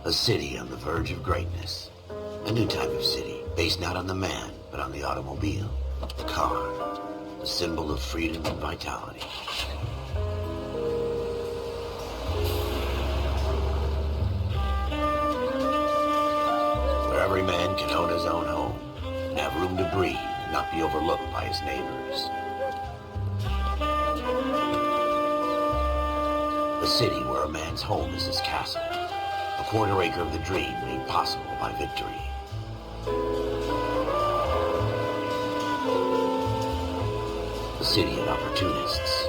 A city on the verge of greatness. A new type of city, based not on the man, but on the automobile. The car. The symbol of freedom and vitality. Where every man can own his own home, and have room to breathe, and not be overlooked by his neighbors. A city where a man's home is his castle. A quarter acre of the dream made possible by victory. A city of opportunists.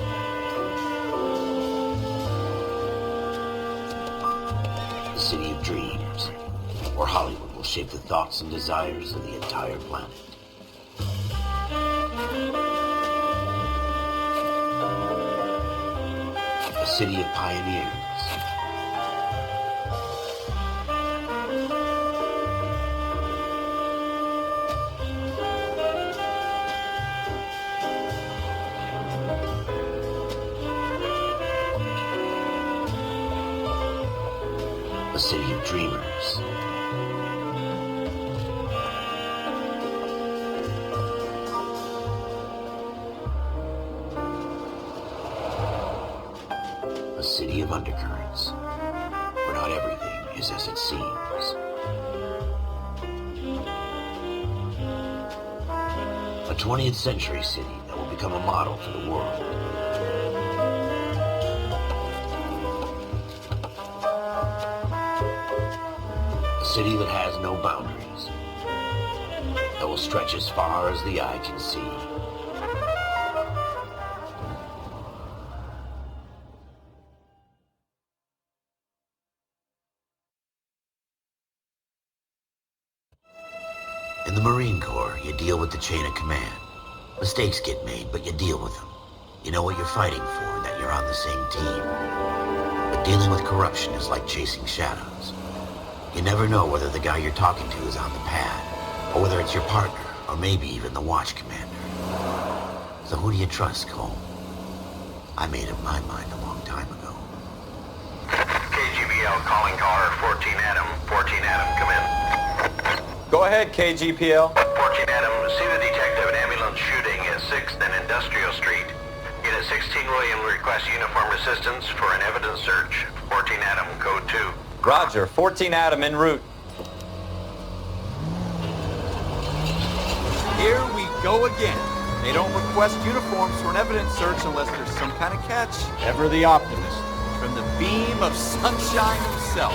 A city of dreams, where Hollywood will shape the thoughts and desires of the entire planet. A city of pioneers. A city of dreamers. A city of undercurrents, where not everything is as it seems. A 20th century city that will become a model for the world. A city that has no boundaries, that will stretch as far as the eye can see. In the Marine Corps, you deal with the chain of command. Mistakes get made, but you deal with them. You know what you're fighting for and that you're on the same team. But dealing with corruption is like chasing shadows. You never know whether the guy you're talking to is on the pad, or whether it's your partner, or maybe even the watch commander. So who do you trust, Cole? I made up my mind a long time ago. KGBL calling caller 14 Adam. 14 Adam, come in. Go ahead, KGPL. 14 Adam, see the detective, an ambulance shooting at 6th and Industrial Street. Unit 16 William requests uniformed assistance for an evidence search. 14 Adam, code 2. Roger, 14 Adam en route. Here we go again. They don't request uniforms for an evidence search unless there's some kind of catch. Ever the optimist. From the beam of sunshine himself.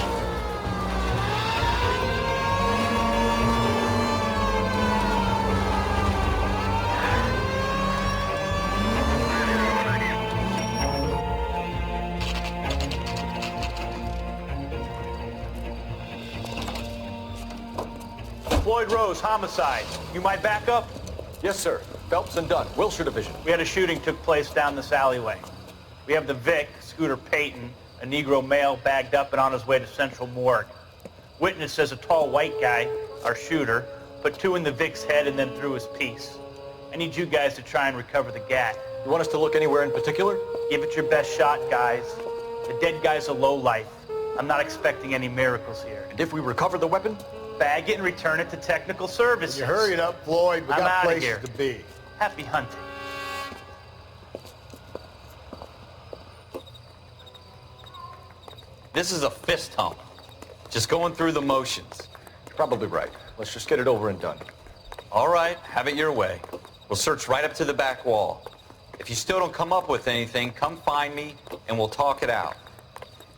Floyd Rose, homicide. You might back up? Yes, sir. Phelps and Dunn, Wilshire Division. We had a shooting took place down this alleyway. We have the Vic, Scooter Payton, a Negro male bagged up and on his way to Central Morgue. Witness says a tall white guy, our shooter, put 2 in the Vic's head and then threw his piece. I need you guys to try and recover the gat. You want us to look anywhere in particular? Give it your best shot, guys. The dead guy's a lowlife. I'm not expecting any miracles here. And if we recover the weapon? Bag it and return it to technical services. You hurry it up, Floyd. We I'm got outta places here. to be. Happy hunting. This is a fist hump. Just going through the motions. You're probably right. Let's just get it over and done. All right, have it your way. We'll search right up to the back wall. If you still don't come up with anything, come find me and we'll talk it out.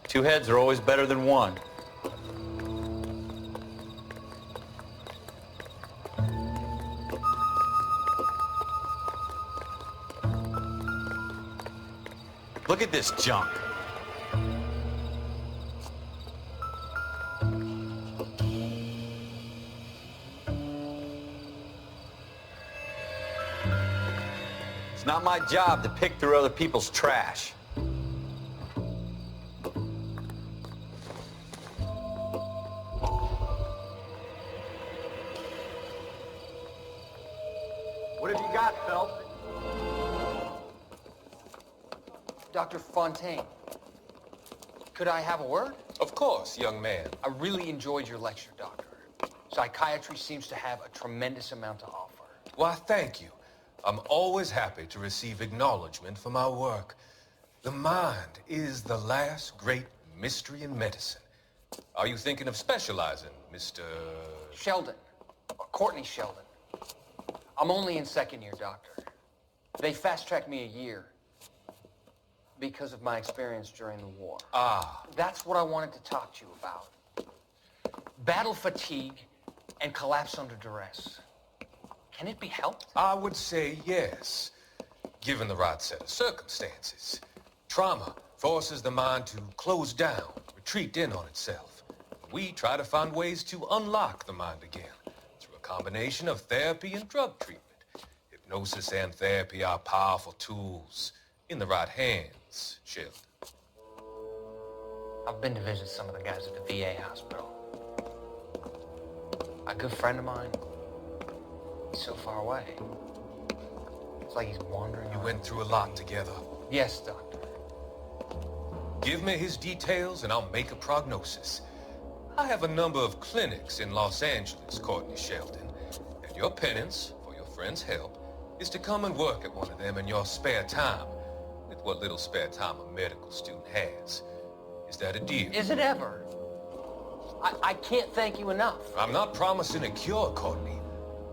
2 heads are always better than 1. Look at this junk. It's not my job to pick through other people's trash. What have you got, Phelps? Dr. Fontaine. Could I have a word? Of course, young man. I really enjoyed your lecture, Doctor. Psychiatry seems to have a tremendous amount to offer. Why, thank you. I'm always happy to receive acknowledgement for my work. The mind is the last great mystery in medicine. Are you thinking of specializing, Mr. Sheldon. Or Courtney Sheldon. I'm only in second year, Doctor. They fast-tracked me a year because of my experience during the war. Ah. That's what I wanted to talk to you about. Battle fatigue and collapse under duress. Can it be helped? I would say yes, given the right set of circumstances. Trauma forces the mind to close down, retreat in on itself. We try to find ways to unlock the mind again through a combination of therapy and drug treatment. Hypnosis and therapy are powerful tools in the right hands, Sheldon. I've been to visit some of the guys at the VA hospital. A good friend of mine, he's so far away. It's like he's wandering You around. went through a lot together. Yes, Doctor. Give me his details and I'll make a prognosis. I have a number of clinics in Los Angeles, Courtney Sheldon, and your penance, for your friend's help, is to come and work at one of them in your spare time, with what little spare time a medical student has. Is that a deal? Is it ever? I can't thank you enough. I'm not promising a cure, Courtney.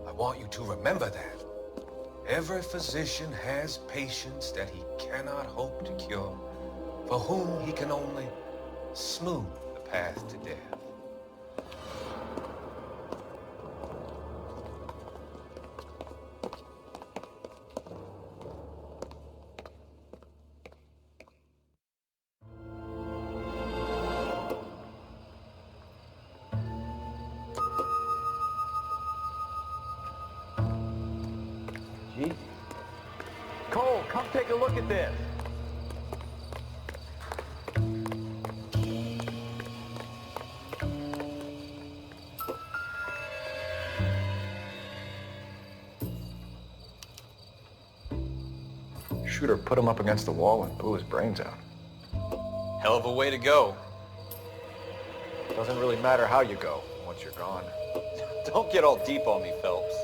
I want you to remember that. Every physician has patients that he cannot hope to cure, for whom he can only smooth the path to death. Cole, come take a look at this. Shooter put him up against the wall and blew his brains out. Hell of a way to go. Doesn't really matter how you go once you're gone. Don't get all deep on me, Phelps.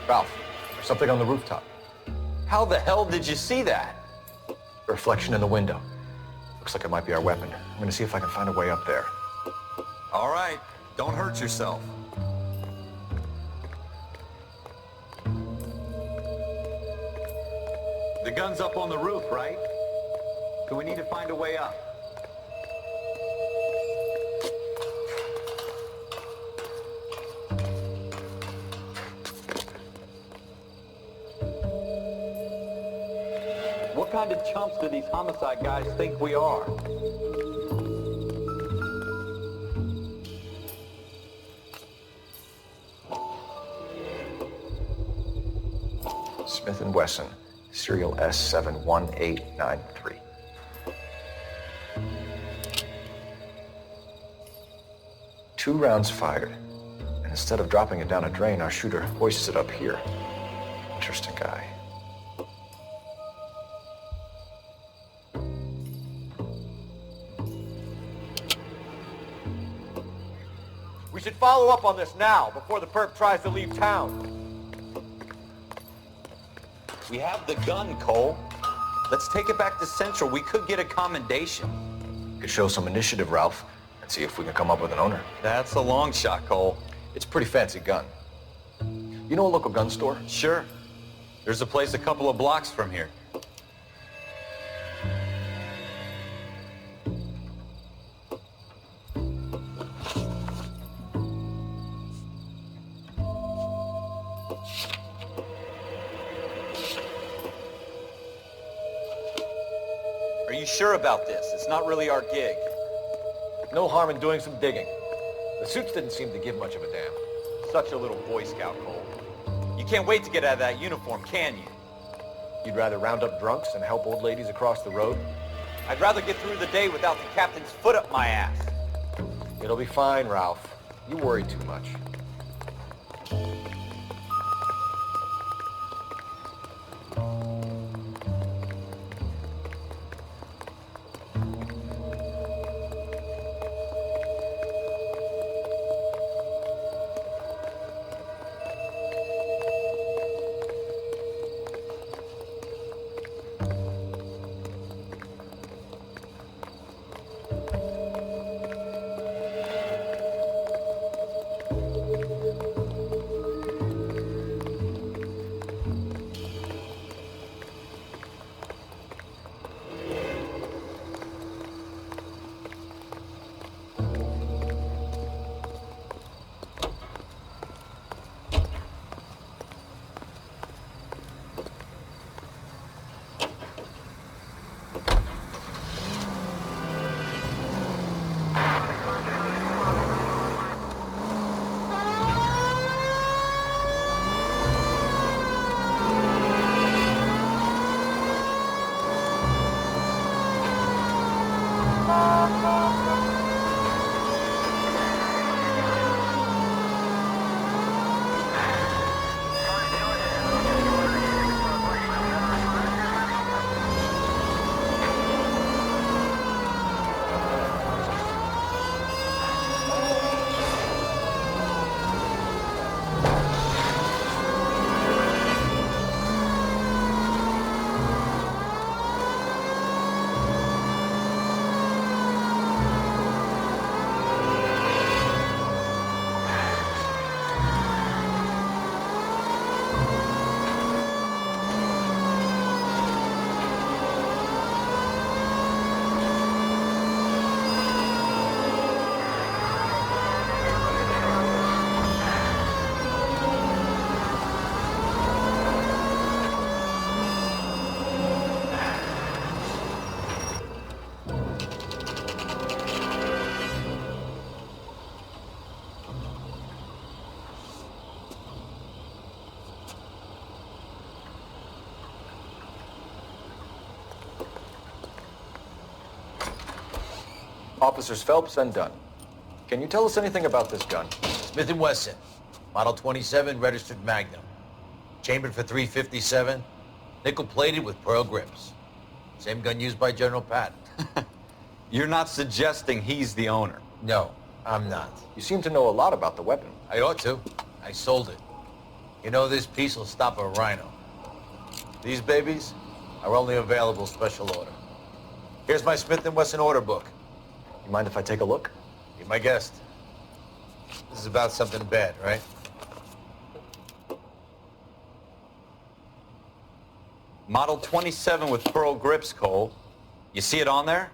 Ralph, there's something on the rooftop. How the hell did you see that? A reflection in the window. Looks like it might be our weapon. I'm gonna see if I can find a way up there. All right, don't hurt yourself. The gun's up on the roof, right? So we need to find a way up. What kind of chumps do these homicide guys think we are? Smith & Wesson, serial S71893. Two rounds fired, and instead of dropping it down a drain, our shooter hoists it up here. Interesting guy. We should follow up on this now, before the perp tries to leave town. We have the gun, Cole. Let's take it back to Central. We could get a commendation. Could show some initiative, Ralph, and see if we can come up with an owner. That's a long shot, Cole. It's a pretty fancy gun. You know a local gun store? Sure. There's a place a couple of blocks from here. Are you sure about this? It's not really our gig. No harm in doing some digging. The suits didn't seem to give much of a damn. Such a little Boy Scout, Cole. You can't wait to get out of that uniform, can you? You'd rather round up drunks and help old ladies across the road? I'd rather get through the day without the captain's foot up my ass. It'll be fine, Ralph. You worry too much. Officers Phelps and Dunn. Can you tell us anything about this gun? Smith & Wesson, Model 27, registered Magnum. Chambered for .357, nickel-plated with pearl grips. Same gun used by General Patton. You're not suggesting he's the owner? No, I'm not. You seem to know a lot about the weapon. I ought to. I sold it. You know, this piece will stop a rhino. These babies are only available special order. Here's my Smith & Wesson order book. You mind if I take a look? Be my guest. This is about something bad, right? Model 27 with pearl grips, Cole. You see it on there?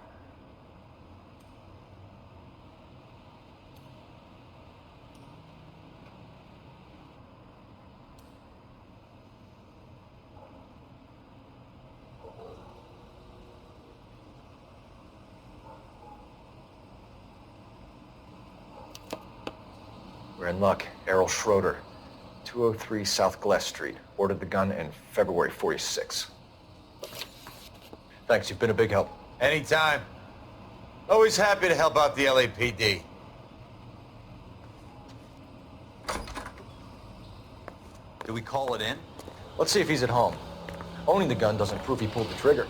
We're in luck. Errol Schroeder, 203 South Glass Street. Ordered the gun in February '46. Thanks, you've been a big help. Anytime. Always happy to help out the LAPD. Do we call it in? Let's see if he's at home. Owning the gun doesn't prove he pulled the trigger.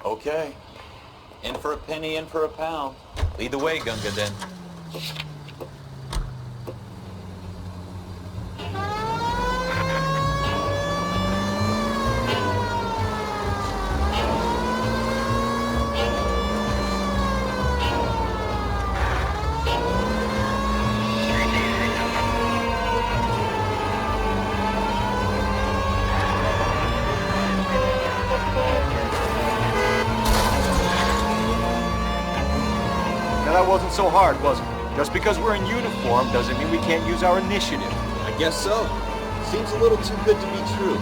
Okay. In for a penny, in for a pound. Lead the way, Gunga, then. That wasn't so hard, was it? Just because we're in uniform doesn't mean we can't use our initiative. I guess so. Seems a little too good to be true.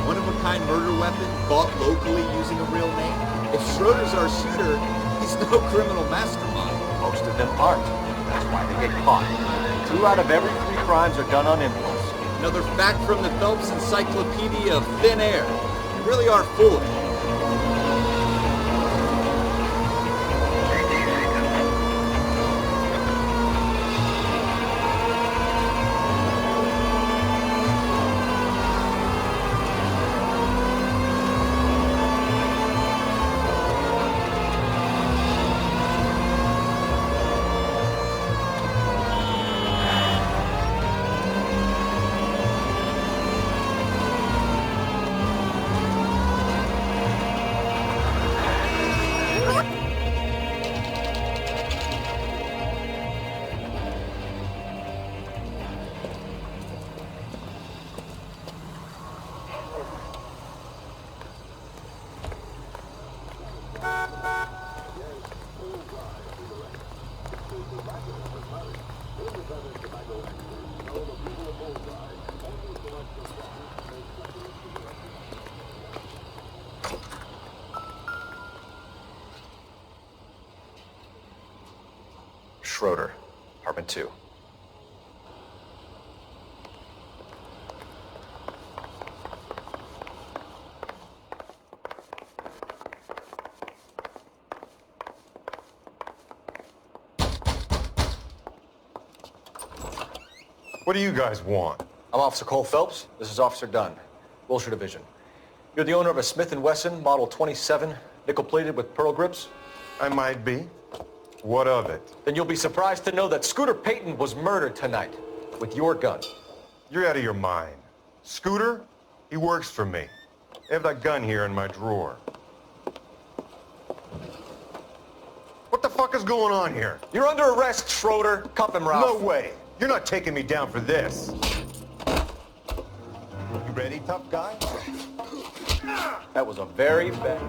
One-of-a-kind murder weapon bought locally using a real name. If Schroeder's our shooter, he's no criminal mastermind. Most of them aren't. That's why they get caught. 2 out of every 3 crimes are done on impulse. Another fact from the Phelps Encyclopedia of Thin Air. You really are fooling. Schroeder, apartment 2. What do you guys want? I'm Officer Cole Phelps. This is Officer Dunn, Wilshire Division. You're the owner of a Smith & Wesson Model 27, nickel-plated with pearl grips? I might be. What of it? Then you'll be surprised to know that Scooter Payton was murdered tonight with your gun. You're out of your mind. Scooter? He works for me. I have that gun here in my drawer. What the fuck is going on here? You're under arrest, Schroeder. Cuff him, Ralph. No way. You're not taking me down for this. You ready, tough guy? That was a very bad...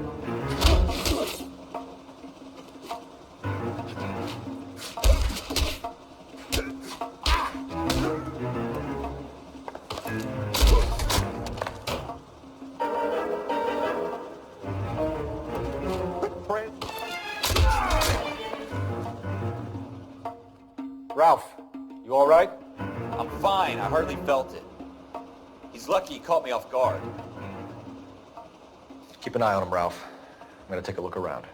Ralph, you all right? I'm fine. I hardly felt it. He's lucky he caught me off guard. Keep an eye on him, Ralph. I'm gonna take a look around.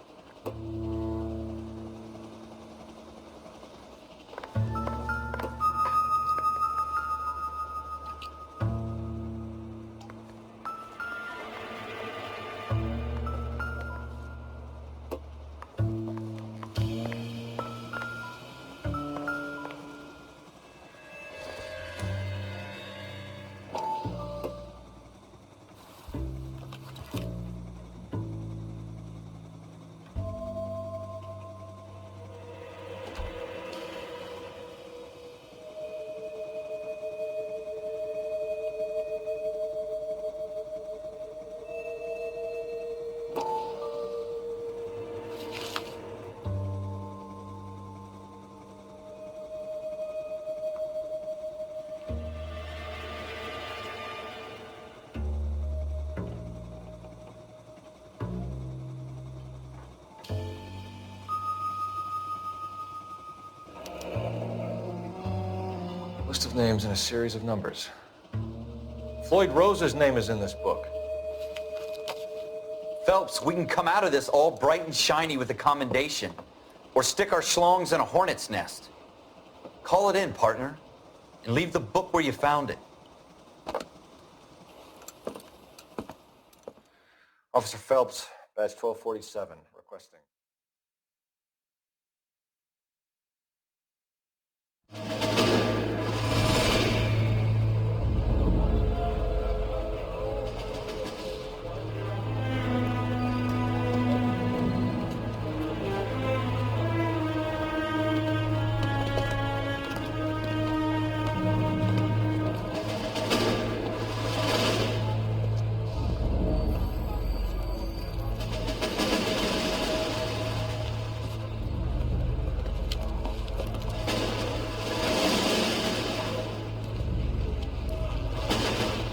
List of names and a series of numbers. Floyd Rose's name is in this book. Phelps, we can come out of this all bright and shiny with a commendation. Or stick our schlongs in a hornet's nest. Call it in, partner. And leave the book where you found it. Officer Phelps, badge 1247, requesting.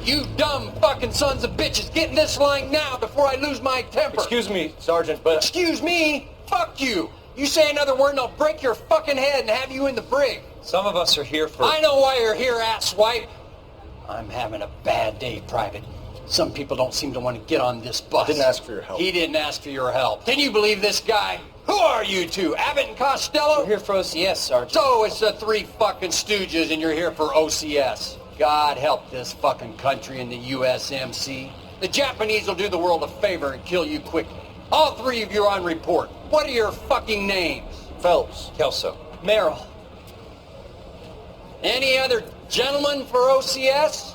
You dumb fucking sons of bitches, get in this line now before I lose my temper. Excuse me, Sergeant, but... Excuse me? Fuck you. You say another word and I'll break your fucking head and have you in the brig. Some of us are here for... I know why you're here, asswipe. I'm having a bad day, Private. Some people don't seem to want to get on this bus. I didn't ask for your help. He didn't ask for your help. Can you believe this guy? Who are you two, Abbott and Costello? We're here for OCS, Sergeant. So it's the three fucking stooges and you're here for OCS. God help this fucking country and the USMC. The Japanese will do the world a favor and kill you quickly. All three of you are on report. What are your fucking names? Phelps. Kelso. Merrill. Any other gentlemen for OCS?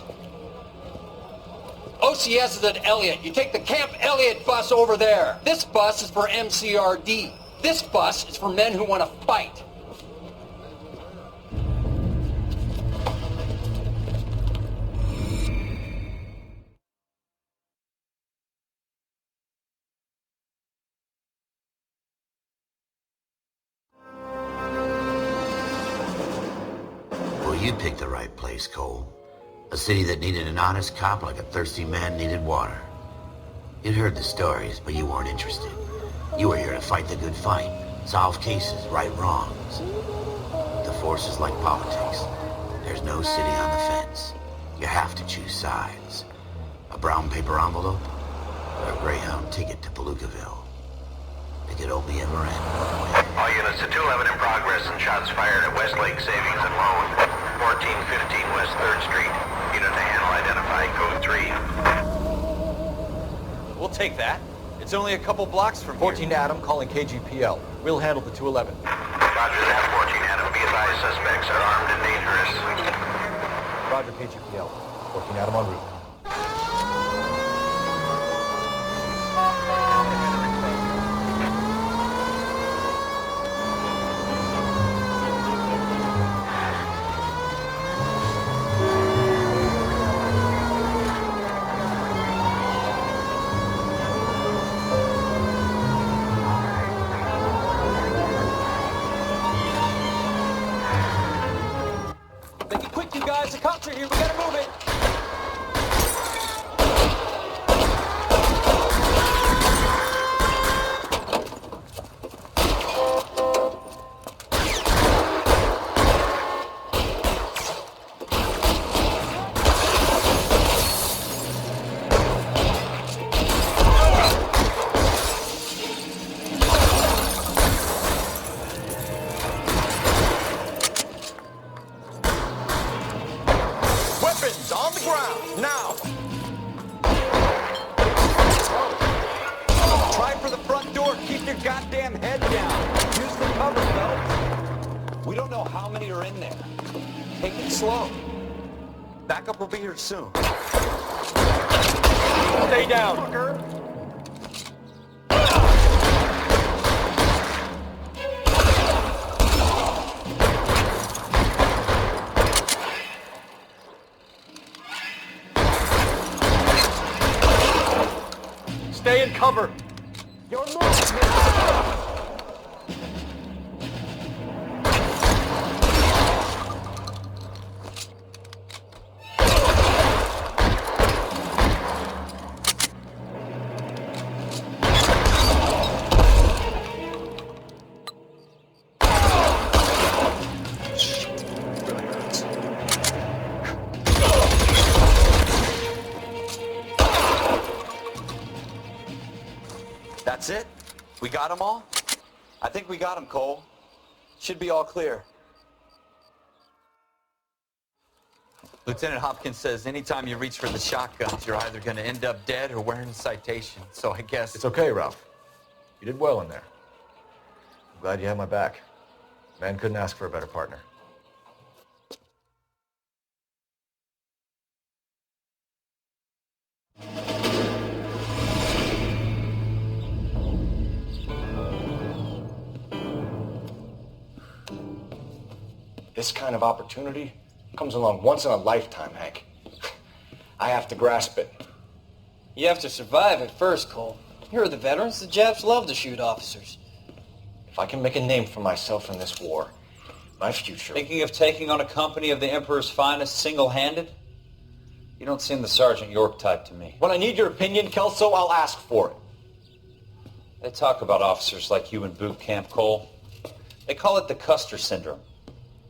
OCS is at Elliott. You take the Camp Elliott bus over there. This bus is for MCRD. This bus is for men who want to fight. You picked the right place, Cole. A city that needed an honest cop like a thirsty man needed water. You'd heard the stories, but you weren't interested. You were here to fight the good fight, solve cases, right wrongs. The force is like politics. There's no sitting on the fence. You have to choose sides. A brown paper envelope, or a Greyhound ticket to Palookaville. It could only ever end one way. All units to 211 in progress and shots fired at Westlake Savings and Loan, 1415 West 3rd Street. Unit to handle identified code 3. We'll take that. It's only a couple blocks from 14 here. Adam calling KGPL. We'll handle the 211. Roger that, 14 Adam. Be advised, suspects are armed and dangerous. Roger, KGPL. 14 Adam en route. Make it quick, you guys. The cops are here. We gotta move it. Weapons on the ground, now! Try for the front door. Keep your goddamn head down. Use the cover, Phelps. We don't know how many are in there. Take it slow. Backup will be here soon. Stay down. Fucker. Stay in cover. Your move. That's it? We got them all? I think we got them, Cole. Should be all clear. Lieutenant Hopkins says anytime you reach for the shotguns, you're either going to end up dead or wearing a citation. So I guess... It's okay, Ralph. You did well in there. I'm glad you had my back. Man couldn't ask for a better partner. This kind of opportunity comes along once in a lifetime, Hank. I have to grasp it. You have to survive it first, Cole. Here are the veterans. The Japs love to shoot officers. If I can make a name for myself in this war, my future... Thinking of taking on a company of the Emperor's finest single-handed? You don't seem the Sergeant York type to me. When I need your opinion, Kelso, I'll ask for it. They talk about officers like you in boot camp, Cole. They call it the Custer syndrome.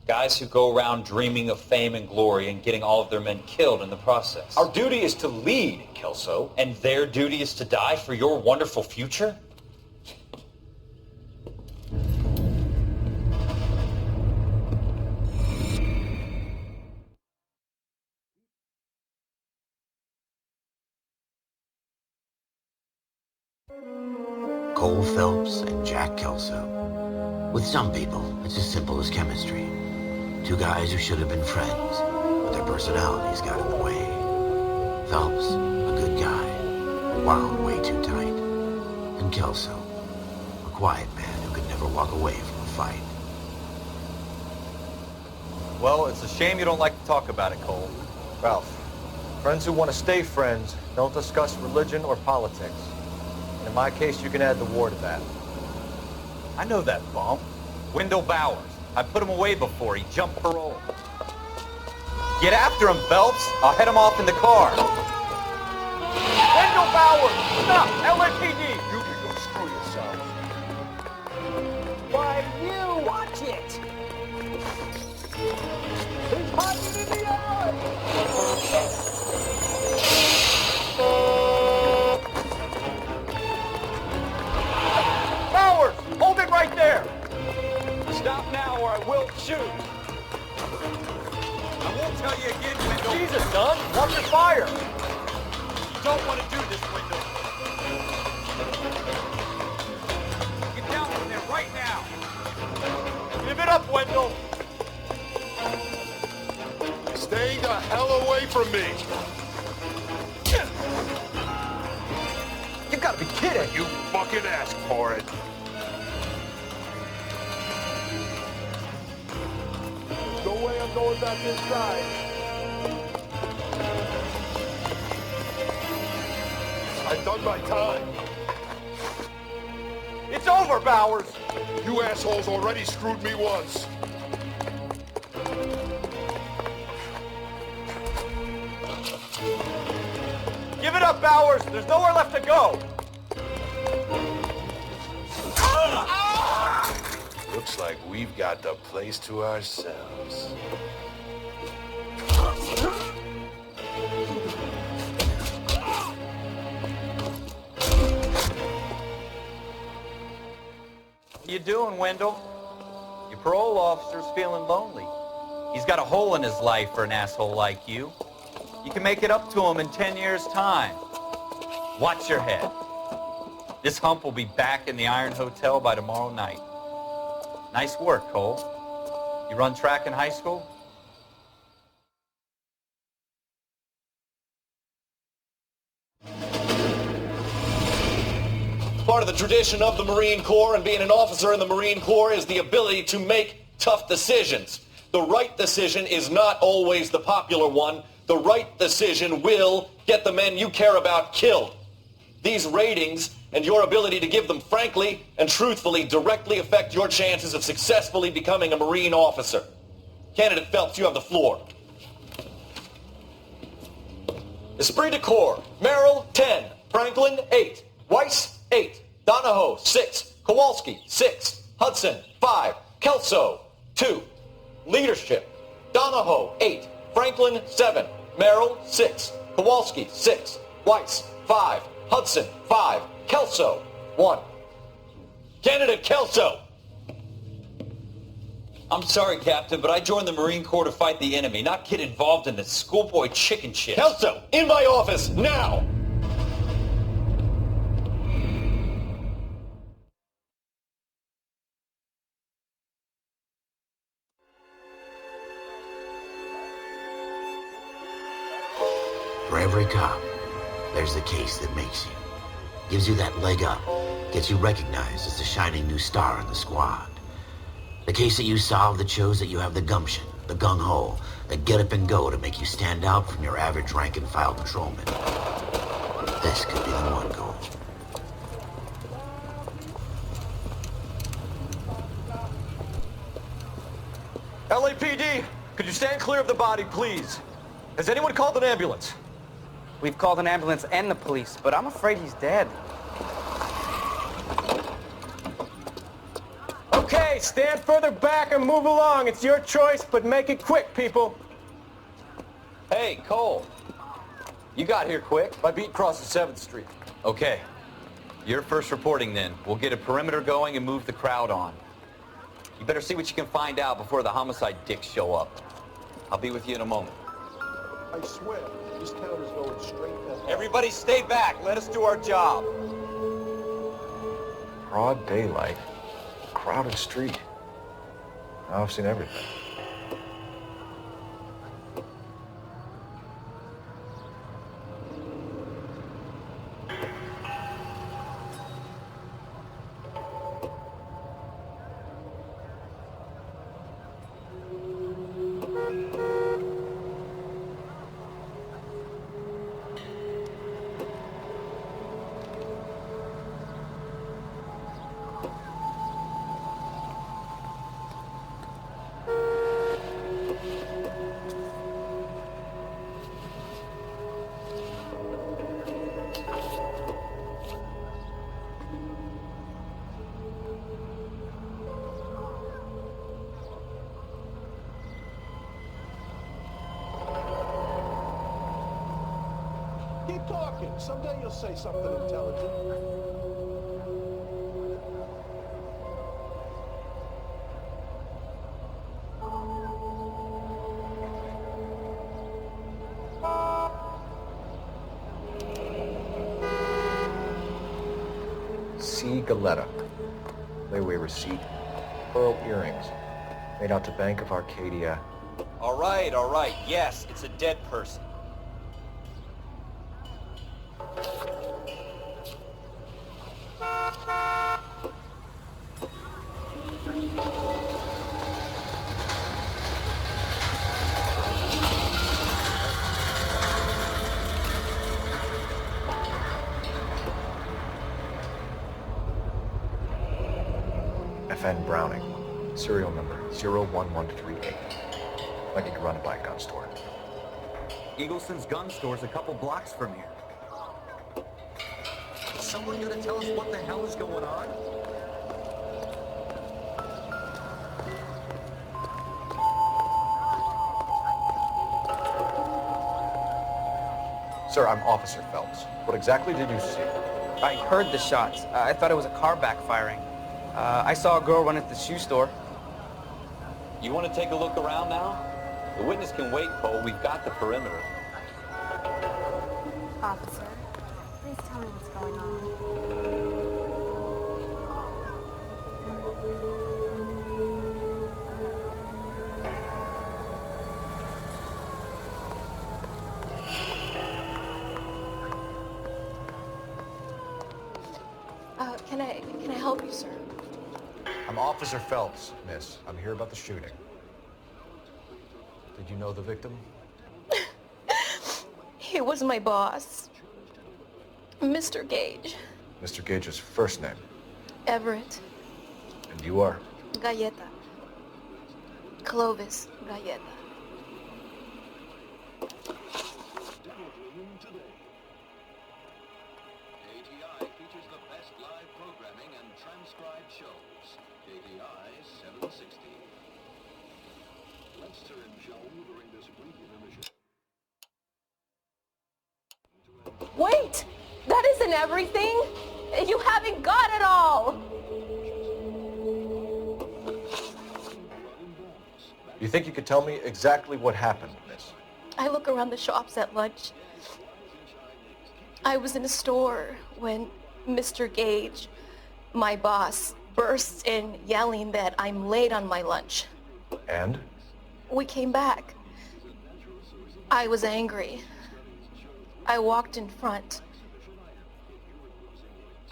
Guys who go around dreaming of fame and glory and getting all of their men killed in the process. Our duty is to lead, Kelso. And their duty is to die for your wonderful future? Cole Phelps and Jack Kelso. With some people, it's as simple as chemistry. Two guys who should have been friends, but their personalities got in the way. Phelps, a good guy, wound way too tight. And Kelso, a quiet man who could never walk away from a fight. Well, it's a shame you don't like to talk about it, Cole. Ralph, friends who want to stay friends don't discuss religion or politics. And in my case, you can add the war to that. I know that bum. Wendell Bowers. I put him away before he jumped parole. Get after him, Phelps. I'll head him off in the car. Wendell Bowers! Stop! LAPD! You can go screw yourself. Why, you! Watch it! He's hiding in the alley! Bowers! Hold it right there! Stop now or I will shoot! I won't tell you again, Wendell. Jesus, son! Watch your fire! You don't want to do this, Wendell. Get down from there right now. Give it up, Wendell! Stay the hell away from me. You gotta be kidding. You fucking asked for it. No way I'm going back inside. I've done my time. It's over, Bowers! You assholes already screwed me once. Give it up, Bowers! There's nowhere left to go! Looks like we've got the place to ourselves. What you doing, Wendell? Your parole officer's feeling lonely. He's got a hole in his life for an asshole like you. You can make it up to him in 10 years' time. Watch your head. This hump will be back in the Iron Hotel by tomorrow night. Nice work, Cole. You run track in high school? Part of the tradition of the Marine Corps and being an officer in the Marine Corps is the ability to make tough decisions. The right decision is not always the popular one. The right decision will get the men you care about killed. These ratings and your ability to give them frankly and truthfully directly affect your chances of successfully becoming a Marine officer. Candidate Phelps, you have the floor. Esprit de Corps, Merrill, 10. Franklin, 8. Weiss, 8. Donahoe, 6. Kowalski, 6. Hudson, 5. Kelso, 2. Leadership, Donahoe, 8. Franklin, 7. Merrill, 6. Kowalski, 6. Weiss, 5. Hudson, 5. Kelso, 1. Candidate Kelso! I'm sorry, Captain, but I joined the Marine Corps to fight the enemy, not get involved in this schoolboy chicken shit. Kelso, in my office, now! For every cop, there's the case that makes you. Gives you that leg up, gets you recognized as the shining new star in the squad. The case that you solve that shows that you have the gumption, the gung-ho, the get up and go to make you stand out from your average rank-and-file patrolman. This could be the one, Cole. LAPD, could you stand clear of the body, please? Has anyone called an ambulance? We've called an ambulance and the police, but I'm afraid he's dead. Okay, stand further back and move along. It's your choice, but make it quick, people. Hey, Cole. You got here quick. My beat crosses 7th Street. Okay. You're first reporting then. We'll get a perimeter going and move the crowd on. You better see what you can find out before the homicide dicks show up. I'll be with you in a moment. I swear, this town is going straight to hell. Everybody stay back. Let us do our job. Broad daylight. Crowded street. Now I've seen everything. talking. Someday you'll say something intelligent. C. Galetta. Layaway receipt. Pearl earrings. Made out to Bank of Arcadia. All right. Yes, it's a dead person. FN Browning. Serial number 01138. I need to run it by a gun store. Eagleson's gun store's a couple blocks from here. Is someone gonna tell us what the hell is going on? Sir, I'm Officer Phelps. What exactly did you see? I heard the shots. I thought it was a car backfiring. I saw a girl run at the shoe store. You want to take a look around now? The witness can wait, Cole. We've got the perimeter. Officer, please tell me what's going on. Can I help you, sir? I'm Officer Phelps, miss. I'm here about the shooting. Did you know the victim? He was my boss, Mr. Gage. Mr. Gage's first name. Everett. And you are? Galleta. Clovis Galleta. Wait! That isn't everything! You haven't got it all! You think you could tell me exactly what happened, miss? I look around the shops at lunch. I was in a store when Mr. Gage, my boss, bursts in yelling that I'm late on my lunch. And? We came back. I was angry. I walked in front.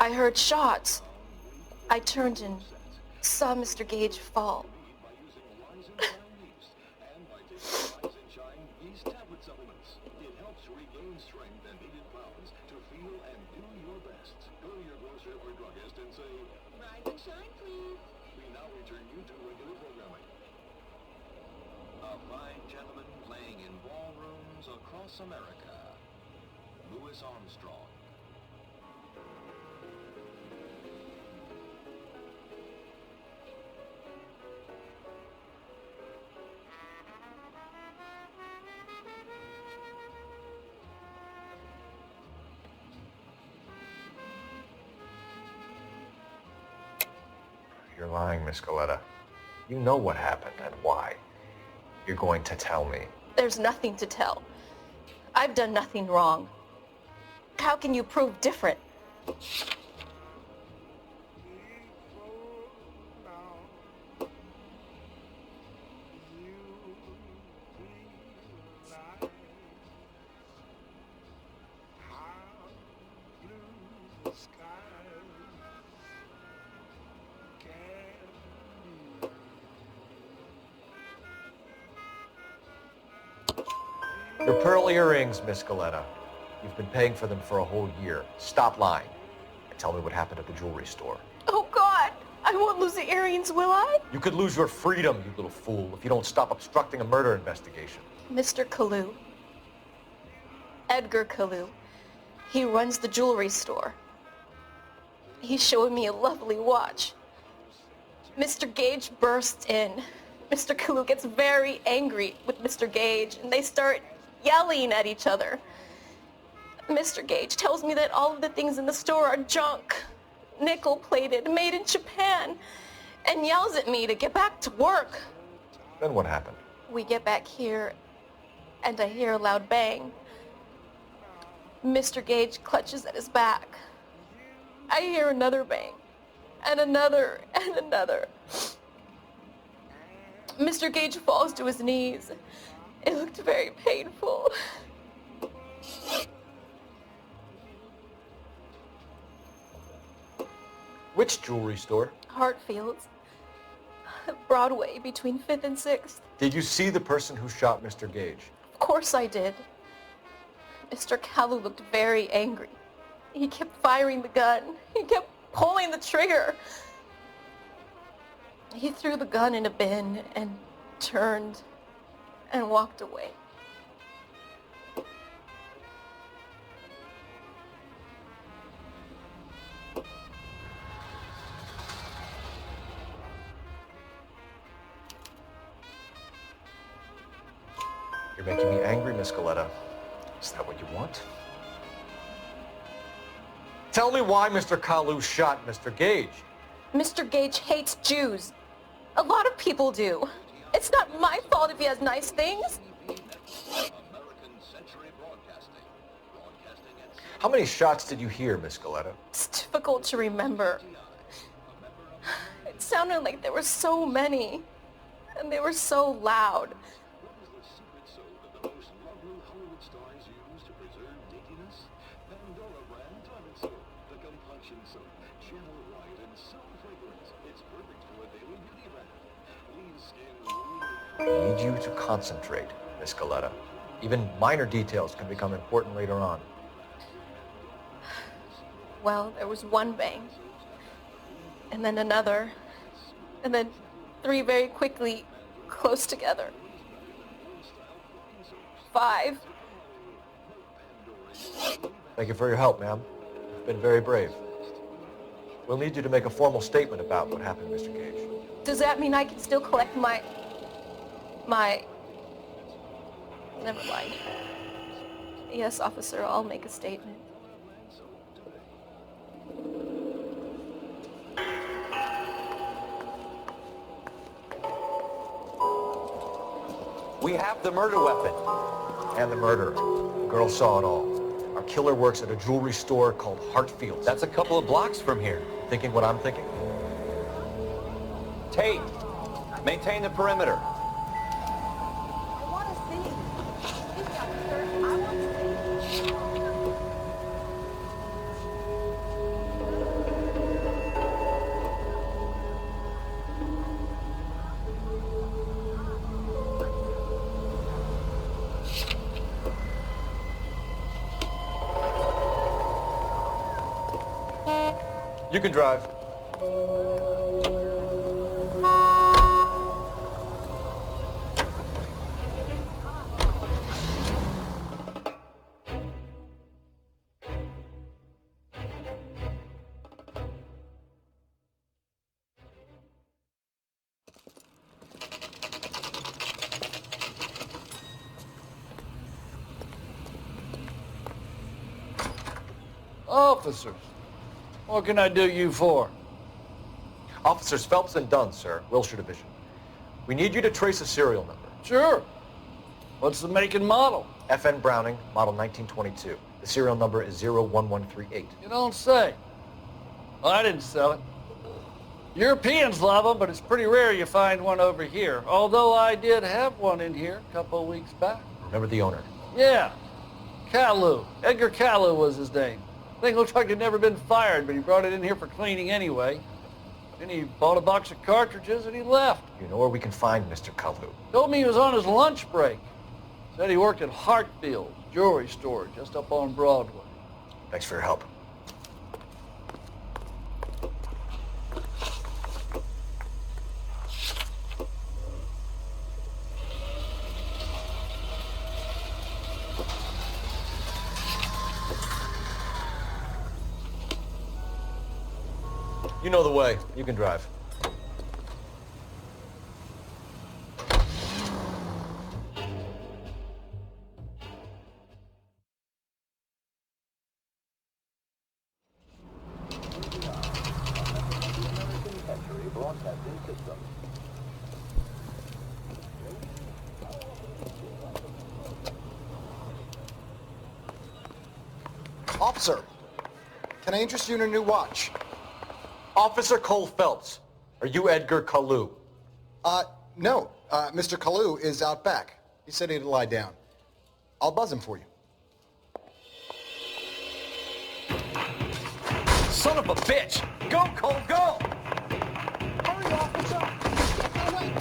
I heard shots. I turned and saw Mr. Gage fall. America, Louis Armstrong. You're lying, Miss Galetta. You know what happened and why. You're going to tell me. There's nothing to tell. I've done nothing wrong. How can you prove different? Your pearl earrings, Miss Galetta. You've been paying for them for a whole year. Stop lying and tell me what happened at the jewelry store. Oh, God! I won't lose the earrings, will I? You could lose your freedom, you little fool, if you don't stop obstructing a murder investigation. Mr. Kalu. Edgar Kalu. He runs the jewelry store. He's showing me a lovely watch. Mr. Gage bursts in. Mr. Kalu gets very angry with Mr. Gage, and they start yelling at each other. Mr. Gage tells me that all of the things in the store are junk, nickel-plated, made in Japan, and yells at me to get back to work. Then what happened? We get back here, and I hear a loud bang. Mr. Gage clutches at his back. I hear another bang, and another, and another. Mr. Gage falls to his knees. It looked very painful. Which jewelry store? Hartfield's. Broadway, between 5th and 6th. Did you see the person who shot Mr. Gage? Of course I did. Mr. Kalu looked very angry. He kept firing the gun. He kept pulling the trigger. He threw the gun in a bin and turned and walked away. You're making me angry, Miss Coletta. Is that what you want? Tell me why Mr. Kalu shot Mr. Gage. Mr. Gage hates Jews. A lot of people do. It's not my fault if he has nice things. How many shots did you hear, Miss Coletta? It's difficult to remember. It sounded like there were so many, and they were so loud. I need you to concentrate, Miss Coletta. Even minor details can become important later on. Well, there was one bang, and then another, and then 3 very quickly, close together. 5. Thank you for your help, ma'am. You've been very brave. We'll need you to make a formal statement about what happened to Mr. Gage. Does that mean I can still collect my... Never mind. Yes, officer, I'll make a statement. We have the murder weapon. And the murderer. The girl saw it all. Our killer works at a jewelry store called Hartfield's. That's a couple of blocks from here. Thinking what I'm thinking? Tate, maintain the perimeter. I want to see. Excuse me, officer. I want to see. You can drive. Officers, what can I do you for? Officers Phelps and Dunn, sir, Wilshire Division. We need you to trace a serial number. Sure. What's the make and model? FN Browning, model 1922. The serial number is 01138. You don't say. Well, I didn't sell it. Europeans love them, but it's pretty rare you find one over here. Although I did have one in here a couple of weeks back. Remember the owner? Yeah. Kalu. Edgar Kalu was his name. Thing looked like he'd never been fired, but he brought it in here for cleaning anyway. Then he bought a box of cartridges and he left. You know where we can find Mr. Kalu? Told me he was on his lunch break. Said he worked at Hartfield's jewelry store just up on Broadway. Thanks for your help. You know the way. You can drive. Officer, can I interest you in a new watch? Officer Cole Phelps, are you Edgar Coleho? No. Mr. Coleho is out back. He said he'd lie down. I'll buzz him for you. Son of a bitch! Go, Cole, go! Hurry, officer! Get away!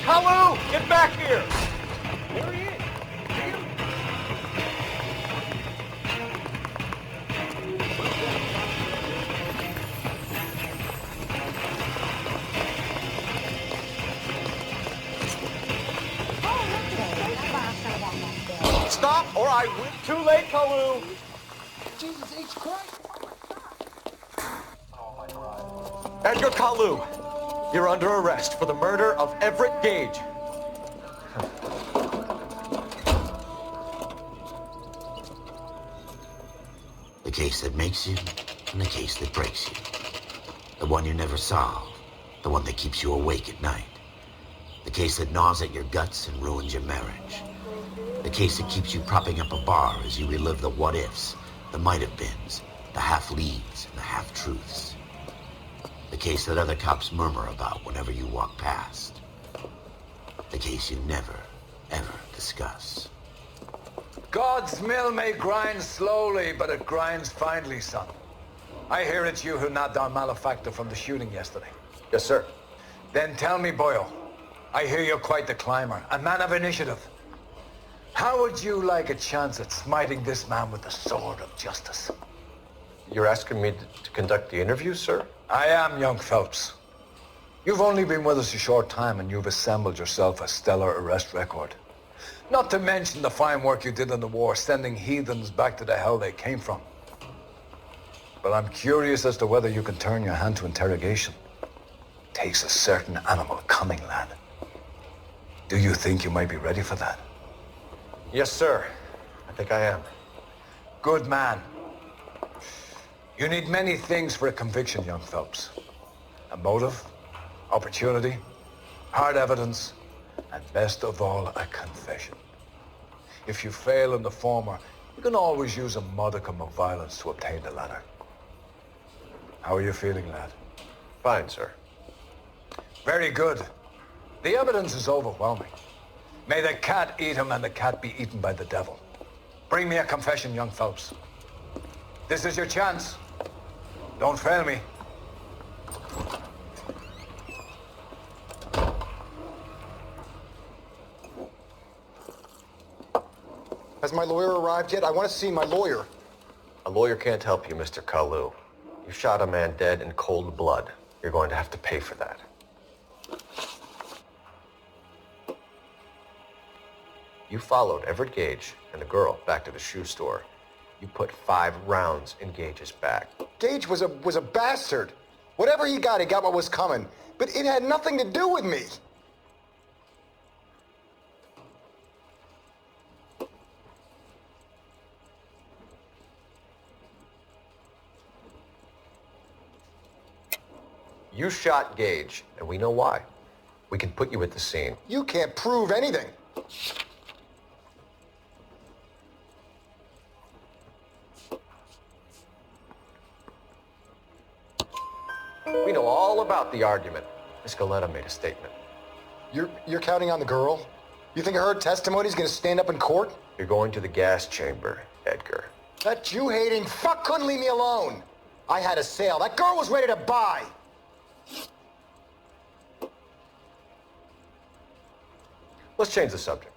Hello! Get back here! There he is! Stop, or I will. Too late, Kalu. Jesus H. Christ! Edgar Coleho, you're under arrest for the murder of Everett Gage. The case that makes you, and the case that breaks you. The one you never solve, the one that keeps you awake at night. The case that gnaws at your guts and ruins your marriage. The case that keeps you propping up a bar as you relive the what-ifs, the might-have-beens, the half-leads, and the half-truths. The case that other cops murmur about whenever you walk past. The case you never, ever discuss. God's mill may grind slowly, but it grinds finely, son. I hear it's you who nabbed our malefactor from the shooting yesterday. Yes, sir. Then tell me, Boyle, I hear you're quite the climber, a man of initiative. How would you like a chance at smiting this man with the sword of justice? You're asking me to conduct the interview, sir? I am, young Phelps. You've only been with us a short time and you've assembled yourself a stellar arrest record. Not to mention the fine work you did in the war, sending heathens back to the hell they came from. But I'm curious as to whether you can turn your hand to interrogation. Takes a certain animal cunning, lad. Do you think you might be ready for that? Yes, sir. I think I am. Good man. You need many things for a conviction, young Phelps. A motive, opportunity, hard evidence, and best of all, a confession. If you fail in the former, you can always use a modicum of violence to obtain the latter. How are you feeling, lad? Fine, sir. Very good. The evidence is overwhelming. May the cat eat him and the cat be eaten by the devil. Bring me a confession, young Phelps. This is your chance. Don't fail me. Has my lawyer arrived yet? I want to see my lawyer. A lawyer can't help you, Mr. Coleho. You shot a man dead in cold blood. You're going to have to pay for that. You followed Everett Gage and the girl back to the shoe store. You put 5 rounds in Gage's back. Gage was a bastard. Whatever he got what was coming. But it had nothing to do with me. You shot Gage, and we know why. We can put you at the scene. You can't prove anything. We know all about the argument. Miss Goleta made a statement. You're counting on the girl? You think her testimony's gonna stand up in court? You're going to the gas chamber, Edgar. That Jew-hating fuck couldn't leave me alone. I had a sale. That girl was ready to buy. Let's change the subject.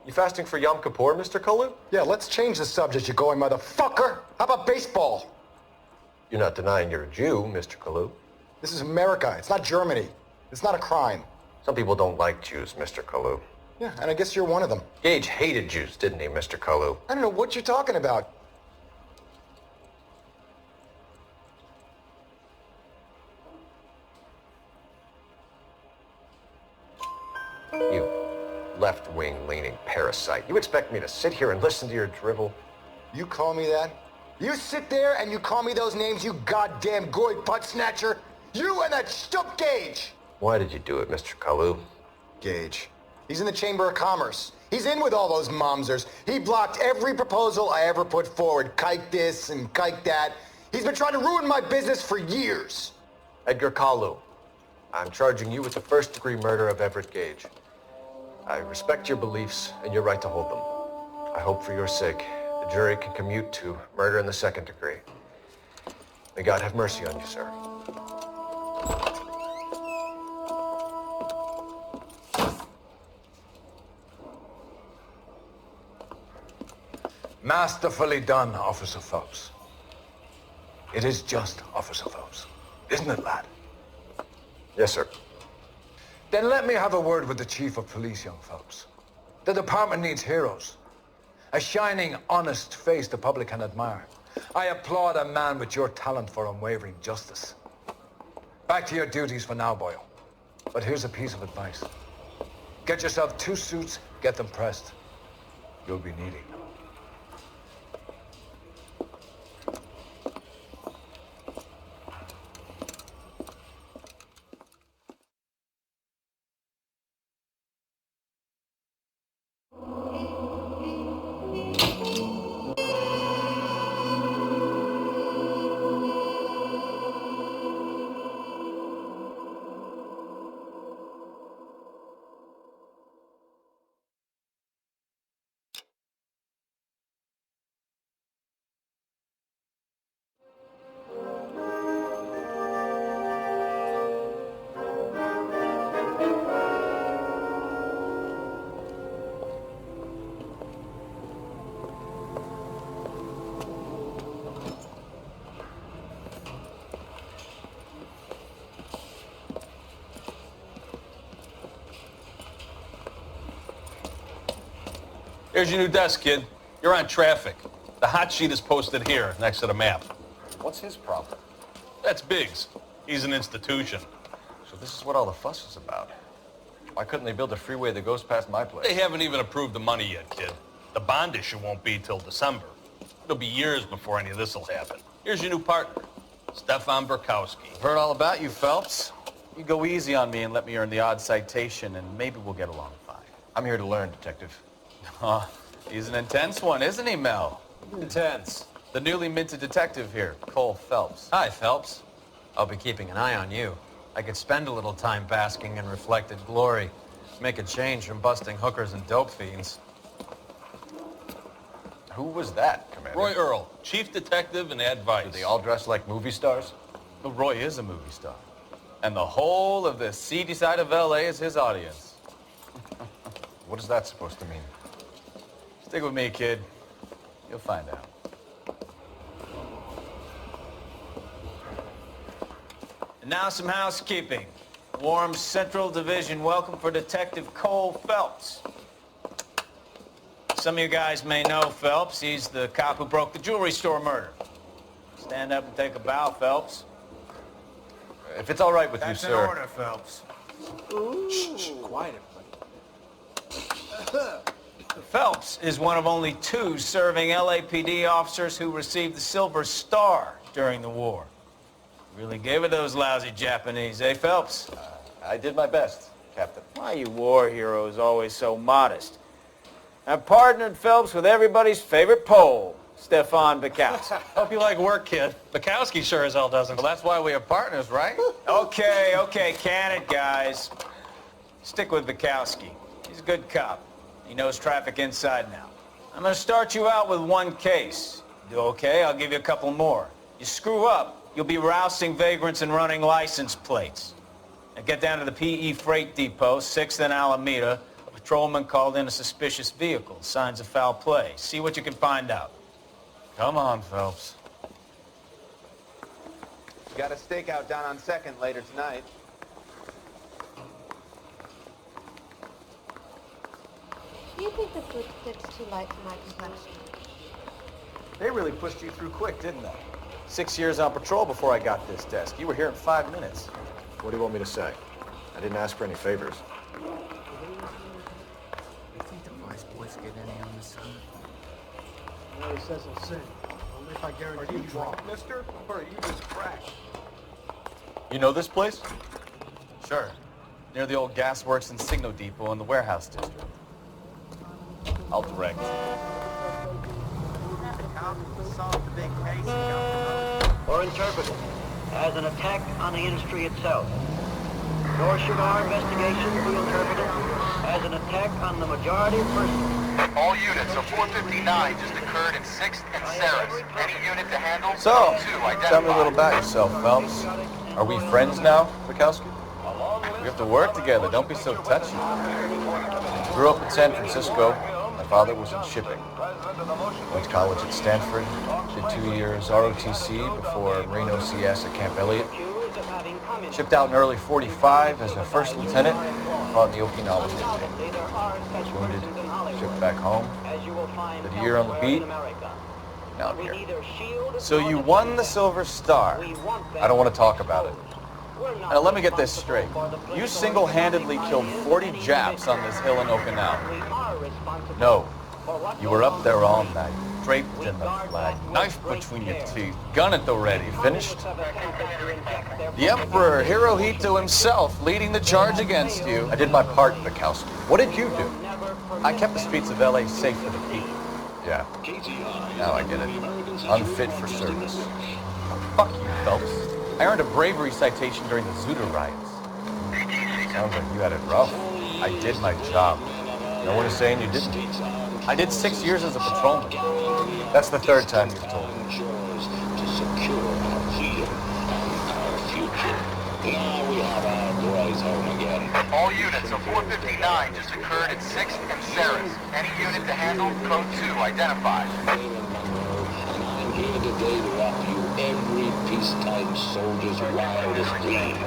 You fasting for Yom Kippur, Mr. Coleho? Yeah, let's change the subject, you going motherfucker. How about baseball? You're not denying you're a Jew, Mr. Coleho. This is America. It's not Germany. It's not a crime. Some people don't like Jews, Mr. Coleho. Yeah, and I guess you're one of them. Gage hated Jews, didn't he, Mr. Coleho? I don't know what you're talking about. You left-wing leaning parasite. You expect me to sit here and listen to your drivel? You call me that? You sit there and you call me those names, you goddamn goy butt snatcher? You and that shtup Gage! Why did you do it, Mr. Coleho? Gage. He's in the Chamber of Commerce. He's in with all those momsers. He blocked every proposal I ever put forward. Kike this and kike that. He's been trying to ruin my business for years. Edgar Kalu, I'm charging you with the first-degree murder of Everett Gage. I respect your beliefs and your right to hold them. I hope for your sake the jury can commute to murder in the second degree. May God have mercy on you, sir. Masterfully done, Officer Phelps. It is just, Officer Phelps. Isn't it, lad? Yes, sir. Then let me have a word with the Chief of Police, young Phelps. The department needs heroes. A shining, honest face the public can admire. I applaud a man with your talent for unwavering justice. Back to your duties for now, boyo. But here's a piece of advice. Get yourself 2 suits, get them pressed. You'll be needing them. Here's your new desk, kid. You're on traffic. The hot sheet is posted here, next to the map. What's his problem? That's Biggs. He's an institution. So this is what all the fuss is about. Why couldn't they build a freeway that goes past my place? They haven't even approved the money yet, kid. The bond issue won't be till December. It'll be years before any of this will happen. Here's your new partner, Stefan Burkowski. Heard all about you, Phelps. You go easy on me and let me earn the odd citation, and maybe we'll get along fine. I'm here to learn, Detective. He's an intense one, isn't he, Mel? Intense. The newly minted detective here, Cole Phelps. Hi, Phelps. I'll be keeping an eye on you. I could spend a little time basking in reflected glory. Make a change from busting hookers and dope fiends. Who was that, Commander? Roy Earl, chief detective and advice. Do they all dress like movie stars? Well, Roy is a movie star. And the whole of the seedy side of L.A. is his audience. What is that supposed to mean? Stick with me, kid. You'll find out. And now some housekeeping. Warm Central Division welcome for Detective Cole Phelps. Some of you guys may know Phelps. He's the cop who broke the jewelry store murder. Stand up and take a bow, Phelps. If it's all right with That's you, in sir. order, Phelps. Shh, quiet, everybody. Phelps is one of only 2 serving LAPD officers who received the Silver Star during the war. Really gave it those lousy Japanese, eh, Phelps? I did my best, Captain. Why are you war heroes always so modest? I've partnered Phelps with everybody's favorite Pole, Stefan Burkowski. Hope you like work, kid. Bukowski sure as hell doesn't. Well, that's why we are partners, right? Okay, can it, guys. Stick with Bukowski. He's a good cop. He knows traffic inside now. I'm going to start you out with 1 case. Do okay? I'll give you a couple more. You screw up, you'll be rousting vagrants and running license plates. Now get down to the PE Freight Depot, 6th and Alameda. A patrolman called in a suspicious vehicle. Signs of foul play. See what you can find out. Come on, Phelps. You got a stakeout down on 2nd later tonight. Do you think the food stick's too light for my complexion? They really pushed you through quick, didn't they? 6 years on patrol before I got this desk. You were here in 5 minutes. What do you want me to say? I didn't ask for any favors. You think the vice boys get any on this side? Well, he says he'll sing. Only if I guarantee you drunk, mister? Or are you just cracked? You know this place? Sure. near the old gasworks and signal depot in the warehouse district. I'll direct. Or interpreted as an attack on the industry itself. Nor should our investigation be interpreted as an attack on the majority of persons. All units of 459 just occurred in 6th and Sarah's. Any unit to handle? So, Two identified. tell me a little about yourself, Phelps. Are we friends now, Bukowski? We have to work together. Don't be so touchy. Grew up in San Francisco. My father was in shipping. Went to college at Stanford. Did 2 years ROTC before Marine OCS at Camp Elliott. Shipped out in early '45 as a first lieutenant. Fought in the Okinawa campaign. Wounded. Shipped back home. Did a year on the beat. Now I'm here. So you won the Silver Star. I don't want to talk about it. Now let me get this straight. You single-handedly killed 40 Japs on this hill in Okinawa. No. You were up there all night, draped in the flag, knife between your teeth, gun at the ready. Finished? The Emperor Hirohito himself leading the charge against you. I did my part, Bukowski. What did you do? I kept the streets of L.A. safe for the people. Yeah. Now I get it. Unfit for service. Fuck you, Phelps. I earned a bravery citation during the Zuda riots. Sounds like you had it rough. I did my job. No one is saying you didn't. I did 6 years as a patrolman. That's the third time you've told me. To secure our freedom and our future. Now we have our boys home again. All units of 459 just occurred in 6th and Sarah's. Any unit to handle? Code 2 identified. And I'm here today to offer you every peacetime soldier's wildest dream.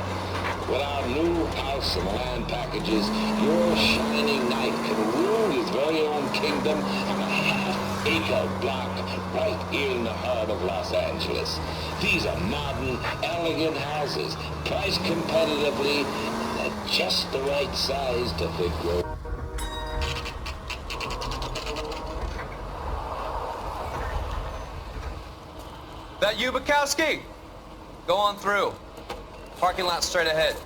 With our new house and land packages, your shining knight can rule his very own kingdom on a half-acre block right here in the heart of Los Angeles. These are modern, elegant houses, priced competitively, and at just the right size to fit your... That you, Bukowski? Go on through. Parking lot straight ahead.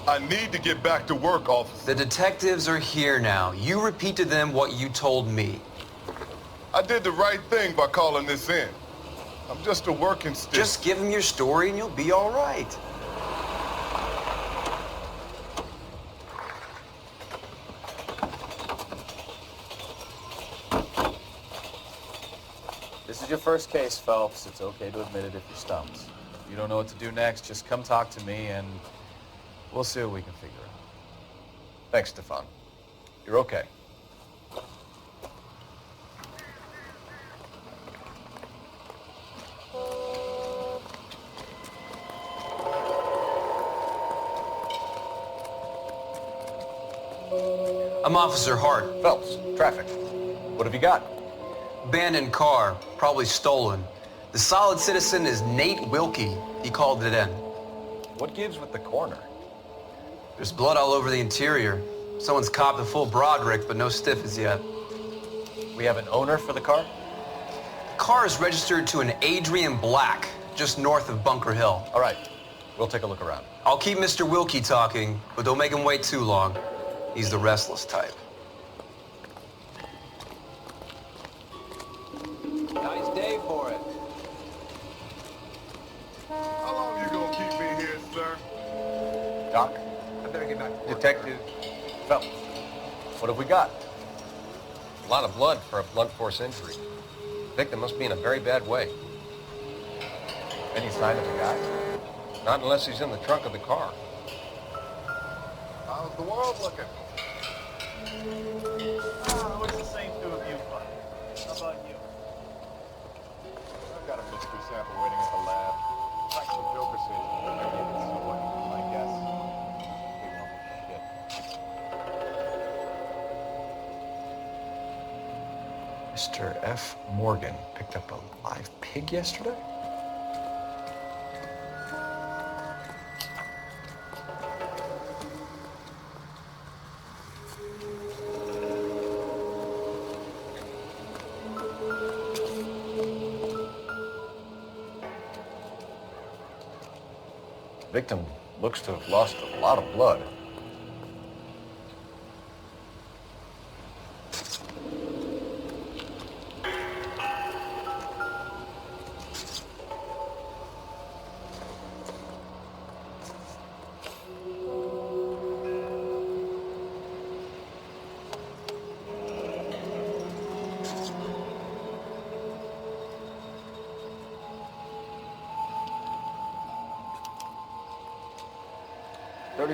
I need to get back to work, officer. The detectives are here now. You repeat to them what you told me. I did the right thing by calling this in. I'm just a working stick. Just give them your story and you'll be all right. This is your first case, Phelps. It's okay to admit it if you're stumped. If you don't know what to do next, just come talk to me and we'll see what we can figure out. Thanks, Stefan. You're okay. I'm Officer Hart. Phelps, traffic. What have you got? Abandoned car, probably stolen. The solid citizen is Nate Wilkie. He called it in. What gives with the corner? There's blood all over the interior. Someone's copped a full Broderick, but no stiff as yet. We have an owner for the car? The car is registered to an Adrian Black, just north of Bunker Hill. All right, we'll take a look around. I'll keep Mr. Wilkie talking, but don't make him wait too long. He's the restless type. Nice day for it. How long you gonna keep me here, sir? Doc, I better get back to work. Detective Phelps, what have we got? A lot of blood for a blunt force injury. The victim must be in a very bad way. Any sign of the guy? Not unless he's in the trunk of the car. How's the world looking? Oh, it's the same two of you, bud. How about you? I've got a mystery sample waiting at the lab. Practical Joe precision. My guess. Mr. F. Morgan picked up a live pig yesterday? Victim looks to have lost a lot of blood.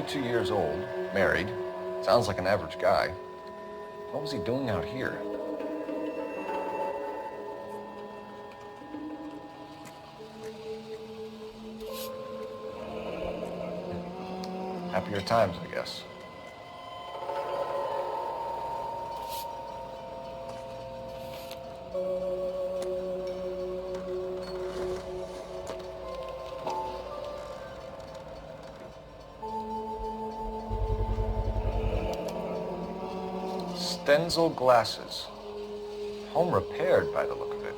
Years old, married, sounds like an average guy. What was he doing out here? Happier times, I guess. Denzel glasses. Home repaired by the look of it.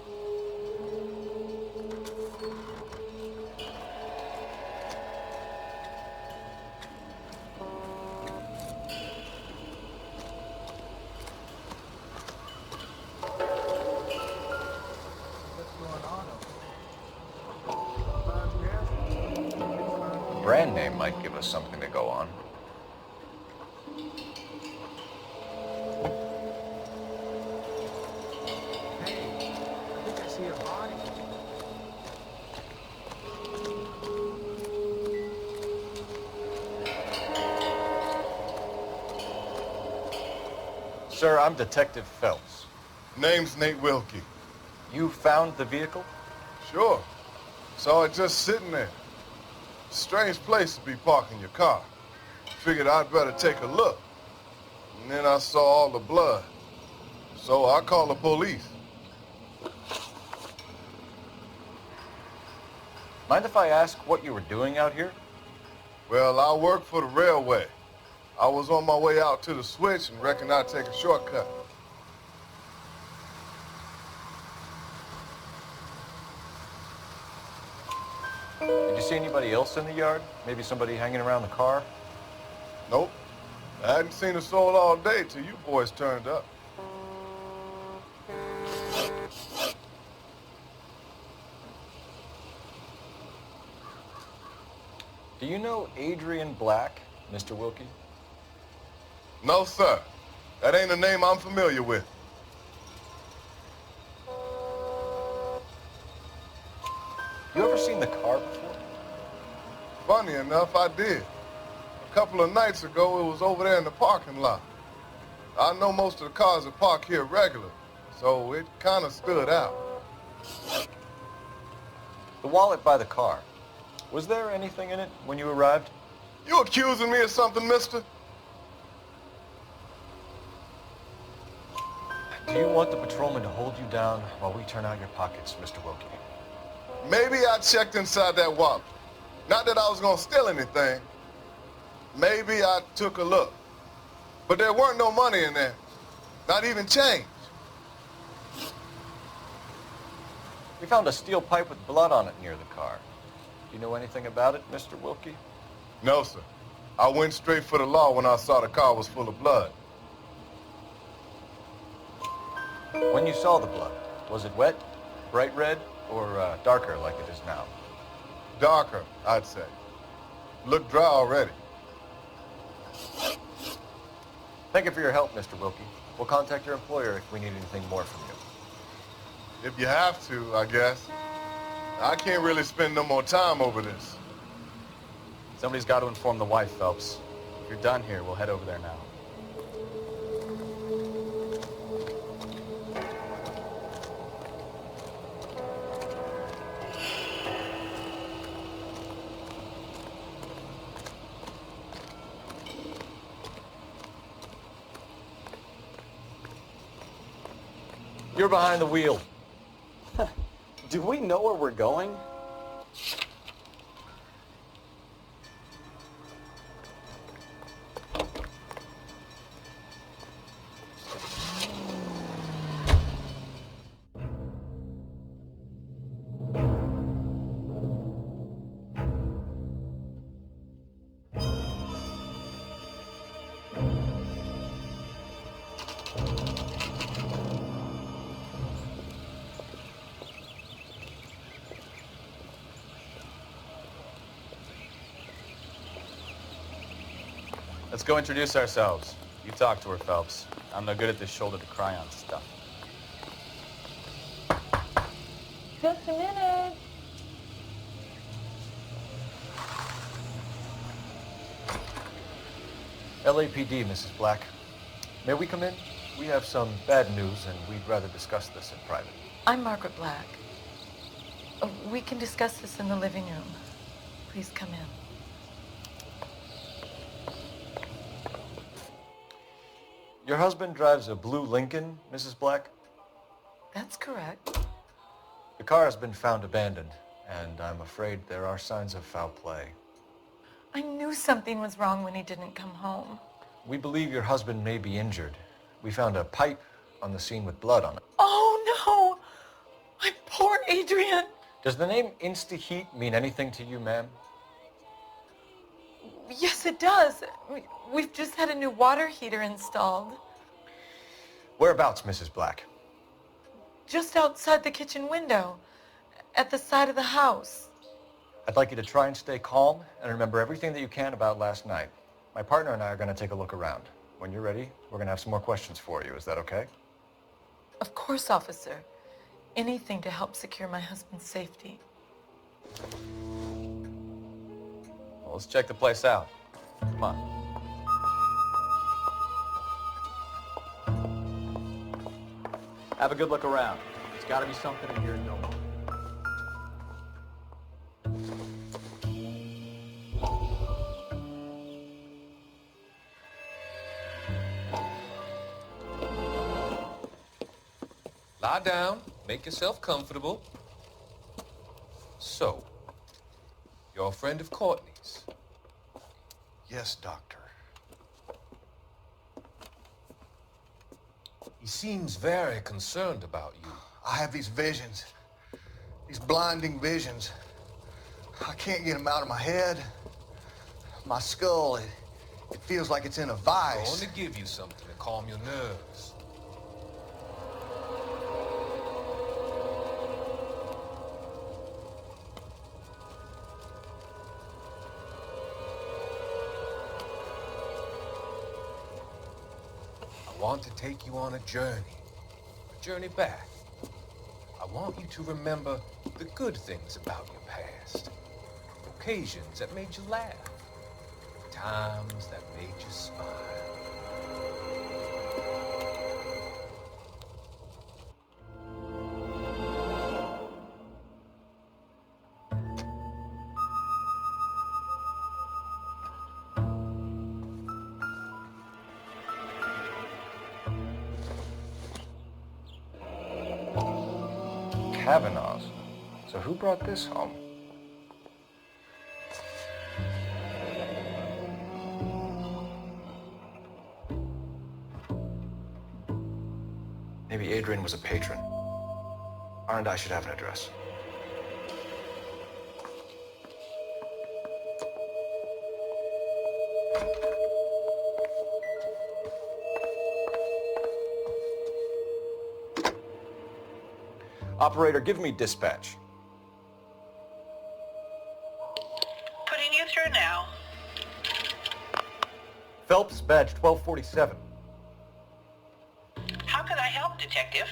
The brand name might give us something to go on. Sir, I'm Detective Phelps. Name's Nate Wilkie. You found the vehicle? Sure. Saw it just sitting there. Strange place to be parking your car. Figured I'd better take a look. And then I saw all the blood. So I called the police. Mind if I ask what you were doing out here? Well, I work for the railway. I was on my way out to the switch and reckoned I'd take a shortcut. Did you see anybody else in the yard? Maybe somebody hanging around the car? Nope. I hadn't seen a soul all day till you boys turned up. Do you know Adrian Black, Mr. Wilkie? No, sir. That ain't a name I'm familiar with. You ever seen the car before? Funny enough, I did. A couple of nights ago, it was over there in the parking lot. I know most of the cars are parked here regular, so it kind of stood out. The wallet by the car. Was there anything in it when you arrived? You accusing me of something, mister? Do you want the patrolman to hold you down while we turn out your pockets, Mr. Wilkie? Maybe I checked inside that wallet. Not that I was gonna steal anything. Maybe I took a look. But there weren't no money in there. Not even change. We found a steel pipe with blood on it near the car. Do you know anything about it, Mr. Wilkie? No, sir. I went straight for the law when I saw the car was full of blood. When you saw the blood, was it wet, bright red, or darker like it is now? Darker, I'd say. Looked dry already. Thank you for your help, Mr. Wilkie. We'll contact your employer if we need anything more from you. If you have to, I guess. I can't really spend no more time over this. Somebody's got to inform the wife, Phelps. If you're done here, we'll head over there now. You're behind the wheel. Do we know where we're going? Let's go introduce ourselves. You talk to her, Phelps. I'm no good at this shoulder-to-cry-on stuff. Just a minute. LAPD, Mrs. Black. May we come in? We have some bad news, and we'd rather discuss this in private. I'm Margaret Black. We can discuss this in the living room. Please come in. Your husband drives a blue Lincoln, Mrs. Black? That's correct. The car has been found abandoned, and I'm afraid there are signs of foul play. I knew something was wrong when he didn't come home. We believe your husband may be injured. We found a pipe on the scene with blood on it. Oh, no! My poor Adrian! Does the name Insta-Heat mean anything to you, ma'am? Yes, it does. We've just had a new water heater installed. Whereabouts, Mrs. Black? Just outside the kitchen window, at the side of the house. I'd like you to try and stay calm and remember everything that you can about last night. My partner and I are going to take a look around. When you're ready, we're going to have some more questions for you. Is that okay? Of course, officer. Anything to help secure my husband's safety. Well, let's check the place out. Come on. Have a good look around. There's got to be something in here you don't know. Lie down, make yourself comfortable. So, you're a friend of Courtney's? Yes, Doctor. He seems very concerned about you. I have these visions, these blinding visions. I can't get them out of my head. My skull, it feels like it's in a vice. I'm going to give you something to calm your nerves. I want to take you on a journey back. I want you to remember the good things about your past, occasions that made you laugh, times that made you smile. Kavanaugh's. So who brought this home? Maybe Adrian was a patron. R&I should have an address. Operator, give me dispatch. Putting you through now. Phelps, badge 1247. How can I help, Detective?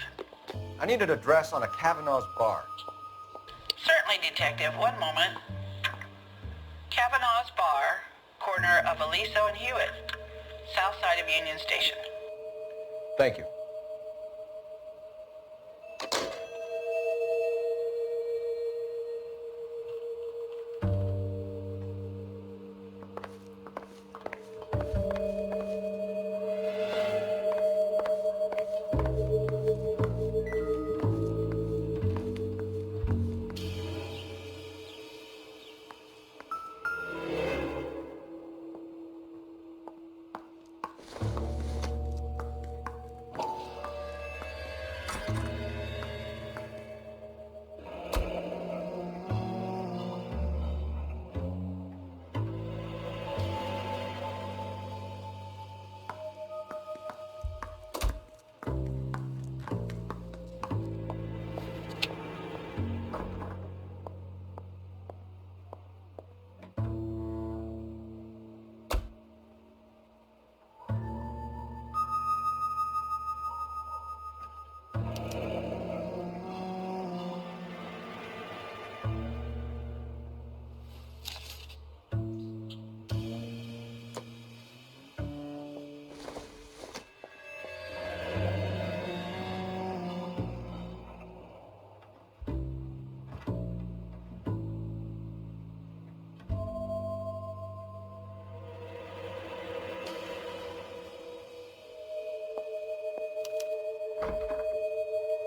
I need an address on a Kavanaugh's bar. Certainly, Detective. One moment. Kavanaugh's Bar, corner of Aliso and Hewitt, south side of Union Station. Thank you.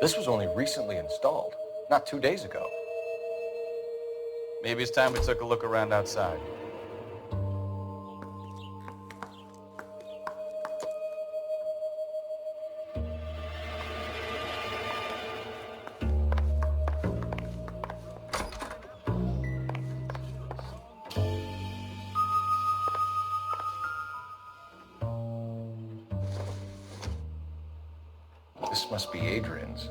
This was only recently installed, not 2 days ago. Maybe it's time we took a look around outside. This must be Adrian's.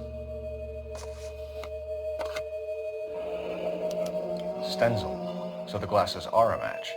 Stencil, so the glasses are a match.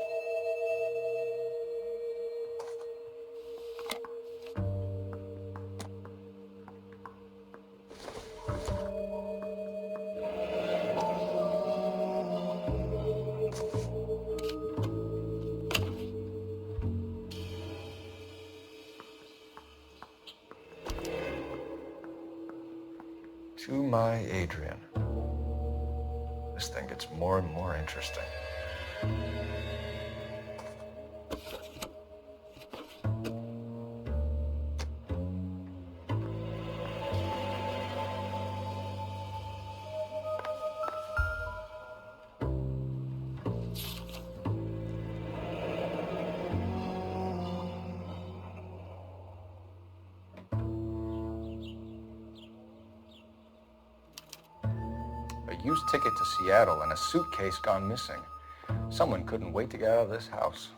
To my Adrian. This thing gets more and more interesting. A used ticket to Seattle and a suitcase gone missing. Someone couldn't wait to get out of this house.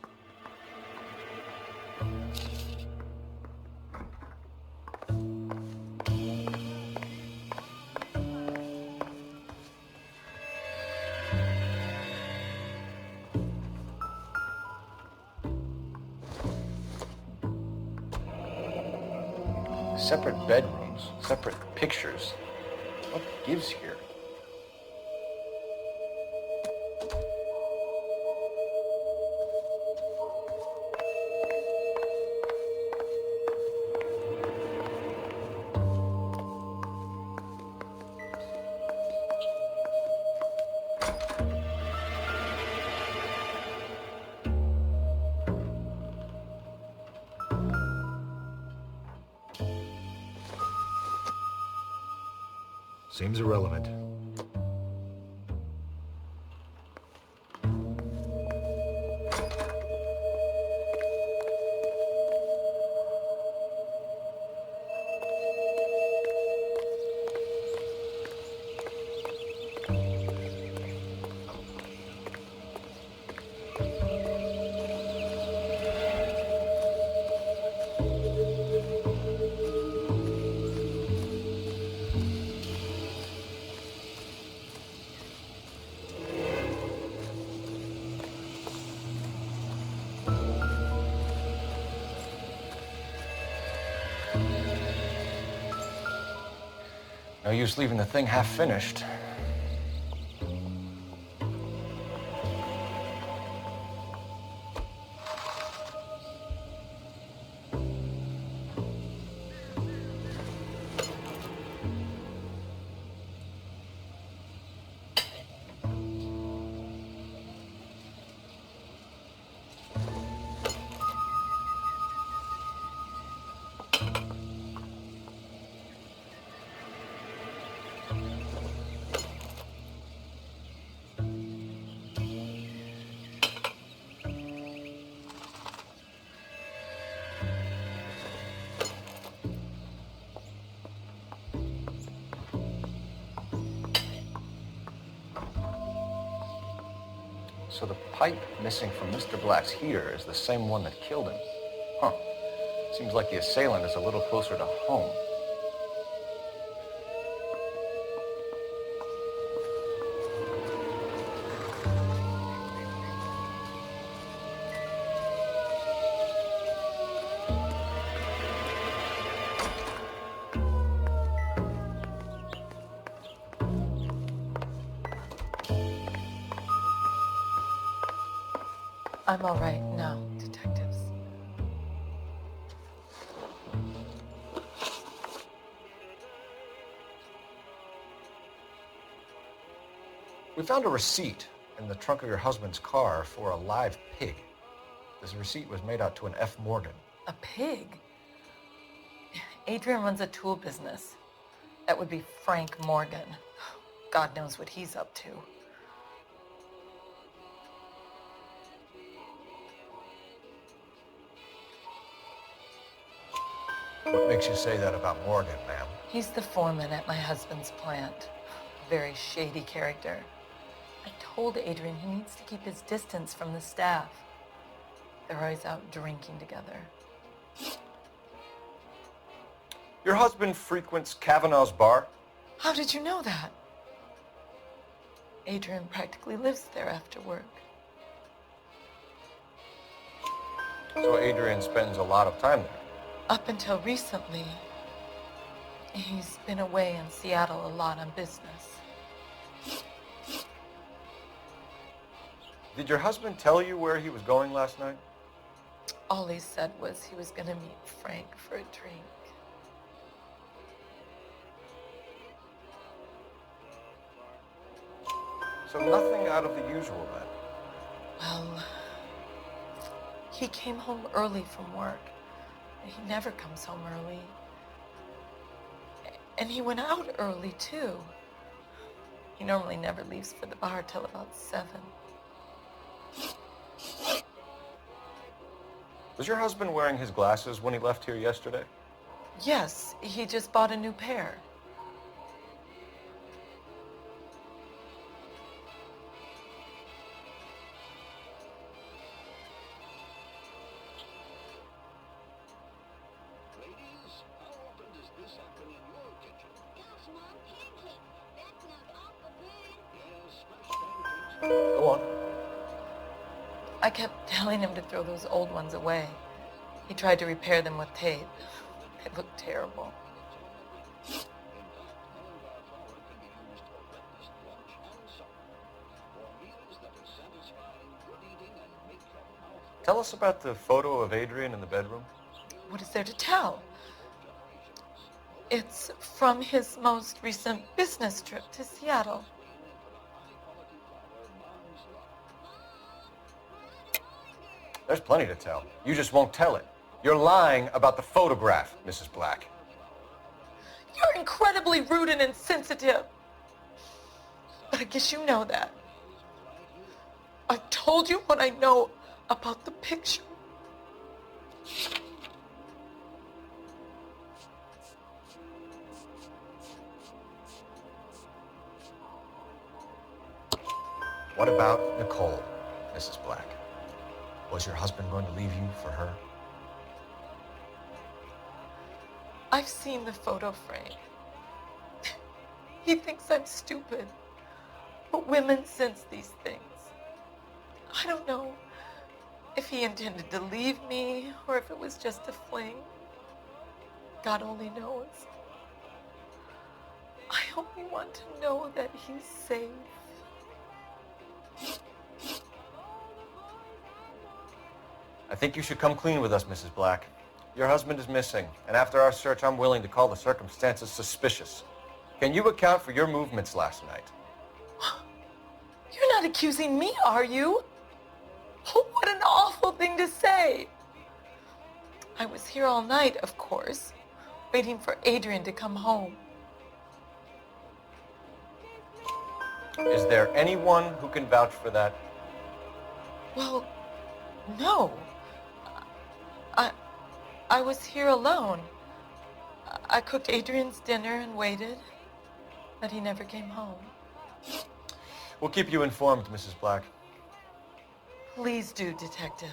Separate bedrooms, separate pictures. What gives here? Seems irrelevant. No use leaving the thing half finished. So the pipe missing from Mr. Black's heater is the same one that killed him. Huh. Seems like the assailant is a little closer to home. I'm all right now, detectives. We found a receipt in the trunk of your husband's car for a live pig. This receipt was made out to an F. Morgan. A pig? Adrian runs a tool business. That would be Frank Morgan. God knows what he's up to. What makes you say that about Morgan, ma'am? He's the foreman at my husband's plant. Very shady character. I told Adrian he needs to keep his distance from the staff. They're always out drinking together. Your husband frequents Kavanaugh's bar? How did you know that? Adrian practically lives there after work. So Adrian spends a lot of time there? Up until recently, he's been away in Seattle a lot on business. Did your husband tell you where he was going last night? All he said was he was going to meet Frank for a drink. So nothing out of the usual then? Well, he came home early from work. He never comes home early. And he went out early, too. He normally never leaves for the bar till about 7. Was your husband wearing his glasses when he left here yesterday? Yes, he just bought a new pair. Go on. I kept telling him to throw those old ones away. He tried to repair them with tape. They looked terrible. Tell us about the photo of Adrian in the bedroom. What is there to tell? It's from his most recent business trip to Seattle. There's plenty to tell. You just won't tell it. You're lying about the photograph, Mrs. Black. You're incredibly rude and insensitive. But I guess you know that. I've told you what I know about the picture. What about Nicole, Mrs. Black? Was your husband going to leave you for her? I've seen the photo frame. He thinks I'm stupid. But women sense these things. I don't know if he intended to leave me or if it was just a fling. God only knows. I only want to know that he's safe. I think you should come clean with us, Mrs. Black. Your husband is missing, and after our search, I'm willing to call the circumstances suspicious. Can you account for your movements last night? You're not accusing me, are you? Oh, what an awful thing to say. I was here all night, of course, waiting for Adrian to come home. Is there anyone who can vouch for that? Well, no. I was here alone. I cooked Adrian's dinner and waited, but he never came home. We'll keep you informed, Mrs. Black. Please do, Detective.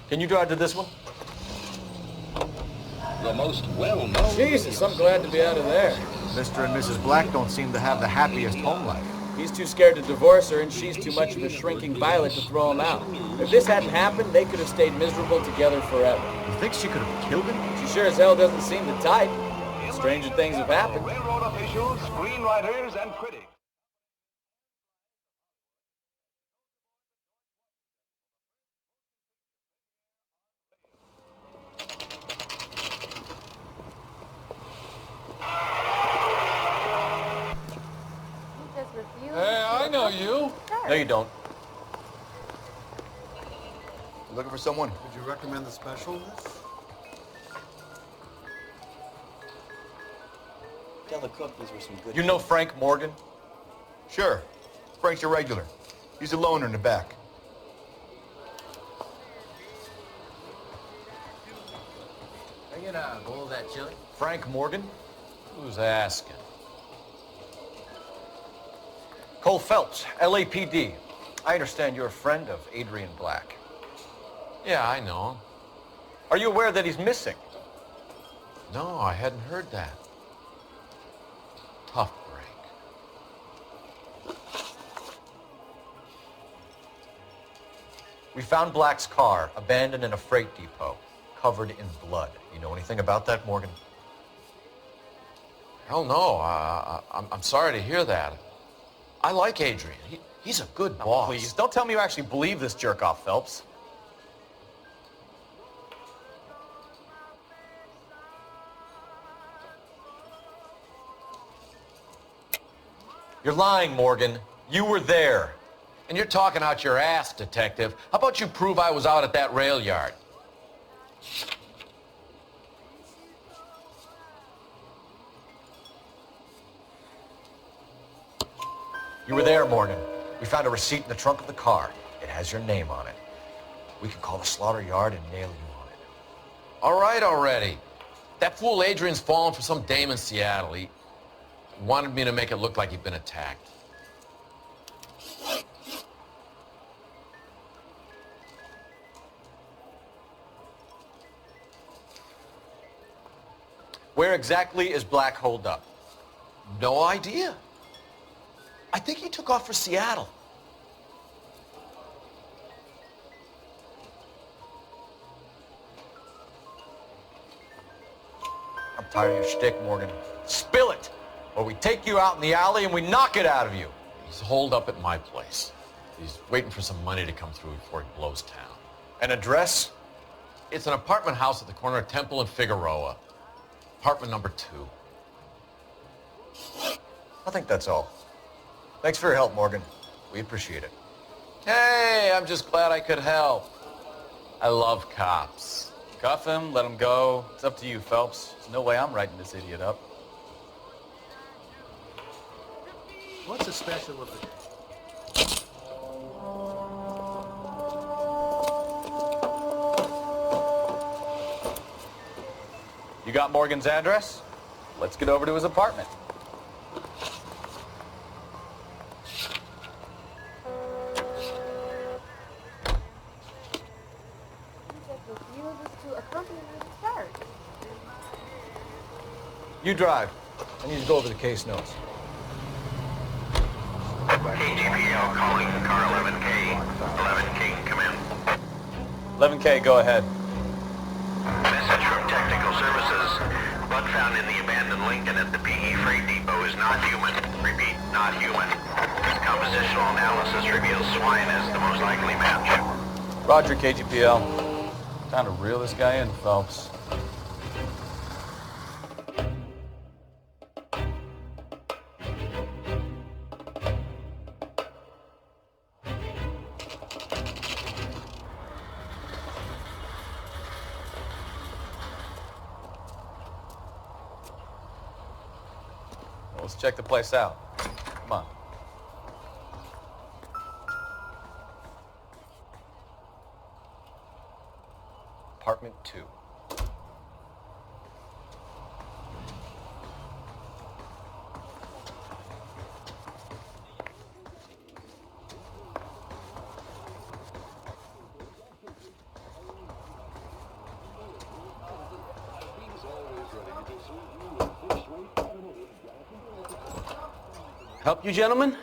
Can you drive to this one? The most well-known... Jesus, I'm glad to be out of there. Mr. and Mrs. Black don't seem to have the happiest home life. He's too scared to divorce her, and she's too much of a shrinking violet to throw him out. If this hadn't happened, they could have stayed miserable together forever. You think she could have killed him? She sure as hell doesn't seem the type. Stranger things have happened. Railroad officials, screenwriters, and critics. Hey, I know you. No, you don't. Looking for someone? Would you recommend the special? Tell the cook these were some good. You know Frank Morgan? Sure. Frank's a regular. He's a loner in the back. Can I get a bowl of that chili? Frank Morgan? Who's asking? Cole Phelps, LAPD. I understand you're a friend of Adrian Black. Yeah, I know him. Are you aware that he's missing? No, I hadn't heard that. Tough break. We found Black's car, abandoned in a freight depot, covered in blood. You know anything about that, Morgan? Hell no. I'm sorry to hear that. I like Adrian. He's a good boss. Please, don't tell me you actually believe this jerk-off, Phelps. You're lying, Morgan. You were there. And you're talking out your ass, detective. How about you prove I was out at that rail yard? You were there, Morgan. We found a receipt in the trunk of the car. It has your name on it. We can call the slaughter yard and nail you on it. All right already. That fool Adrian's fallen for some dame in Seattle. He wanted me to make it look like he'd been attacked. Where exactly is Black holed up? No idea. I think he took off for Seattle. I'm tired of your shtick, Morgan. Spill it, or we take you out in the alley and we knock it out of you. He's holed up at my place. He's waiting for some money to come through before he blows town. An address? It's an apartment house at the corner of Temple and Figueroa. Apartment number 2. I think that's all. Thanks for your help, Morgan. We appreciate it. Hey, I'm just glad I could help. I love cops. Cuff him, let him go. It's up to you, Phelps. There's no way I'm writing this idiot up. What's the special of the day? You got Morgan's address? Let's get over to his apartment. You drive. I need to go over the case notes. KGPL calling car 11K. 11K, come in. 11K, go ahead. Message from Technical Services. Blood found in the abandoned Lincoln at the PE Freight Depot is not human. Repeat, not human. Compositional analysis reveals swine as the most likely match. Roger, KGPL. Time to reel this guy in, Phelps. Let's check the place out. Come on. Apartment 2. Help you, gentlemen?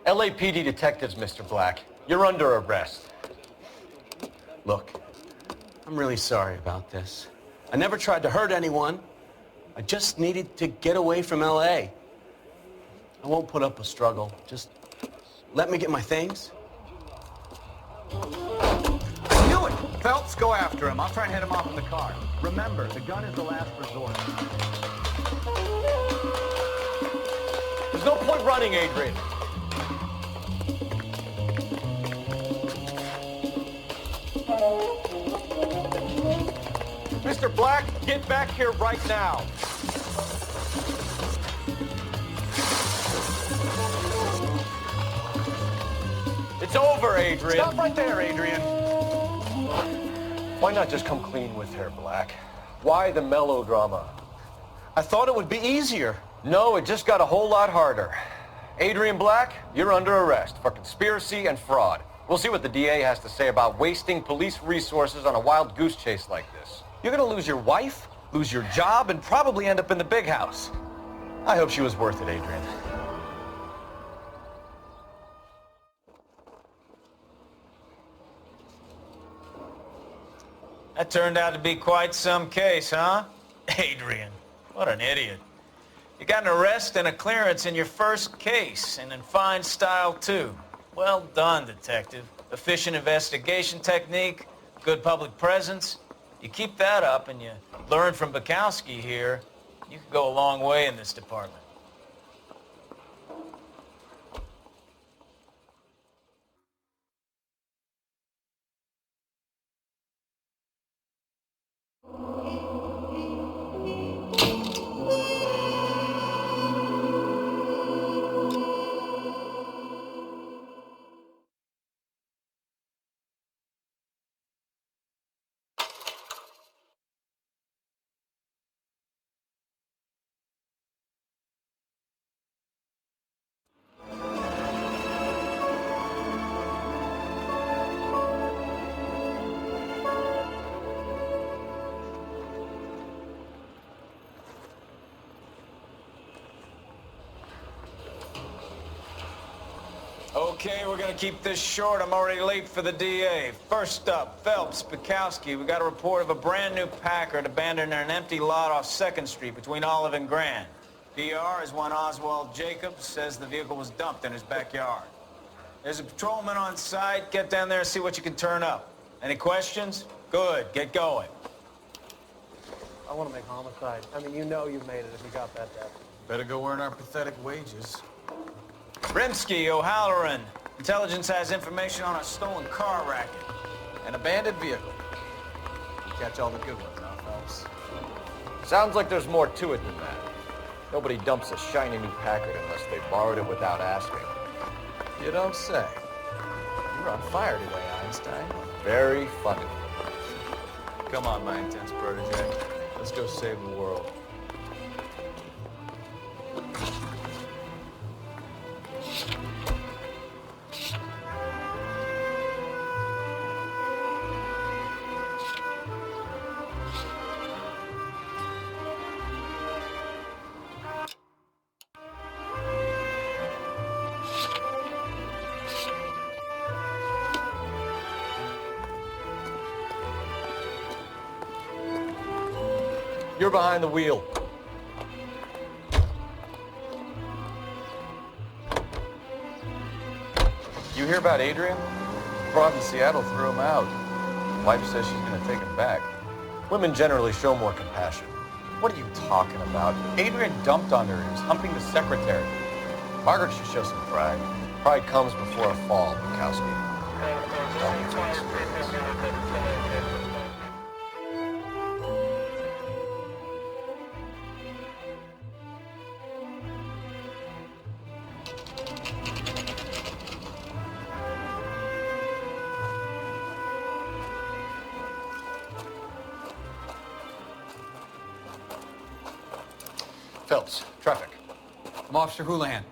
LAPD detectives, Mr. Black. You're under arrest. Look, I'm really sorry about this. I never tried to hurt anyone. I just needed to get away from L.A. I won't put up a struggle. Just let me get my things. I knew it! Phelps, go after him. I'll try and head him off in the car. Remember, the gun is the last resort. There's no point running, Adrian. Mr. Black, get back here right now. It's over, Adrian. Stop right there, Adrian. Why not just come clean with her, Black? Why the melodrama? I thought it would be easier. No, it just got a whole lot harder. Adrian Black, you're under arrest for conspiracy and fraud. We'll see what the DA has to say about wasting police resources on a wild goose chase like this. You're gonna lose your wife, lose your job, and probably end up in the big house. I hope she was worth it, Adrian. That turned out to be quite some case, huh? Adrian, what an idiot. You got an arrest and a clearance in your first case, and in fine style, too. Well done, detective. Efficient investigation technique, good public presence. You keep that up and you learn from Bukowski here, you could go a long way in this department. Okay, we're gonna keep this short. I'm already late for the DA. First up, Phelps, Bukowski. We got a report of a brand new Packard abandoned in an empty lot off 2nd Street between Olive and Grand. PR is one Oswald Jacobs, says the vehicle was dumped in his backyard. There's a patrolman on site. Get down there and see what you can turn up. Any questions? Good, get going. I want to make homicide. I mean, you know you've made it if you got that death. Better go earn our pathetic wages. Rimsky, O'Halloran. Intelligence has information on a stolen car racket. An abandoned vehicle. Catch all the good ones, huh, Phelps? Sounds like there's more to it than that. Nobody dumps a shiny new Packard unless they borrowed it without asking. You don't say. You're on fire today, Einstein. Very funny. Come on, my intense protege. Let's go save the world. You're behind the wheel. You hear about Adrian? Broad in Seattle threw him out. Wife says she's gonna take him back. Women generally show more compassion. What are you talking about? Adrian dumped on her. He was humping the secretary. Margaret should show some pride. Pride comes before a fall, Bukowski. Phelps, traffic. I'm Officer Houlihan.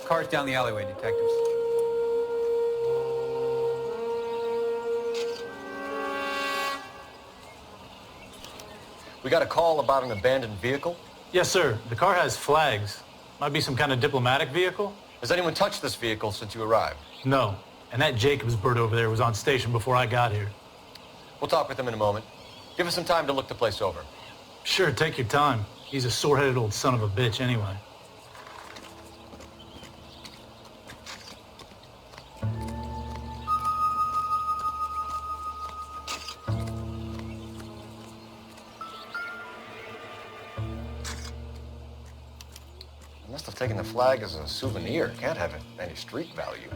Car's down the alleyway, detectives. We got a call about an abandoned vehicle? Yes, sir. The car has flags. Might be some kind of diplomatic vehicle. Has anyone touched this vehicle since you arrived? No. And that Jacobs bird over there was on station before I got here. We'll talk with him in a moment. Give us some time to look the place over. Sure, take your time. He's a sore-headed old son of a bitch anyway. I must have taken the flag as a souvenir. Can't have any street value.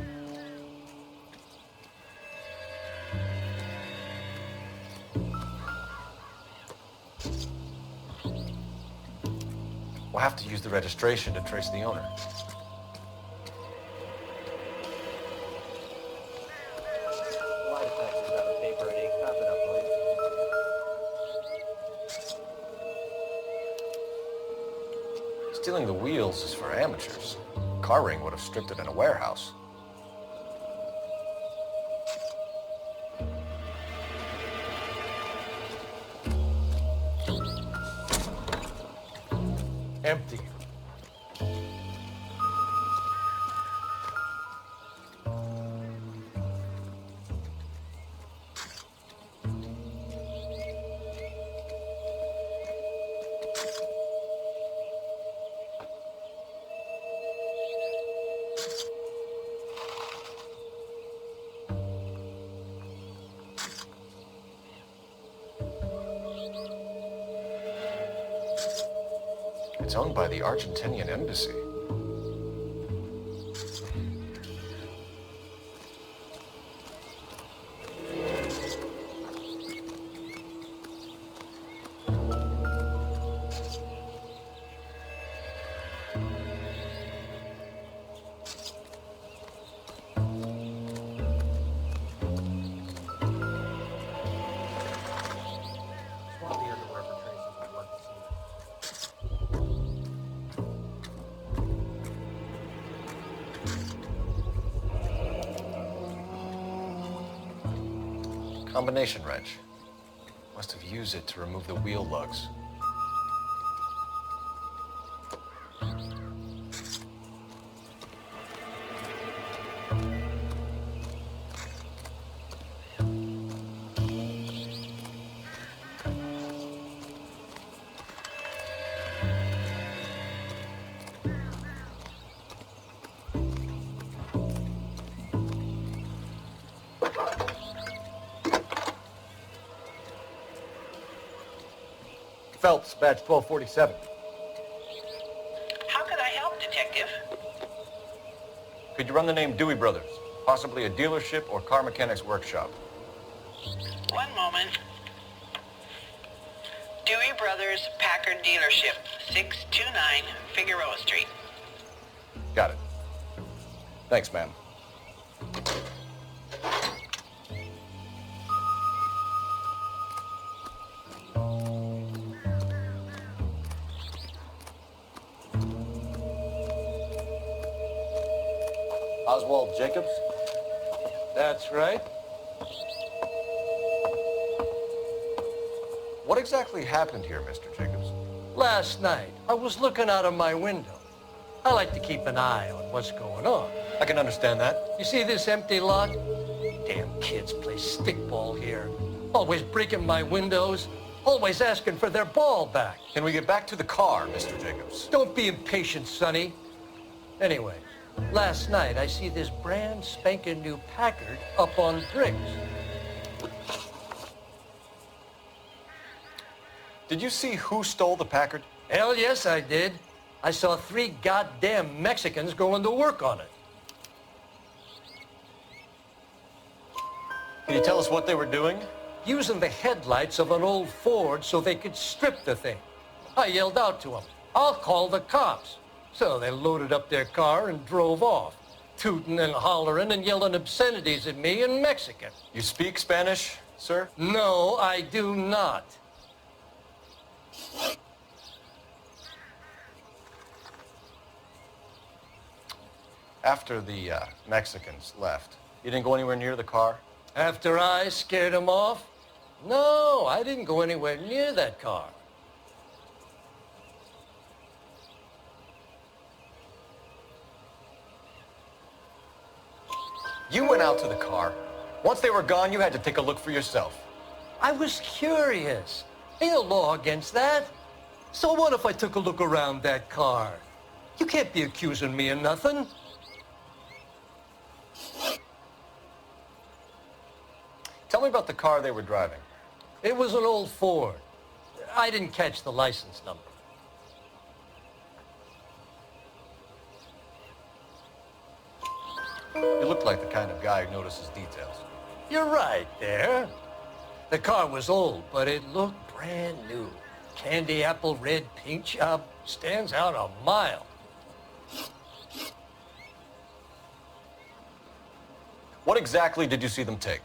We'll have to use the registration to trace the owner. Stealing the wheels is for amateurs. Car ring would have stripped it in a warehouse. Empty. It's owned by the Argentinian embassy. Combination wrench. Must have used it to remove the wheel lugs. Phelps, badge 1247. How could I help, Detective? Could you run the name Dewey Brothers? Possibly a dealership or car mechanics workshop. One moment. Dewey Brothers Packard Dealership, 629 Figueroa Street. Got it. Thanks, ma'am. Oswald Jacobs? That's right. What exactly happened here, Mr. Jacobs? Last night, I was looking out of my window. I like to keep an eye on what's going on. I can understand that. You see this empty lot? Damn kids play stickball here. Always breaking my windows. Always asking for their ball back. Can we get back to the car, Mr. Jacobs? Don't be impatient, Sonny. Anyway, last night I see this brand spanking new Packard up on bricks. Did you see who stole the Packard? Hell yes, I did. I saw 3 goddamn Mexicans going to work on it. Can you tell us what they were doing? Using the headlights of an old Ford so they could strip the thing. I yelled out to them, "I'll call the cops." So they loaded up their car and drove off, tooting and hollering and yelling obscenities at me in Mexican. You speak Spanish, sir? No, I do not. After the Mexicans left, you didn't go anywhere near the car? After I scared them off? No, I didn't go anywhere near that car. You went out to the car. Once they were gone, you had to take a look for yourself. I was curious. Ain't no law against that. So what if I took a look around that car? You can't be accusing me of nothing. Tell me about the car they were driving. It was an old Ford. I didn't catch the license number. You look like the kind of guy who notices details. You're right there. The car was old, but it looked brand new. Candy apple red paint job stands out a mile. What exactly did you see them take?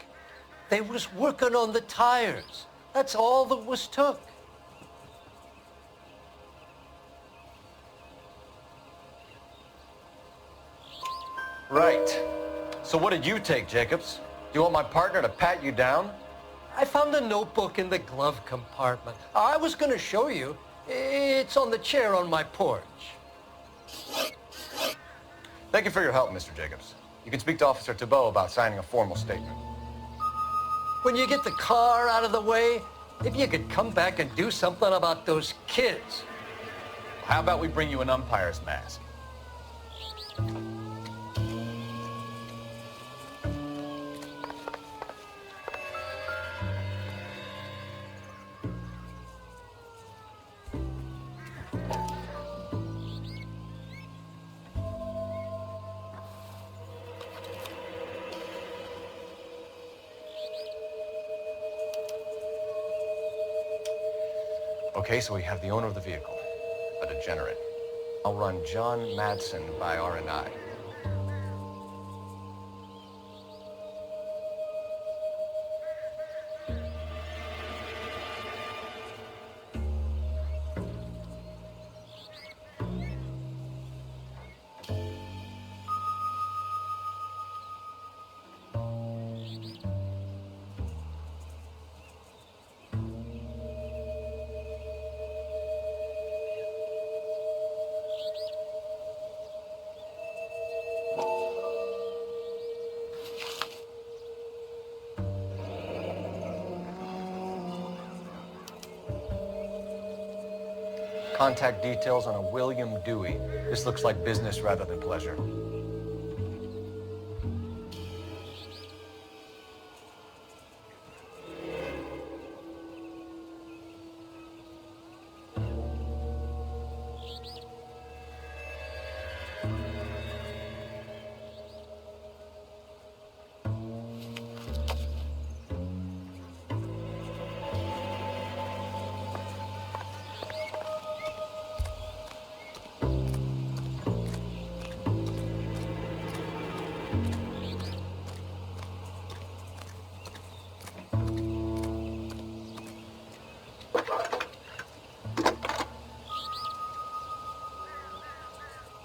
They was working on the tires. That's all that was took. Right. So what did you take, Jacobs? Do you want my partner to pat you down? I found a notebook in the glove compartment. I was going to show you. It's on the chair on my porch. Thank you for your help, Mr. Jacobs. You can speak to Officer Thibault about signing a formal statement. When you get the car out of the way, if you could come back and do something about those kids. How about we bring you an umpire's mask? Okay, so we have the owner of the vehicle, a degenerate. I'll run John Madsen by R&I. Contact details on a William Dewey. This looks like business rather than pleasure.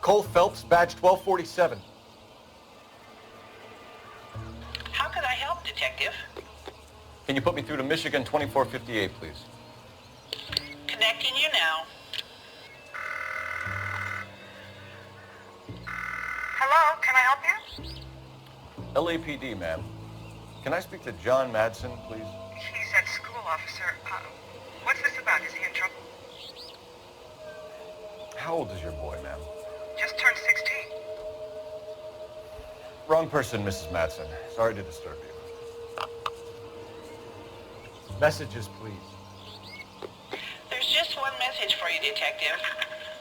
Cole Phelps, badge 1247. How could I help, Detective? Can you put me through to Michigan 2458, please? Connecting you now. Hello, can I help you? LAPD, ma'am. Can I speak to John Madsen, please? He's at school, officer. What's this about? Is he in trouble? How old is your boy, ma'am? Just turned 16. Wrong person, Mrs. Madsen. Sorry to disturb you. Messages, please. There's just one message for you, Detective.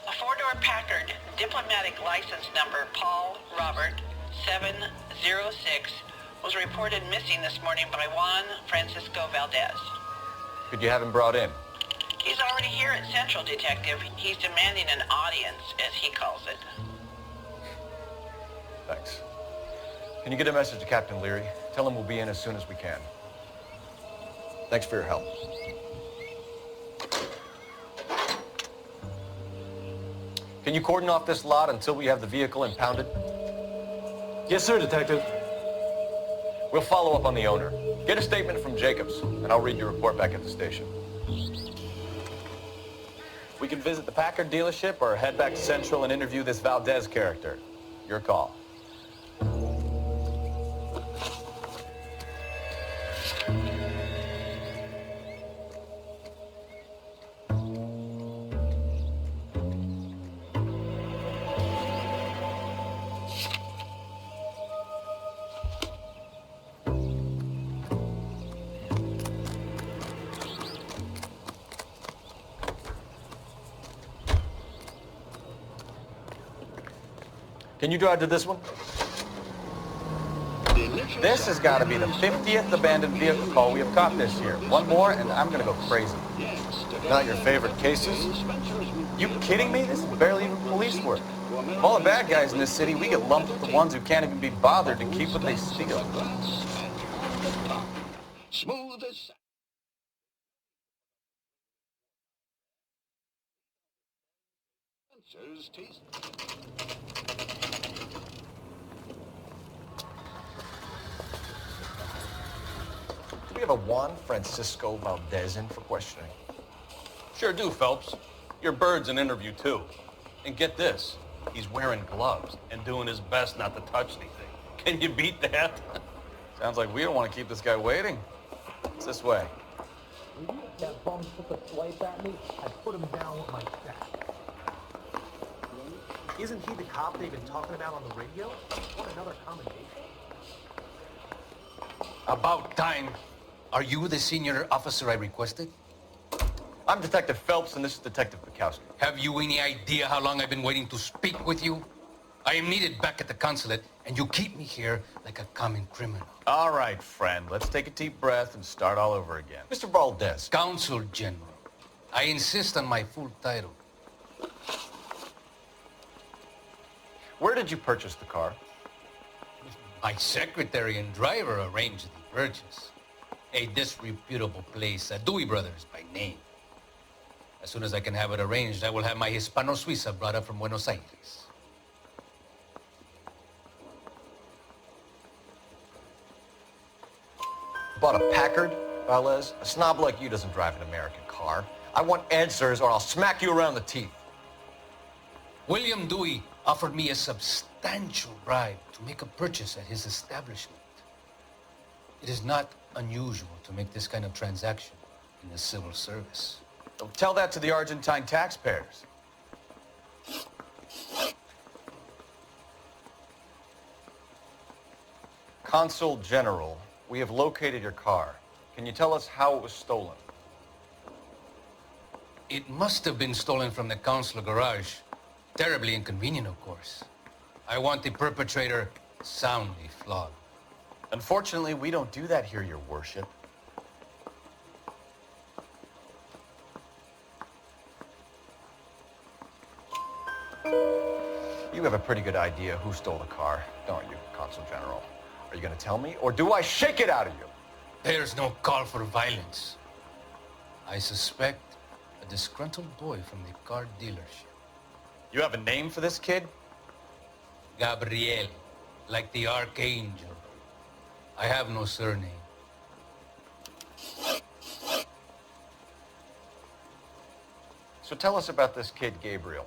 A four-door Packard, diplomatic license number Paul Robert 706, was reported missing this morning by Juan Francisco Valdez. Could you have him brought in? He's already here at Central, Detective. He's demanding an audience, as he calls it. Thanks. Can you get a message to Captain Leary? Tell him we'll be in as soon as we can. Thanks for your help. Can you cordon off this lot until we have the vehicle impounded? Yes, sir, Detective. We'll follow up on the owner. Get a statement from Jacobs, and I'll read your report back at the station. We can visit the Packard dealership or head back to Central and interview this Valdez character. Your call. Can you drive to this one? This has got to be the 50th abandoned vehicle call we have caught this year. One more, and I'm going to go crazy. Not your favorite cases? You kidding me? This is barely even police work. Of all the bad guys in this city, we get lumped with the ones who can't even be bothered to keep what they steal. Smooth as... Do we have a Juan Francisco Valdez in for questioning? Sure do, Phelps. Your bird's an interview, too. And get this, he's wearing gloves and doing his best not to touch anything. Can you beat that? Sounds like we don't want to keep this guy waiting. It's this way. That bum took a swipe at me, I put him down with my staff. Isn't he the cop they've been talking about on the radio? What another commendation. About time. Are you the senior officer I requested? I'm Detective Phelps, and this is Detective Bukowski. Have you any idea how long I've been waiting to speak with you? I am needed back at the consulate, and you keep me here like a common criminal. All right, friend. Let's take a deep breath and start all over again. Mr. Valdez. Consul General. I insist on my full title. Where did you purchase the car? My secretary and driver arranged the purchase. A disreputable place, Dewey Brothers by name. As soon as I can have it arranged, I will have my Hispano Suiza brought up from Buenos Aires. Bought a Packard, Valdez? A snob like you doesn't drive an American car. I want answers or I'll smack you around the teeth. William Dewey offered me a substantial bribe to make a purchase at his establishment. It is not unusual to make this kind of transaction in the civil service. Don't tell that to the Argentine taxpayers. Consul General, we have located your car. Can you tell us how it was stolen? It must have been stolen from the consular garage. Terribly inconvenient, of course. I want the perpetrator soundly flogged. Unfortunately, we don't do that here, Your Worship. You have a pretty good idea who stole the car, don't you, Consul General? Are you going to tell me, or do I shake it out of you? There's no call for violence. I suspect a disgruntled boy from the car dealership. You have a name for this kid? Gabriel, like the archangel. I have no surname. So tell us about this kid, Gabriel.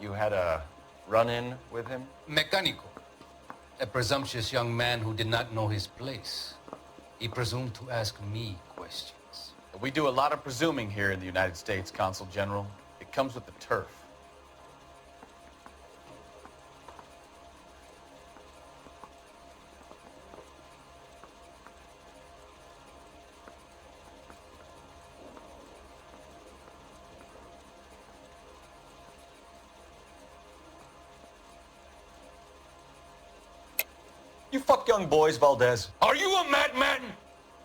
You had a run-in with him? Mecánico. A presumptuous young man who did not know his place. He presumed to ask me questions. We do a lot of presuming here in the United States, Consul General. It comes with the turf. You fuck young boys, Valdez. Are you a madman?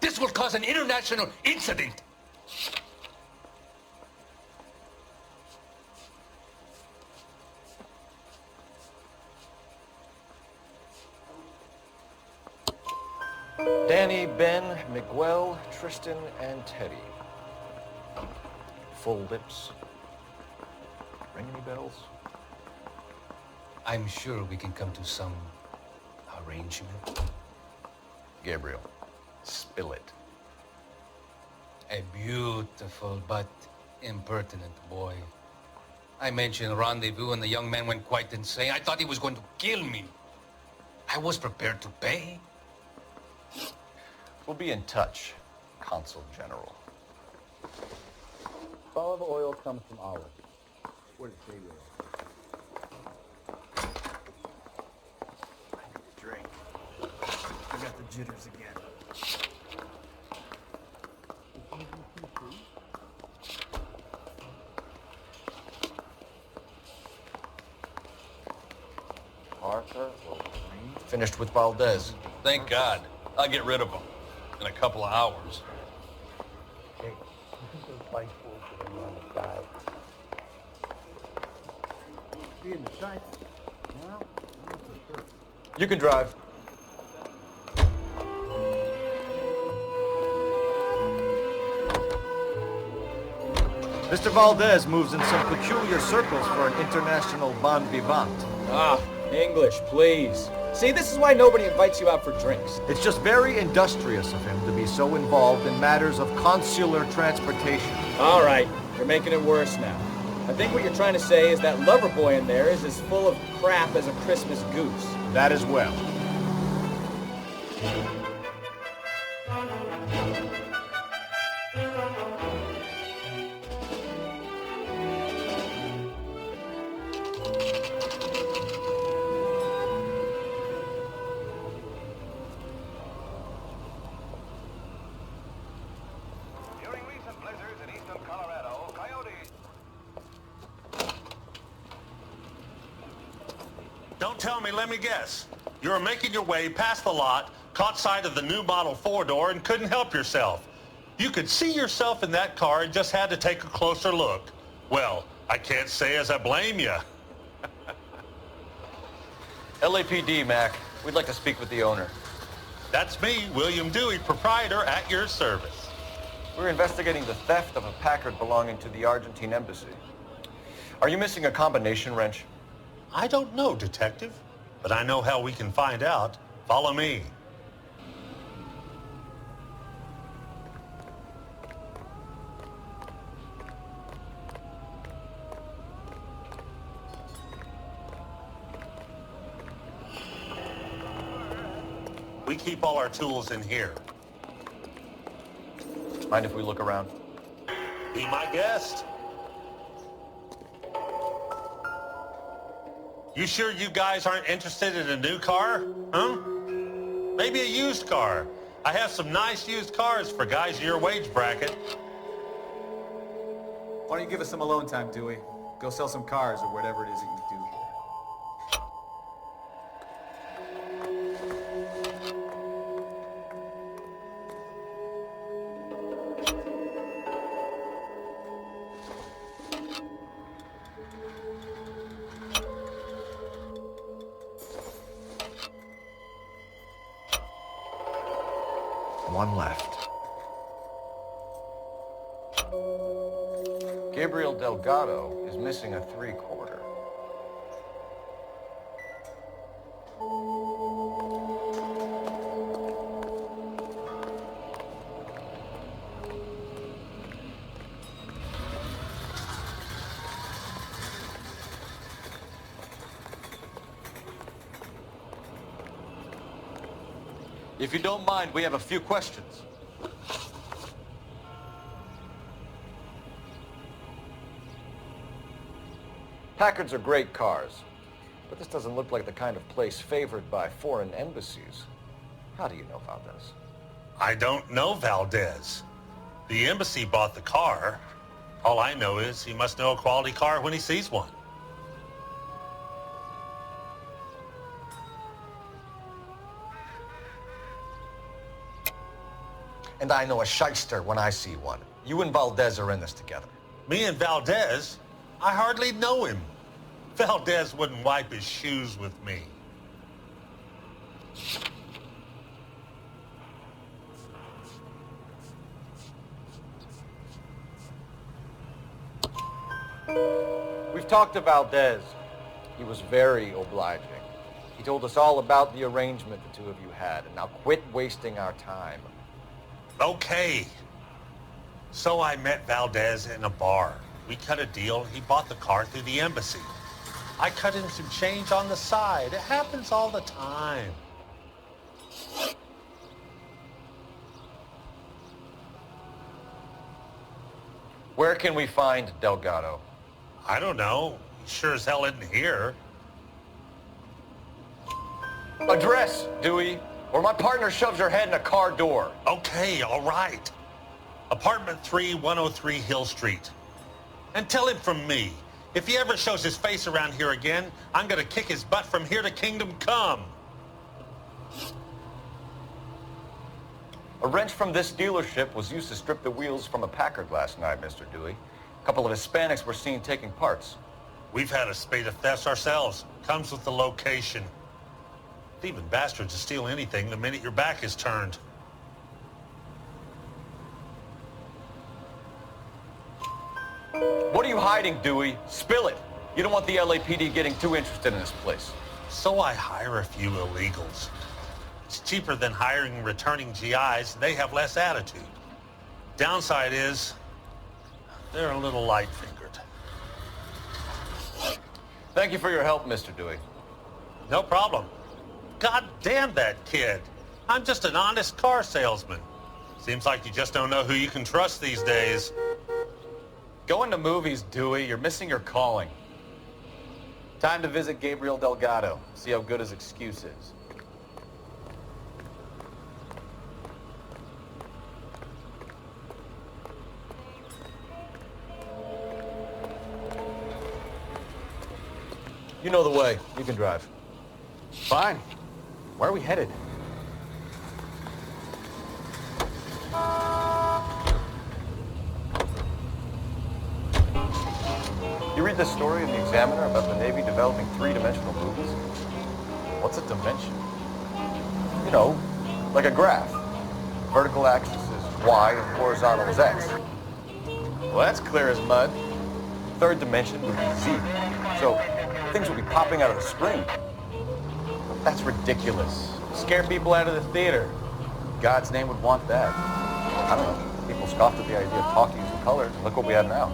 This will cause an international incident. Danny, Ben, Miguel, Tristan, and Teddy. Full lips. Ring any bells? I'm sure we can come to some arrangement. Gabriel, spill it. A beautiful but impertinent boy. I mentioned rendezvous and the young man went quite insane. I thought he was going to kill me. I was prepared to pay. We'll be in touch, Consul General. Olive oil comes from olive. Where did they go? Drink. I got the jitters again. Car? Finished with Valdez. Thank God. I'll get rid of him in a couple of hours. Hey, you think those light bulbs that are on the side? Be in the side. Well, I'm not so sure. You can drive. Mr. Valdez moves in some peculiar circles for an international bon vivant. Ah, English, please. See, this is why nobody invites you out for drinks. It's just very industrious of him to be so involved in matters of consular transportation. All right, you're making it worse now. I think what you're trying to say is that lover boy in there is as full of crap as a Christmas goose. That as well. Don't tell me, let me guess. You were making your way past the lot, caught sight of the new model four-door, and couldn't help yourself. You could see yourself in that car and just had to take a closer look. Well, I can't say as I blame you. LAPD, Mac. We'd like to speak with the owner. That's me, William Dewey, proprietor, at your service. We're investigating the theft of a Packard belonging to the Argentine embassy. Are you missing a combination wrench? I don't know, Detective, but I know how we can find out. Follow me. We keep all our tools in here. Mind if we look around? Be my guest. You sure you guys aren't interested in a new car? Huh? Maybe a used car. I have some nice used cars for guys in your wage bracket. Why don't you give us some alone time, Dewey? Go sell some cars or whatever it is that you do here. One left. Gabriel Delgado is missing a 3/4. If you don't mind, we have a few questions. Packards are great cars, but this doesn't look like the kind of place favored by foreign embassies. How do you know Valdez? I don't know Valdez. The embassy bought the car. All I know is he must know a quality car when he sees one. And I know a shyster when I see one. You and Valdez are in this together. Me and Valdez? I hardly know him. Valdez wouldn't wipe his shoes with me. We've talked to Valdez. He was very obliging. He told us all about the arrangement the two of you had, and now quit wasting our time. Okay. So I met Valdez in a bar. We cut a deal. He bought the car through the embassy. I cut him some change on the side. It happens all the time. Where can we find Delgado? I don't know. He sure as hell isn't here. Address, Dewey, or my partner shoves her head in a car door. Okay, all right. Apartment 3, 103 Hill Street. And tell him from me, if he ever shows his face around here again, I'm gonna kick his butt from here to Kingdom Come. A wrench from this dealership was used to strip the wheels from a Packard last night, Mr. Dewey. A couple of Hispanics were seen taking parts. We've had a spate of thefts ourselves. Comes with the location. Thieving bastards to steal anything the minute your back is turned. What are you hiding, Dewey? Spill it. You don't want the LAPD getting too interested in this place. So I hire a few illegals. It's cheaper than hiring returning GIs. They have less attitude. Downside is, they're a little light-fingered. Thank you for your help, Mr. Dewey. No problem. God damn that kid. I'm just an honest car salesman. Seems like you just don't know who you can trust these days. Going to movies, Dewey. You're missing your calling. Time to visit Gabriel Delgado. See how good his excuse is. You know the way. You can drive. Fine. Where are we headed? You read this story in the Examiner about the Navy developing three-dimensional movies? What's a dimension? You know, like a graph. Vertical axis is Y and horizontal is X. Well, that's clear as mud. Third dimension would be Z. So things would be popping out of the screen. That's ridiculous. Scare people out of the theater. God's name would want that. I don't know. People scoffed at the idea of talkies and colors, and look what we have now.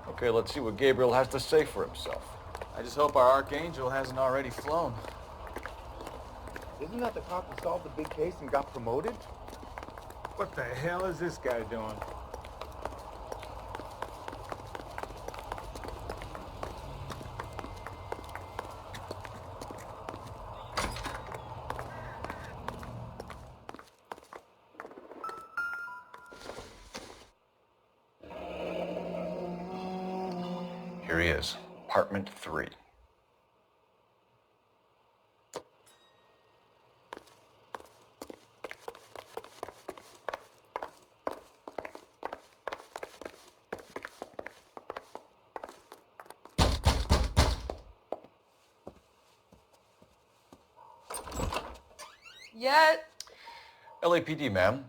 Okay, let's see what Gabriel has to say for himself. I just hope our archangel hasn't already flown. Isn't that the cop who solved the big case and got promoted? What the hell is this guy doing? Here he is, apartment 3. Yeah. LAPD, ma'am.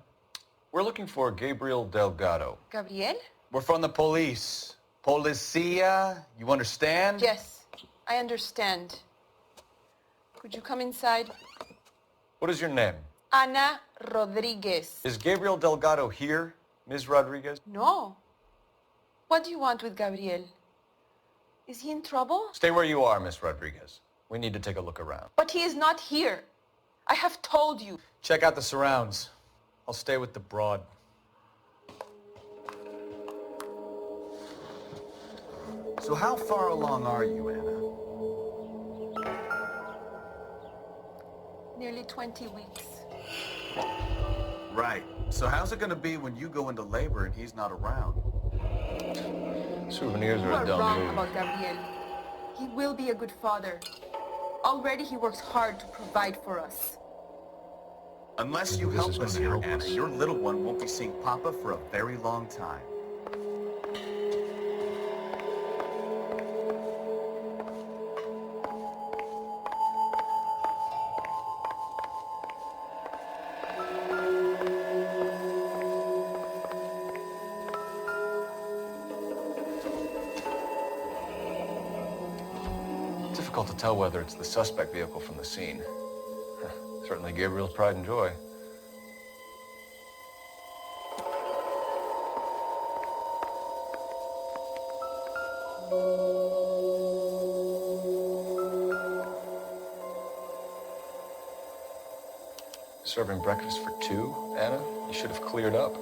We're looking for Gabriel Delgado. Gabriel? We're from the police. Policia, you understand? Yes, I understand. Could you come inside? What is your name? Ana Rodriguez. Is Gabriel Delgado here, Ms. Rodriguez? No. What do you want with Gabriel? Is he in trouble? Stay where you are, Ms. Rodriguez. We need to take a look around. But he is not here. I have told you. Check out the surrounds. I'll stay with the broad. So how far along are you, Anna? Nearly 20 weeks. Right. So how's it gonna be when you go into labor and he's not around? Souvenirs You are are a dumb wrong move. about Gabriel. He will be a good father. Already he works hard to provide for us. Unless you help us here, Anna, your little one won't be seeing Papa for a very long time. Difficult to tell whether it's the suspect vehicle from the scene. Certainly Gabriel's pride and joy. Serving breakfast for 2, Anna? You should have cleared up.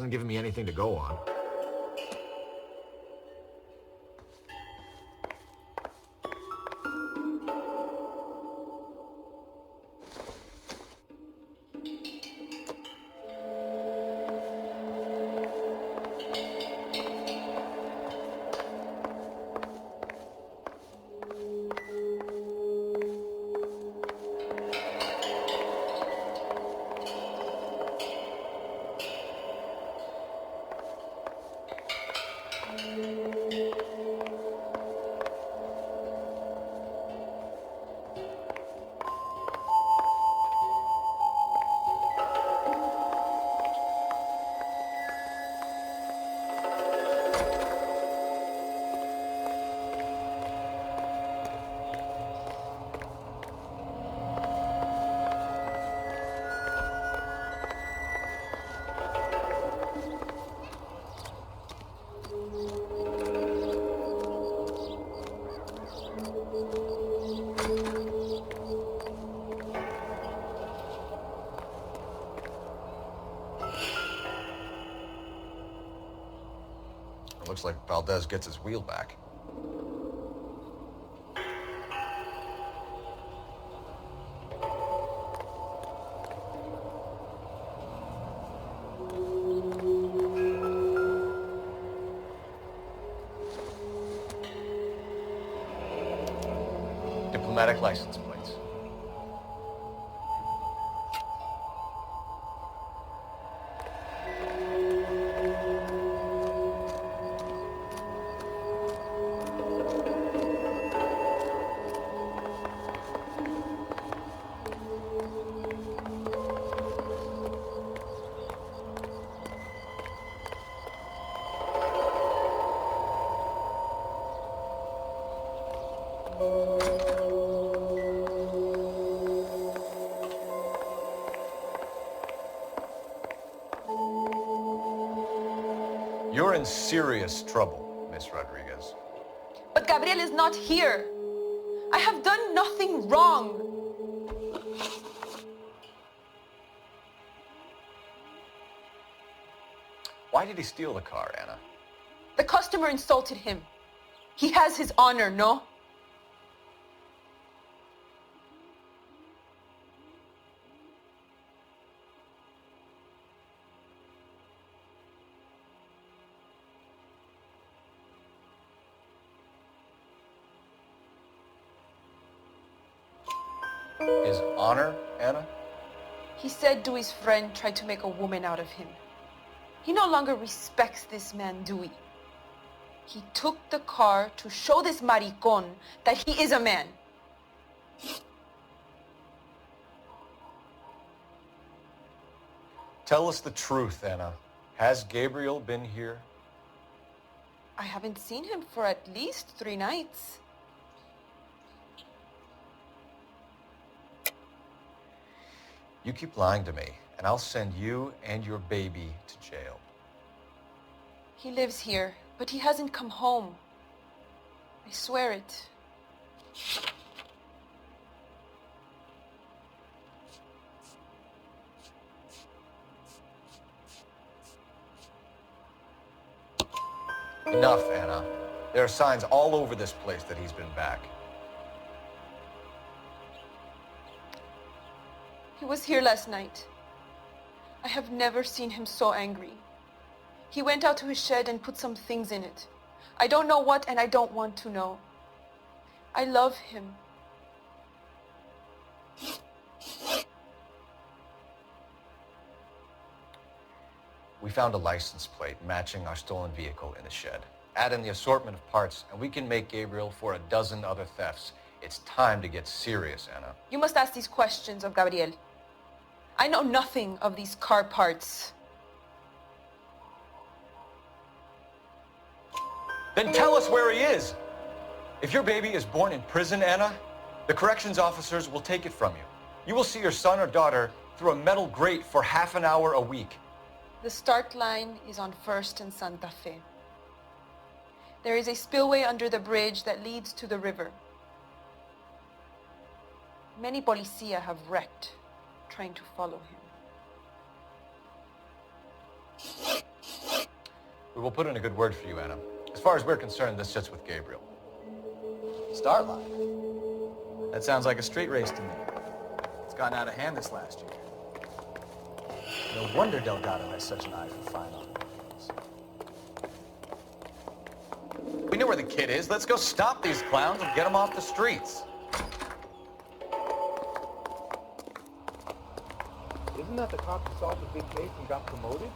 hasn't given me anything to go on. Looks like Valdez gets his wheel back. Diplomatic license plates. You're in serious trouble, Miss Rodriguez. But Gabriel is not here. I have done nothing wrong. Why did he steal the car, Anna? The customer insulted him. He has his honor, no? His honor, Anna? He said Dewey's friend tried to make a woman out of him. He no longer respects this man, Dewey. He took the car to show this maricón that he is a man. Tell us the truth, Anna. Has Gabriel been here? I haven't seen him for at least 3 nights. You keep lying to me, and I'll send you and your baby to jail. He lives here, but he hasn't come home. I swear it. Enough, Anna. There are signs all over this place that he's been back. He was here last night. I have never seen him so angry. He went out to his shed and put some things in it. I don't know what, and I don't want to know. I love him. We found a license plate matching our stolen vehicle in the shed. Add in the assortment of parts, and we can make Gabriel for a dozen other thefts. It's time to get serious, Anna. You must ask these questions of Gabriel. I know nothing of these car parts. Then tell us where he is. If your baby is born in prison, Anna, the corrections officers will take it from you. You will see your son or daughter through a metal grate for half an hour a week. The start line is on 1st and Santa Fe. There is a spillway under the bridge that leads to the river. Many policia have wrecked trying to follow him. We will put in a good word for you, Anna. As far as we're concerned, this sits with Gabriel. Start line. That sounds like a street race to me. It's gotten out of hand this last year. No wonder Delgado has such an eye for fine automobiles. We know where the kid is. Let's go stop these clowns and get them off the streets. Isn't that the cop who solved the big case and got promoted?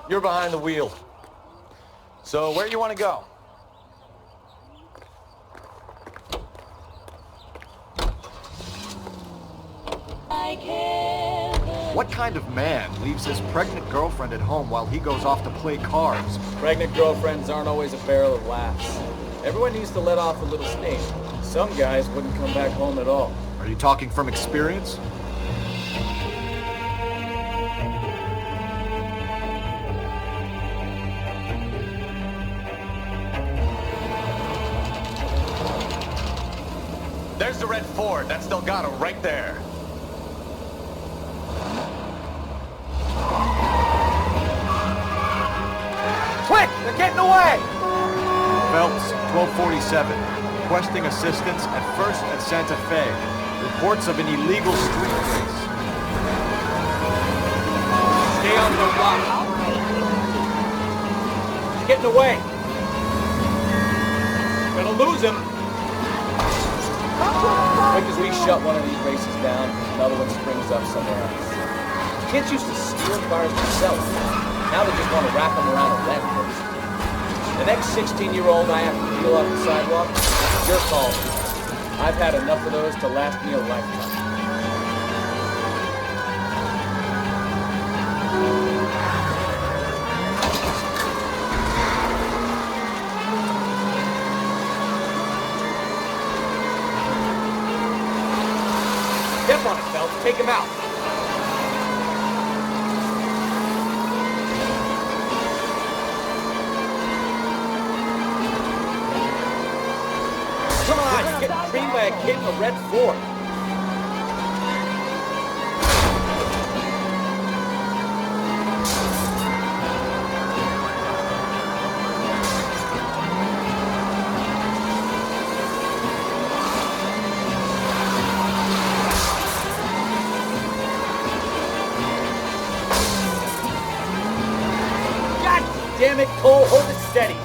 You're behind the wheel. So where do you want to go? What kind of man leaves his pregnant girlfriend at home while he goes off to play cards? Pregnant girlfriends aren't always a barrel of laughs. Everyone needs to let off a little steam. Some guys wouldn't come back home at all. Are you talking from experience? There's the red Ford. That's Delgado right there. Quick! They're getting away! Phelps, 1247. Requesting assistance at 1st and Santa Fe. Reports of an illegal street race. Stay on the block. He's getting away. Gonna lose him. Quick as we shut one of these races down, another one springs up somewhere else. Kids used to steal cars themselves. Now they just want to wrap them around a lamppost. The next 16-year-old I have to deal off the sidewalk, it's your call. I've had enough of those to last me a lifetime. Step on it, Phelps. Take him out. Come on, you're getting creamed by a kid in a red Ford. God damn it, Cole, hold it steady.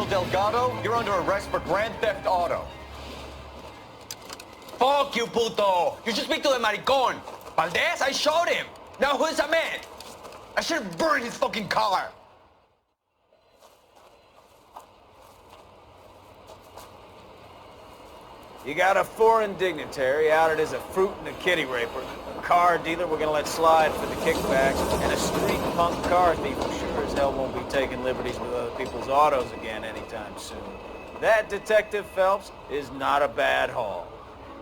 Delgado, you're under arrest for grand theft auto. Fuck you, puto! You should speak to the maricon. Valdez, I showed him. Now who's the man? I should have burned his fucking car. You got a foreign dignitary outed as a fruit and a kitty raper, a car dealer we're gonna let slide for the kickbacks, and a street punk car thief who sure as hell won't be taking liberties with other people's autos again anytime soon. That, Detective Phelps, is not a bad haul.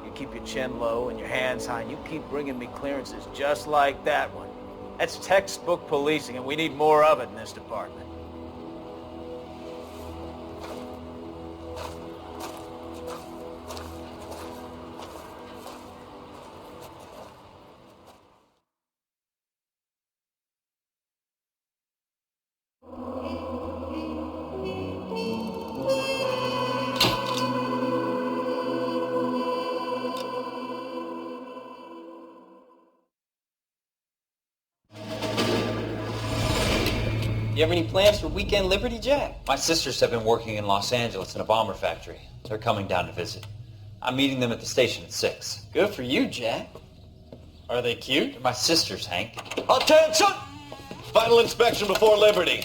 You keep your chin low and your hands high, and you keep bringing me clearances just like that one. That's textbook policing, and we need more of it in this department. You have any plans for weekend Liberty, Jack? My sisters have been working in Los Angeles in a bomber factory. They're coming down to visit. I'm meeting them at the station at 6. Good for you, Jack. Are they cute? They're my sisters, Hank. Attention! Final inspection before Liberty.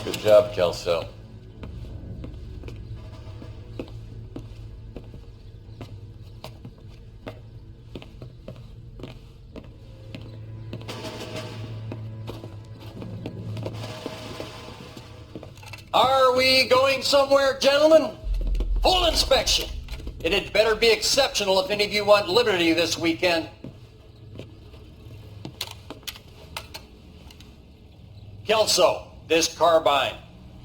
Good job, Kelso. Are we going somewhere, gentlemen? Full inspection. It had better be exceptional if any of you want liberty this weekend. Kelso, this carbine.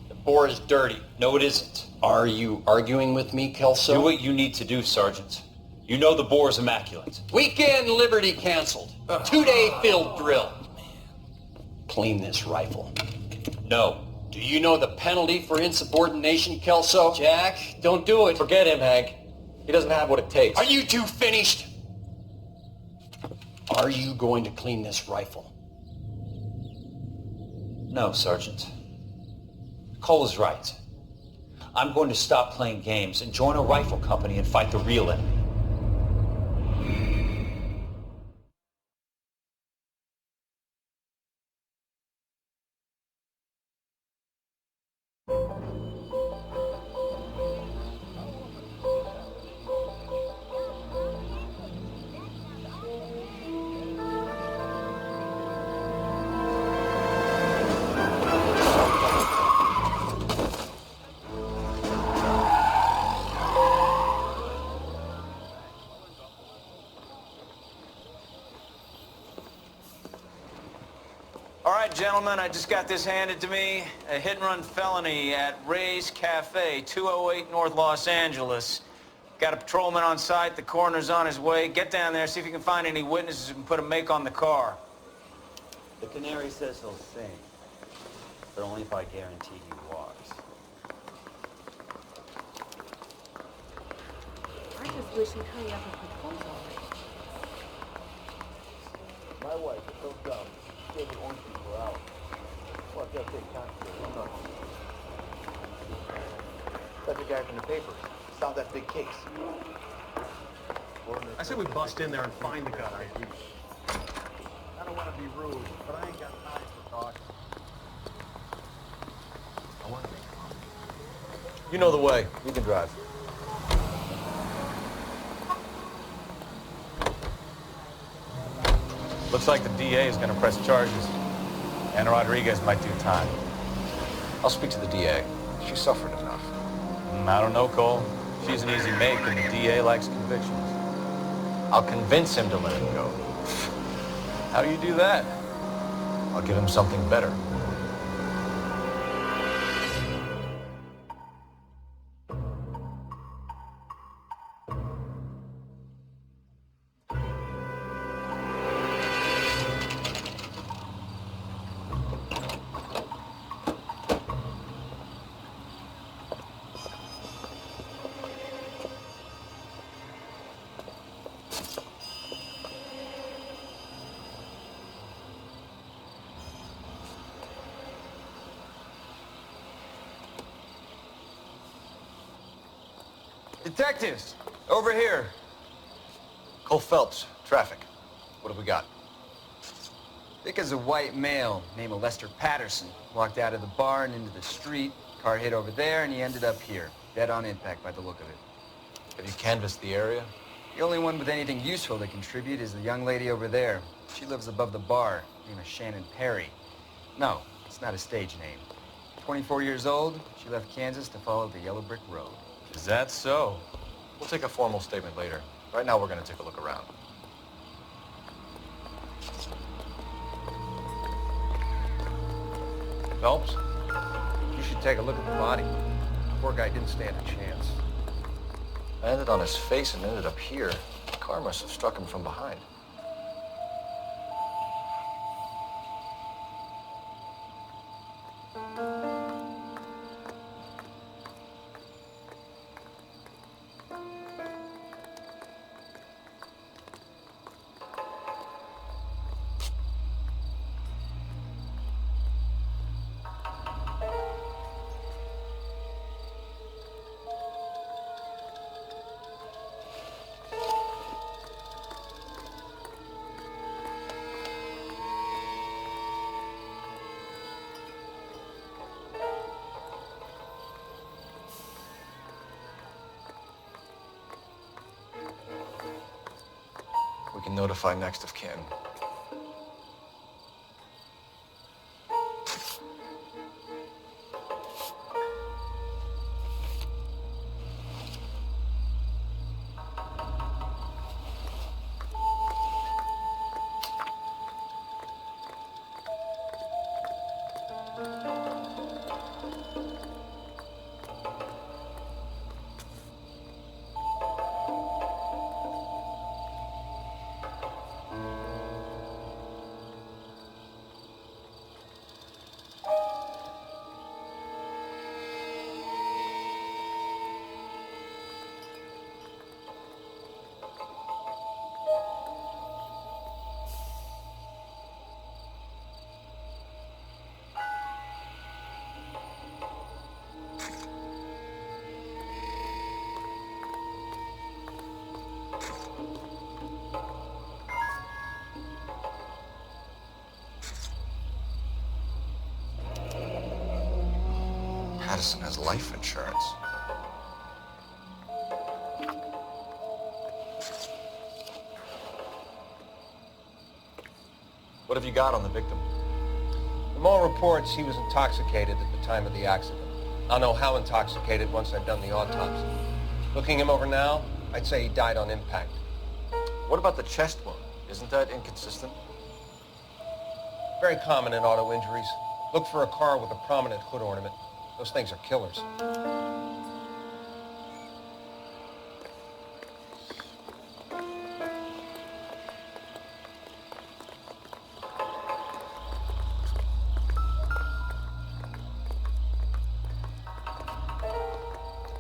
The bore is dirty. No, it isn't. Are you arguing with me, Kelso? Do what you need to do, Sergeant. You know the bore's immaculate. Weekend liberty canceled. 2-day field drill. Clean this rifle. No. Do you know the penalty for insubordination, Kelso? Jack, don't do it. Forget him, Hank. He doesn't have what it takes. Are you two finished? Are you going to clean this rifle? No, Sergeant. Cole is right. I'm going to stop playing games and join a rifle company and fight the real enemy. Gentlemen, I just got this handed to me. A hit-and-run felony at Ray's Cafe, 208 North Los Angeles. Got a patrolman on site. The coroner's on his way. Get down there, see if you can find any witnesses who can put a make on the car. The canary says he'll sing, but only if I guarantee he walks. I just wish he'd hurry up and propose already. My wife is so dumb. She gave me orange people out. Well, I've got to take time to I'm not. That's the guy from the paper. Solved that big case. I say we bust in there and find the guy. I don't want to be rude, but I ain't got time for talk. I want to make coffee. You know the way. You can drive. Looks like the DA is going to press charges. And Rodriguez might do time. I'll speak to the DA. She suffered enough. I don't know, Cole. She's an easy make, and the DA likes convictions. I'll convince him to let him go. How do you do that? I'll give him something better. Detectives, over here. Cole Phelpse, traffic. What have we got? Thick as a white male named Lester Patterson. Walked out of the bar and into the street. Car hit over there and he ended up here. Dead on impact by the look of it. Have you canvassed the area? The only one with anything useful to contribute is the young lady over there. She lives above the bar. Name is Shannon Perry. No, it's not a stage name. 24 years old, she left Kansas to follow the yellow brick road. Is that so? We'll take a formal statement later. Right now, we're going to take a look around. Phelps, you should take a look at the body. The poor guy didn't stand a chance. I landed on his face and ended up here. The car must have struck him from behind. We can notify next of kin. Madison has life insurance. What have you got on the victim? From all reports, he was intoxicated at the time of the accident. I'll know how intoxicated once I've done the autopsy. Looking him over now, I'd say he died on impact. What about the chest wound? Isn't that inconsistent? Very common in auto injuries. Look for a car with a prominent hood ornament. Those things are killers.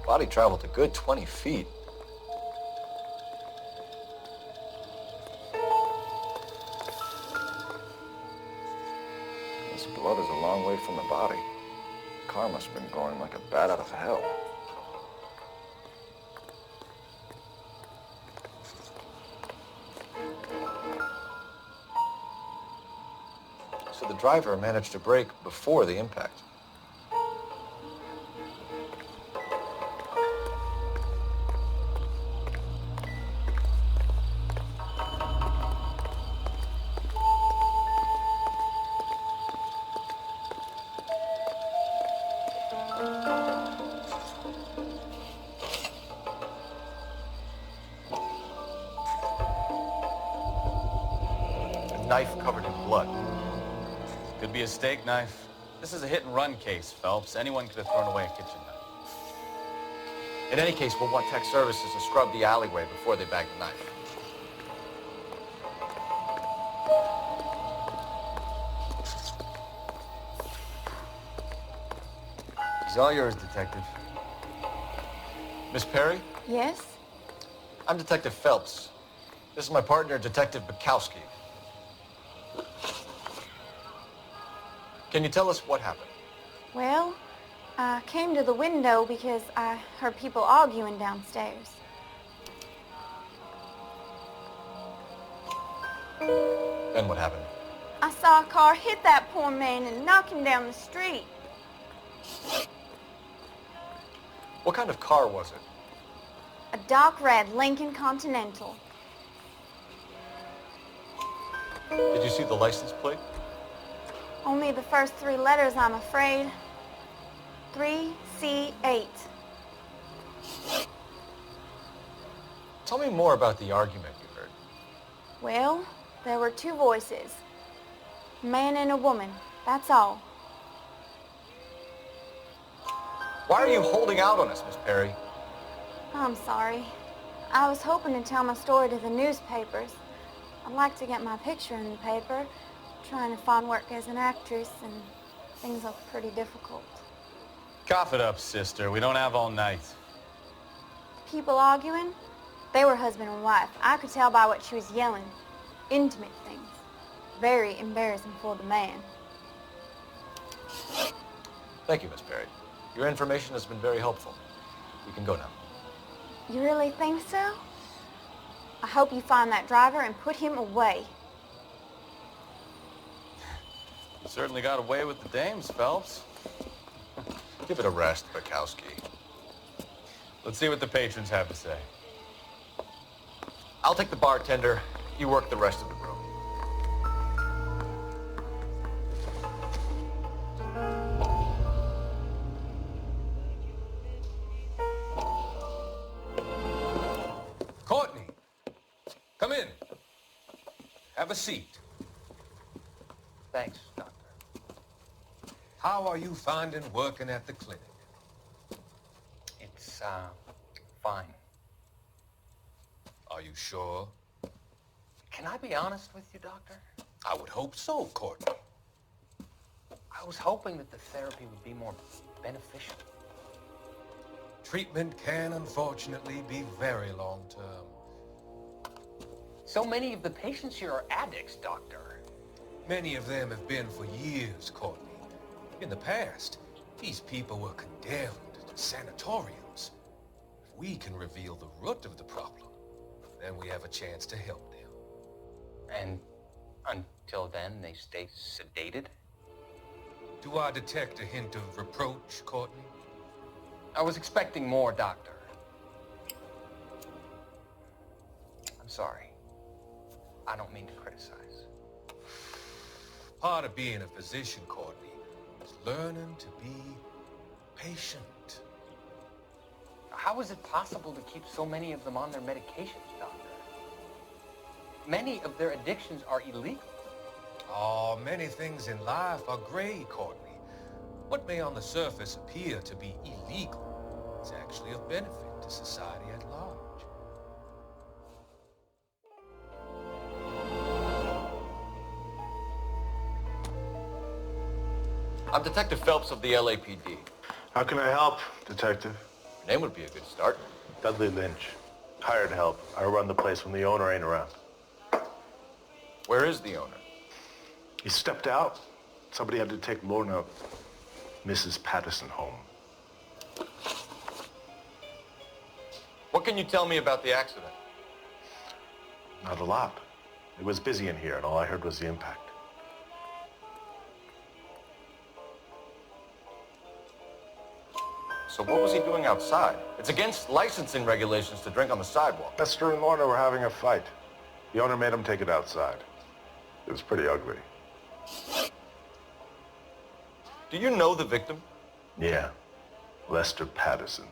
Body traveled a good 20 feet. This blood is a long way from the body. The car must have been going like a bat out of hell. So the driver managed to brake before the impact. Knife covered in blood. Could be a steak knife. This is a hit-and-run case, Phelps. Anyone could have thrown away a kitchen knife. In any case, we'll want tech services to scrub the alleyway before they bag the knife. He's all yours, Detective. Miss Perry? Yes? I'm Detective Phelps. This is my partner, Detective Bukowski. Can you tell us what happened? Well, I came to the window because I heard people arguing downstairs. Then what happened? I saw a car hit that poor man and knock him down the street. What kind of car was it? A dark red Lincoln Continental. Did you see the license plate? Only the first three letters, I'm afraid. 3C8. Tell me more about the argument you heard. Well, there were two voices. A man and a woman, that's all. Why are you holding out on us, Miss Perry? I'm sorry. I was hoping to tell my story to the newspapers. I'd like to get my picture in the paper. Trying to find work as an actress, and things look pretty difficult. Cough it up, sister. We don't have all night. People arguing? They were husband and wife. I could tell by what she was yelling. Intimate things. Very embarrassing for the man. Thank you, Miss Perry. Your information has been very helpful. You can go now. You really think so? I hope you find that driver and put him away. You certainly got away with the dames, Phelps. Give it a rest, Bukowski. Let's see what the patrons have to say. I'll take the bartender. You work the rest of the room. Courtney, come in. Have a seat. Thanks, Doctor. How are you finding working at the clinic? It's, fine. Are you sure? Can I be honest with you, Doctor? I would hope so, Courtney. I was hoping that the therapy would be more beneficial. Treatment can, unfortunately, be very long-term. So many of the patients here are addicts, Doctor. Many of them have been for years, Courtney. In the past, these people were condemned to sanatoriums. If we can reveal the root of the problem, then we have a chance to help them. And until then, they stay sedated? Do I detect a hint of reproach, Courtney? I was expecting more, Doctor. I'm sorry. I don't mean to criticize. Part of being a physician, Courtney, is learning to be patient. How is it possible to keep so many of them on their medications, Doctor? Many of their addictions are illegal. Oh, many things in life are gray, Courtney. What may on the surface appear to be illegal is actually of benefit to society at large. I'm Detective Phelps of the LAPD. How can I help, Detective? Your name would be a good start. Dudley Lynch. Hired help. I run the place when the owner ain't around. Where is the owner? He stepped out. Somebody had to take Lorna, Mrs. Patterson, home. What can you tell me about the accident? Not a lot. It was busy in here, and all I heard was the impact. So what was he doing outside? It's against licensing regulations to drink on the sidewalk. Lester and Lorna were having a fight. The owner made him take it outside. It was pretty ugly. Do you know the victim? Yeah. Lester Patterson.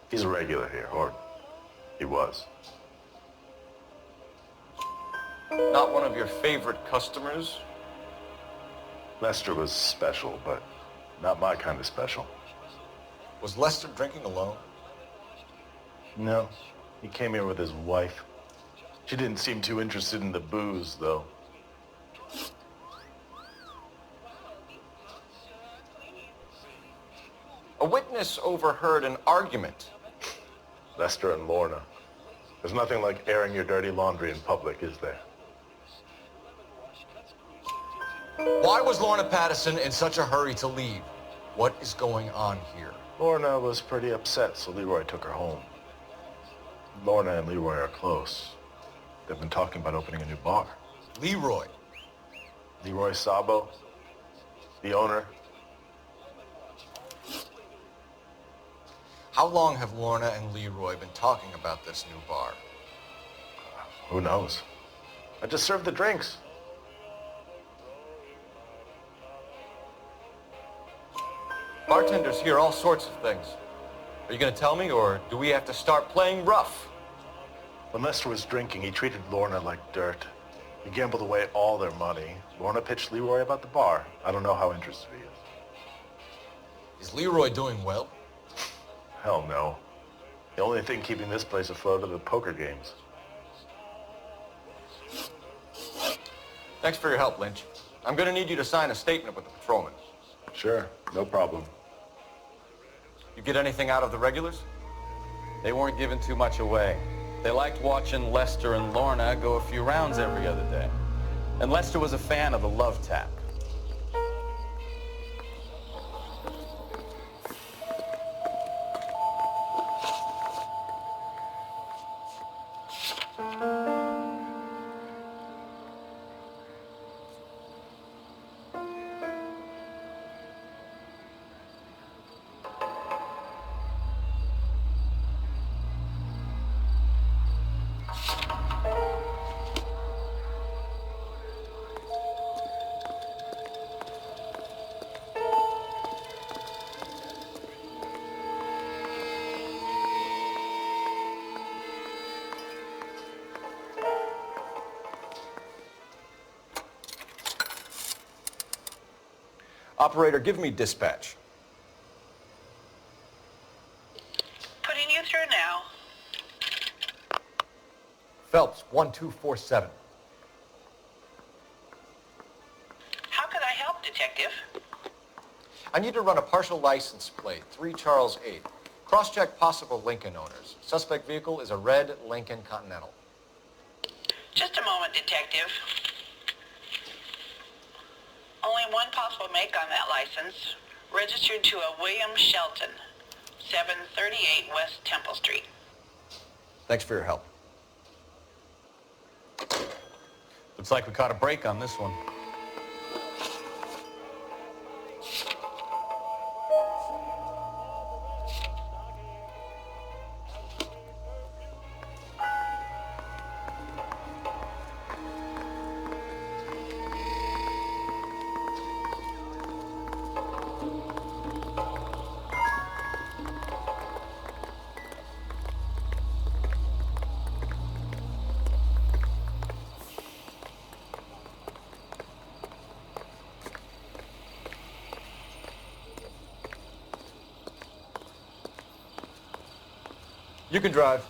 He's a regular here, or he was. Not one of your favorite customers? Lester was special, but not my kind of special. Was Lester drinking alone? No. He came here with his wife. She didn't seem too interested in the booze, though. A witness overheard an argument. Lester and Lorna. There's nothing like airing your dirty laundry in public, is there? Why was Lorna Patterson in such a hurry to leave? What is going on here? Lorna was pretty upset, so Leroy took her home. Lorna and Leroy are close. They've been talking about opening a new bar. Leroy? Leroy Sabo, the owner. How long have Lorna and Leroy been talking about this new bar? Who knows? I just served the drinks. Bartenders hear all sorts of things. Are you going to tell me, or do we have to start playing rough? When Lester was drinking, he treated Lorna like dirt. He gambled away all their money. Lorna pitched Leroy about the bar. I don't know how interested he is. Is Leroy doing well? Hell no. The only thing keeping this place afloat are the poker games. Thanks for your help, Lynch. I'm going to need you to sign a statement with the patrolman. Sure, no problem. You get anything out of the regulars? They weren't giving too much away. They liked watching Lester and Lorna go a few rounds every other day. And Lester was a fan of the love tap. Operator, give me dispatch. Putting you through now. Phelps, 1247. How could I help, Detective? I need to run a partial license plate, 3 Charles 8. Cross-check possible Lincoln owners. Suspect vehicle is a red Lincoln Continental. Just a moment, Detective. Only one possible make on that license. Registered to a William Shelton, 738 West Temple Street. Thanks for your help. Looks like we caught a break on this one. You can drive.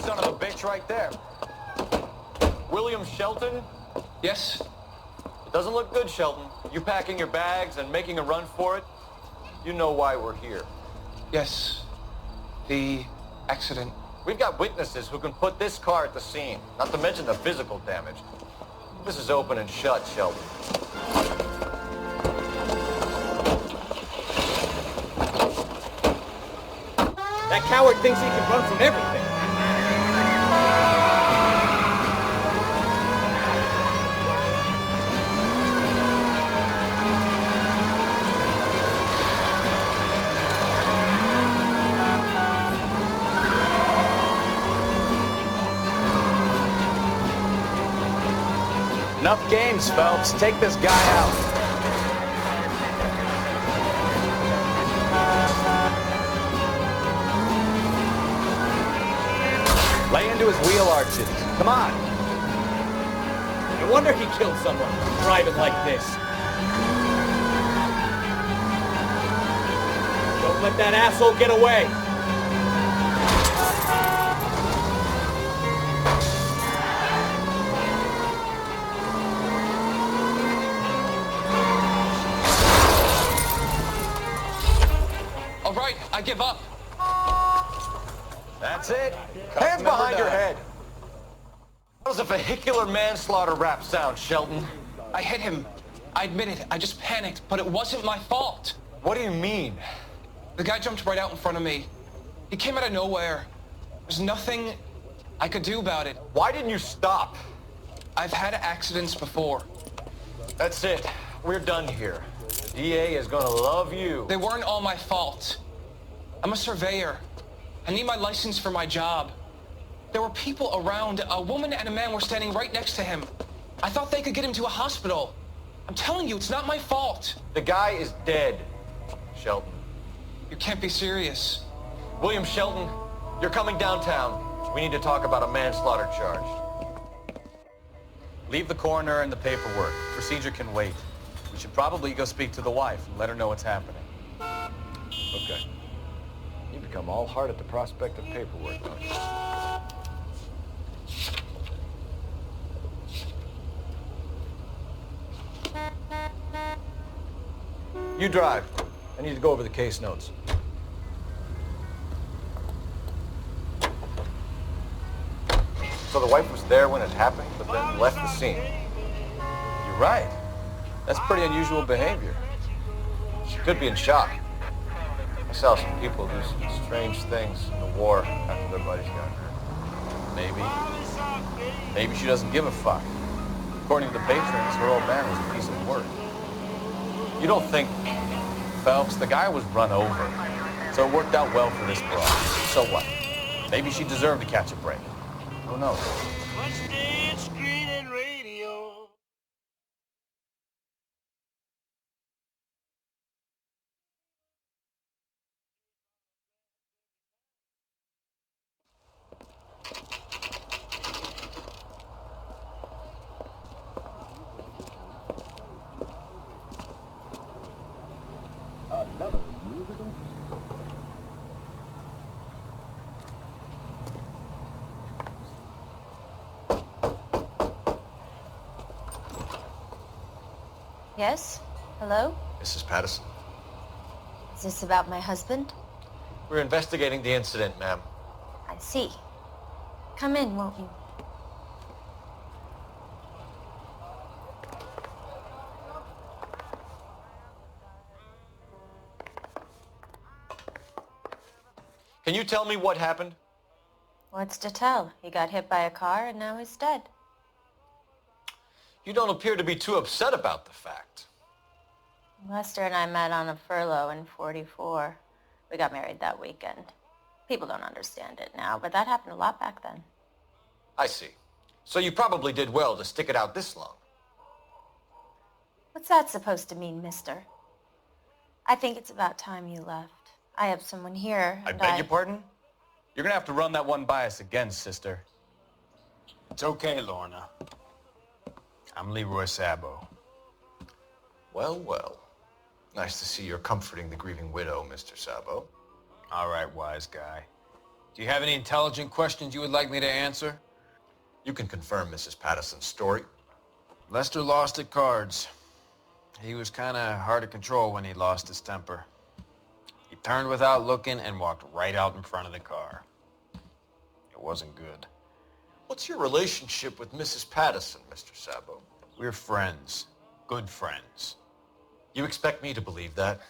Son of a bitch right there. William Shelton? Yes? It doesn't look good, Shelton. You packing your bags and making a run for it? You know why we're here. Yes. The accident. We've got witnesses who can put this car at the scene, not to mention the physical damage. This is open and shut, Shelton. That coward thinks he can run from everything. Enough games, Phelps. Take this guy out. Lay into his wheel arches. Come on. No wonder he killed someone driving like this. Don't let that asshole get away. All right, I give up. That's it. Hands behind your head. How does a vehicular manslaughter rap sound, Shelton? I hit him. I admit it. I just panicked, but it wasn't my fault. What do you mean? The guy jumped right out in front of me. He came out of nowhere. There's nothing I could do about it. Why didn't you stop? I've had accidents before. That's it. We're done here. The DA is gonna love you. They weren't all my fault. I'm a surveyor. I need my license for my job. There were people around. A woman and a man were standing right next to him. I thought they could get him to a hospital. I'm telling you, it's not my fault. The guy is dead, Shelton. You can't be serious. William Shelton, you're coming downtown. We need to talk about a manslaughter charge. Leave the coroner and the paperwork. Procedure can wait. We should probably go speak to the wife and let her know what's happening. Okay. You become all heart at the prospect of paperwork, don't you? You drive. I need to go over the case notes. So the wife was there when it happened, but then left the scene. You're right. That's pretty unusual behavior. She could be in shock. I saw some people do some strange things in the war after their buddies got hurt. Maybe she doesn't give a fuck. According to the patrons, her old man was a piece of work. You don't think, Phelps, the guy was run over. So it worked out well for this broad. So what? Maybe she deserved to catch a break. Who knows? Yes? Hello? Mrs. Patterson. Is this about my husband? We're investigating the incident, ma'am. I see. Come in, won't you? Can you tell me what happened? What's to tell? He got hit by a car and now he's dead. You don't appear to be too upset about the fact. Lester and I met on a furlough in '44. We got married that weekend. People don't understand it now, but that happened a lot back then. I see. So you probably did well to stick it out this long. What's that supposed to mean, mister? I think it's about time you left. I have someone here. I beg your pardon? You're gonna have to run that one by us again, sister. It's okay, Lorna. I'm Leroy Sabo. Well, well. Nice to see you're comforting the grieving widow, Mr. Sabo. All right, wise guy. Do you have any intelligent questions you would like me to answer? You can confirm Mrs. Patterson's story. Lester lost at cards. He was kind of hard to control when he lost his temper. He turned without looking and walked right out in front of the car. It wasn't good. What's your relationship with Mrs. Patterson, Mr. Sabo? We're friends. Good friends. You expect me to believe that?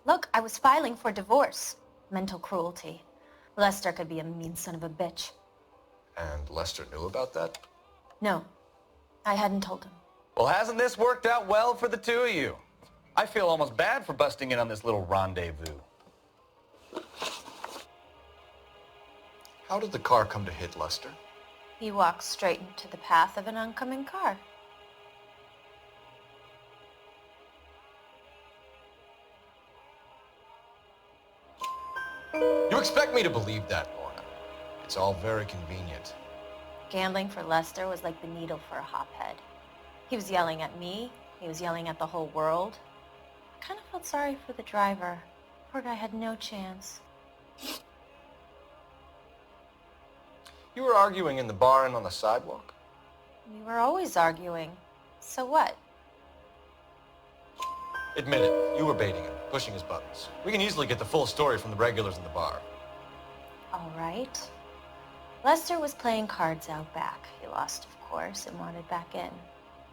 Look, I was filing for divorce. Mental cruelty. Lester could be a mean son of a bitch. And Lester knew about that? No, I hadn't told him. Well, hasn't this worked out well for the two of you? I feel almost bad for busting in on this little rendezvous. How did the car come to hit Lester? He walked straight into the path of an oncoming car. You expect me to believe that, Lorna? It's all very convenient. Gambling for Lester was like the needle for a hophead. He was yelling at me. He was yelling at the whole world. I kind of felt sorry for the driver. Poor guy had no chance. You were arguing in the bar and on the sidewalk? We were always arguing. So what? Admit it, you were baiting him, pushing his buttons. We can easily get the full story from the regulars in the bar. All right. Lester was playing cards out back. He lost, of course, and wanted back in.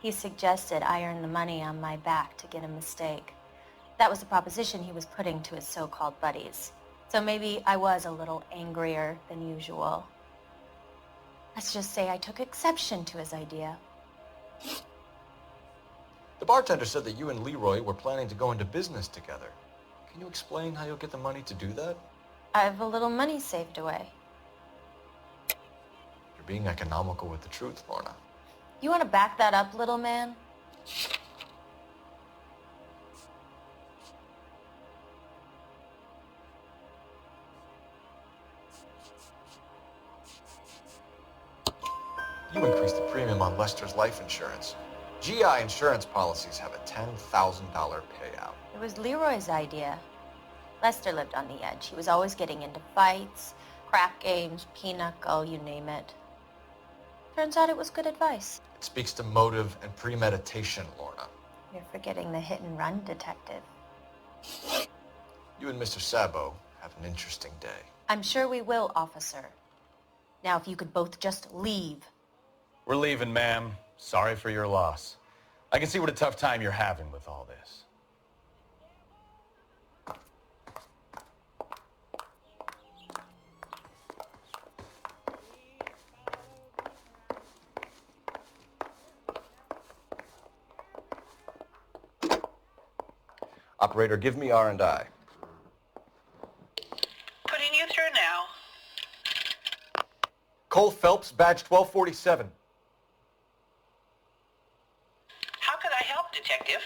He suggested I earn the money on my back to get a mistake. That was the proposition he was putting to his so-called buddies. So maybe I was a little angrier than usual. Let's just say I took exception to his idea. The bartender said that you and Leroy were planning to go into business together. Can you explain how you'll get the money to do that? I have a little money saved away. You're being economical with the truth, Lorna. You want to back that up, little man? You increased the premium on Lester's life insurance. GI insurance policies have a $10,000 payout. It was Leroy's idea. Lester lived on the edge. He was always getting into fights, crap games, pinochle, you name it. Turns out it was good advice. It speaks to motive and premeditation, Lorna. You're forgetting the hit-and-run detective. You and Mr. Sabo have an interesting day. I'm sure we will, officer. Now, if you could both just leave. We're leaving, ma'am. Sorry for your loss. I can see what a tough time you're having with all this. Operator, give me R&I. Putting you through now. Cole Phelpse, badge 1247. How could I help, Detective?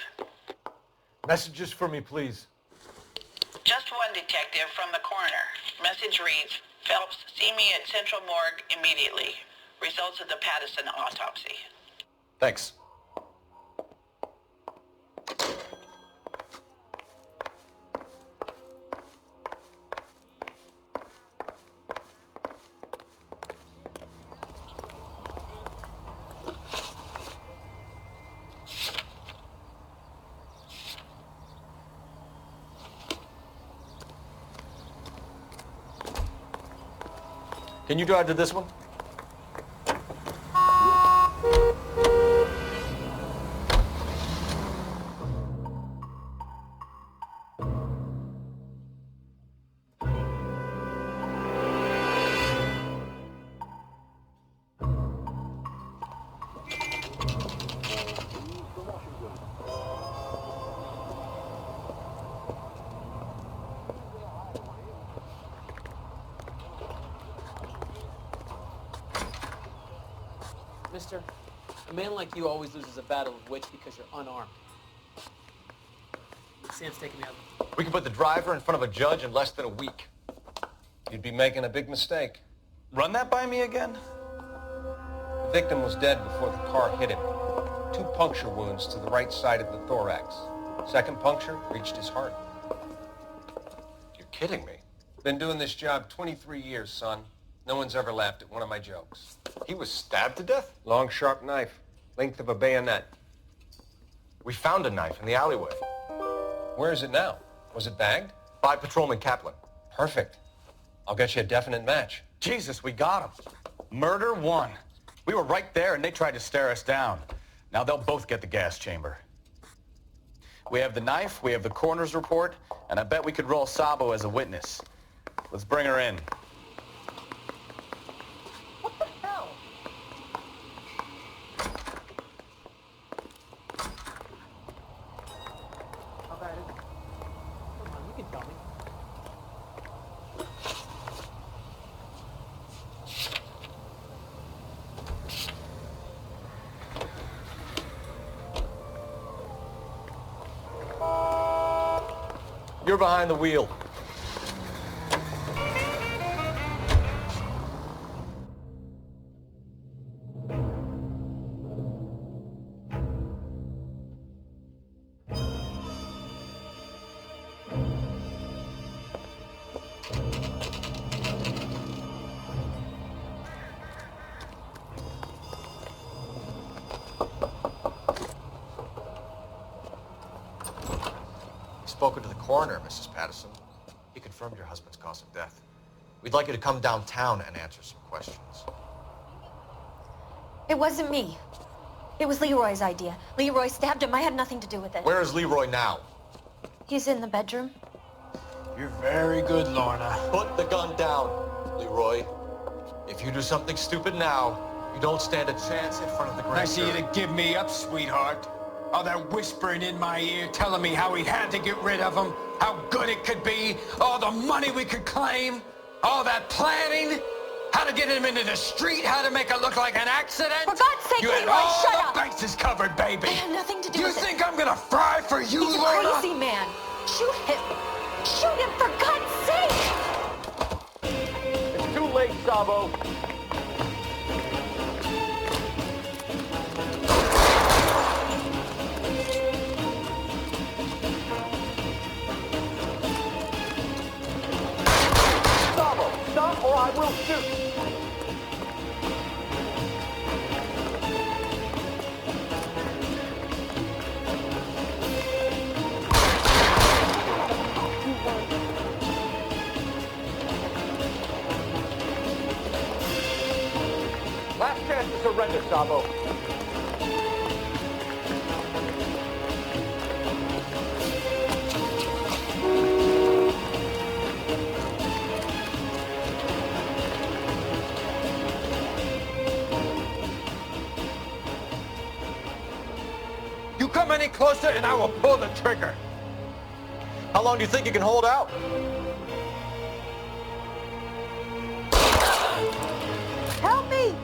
Messages for me, please. Just one detective from the coroner. Message reads, Phelps, see me at Central Morgue immediately. Results of the Patterson autopsy. Thanks. Can you drive to this one? Mister, a man like you always loses a battle of wits because you're unarmed. Sam's taking me out. We can put the driver in front of a judge in less than a week. You'd be making a big mistake. Run that by me again? The victim was dead before the car hit him. 2 puncture wounds to the right side of the thorax. Second puncture reached his heart. You're kidding me. Been doing this job 23 years, son. No one's ever laughed at one of my jokes. He was stabbed to death? Long, sharp knife. Length of a bayonet. We found a knife in the alleyway. Where is it now? Was it bagged? By Patrolman Kaplan. Perfect. I'll get you a definite match. Jesus, we got him. Murder 1. We were right there and they tried to stare us down. Now they'll both get the gas chamber. We have the knife, we have the coroner's report, and I bet we could roll Sabo as a witness. Let's bring her in. You're behind the wheel. Spoken to the coroner, Mrs. Patterson. He confirmed your husband's cause of death. We'd like you to come downtown and answer some questions. It wasn't me. It was Leroy's idea. Leroy stabbed him. I had nothing to do with it. Where is Leroy now? He's in the bedroom. You're very good, Lorna. Put the gun down, Leroy. If you do something stupid now, you don't stand a chance in front of the grand Nice of you jury. to give me up, sweetheart. All that whispering in my ear, telling me how we had to get rid of him, how good it could be, all the money we could claim, all that planning, how to get him into the street, how to make it look like an accident. For God's sake, you had Leroy, all shut the up. bases covered, baby. I had nothing to do you with it. You think I'm gonna fry for you, He's a Lorna? crazy man. Shoot him. Shoot him, for God's sake. It's too late, Sabo. Stop or I will shoot! Last chance to surrender, Sabo. You come any closer and I will pull the trigger. How long do you think you can hold out? Help me.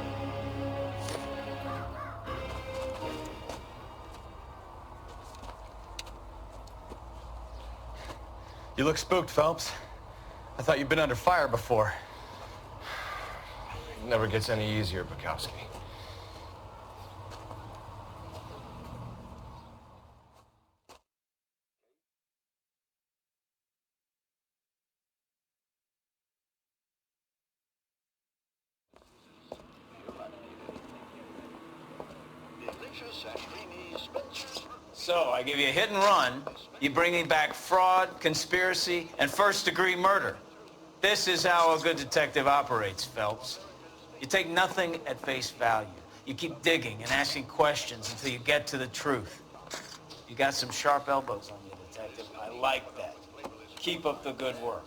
You look spooked, Phelps. I thought you'd been under fire before. It never gets any easier, Bukowski. So, I give you a hit and run, you bring me back fraud, conspiracy, and first-degree murder. This is how a good detective operates, Phelps. You take nothing at face value. You keep digging and asking questions until you get to the truth. You got some sharp elbows on you, detective. I like that. Keep up the good work.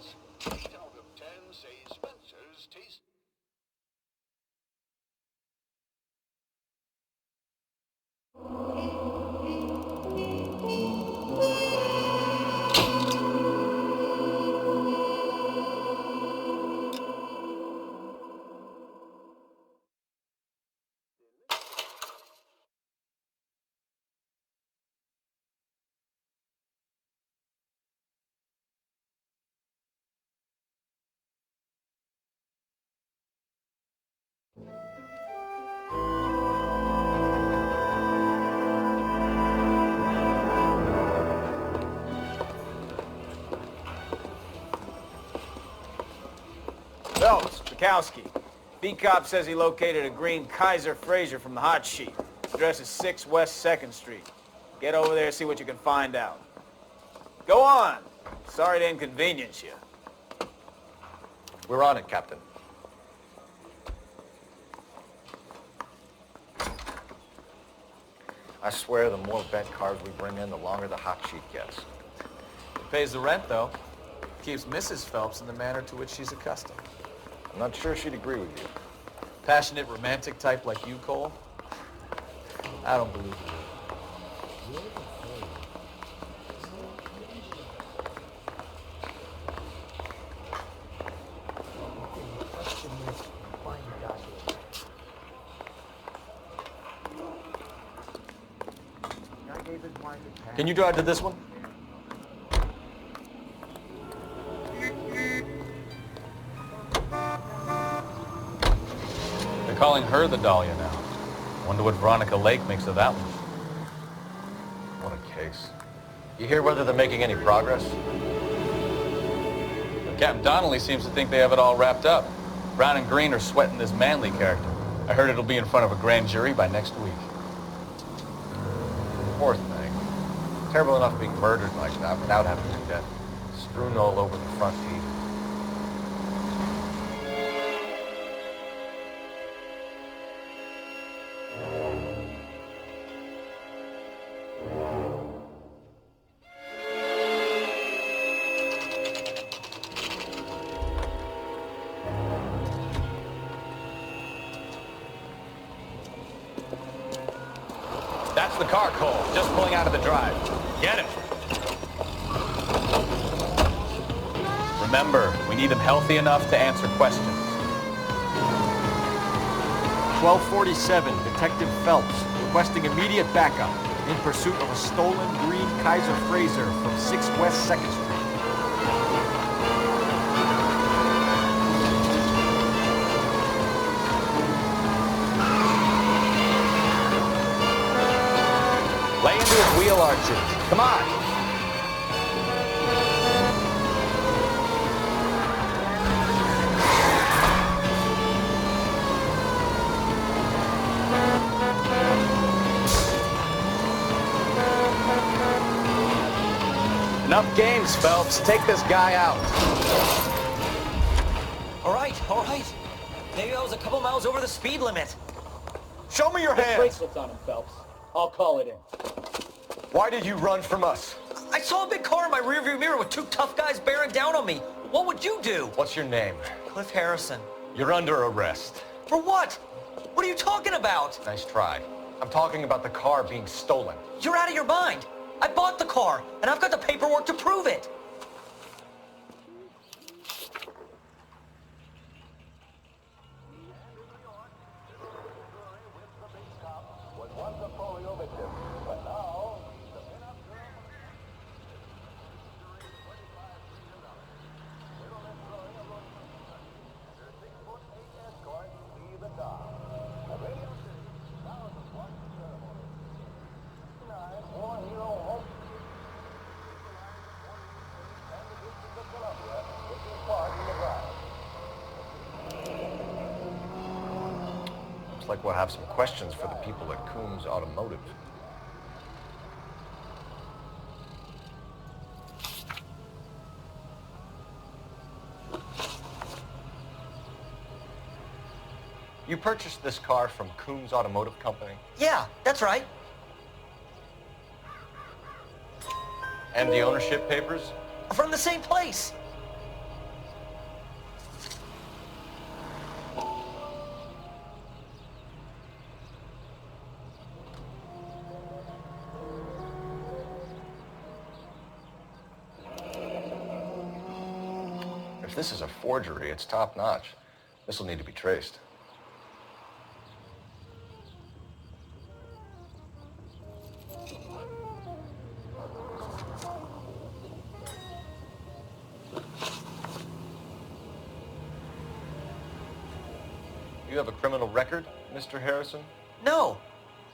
Phelps, Bukowski. B-Cop says he located a green Kaiser Fraser from the hot sheet. Address is 6 West 2nd Street. Get over there and see what you can find out. Go on. Sorry to inconvenience you. We're on it, Captain. I swear the more bent cars we bring in, the longer the hot sheet gets. It pays the rent, though. Keeps Mrs. Phelps in the manner to which she's accustomed. I'm not sure she'd agree with you. Passionate, romantic type like you, Cole? I don't believe it. Can you drive to this one? They're calling her the Dahlia now. Wonder what Veronica Lake makes of that one. What a case. You hear whether they're making any progress? Captain Donnelly seems to think they have it all wrapped up. Brown and Green are sweating this Manley character. I heard it'll be in front of a grand jury by next week. Poor thing. Terrible enough being murdered like that without having her death strewn all over the front teeth. That's the car, Cole. Just pulling out of the drive. Get him. Remember, we need him healthy enough to answer questions. 1247, Detective Phelps, requesting immediate backup in pursuit of a stolen green Kaiser Fraser from 6 West 2nd Street. Lay into his wheel arches. Come on. Enough games, Phelps. Take this guy out. All right. Maybe I was a couple miles over the speed limit. Show me your hands. Bracelets on him, Phelps. I'll call it in. Why did you run from us? I saw a big car in my rearview mirror with 2 tough guys bearing down on me. What would you do? What's your name? Cliff Harrison. You're under arrest. For what? What are you talking about? Nice try. I'm talking about the car being stolen. You're out of your mind. I bought the car, and I've got the paperwork to prove it. Looks like we'll have some questions for the people at Coombs Automotive. You purchased this car from Coombs Automotive Company? Yeah, that's right. And the ownership papers? From the same place. If this is a forgery, it's top-notch. This will need to be traced. You have a criminal record, Mr. Harrison? No,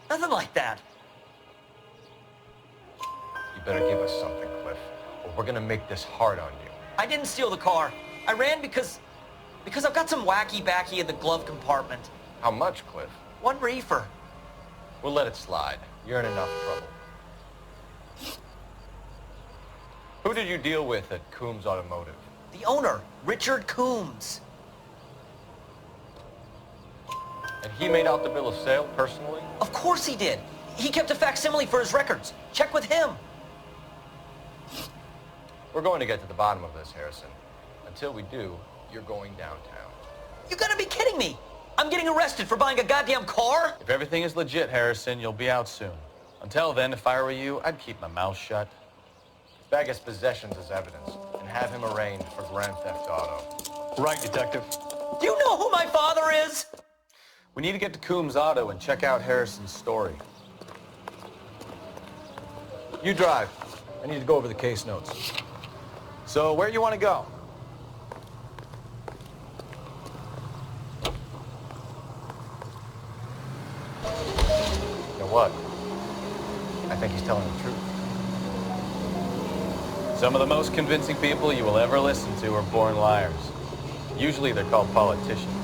nothing like that. You better give us something, Cliff, or we're gonna make this hard on you. I didn't steal the car. I ran because I've got some wacky-backy in the glove compartment. How much, Cliff? 1 reefer. We'll let it slide. You're in enough trouble. Who did you deal with at Coombs Automotive? The owner, Richard Coombs. And he made out the bill of sale personally? Of course he did. He kept a facsimile for his records. Check with him. We're going to get to the bottom of this, Harrison. Until we do, you're going downtown. You gotta be kidding me. I'm getting arrested for buying a goddamn car? If everything is legit, Harrison, you'll be out soon. Until then, if I were you, I'd keep my mouth shut. Bag his possessions as evidence and have him arraigned for grand theft auto. Right, Detective. Do you know who my father is? We need to get to Coombs Auto and check out Harrison's story. You drive. I need to go over the case notes. So, where do you want to go? You know what? I think he's telling the truth. Some of the most convincing people you will ever listen to are born liars. Usually they're called politicians.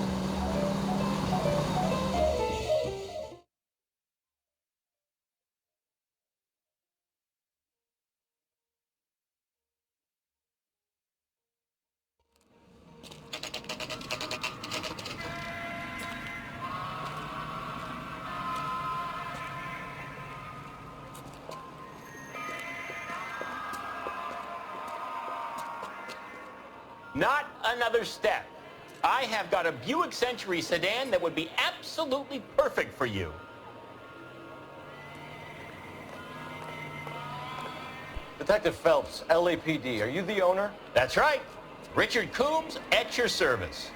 Not another step. I have got a Buick Century sedan that would be absolutely perfect for you. Detective Phelps, LAPD, are you the owner? That's right. Richard Coombs at your service.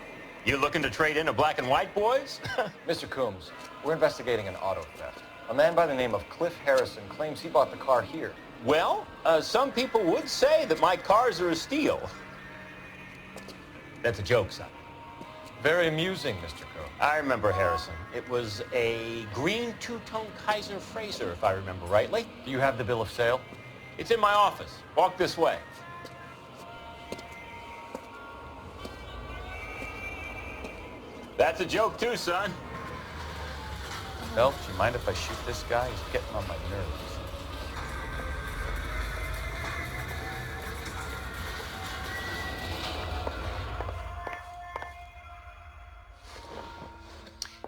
You looking to trade in a black and white, boys? Mr. Coombs, we're investigating an auto theft. A man by the name of Cliff Harrison claims he bought the car here. Well, some people would say that my cars are a steal. That's a joke, son. Very amusing, Mr. Coombs. I remember Harrison. It was a green two-tone Kaiser Frazer, if I remember rightly. Do you have the bill of sale? It's in my office. Walk this way. That's a joke too, son. Phelps, you mind if I shoot this guy? He's getting on my nerves.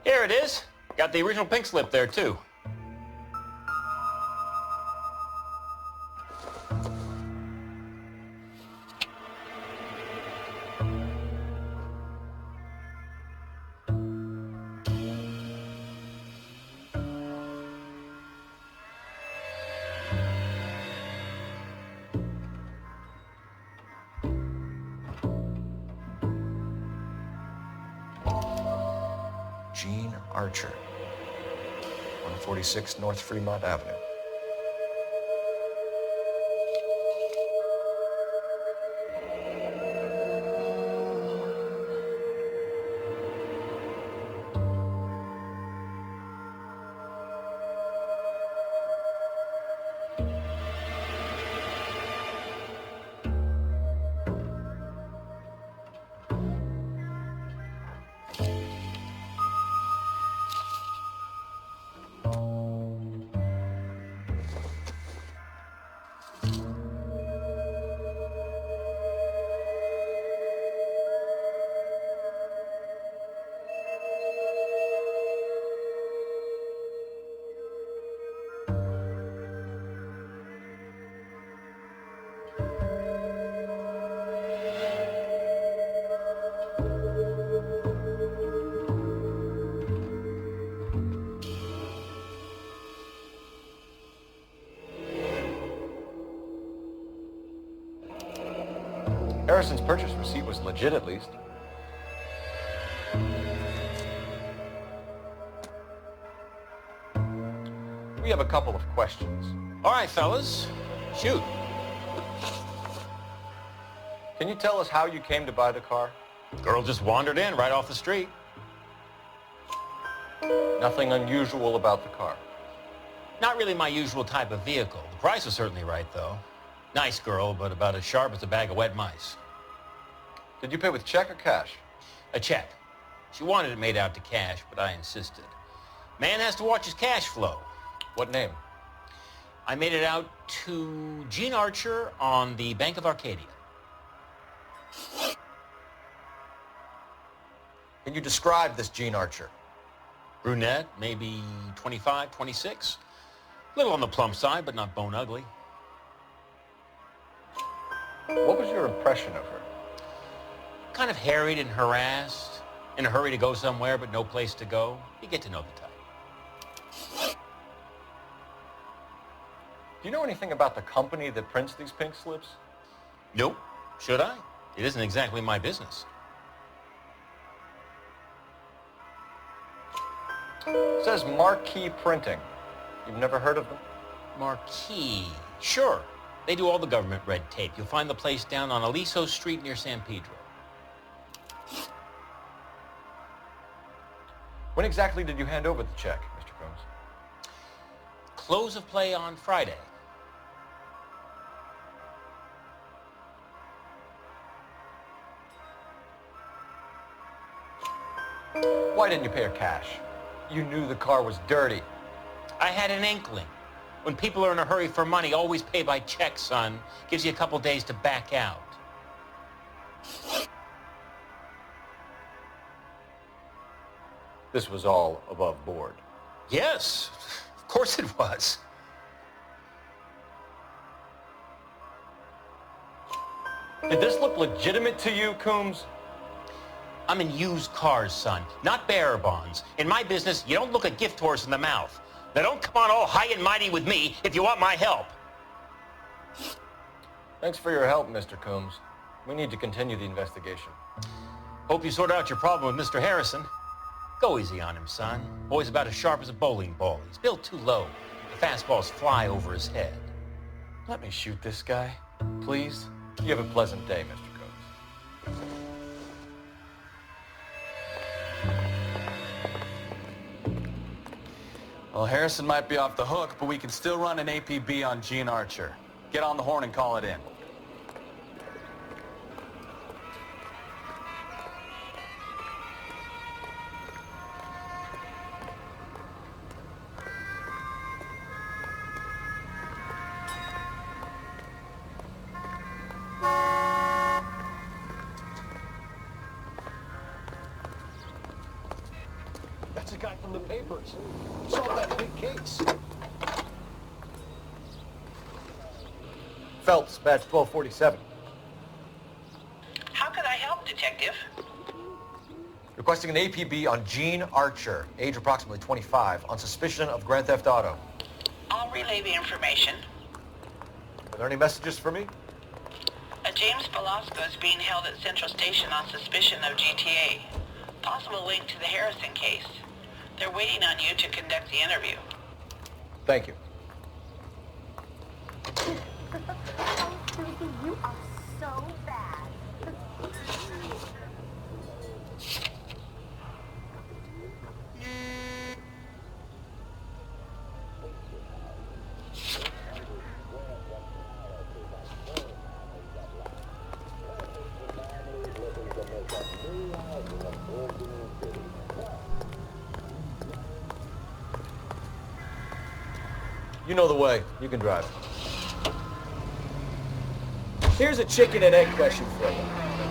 Here it is. Got the original pink slip there, too. Archer, 146 North Fremont Avenue. Harrison's purchase receipt was legit, at least. We have a couple of questions. All right, fellas. Shoot. Can you tell us how you came to buy the car? Girl just wandered in right off the street. Nothing unusual about the car. Not really my usual type of vehicle. The price was certainly right, though. Nice girl, but about as sharp as a bag of wet mice. Did you pay with check or cash? A check. She wanted it made out to cash, but I insisted. Man has to watch his cash flow. What name? I made it out to Gene Archer on the Bank of Arcadia. Can you describe this Gene Archer? Brunette, maybe 25, 26. Little on the plump side, but not bone ugly. What was your impression of her? Kind of harried and harassed. In a hurry to go somewhere, but no place to go. You get to know the type. Do you know anything about the company that prints these pink slips? Nope. Should I? It isn't exactly my business. It says Marquee Printing. You've never heard of them? Marquee. Sure. They do all the government red tape. You'll find the place down on Aliso Street near San Pedro. When exactly did you hand over the check, Mr. Combs? Close of play on Friday. Why didn't you pay her cash? You knew the car was dirty. I had an inkling. When people are in a hurry for money, always pay by check, son. Gives you a couple days to back out. This was all above board. Yes, of course it was. Did this look legitimate to you, Coombs? I'm in used cars, son, not bearer bonds. In my business, you don't look a gift horse in the mouth. Now don't come on all high and mighty with me if you want my help. Thanks for your help, Mr. Coombs. We need to continue the investigation. Hope you sort out your problem with Mr. Harrison. Go easy on him, son. Boy's about as sharp as a bowling ball. He's built too low. The fastballs fly over his head. Let me shoot this guy, please. You have a pleasant day, Mr. Combs. Well, Harrison might be off the hook, but we can still run an APB on Gene Archer. Get on the horn and call it in. That's a guy from the papers. Solved that big case. Phelps, badge 1247. How could I help, Detective? Requesting an APB on Gene Archer, age approximately 25, on suspicion of grand theft auto. I'll relay the information. Are there any messages for me? A James Velasco is being held at Central Station on suspicion of GTA. Possible link to the Harrison case. They're waiting on you to conduct the interview. Thank you. Oh, Susie, you are so bad. You know the way. You can drive. Here's a chicken and egg question for you.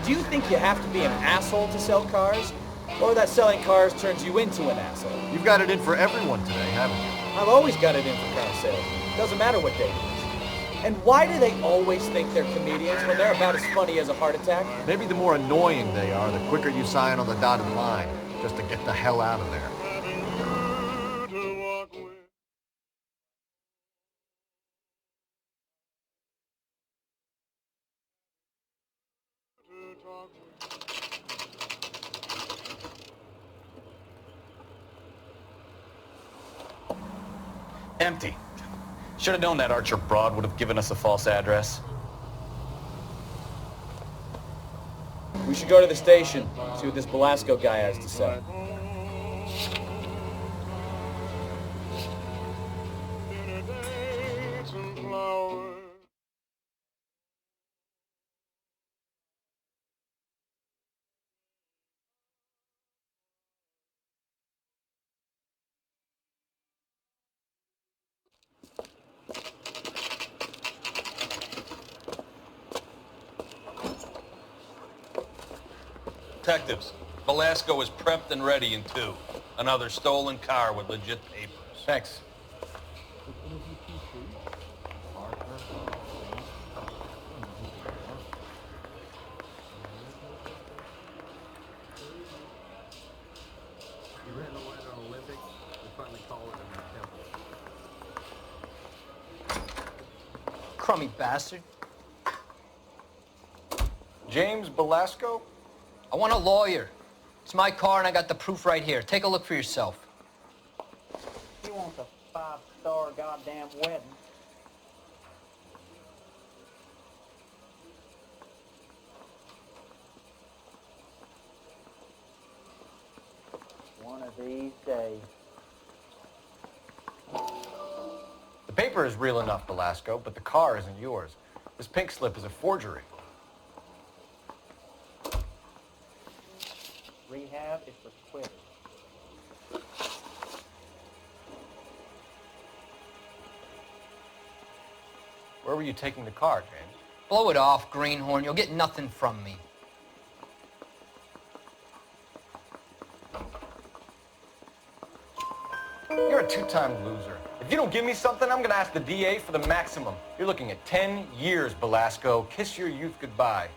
Do you think you have to be an asshole to sell cars? Or that selling cars turns you into an asshole? You've got it in for everyone today, haven't you? I've always got it in for car sales. Doesn't matter what day it is. And why do they always think they're comedians when they're about as funny as a heart attack? Maybe the more annoying they are, the quicker you sign on the dotted line, just to get the hell out of there. Empty. Should have known that Archer broad would have given us a false address. We should go to the station, see what this Belasco guy has to say. Detectives, Belasco is prepped and ready in 2. Another stolen car with legit papers. Thanks. Crummy bastard. James Belasco? I want a lawyer. It's my car and I got the proof right here. Take a look for yourself. He wants a 5-star goddamn wedding. One of these days. The paper is real enough, Belasco, but the car isn't yours. This pink slip is a forgery. Rehab is for quitters. Where were you taking the car, James? Blow it off, greenhorn. You'll get nothing from me. You're a 2-time loser. If you don't give me something, I'm gonna ask the DA for the maximum. You're looking at 10 years, Belasco. Kiss your youth goodbye.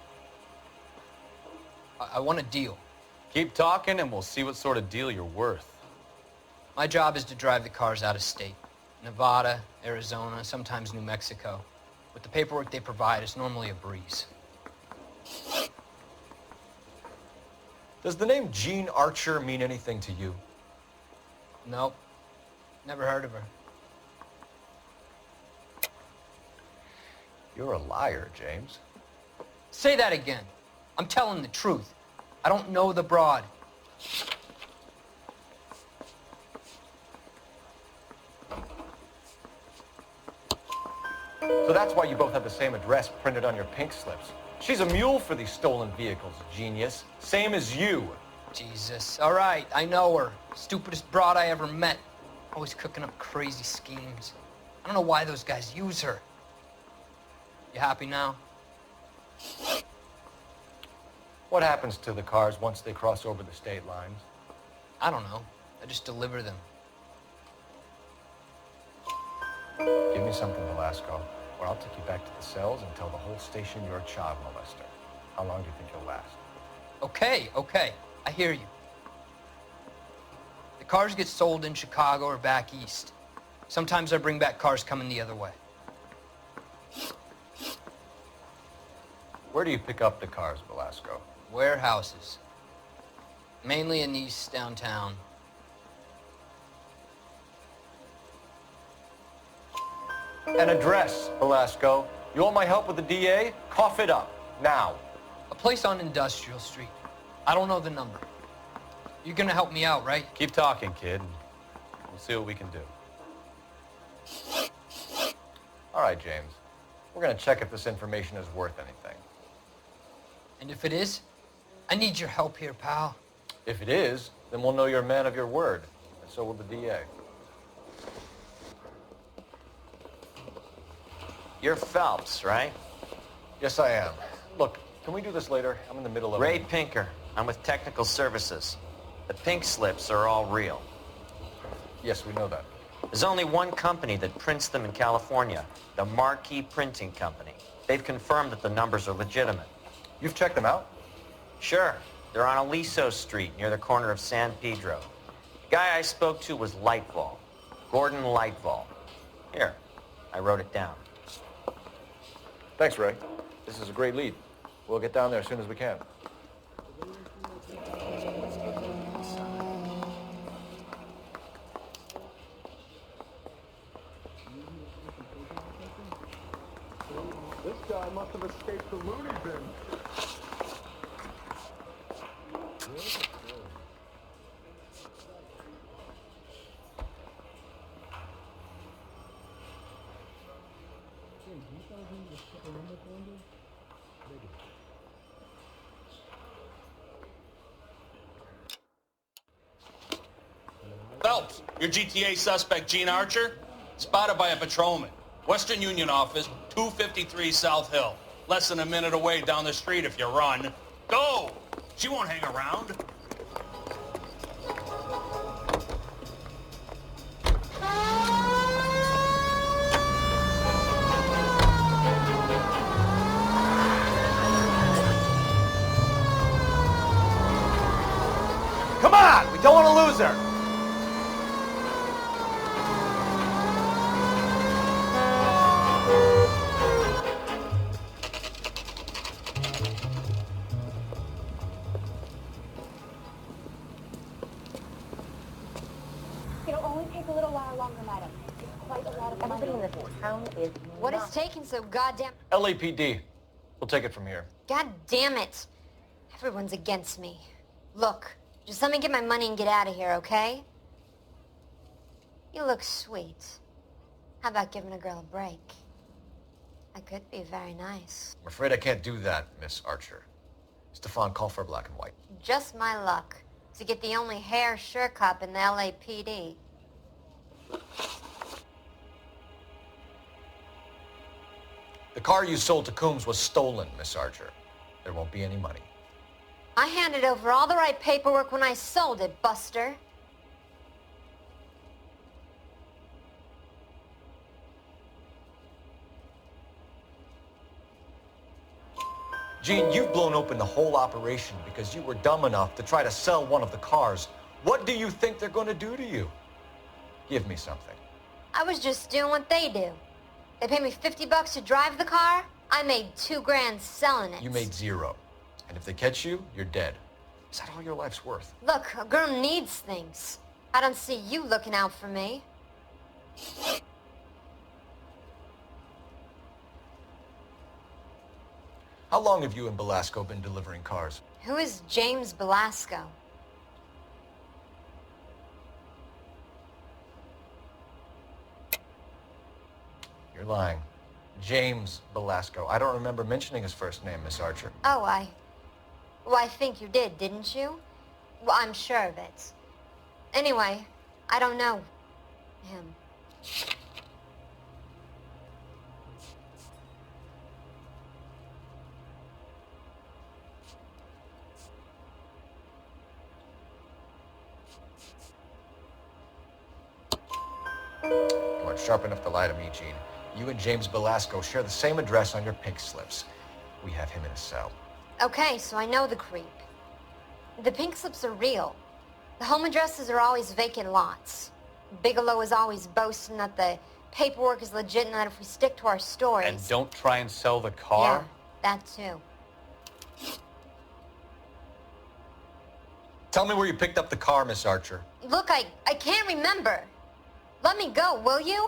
I want a deal. Keep talking and we'll see what sort of deal you're worth. My job is to drive the cars out of state. Nevada, Arizona, sometimes New Mexico. With the paperwork they provide, it's normally a breeze. Does the name Jean Archer mean anything to you? Nope. Never heard of her. You're a liar, James. Say that again. I'm telling the truth. I don't know the broad. So that's why you both have the same address printed on your pink slips. She's a mule for these stolen vehicles, genius. Same as you. Jesus. All right, I know her. Stupidest broad I ever met. Always cooking up crazy schemes. I don't know why those guys use her. You happy now? What happens to the cars once they cross over the state lines? I don't know. I just deliver them. Give me something, Belasco, or I'll take you back to the cells and tell the whole station you're a child molester. How long do you think you'll last? Okay. I hear you. The cars get sold in Chicago or back east. Sometimes I bring back cars coming the other way. Where do you pick up the cars, Belasco? Warehouses. Mainly in East downtown. An address, Belasco. You want my help with the DA? Cough it up, now. A place on Industrial Street. I don't know the number. You're gonna help me out, right? Keep talking, kid. We'll see what we can do. All right, James. We're gonna check if this information is worth anything. And if it is, I need your help here, pal. If it is, then we'll know you're a man of your word, and so will the DA. You're Phelps, right? Yes, I am. Look, can we do this later? I'm in the middle of... Ray Pinker. I'm with Technical Services. The pink slips are all real. Yes, we know that. There's only one company that prints them in California, the Marquee Printing Company. They've confirmed that the numbers are legitimate. You've checked them out? Sure. They're on Aliso Street, near the corner of San Pedro. The guy I spoke to was Lightval. Gordon Lightval. Here, I wrote it down. Thanks, Ray. This is a great lead. We'll get down there as soon as we can. must have escaped the loony bin. Phelps, your GTA suspect, Gene Archer, spotted by a patrolman. Western Union office, 253 South Hill. Less than a minute away down the street if you run. Go! She won't hang around. Come on! We don't want to lose her! It'll only take a little while longer, madam. It's quite a lot of money. Everybody in this town is What is nuts. taking so goddamn... LAPD. We'll take it from here. God damn it. Everyone's against me. Look, just let me get my money and get out of here, okay? You look sweet. How about giving a girl a break? I could be very nice. I'm afraid I can't do that, Miss Archer. Stefan, call for black and white. Just my luck to get the only hair sure cop in the LAPD. The car you sold to Coombs was stolen, Miss Archer. There won't be any money. I handed over all the right paperwork when I sold it, Buster. Gene, you've blown open the whole operation because you were dumb enough to try to sell one of the cars. What do you think they're going to do to you? Give me something. I was just doing what they do. They paid me $50 to drive the car. I made $2 grand selling it. You made zero. And if they catch you, you're dead. Is that all your life's worth? Look, a girl needs things. I don't see you looking out for me. How long have you and Belasco been delivering cars? Who is James Belasco? You're lying. James Belasco. I don't remember mentioning his first name, Miss Archer. Oh, Well, I think you did, didn't you? Well, I'm sure of it. Anyway, I don't know him. Come on, sharpen up the light of me, Gene. You and James Belasco share the same address on your pink slips. We have him in a cell. Okay, so I know the creep. The pink slips are real. The home addresses are always vacant lots. Bigelow is always boasting that the paperwork is legit and that if we stick to our stories... And don't try and sell the car? Yeah, that too. Tell me where you picked up the car, Miss Archer. Look, I can't remember. Let me go, will you?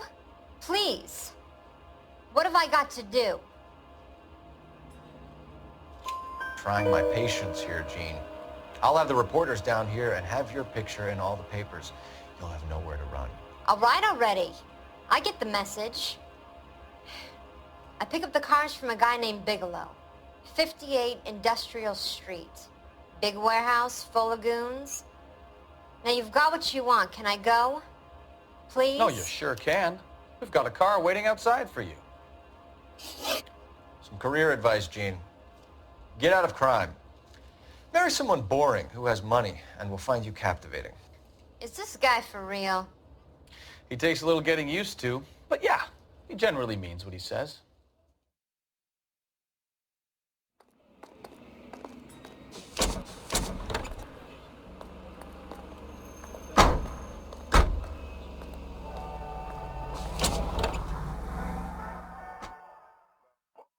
Please. What have I got to do? Trying my patience here, Gene. I'll have the reporters down here and have your picture in all the papers. You'll have nowhere to run. All right already. I get the message. I pick up the cars from a guy named Bigelow. 58 Industrial Street. Big warehouse full of goons. Now you've got what you want. Can I go? Please? No, you sure can. We've got a car waiting outside for you. Some career advice, Gene. Get out of crime. Marry someone boring who has money and will find you captivating. Is this guy for real? He takes a little getting used to, but yeah, he generally means what he says.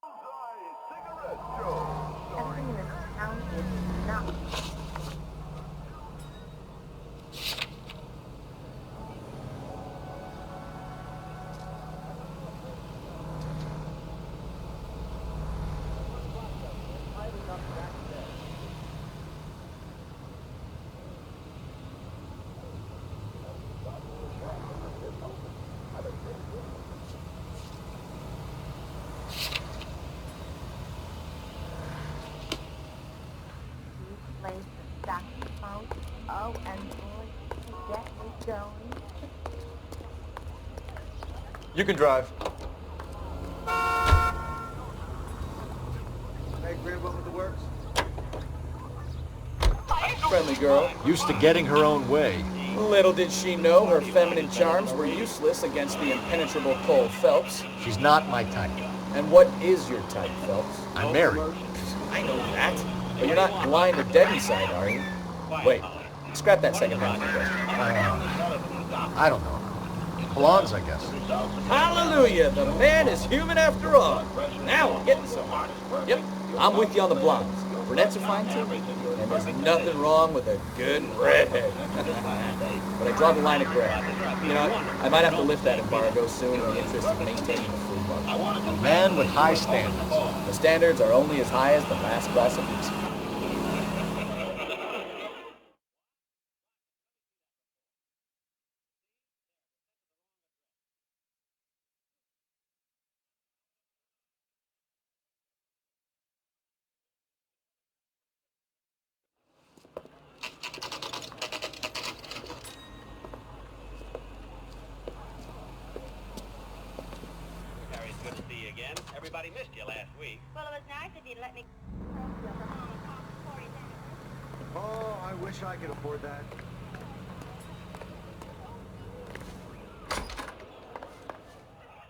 Everybody in this town is nuts. get me going? You can drive. Hey, Grandma with the works? Friendly girl. Used to getting her own way. Little did she know her feminine charms were useless against the impenetrable Cole Phelps. She's not my type. And what is your type, Phelps? I'm married. I know that. But you're not blind or dead inside, are you? Wait, scrap that second half of the question. I don't know. Blondes, I guess. Hallelujah! The man is human after all. Now I'm getting somewhere. Yep, I'm with you on the blondes. Brunettes are fine too. And there's nothing wrong with a good redhead. But I draw the line at gray. You know, I might have to lift that embargo soon in the interest of maintaining the free market. A man with high standards. The standards are only as high as the last glass of whiskey. Everybody missed you last week. Well, it was nice if you'd let me... Oh, I wish I could afford that.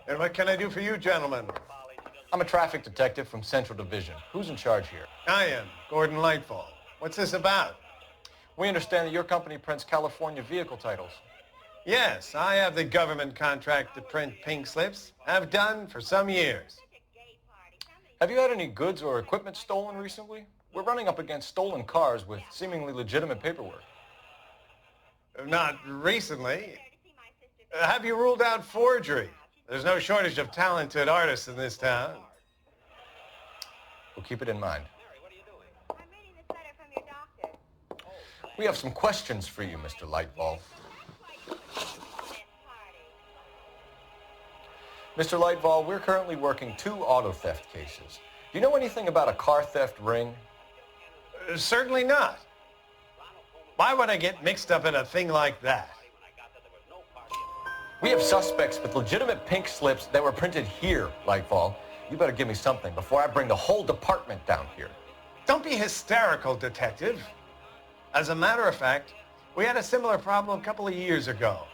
And what can I do for you, gentlemen? I'm a traffic detective from Central Division. Who's in charge here? I am, Gordon Lightfall. What's this about? We understand that your company prints California vehicle titles. Yes, I have the government contract to print pink slips. Have done for some years. Have you had any goods or equipment stolen recently? We're running up against stolen cars with seemingly legitimate paperwork. Not recently. Have you ruled out forgery? There's no shortage of talented artists in this town. We'll keep it in mind. We have some questions for you, Mr. Lightfall. Mr. Lightfall, we're currently working 2 auto theft cases. Do you know anything about a car theft ring? Certainly not. Why would I get mixed up in a thing like that? We have suspects with legitimate pink slips that were printed here, Lightfall. You better give me something before I bring the whole department down here. Don't be hysterical, detective. As a matter of fact, we had a similar problem a couple of years ago.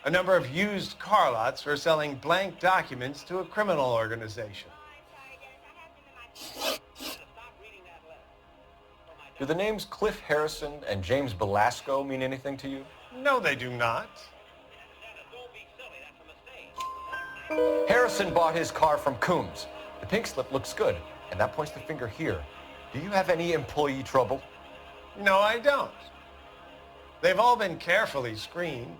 A number of used car lots were selling blank documents to a criminal organization. Do the names Cliff Harrison and James Belasco mean anything to you? No, they do not. Harrison bought his car from Coombs. The pink slip looks good, and that points the finger here. Do you have any employee trouble? No, I don't. They've all been carefully screened.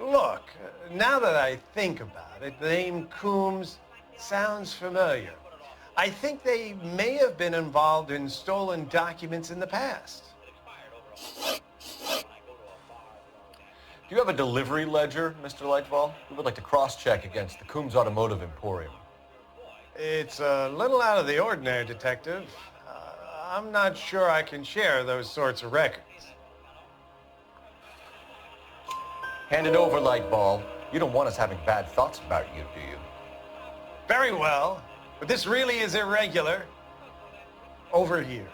Look, now that I think about it, the name Coombs sounds familiar. I think they may have been involved in stolen documents in the past. Do you have a delivery ledger, Mr. Lightfall? We would like to cross-check against the Coombs Automotive Emporium. It's a little out of the ordinary, Detective. I'm not sure I can share those sorts of records. Hand it over, Lightball. You don't want us having bad thoughts about you, do you? Very well, but this really is irregular. Over here.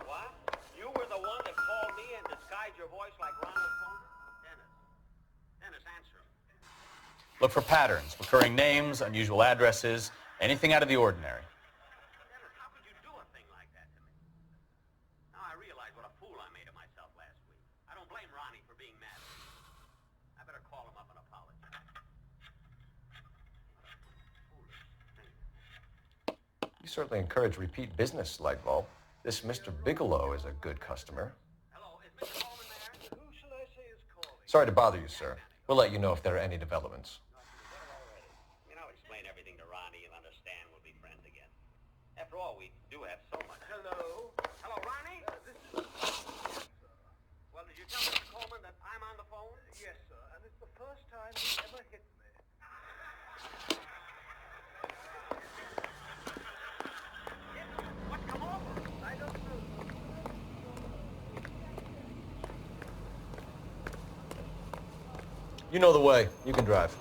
What? You were the one that called me and disguised your voice like Ronald's phone? Dennis, answer him. Look for patterns, recurring names, unusual addresses, anything out of the ordinary. Dennis, how could you do a thing like that to me? Now I realize what a fool I made of myself last week. I don't blame Ronnie for being mad at me. I better call him up and apologize. You certainly encourage repeat business, Lightball. This Mr. Bigelow is a good customer. Hello, is Mr. Coleman there? Who shall I say is calling? Sorry to bother you, sir. We'll let you know if there are any developments. You know, explain everything to Ronnie and understand we'll be friends again. After all, we do have so much. Hello? Hello, Ronnie? Well, did you tell Mr. Coleman that I'm on the phone? Yes, sir, and it's the first time he ever hit me. What come over? You know the way. You can drive.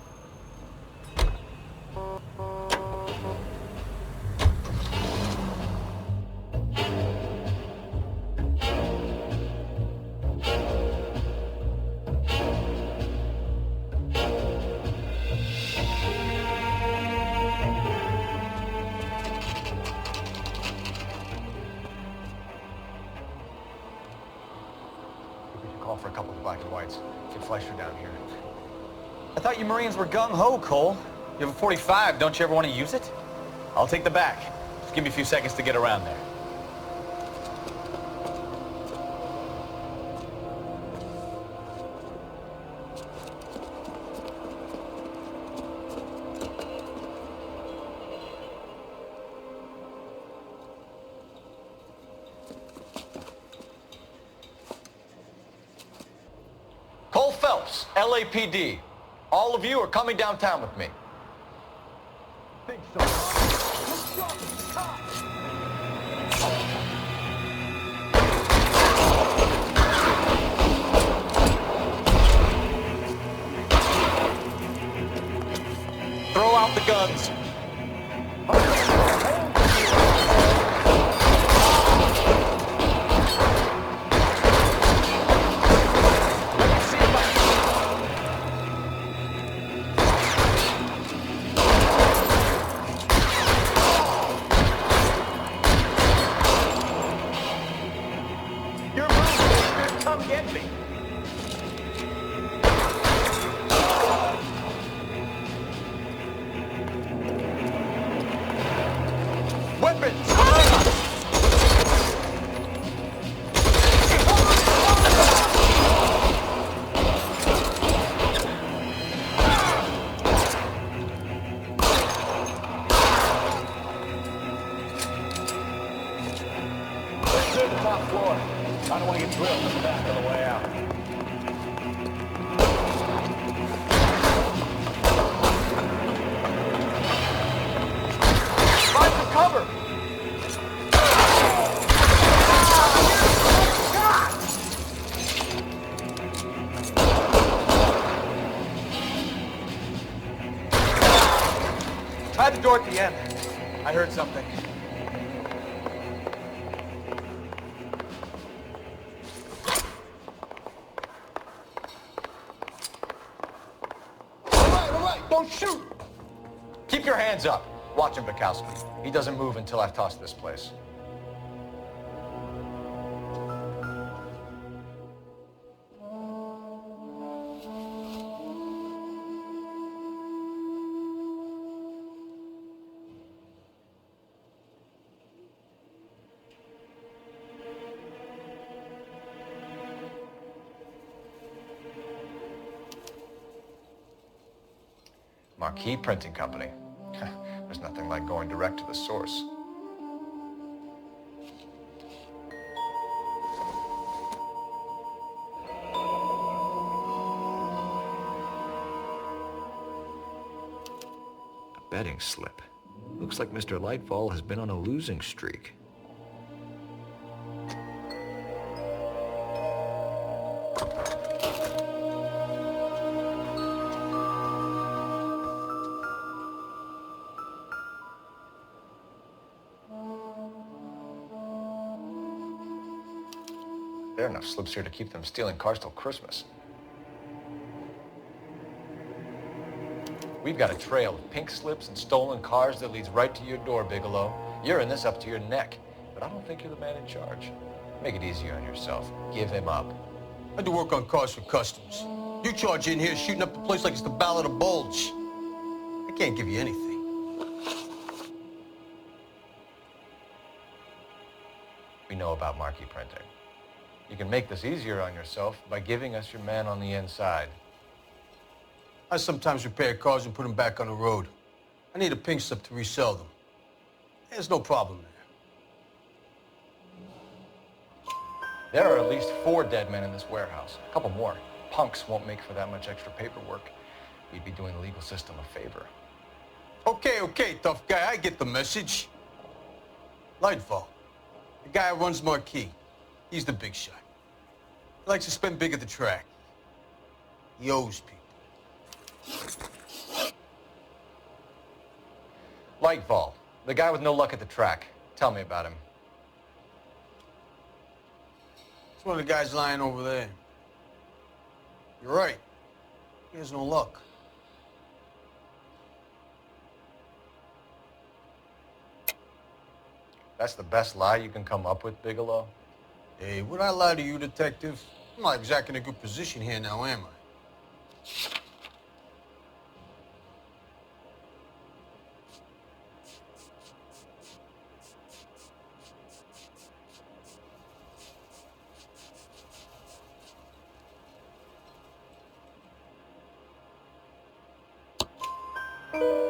Call for a couple of black and whites. Get Fleischer down here. I thought you Marines were gung-ho, Cole. You have a 45. Don't you ever want to use it? I'll take the back. Just give me a few seconds to get around there. Cole Phelps, LAPD. All of you are coming downtown with me. Think so. Throw out the guns. I don't want to get drilled in the back on the way out. Find some cover! I had the door at the end. I heard something. Don't shoot! Keep your hands up. Watch him, Bukowski. He doesn't move until I've tossed this place. Marquee Printing Company. There's nothing like going direct to the source. A betting slip. Looks like Mr. Lightfall has been on a losing streak. There are enough slips here to keep them stealing cars till Christmas. We've got a trail of pink slips and stolen cars that leads right to your door, Bigelow. You're in this up to your neck, but I don't think you're the man in charge. Make it easier on yourself. Give him up. I had to work on cars for customs. You charge in here shooting up the place like it's the Ballad of Bulge. I can't give you anything. We know about marquee printing. You can make this easier on yourself by giving us your man on the inside. I sometimes repair cars and put them back on the road. I need a pink slip to resell them. There's no problem there. There are at least 4 dead men in this warehouse. A couple more. Punks won't make for that much extra paperwork. We'd be doing the legal system a favor. Okay, tough guy, I get the message. Lightfall, the guy who runs Marquee. He's the big shot. He likes to spend big at the track. He owes people. Lightball, the guy with no luck at the track. Tell me about him. It's one of the guys lying over there. You're right. He has no luck. That's the best lie you can come up with, Bigelow? Hey, would I lie to you, detective? I'm not exactly in a good position here now, am I?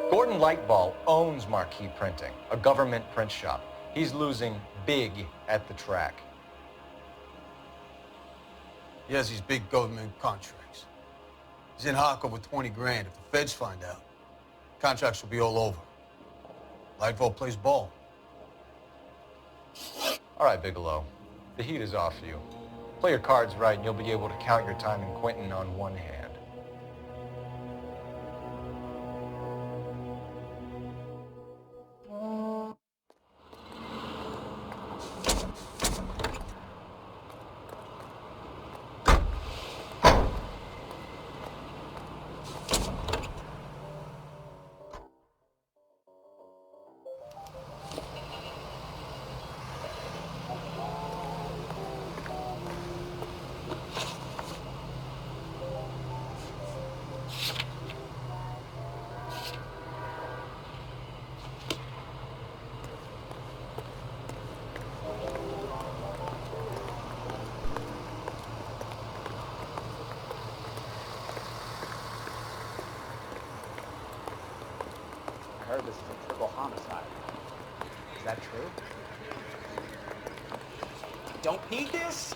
Gordon Lightball owns Marquee Printing, a government print shop. He's losing big at the track. He has these big government contracts. He's in hock over 20 grand. If the feds find out, contracts will be all over. Lightball plays ball. All right, Bigelow. The heat is off you. Play your cards right and you'll be able to count your time in Quentin on one hand. I heard this is a triple homicide. Is that true? Don't need this?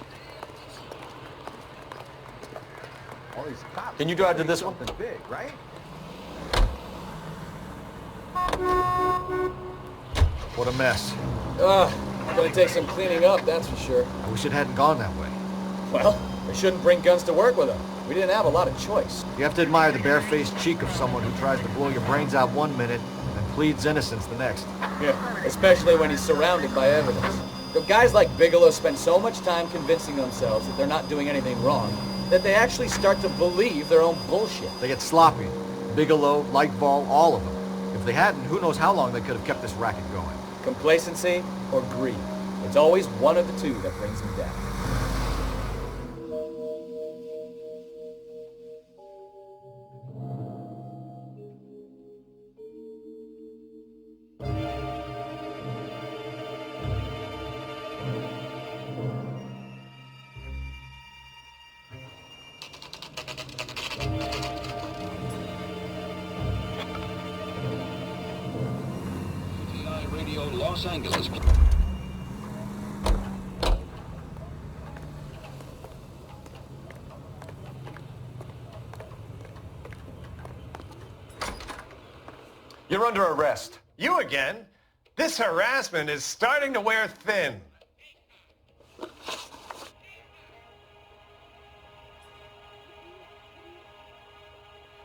All these cops. Can you drive to this one? Something big, right? What a mess. Gonna take some cleaning up, that's for sure. I wish it hadn't gone that way. Well, we shouldn't bring guns to work with them. We didn't have a lot of choice. You have to admire the barefaced cheek of someone who tries to blow your brains out one minute and pleads innocence the next. Yeah, especially when he's surrounded by evidence. But guys like Bigelow spend so much time convincing themselves that they're not doing anything wrong that they actually start to believe their own bullshit. They get sloppy. Bigelow, Lightball, all of them. If they hadn't, who knows how long they could have kept this racket going. Complacency or greed. It's always one of the two that brings them down. Radio Los Angeles. You're under arrest. You again? This harassment is starting to wear thin.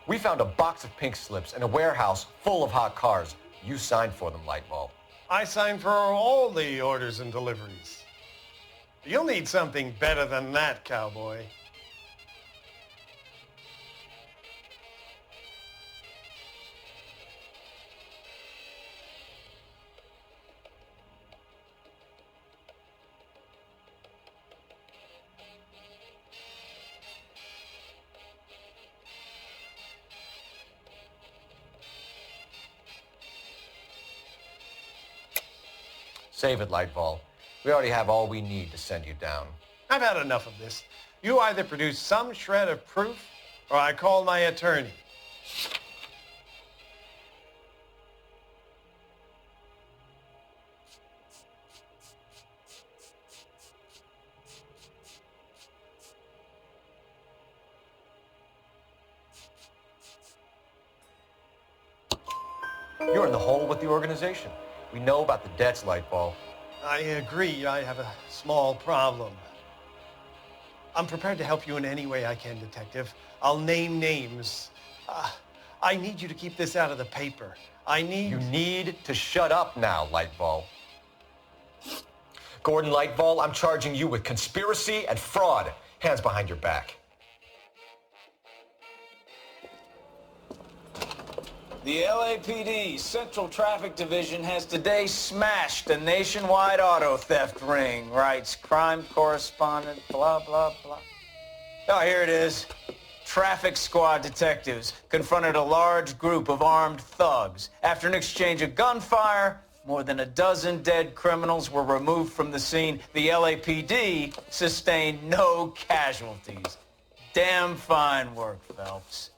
We found a box of pink slips in a warehouse full of hot cars. You signed for them, Lightball. I signed for all the orders and deliveries. You'll need something better than that, cowboy. Save it, Lightball. We already have all we need to send you down. I've had enough of this. You either produce some shred of proof, or I call my attorney. You're in the hole with the organization. We know about the debts, Lightball. I agree. I have a small problem. I'm prepared to help you in any way I can, Detective. I'll name names. I need you to keep this out of the paper. You need to shut up now, Lightball. Gordon Lightball, I'm charging you with conspiracy and fraud. Hands behind your back. The LAPD Central Traffic Division has today smashed a nationwide auto theft ring, writes crime correspondent, blah, blah, blah. Oh, here it is. Traffic squad detectives confronted a large group of armed thugs. After an exchange of gunfire, more than a dozen dead criminals were removed from the scene. The LAPD sustained no casualties. Damn fine work, Phelps.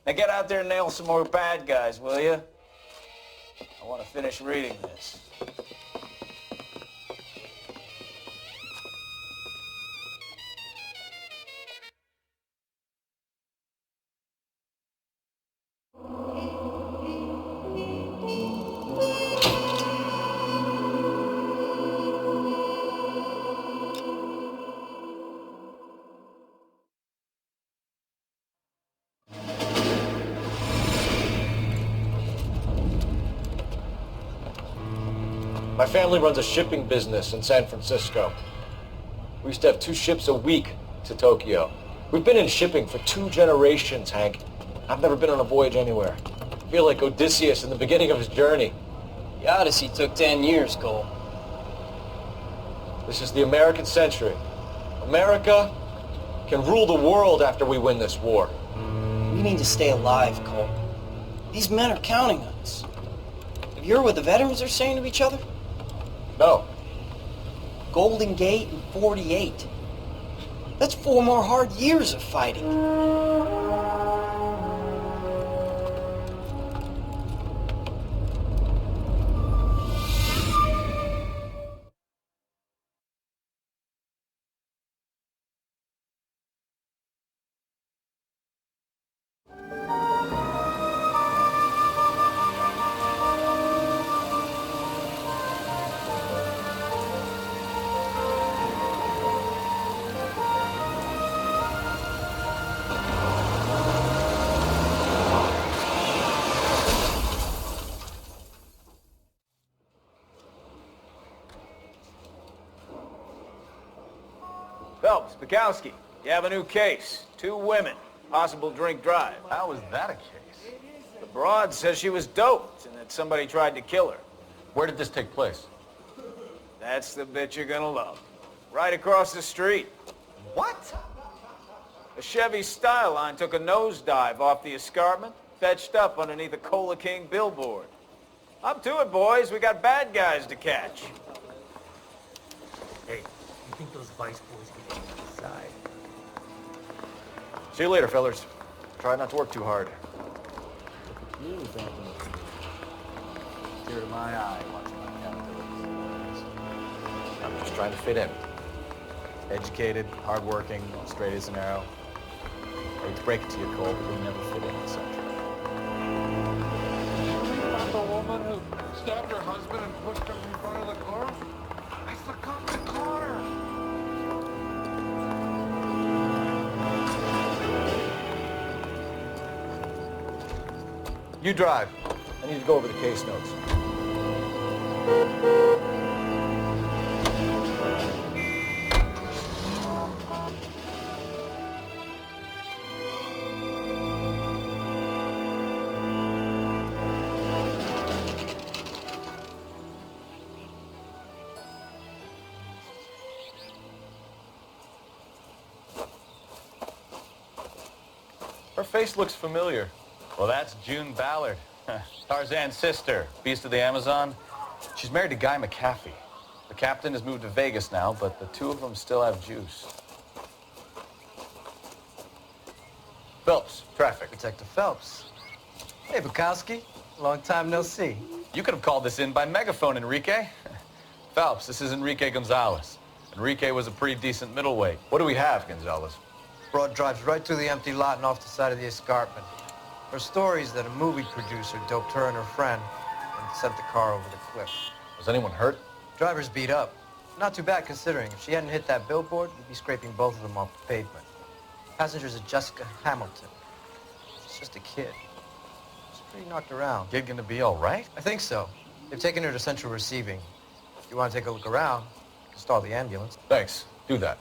Now get out there and nail some more bad guys, will you? I want to finish reading this. My family runs a shipping business in San Francisco. We used to have 2 ships a week to Tokyo. We've been in shipping for 2 generations, Hank. I've never been on a voyage anywhere. I feel like Odysseus in the beginning of his journey. The Odyssey took 10 years, Cole. This is the American century. America can rule the world after we win this war. We need to stay alive, Cole. These men are counting on us. Have you heard what the veterans are saying to each other? No. Golden Gate and 48. That's 4 more hard years of fighting. Phelps, Bukowski, you have a new case. 2 women, possible drink drive. How was that a case? The broad says she was doped and that somebody tried to kill her. Where did this take place? That's the bit you're gonna love. Right across the street. What? A Chevy Styline took a nosedive off the escarpment, fetched up underneath a Cola King billboard. Up to it, boys. We got bad guys to catch. Hey, you think those vice boys can get inside? See you later, fellers. Try not to work too hard. You back in the tear to my eye watching my accountability. I'm just trying to fit in. Educated, hardworking, straight as an arrow. I hate to break it to you, Cole, but we never fit in this country. About the woman who stabbed her husband and pushed him in front of the car? That's the cop that caught her. You drive. I need to go over the case notes. Her face looks familiar. Well, that's June Ballard, Tarzan's sister, beast of the Amazon. She's married to Guy McAfee. The captain has moved to Vegas now, but the 2 of them still have juice. Phelps, traffic. Detective Phelps. Hey, Bukowski. Long time no see. You could have called this in by megaphone, Enrique. Phelps, this is Enrique Gonzalez. Enrique was a pretty decent middleweight. What do we have, Gonzalez? Broad drives right through the empty lot and off the side of the escarpment. Her story is that a movie producer doped her and her friend and sent the car over the cliff. Was anyone hurt? Driver's beat up. Not too bad considering. If she hadn't hit that billboard, we'd be scraping both of them off the pavement. Passengers are Jessica Hamilton. She's just a kid. She's Pretty knocked around. Kid gonna be all right? I think so. They've taken her to central receiving. If you want to take a look around, stall the ambulance. Thanks. Do that.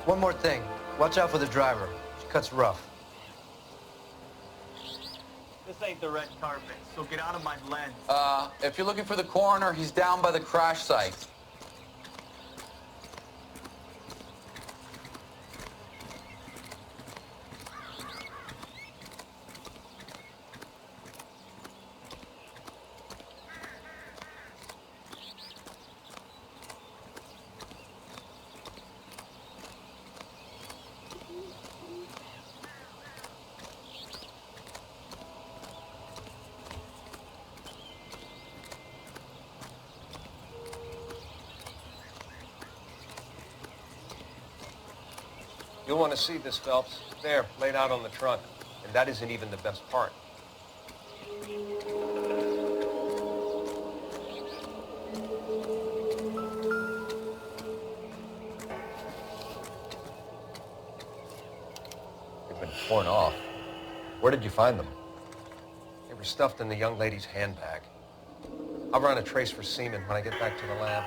One more thing. Watch out for the driver. She cuts rough. This ain't the red carpet, so get out of my lens. If you're looking for the coroner, he's down by the crash site. You'll want to see this, Phelps. There, laid out on the trunk. And that isn't even the best part. They've been torn off. Where did you find them? They were stuffed in the young lady's handbag. I'll run a trace for semen when I get back to the lab.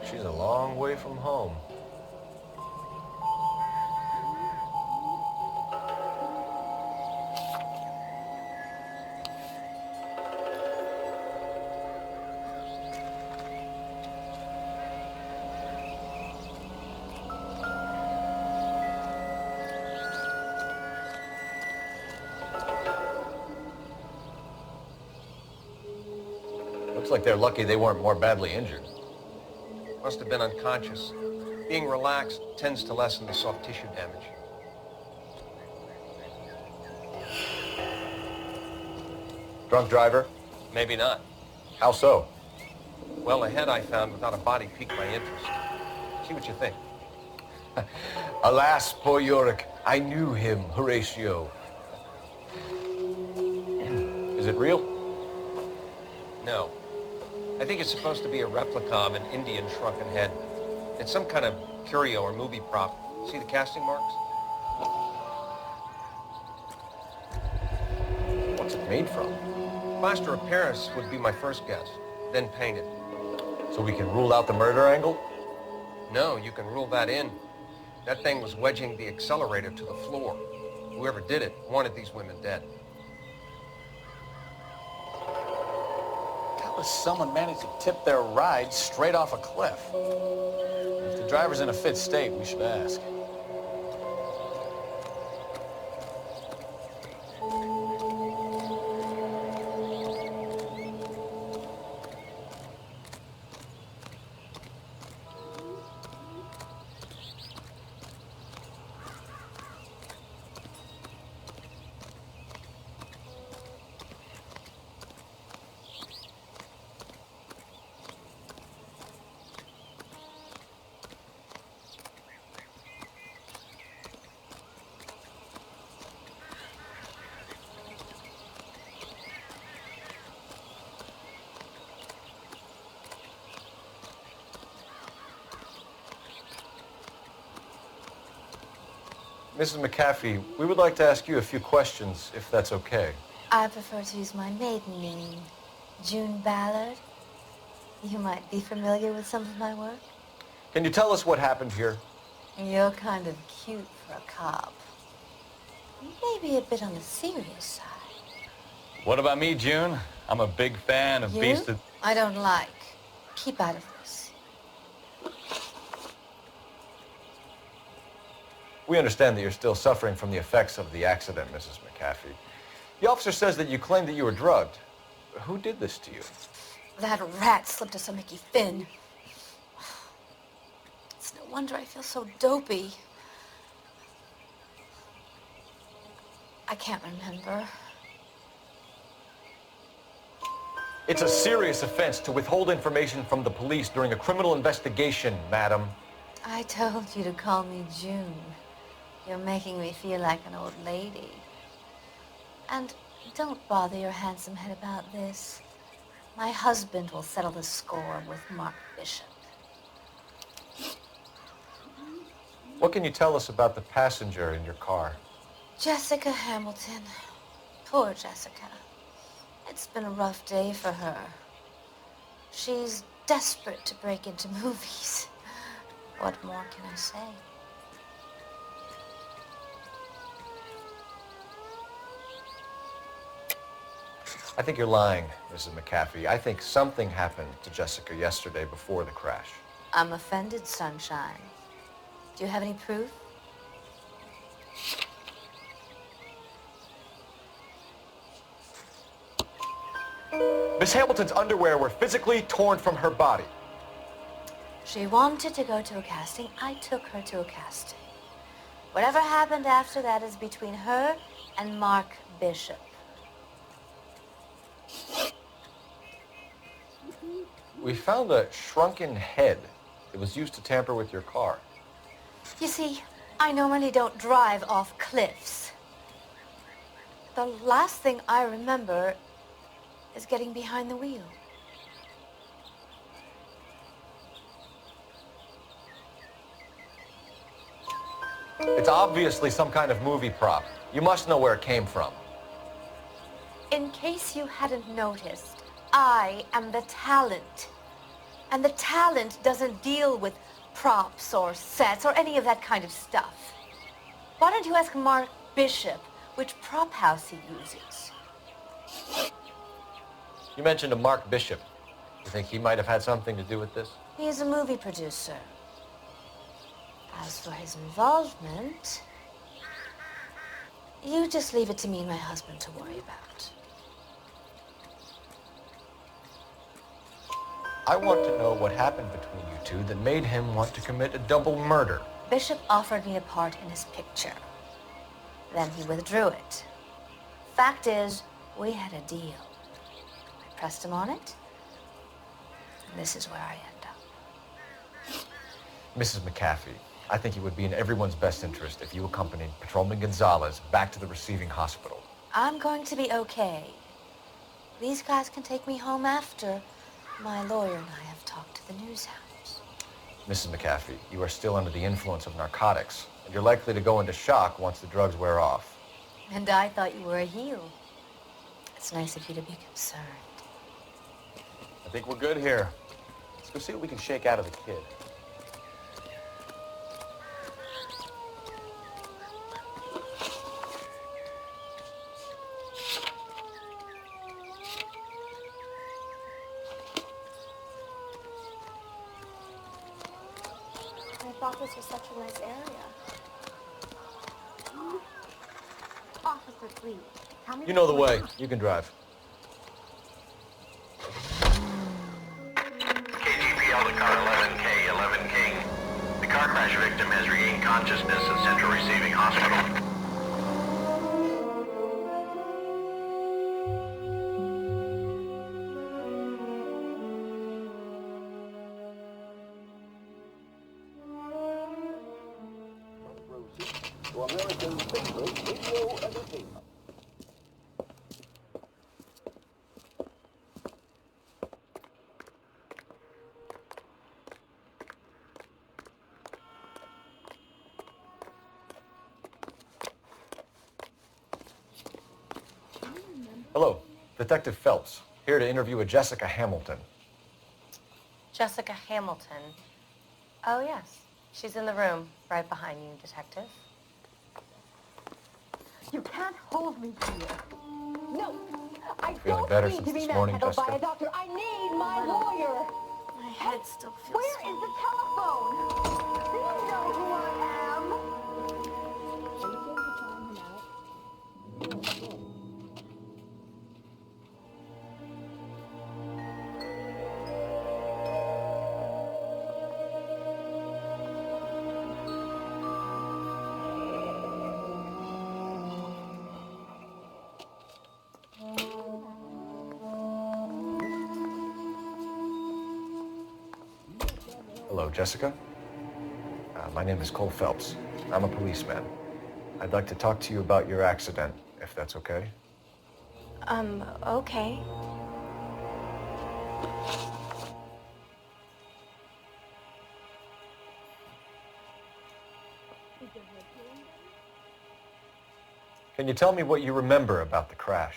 She's a long way from home. Looks like they're lucky they weren't more badly injured. Must have been unconscious. Being relaxed tends to lessen the soft tissue damage. Drunk driver? Maybe not. How so? Well, the head I found without a body piqued my interest. See what you think. Alas, poor Yorick. I knew him, Horatio. Is it real? No. I think it's supposed to be a replica of an Indian shrunken head. It's some kind of curio or movie prop. See the casting marks? What's it made from? Plaster of Paris would be my first guess, then painted. So we can rule out the murder angle? No, you can rule that in. That thing was wedging the accelerator to the floor. Whoever did it wanted these women dead. How does someone manage to tip their ride straight off a cliff? If the driver's in a fit state, we should ask. Mrs. McAfee, we would like to ask you a few questions, if that's okay. I prefer to use my maiden name, June Ballard. You might be familiar with some of my work. Can you tell us what happened here? You're kind of cute for a cop. Maybe a bit on the serious side. What about me, June? I'm a big fan of You? Beast of... I don't like. Keep out of this. We understand that you're still suffering from the effects of the accident, Mrs. McAfee. The officer says that you claimed that you were drugged. Who did this to you? That rat slipped us a Mickey Finn. It's no wonder I feel so dopey. I can't remember. It's a serious offense to withhold information from the police during a criminal investigation, madam. I told you to call me June. You're making me feel like an old lady. And don't bother your handsome head about this. My husband will settle the score with Mark Bishop. What can you tell us about the passenger in your car? Jessica Hamilton. Poor Jessica. It's been a rough day for her. She's desperate to break into movies. What more can I say? I think you're lying, Mrs. McAfee. I think something happened to Jessica yesterday before the crash. I'm offended, Sunshine. Do you have any proof? Miss Hamilton's underwear were physically torn from her body. She wanted to go to a casting. I took her to a casting. Whatever happened after that is between her and Mark Bishop. We found a shrunken head. It was used to tamper with your car. You see, I normally don't drive off cliffs. The last thing I remember is getting behind the wheel. It's obviously some kind of movie prop. You must know where it came from. In case you hadn't noticed, I am the talent. And the talent doesn't deal with props or sets or any of that kind of stuff. Why don't you ask Mark Bishop which prop house he uses? You mentioned a Mark Bishop. You think he might have had something to do with this? He's a movie producer. As for his involvement, you just leave it to me and my husband to worry about. I want to know what happened between you two that made him want to commit a double murder. Bishop offered me a part in his picture. Then he withdrew it. Fact is, we had a deal. I pressed him on it, and this is where I end up. Mrs. McAfee, I think it would be in everyone's best interest if you accompanied Patrolman Gonzalez back to the receiving hospital. I'm going to be okay. These guys can take me home after. My lawyer and I have talked to the news hounds. Mrs. McAfee, you are still under the influence of narcotics, and you're likely to go into shock once the drugs wear off. And I thought you were a heel. It's nice of you to be concerned. I think we're good here. Let's go see what we can shake out of the kid. I thought this was such a nice area. Officer, please, tell me... You know the way. You can drive. KGPL to car 11K, 11 King. The car crash victim has regained consciousness at Central Receiving Hospital. To American favorite video entertainment. Detective Phelps, here to interview a Jessica Hamilton. Jessica Hamilton. Oh, yes. She's in the room, right behind you, Detective. You can't hold me here. No, I Feeling don't better need since to be this morning, manhandled by Jessica? a doctor. I need my lawyer. My head still feels Where is the telephone? Do you know who I am? Hello, Jessica. My name is Cole Phelps. I'm a policeman. I'd like to talk to you about your accident, if that's okay. Okay. Can you tell me what you remember about the crash?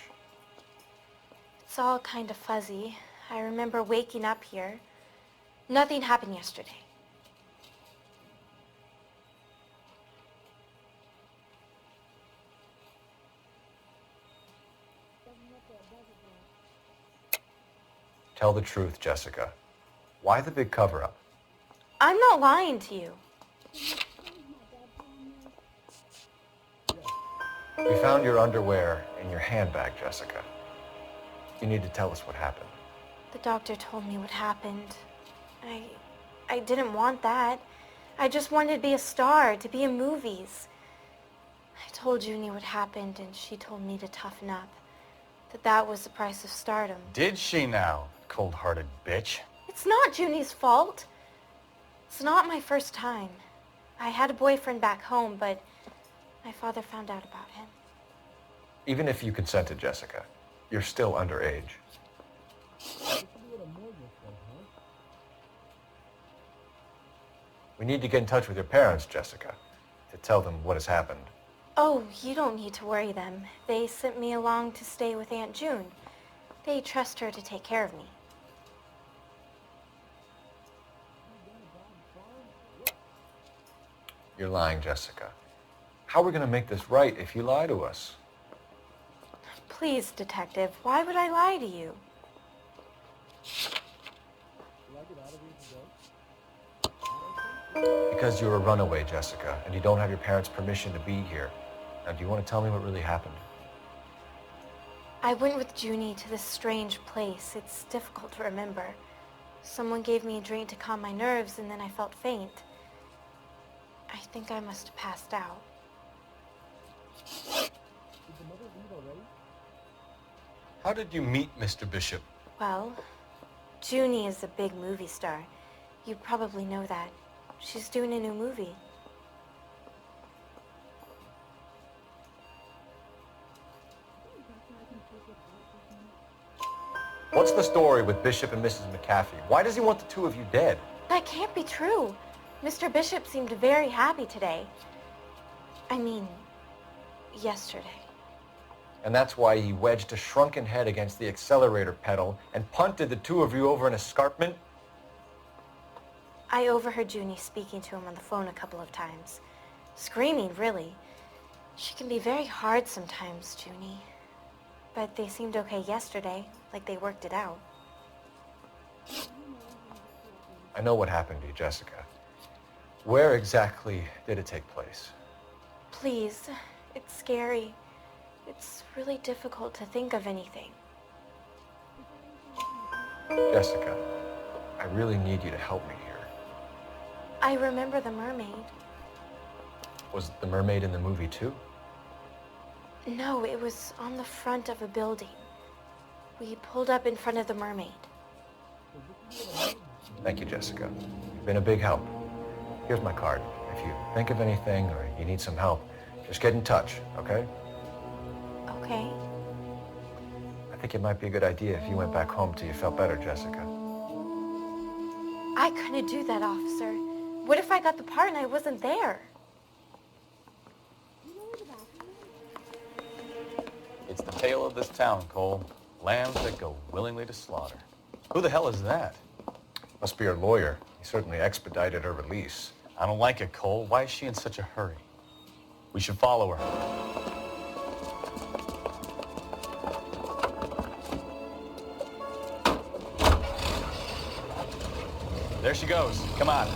It's all kind of fuzzy. I remember waking up here. Nothing happened yesterday. Tell the truth, Jessica. Why the big cover-up? I'm not lying to you. We found your underwear in your handbag, Jessica. You need to tell us what happened. The doctor told me what happened. I didn't want that. I just wanted to be a star, to be in movies. I told Junie what happened, and she told me to toughen up. That was the price of stardom. Did she now, cold-hearted bitch? It's not Junie's fault. It's not my first time. I had a boyfriend back home, but my father found out about him. Even if you consented, Jessica, you're still underage. We need to get in touch with your parents, Jessica, to tell them what has happened. Oh, you don't need to worry them. They sent me along to stay with Aunt June. They trust her to take care of me. You're lying, Jessica. How are we going to make this right if you lie to us? Please, Detective, why would I lie to you? Because you're a runaway, Jessica, and you don't have your parents' permission to be here. Now, do you want to tell me what really happened? I went with Junie to this strange place. It's difficult to remember. Someone gave me a drink to calm my nerves, and then I felt faint. I think I must have passed out. How did you meet Mr. Bishop? Well, Junie is a big movie star. You probably know that. She's doing a new movie. What's the story with Bishop and Mrs. McAfee? Why does he want the two of you dead? That can't be true. Mr. Bishop seemed very happy today. I mean, yesterday. And that's why he wedged a shrunken head against the accelerator pedal and punted the two of you over an escarpment? I overheard Junie speaking to him on the phone a couple of times. Screaming, really. She can be very hard sometimes, Junie. But they seemed okay yesterday, like they worked it out. I know what happened to you, Jessica. Where exactly did it take place? Please, it's scary. It's really difficult to think of anything. Jessica, I really need you to help me here. I remember the mermaid. Was the mermaid in the movie too? No, it was on the front of a building. We pulled up in front of the mermaid. Thank you, Jessica. You've been a big help. Here's my card. If you think of anything or you need some help, just get in touch, okay? Okay. I think it might be a good idea if you went back home till you felt better, Jessica. I couldn't do that, officer. What if I got the part and I wasn't there? It's the tale of this town, Cole. Lambs that go willingly to slaughter. Who the hell is that? Must be her lawyer. He certainly expedited her release. I don't like it, Cole. Why is she in such a hurry? We should follow her. There she goes. Come on.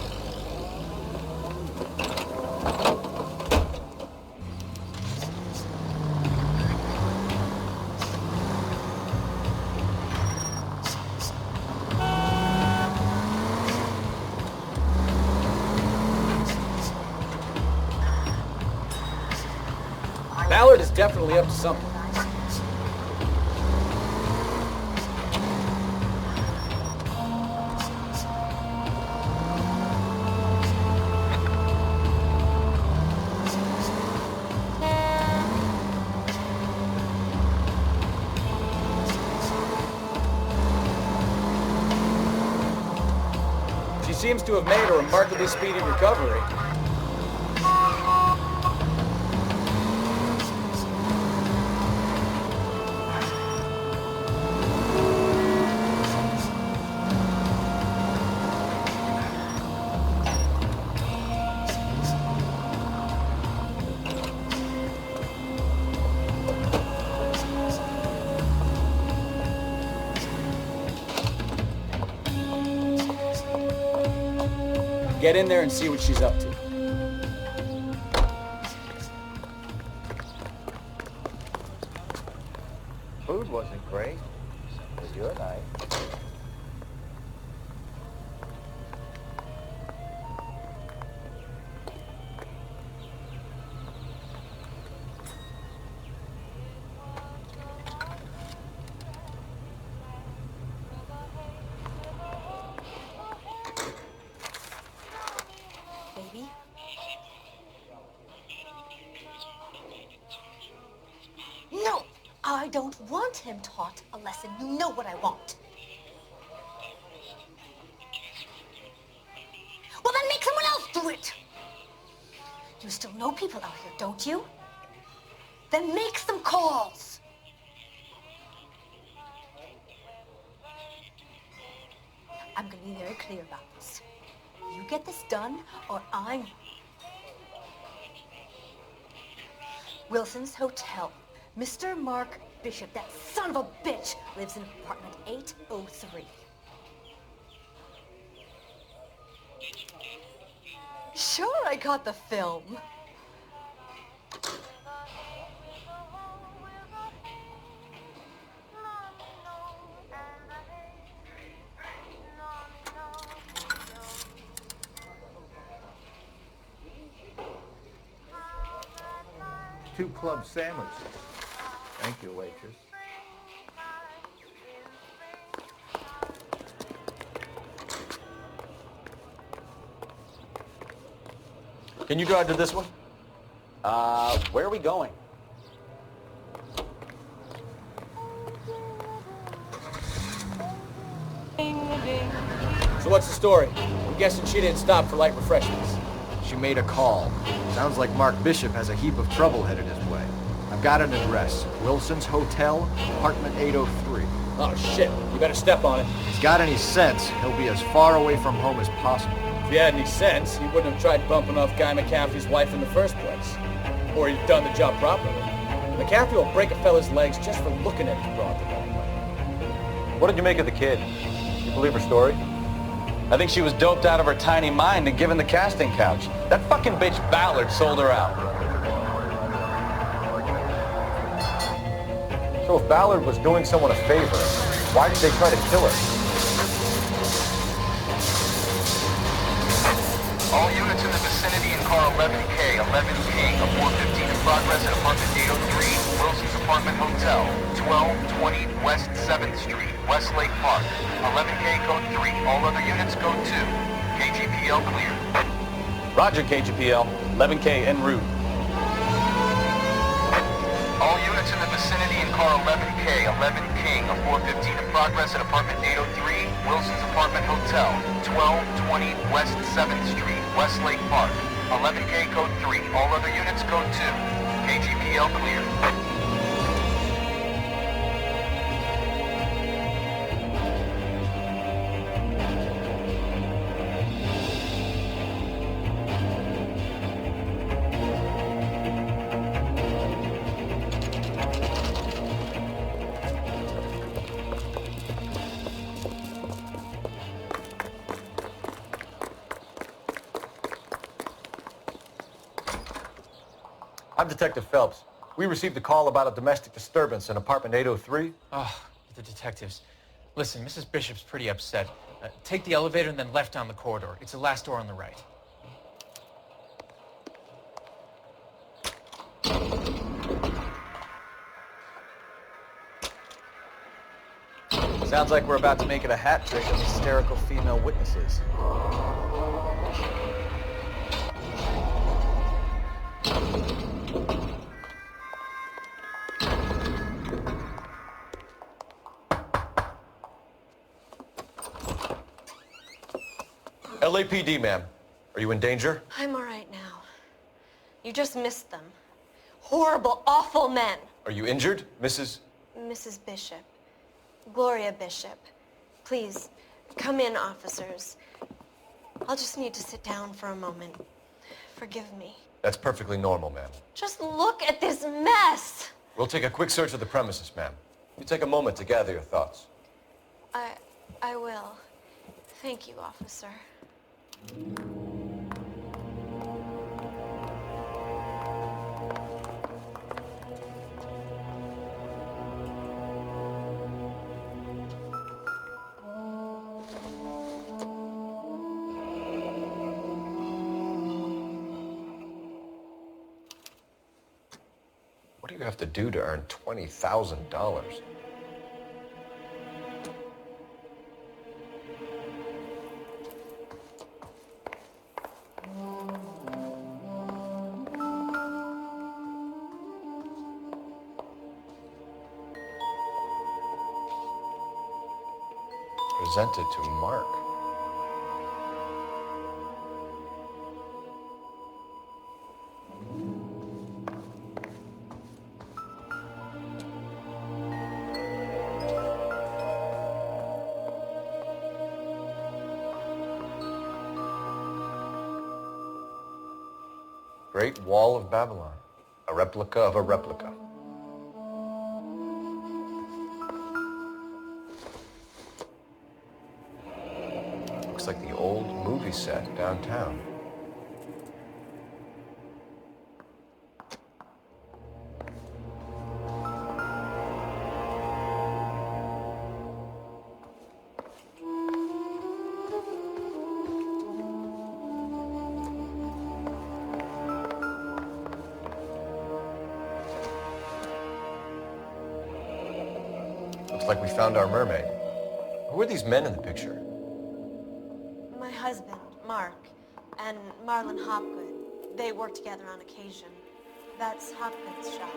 Ballard is definitely up to something. She seems to have made a remarkably speedy recovery. Get in there and see what she's up to. Food wasn't great. It was your night. Baby? No! I don't want him taught a lesson. You know what I want. Well, then make someone else do it! You still know people out here, don't you? Then make some calls! I'm gonna be very clear about this. You get this done, or I'm... Wilson's Hotel. Mr. Mark Bishop, that son of a bitch, lives in apartment 803. Sure, I got the film. Two club sandwiches. Thank you, waitress. Can you drive to this one? Where are we going? So what's the story? I'm guessing she didn't stop for light refreshments. She made a call. Sounds like Mark Bishop has a heap of trouble headed his way. I've got an address. Wilson's Hotel, apartment 803. Oh, shit. You better step on it. If he's got any sense, he'll be as far away from home as possible. If he had any sense, he wouldn't have tried bumping off Guy McCaffrey's wife in the first place. Or he'd done the job properly. McCaffrey will break a fella's legs just for looking at his broad the wrong way. What did you make of the kid? You believe her story? I think she was doped out of her tiny mind and given the casting couch. That fucking bitch Ballard sold her out. So if Ballard was doing someone a favor, why did they try to kill her? All units in the vicinity in car 11K, 11K, a 415 in progress at apartment 803, Wilson's Apartment Hotel, 1220 West 7th Street, Westlake Park. 11K code 3, all other units code 2. KGPL clear. Roger, KGPL. 11K en route. All units in the vicinity in car 11K, 11 King, a 415 in progress at apartment 803, Wilson's Apartment Hotel, 1220 West 7th Street, Westlake Park. 11K code 3, all other units code 2. KGPL clear. I'm Detective Phelps. We received a call about a domestic disturbance in apartment 803. Oh, the detectives. Listen, Mrs. Bishop's pretty upset. Take the elevator and then left down the corridor. It's the last door on the right. Sounds like we're about to make it a hat trick of hysterical female witnesses. LAPD, ma'am. Are you in danger? I'm all right now. You just missed them. Horrible, awful men. Are you injured, Mrs.? Mrs. Bishop. Gloria Bishop. Please, come in, officers. I'll just need to sit down for a moment. Forgive me. That's perfectly normal, ma'am. Just look at this mess! We'll take a quick search of the premises, ma'am. You take a moment to gather your thoughts. I will. Thank you, officer. What do you have to do to earn $20,000? Presented to Mark. Great Wall of Babylon, a replica of a replica. Looks like the old movie set downtown. Looks like we found our mermaid. Who are these men in the picture? My husband, Mark, and Marlon Hopgood. They work together on occasion. That's Hopgood's shop.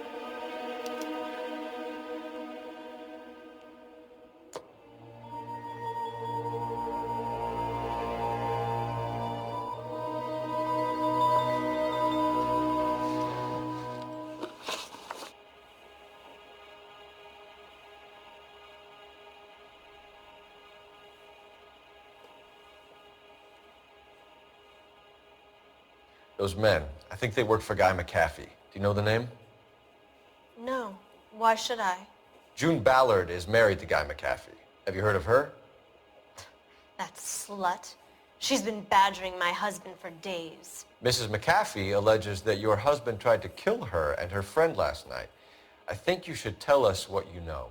Those men, I think they work for Guy McAfee. Do you know the name? No. Why should I? June Ballard is married to Guy McAfee. Have you heard of her? That slut. She's been badgering my husband for days. Mrs. McAfee alleges that your husband tried to kill her and her friend last night. I think you should tell us what you know.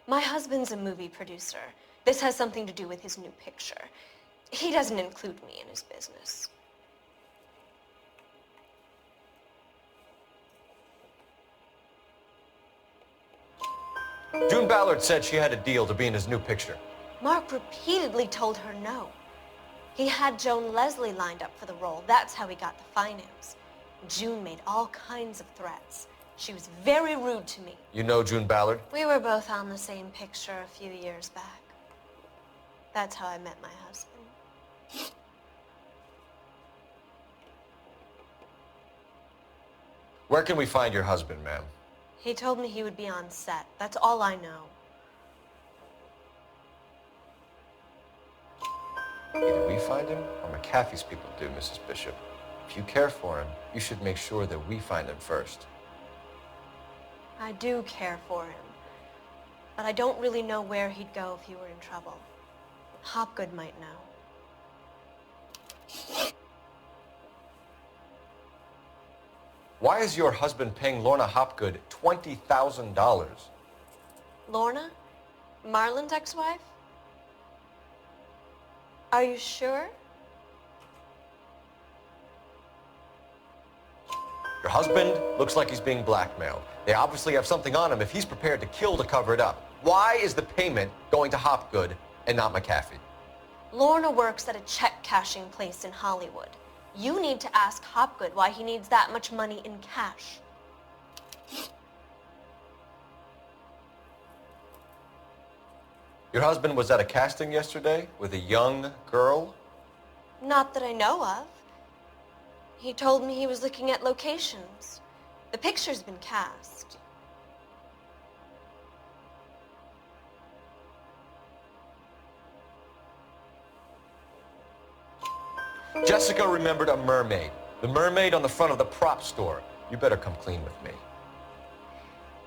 My husband's a movie producer. This has something to do with his new picture. He doesn't include me in his business. June Ballard said she had a deal to be in his new picture. Mark repeatedly told her no. He had Joan Leslie lined up for the role. That's how he got the finance. June made all kinds of threats. She was very rude to me. You know June Ballard? We were both on the same picture a few years back. That's how I met my husband. Where can we find your husband, ma'am? He told me he would be on set. That's all I know. Either we find him or McAfee's people do, Mrs. Bishop. If you care for him, you should make sure that we find him first. I do care for him. But I don't really know where he'd go if he were in trouble. Hopgood might know. Why is your husband paying Lorna Hopgood $20,000? Lorna? Marlon's ex-wife? Are you sure? Your husband looks like he's being blackmailed. They obviously have something on him if he's prepared to kill to cover it up. Why is the payment going to Hopgood and not McAfee? Lorna works at a check-cashing place in Hollywood. You need to ask Hopgood why he needs that much money in cash. Your husband was at a casting yesterday with a young girl? Not that I know of. He told me he was looking at locations. The picture's been cast. Jessica remembered a mermaid. The mermaid on the front of the prop store. You better come clean with me.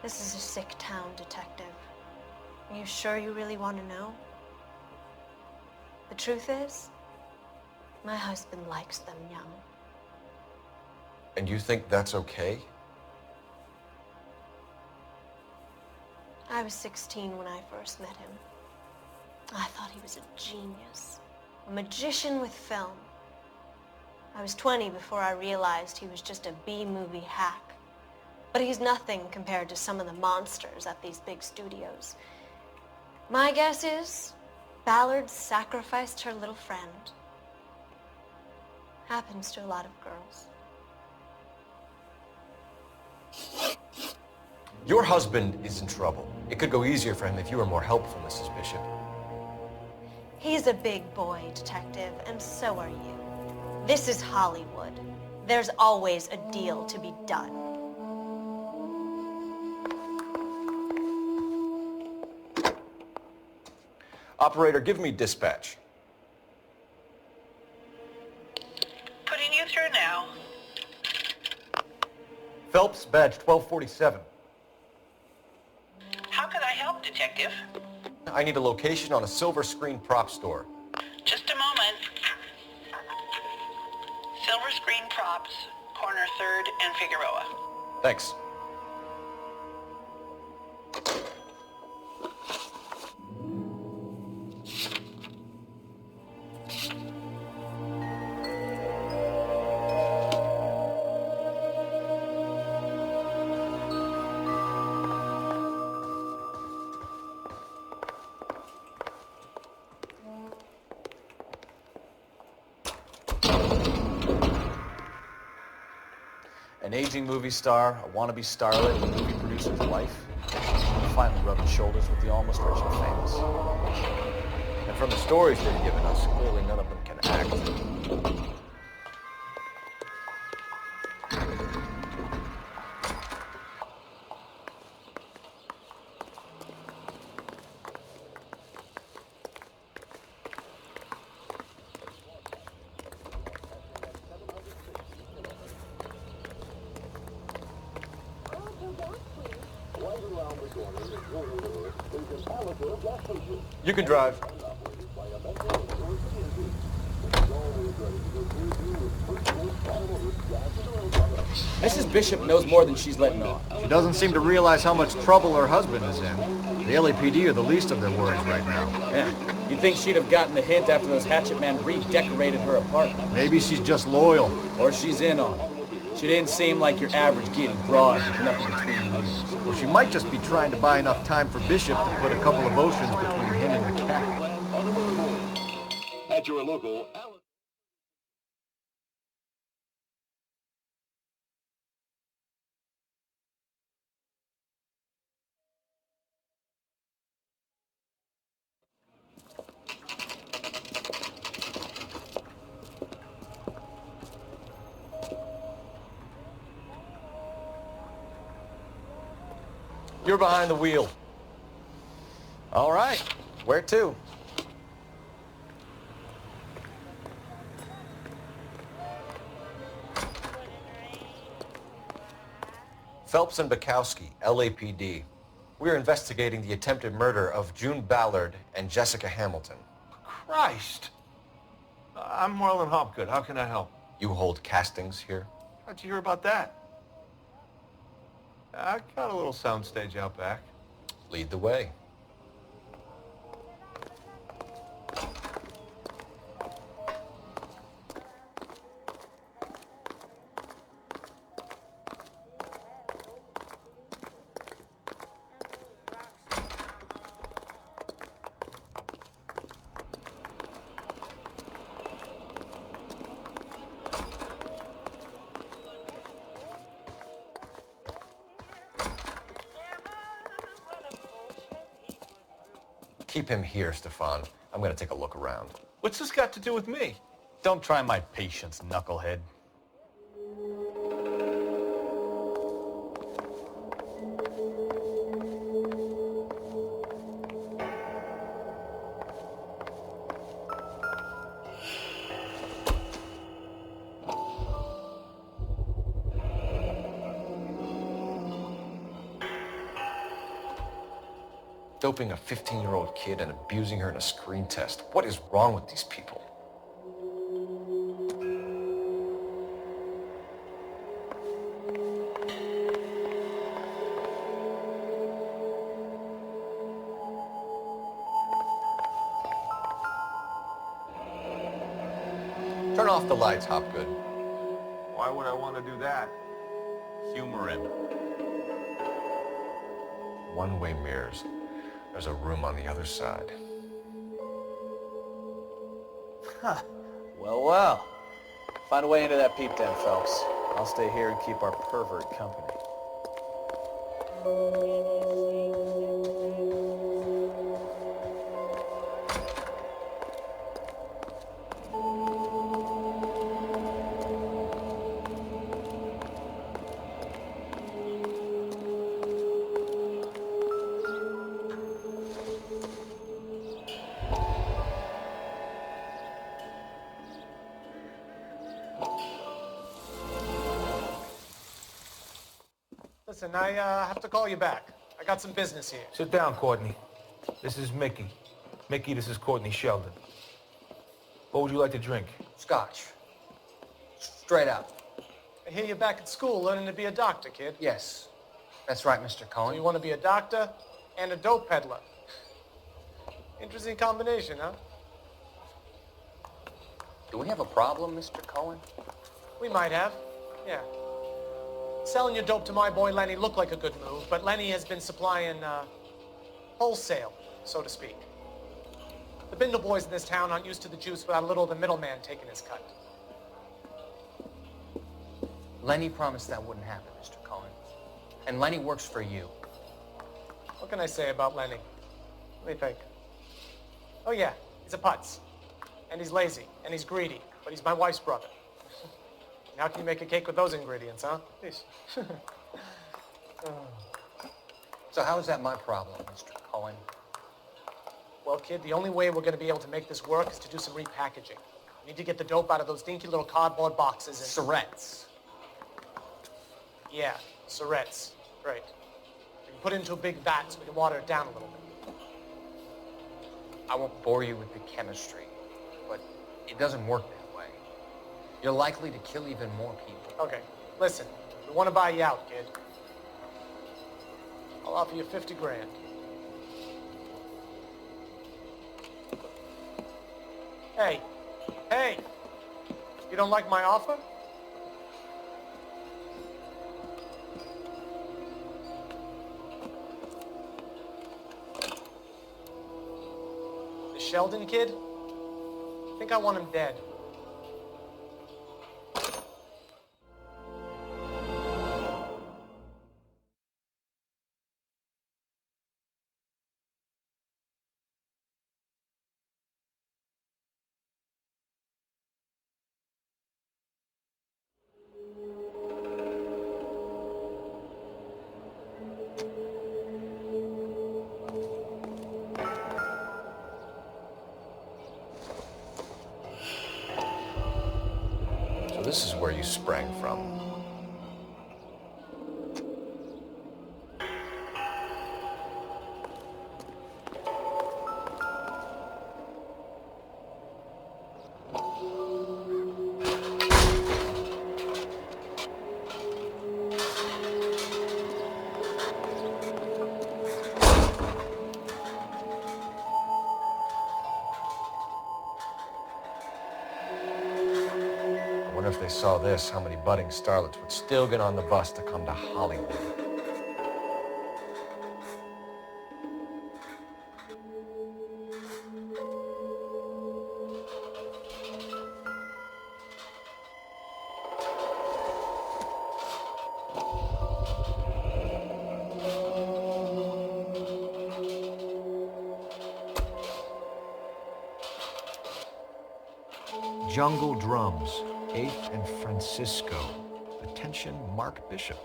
This is a sick town, Detective. Are you sure you really want to know? The truth is, my husband likes them young. And you think that's okay? I was 16 when I first met him. I thought he was a genius, a magician with film. I was 20 before I realized he was just a B-movie hack. But he's nothing compared to some of the monsters at these big studios. My guess is Ballard sacrificed her little friend. Happens to a lot of girls. Your husband is in trouble. It could go easier for him if you were more helpful, Mrs. Bishop. He's a big boy, Detective, and so are you. This is Hollywood. There's always a deal to be done. Operator, give me dispatch. Putting you through now. Phelps, badge 1247. How can I help, Detective? I need a location on a silver screen prop store. Just a moment. Silver Screen Props, corner 3rd and Figueroa. Thanks. An aging movie star, a wannabe starlet, a movie producer's wife, finally rubbing shoulders with the almost rich and famous. And from the stories they've given us, clearly none of them can act. You can drive. Mrs. Bishop knows more than she's letting on. She doesn't seem to realize how much trouble her husband is in. The LAPD are the least of their worries right now. Yeah, you'd think she'd have gotten the hint after those hatchet men redecorated her apartment. Maybe she's just loyal. Or she's in on it. She didn't seem like your average giddy broad with nothing between the ears. Well, she might just be trying to buy enough time for Bishop to put a couple of oceans between him and the cat. At your local You're behind the wheel. All right, where to? Phelps and Bukowski, LAPD. We're investigating the attempted murder of June Ballard and Jessica Hamilton. Christ! I'm Marlon Hopgood. How can I help? You hold castings here? How'd you hear about that? I got a little soundstage out back. Lead the way. Keep him here, Stefan. I'm gonna take a look around. What's this got to do with me? Don't try my patience, knucklehead. Doping a 15-year-old kid and abusing her in a screen test. What is wrong with these people? Turn off the lights, Hopgood. Why would I want to do that? Humor him. One-way mirrors. There's a room on the other side. Huh. Well, well. Find a way into that peep den, Phelps. I'll stay here and keep our pervert company. Listen, I have to call you back. I got some business here. Sit down, Courtney. This is Mickey. Mickey, this is Courtney Sheldon. What would you like to drink? Scotch. Straight out. I hear you're back at school learning to be a doctor, kid. Yes. That's right, Mr. Cohen. So you want to be a doctor and a dope peddler. Interesting combination, huh? Do we have a problem, Mr. Cohen? We might have, yeah. Selling your dope to my boy Lenny looked like a good move, but Lenny has been supplying, wholesale, so to speak. The Bindle boys in this town aren't used to the juice without a little of the middleman taking his cut. Lenny promised that wouldn't happen, Mr. Cohen. And Lenny works for you. What can I say about Lenny? Let me think. Oh yeah, he's a putz. And he's lazy, and he's greedy, but he's my wife's brother. And how can you make a cake with those ingredients, huh? So how is that my problem, Mr. Cohen? Well, kid, the only way we're going to be able to make this work is to do some repackaging. We need to get the dope out of those dinky little cardboard boxes and... Surrettes. Yeah, surrettes. Right. We can put it into a big vat so we can water it down a little bit. I won't bore you with the chemistry, but it doesn't work that way. You're likely to kill even more people. Okay, listen. We want to buy you out, kid. I'll offer you 50 grand. Hey, hey! You don't like my offer? The Sheldon kid? I think I want him dead. This is where you sprang from. Wonder if they saw this, how many budding starlets would still get on the bus to come to Hollywood. Jungle Drums, 8th and Francisco. Attention, Mark Bishop.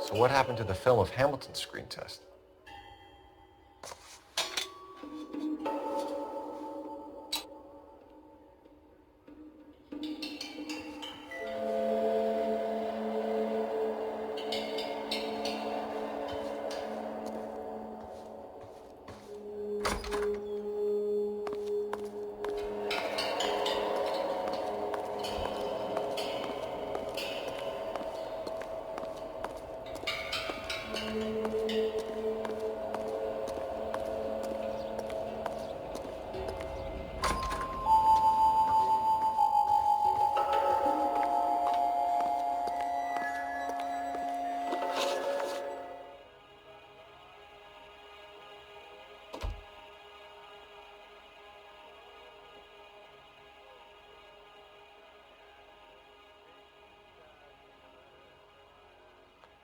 So what happened to the film of Hamilton's screen test?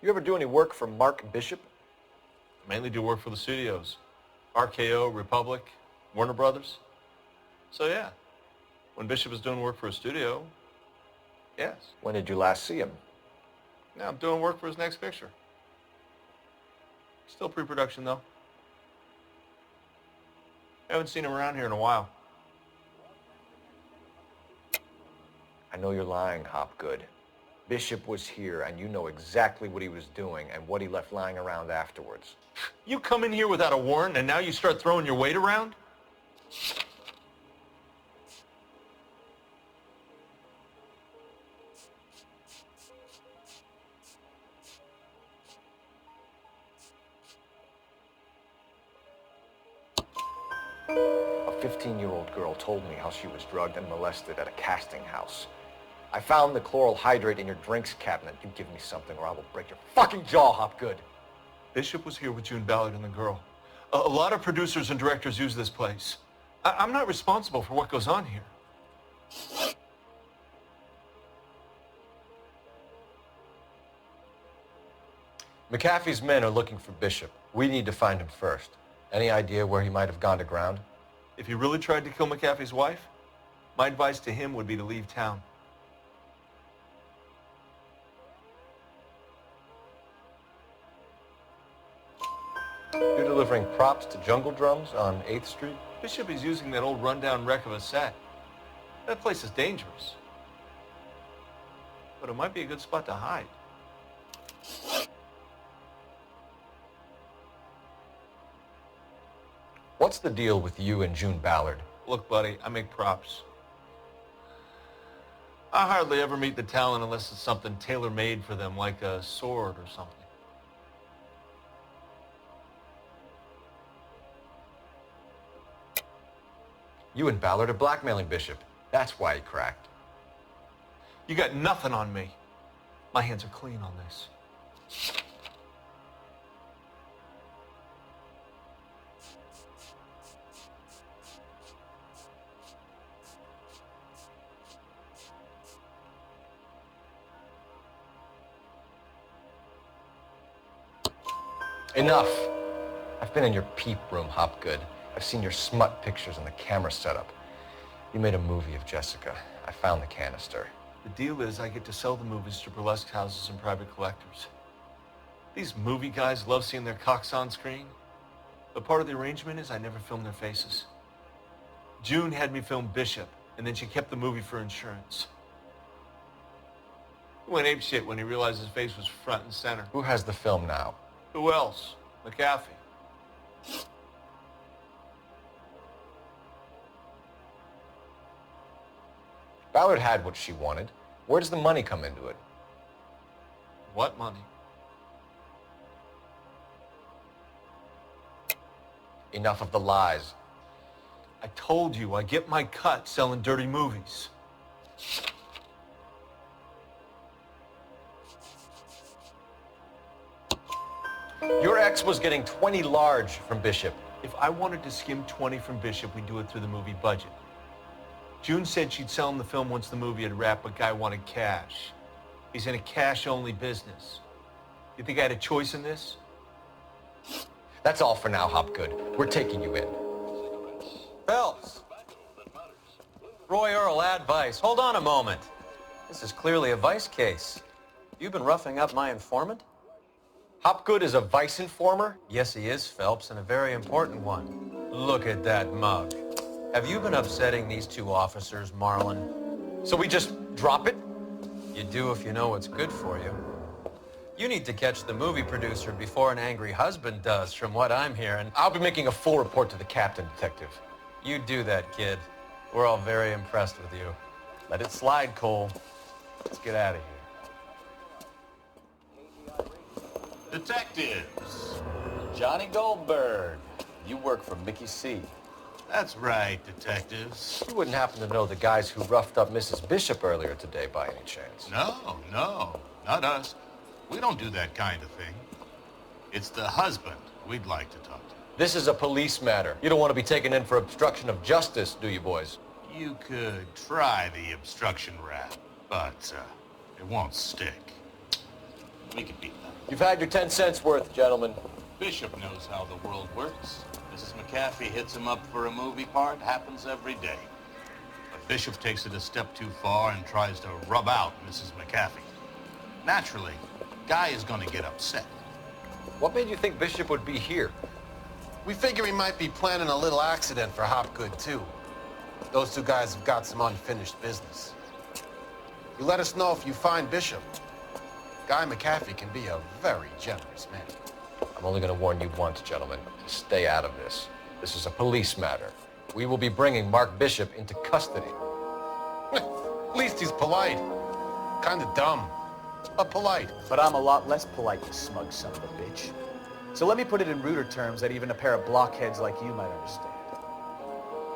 You ever do any work for Mark Bishop? Mainly do work for the studios. RKO, Republic, Warner Brothers. So yeah, when Bishop was doing work for a studio, yes. When did you last see him? Now I'm doing work for his next picture. Still pre-production though. Haven't seen him around here in a while. I know you're lying, Hopgood. Bishop was here, and you know exactly what he was doing and what he left lying around afterwards. You come in here without a warrant, and now you start throwing your weight around? A 15-year-old girl told me how she was drugged and molested at a casting house. I found the chloral hydrate in your drinks cabinet. You give me something or I will break your fucking jaw, Hopgood. Bishop was here with June Ballard and the girl. A lot of producers and directors use this place. I'm not responsible for what goes on here. McAfee's men are looking for Bishop. We need to find him first. Any idea where he might have gone to ground? If he really tried to kill McAfee's wife, my advice to him would be to leave town. You're delivering props to Jungle Drums on 8th Street? Bishop is using that old rundown wreck of a set. That place is dangerous. But it might be a good spot to hide. What's the deal with you and June Ballard? Look, buddy, I make props. I hardly ever meet the talent unless it's something tailor-made for them, like a sword or something. You and Ballard are blackmailing Bishop. That's why he cracked. You got nothing on me. My hands are clean on this. Enough. I've been in your peep room, Hopgood. I've seen your smut pictures and the camera setup. You made a movie of Jessica. I found the canister. The deal is I get to sell the movies to burlesque houses and private collectors. These movie guys love seeing their cocks on screen. But part of the arrangement is I never film their faces. June had me film Bishop, and then she kept the movie for insurance. He went apeshit when he realized his face was front and center. Who has the film now? Who else? McAfee. Ballard had what she wanted. Where does the money come into it? What money? Enough of the lies. I told you, I get my cut selling dirty movies. Your ex was getting 20 large from Bishop. If I wanted to skim 20 from Bishop, we'd do it through the movie budget. June said she'd sell him the film once the movie had wrapped, but Guy wanted cash. He's in a cash-only business. You think I had a choice in this? That's all for now, Hopgood. We're taking you in. Phelps! Roy Earl, ad vice. Hold on a moment. This is clearly a vice case. You've been roughing up my informant? Hopgood is a vice informer? Yes, he is, Phelps, and a very important one. Look at that mug. Have you been upsetting these two officers, Marlon? So we just drop it? You do if you know what's good for you. You need to catch the movie producer before an angry husband does, from what I'm hearing. I'll be making a full report to the captain, Detective. You do that, kid. We're all very impressed with you. Let it slide, Cole. Let's get out of here. Detectives. Johnny Goldberg. You work for Mickey C. That's right, detectives. You wouldn't happen to know the guys who roughed up Mrs. Bishop earlier today by any chance? No, not us. We don't do that kind of thing. It's the husband we'd like to talk to. This is a police matter. You don't want to be taken in for obstruction of justice, do you, boys? You could try the obstruction rap, but it won't stick. We could beat that. You've had your 10 cents worth, gentlemen. Bishop knows how the world works. Mrs. McAfee hits him up for a movie part. Happens every day. But Bishop takes it a step too far and tries to rub out Mrs. McAfee. Naturally, Guy is going to get upset. What made you think Bishop would be here? We figure he might be planning a little accident for Hopgood, too. Those two guys have got some unfinished business. You let us know if you find Bishop. Guy McAfee can be a very generous man. I'm only going to warn you once, gentlemen. Stay out of this. This is a police matter. We will be bringing Mark Bishop into custody. At least he's polite. Kind of dumb, but polite. But I'm a lot less polite, you smug son of a bitch. So let me put it in ruder terms that even a pair of blockheads like you might understand.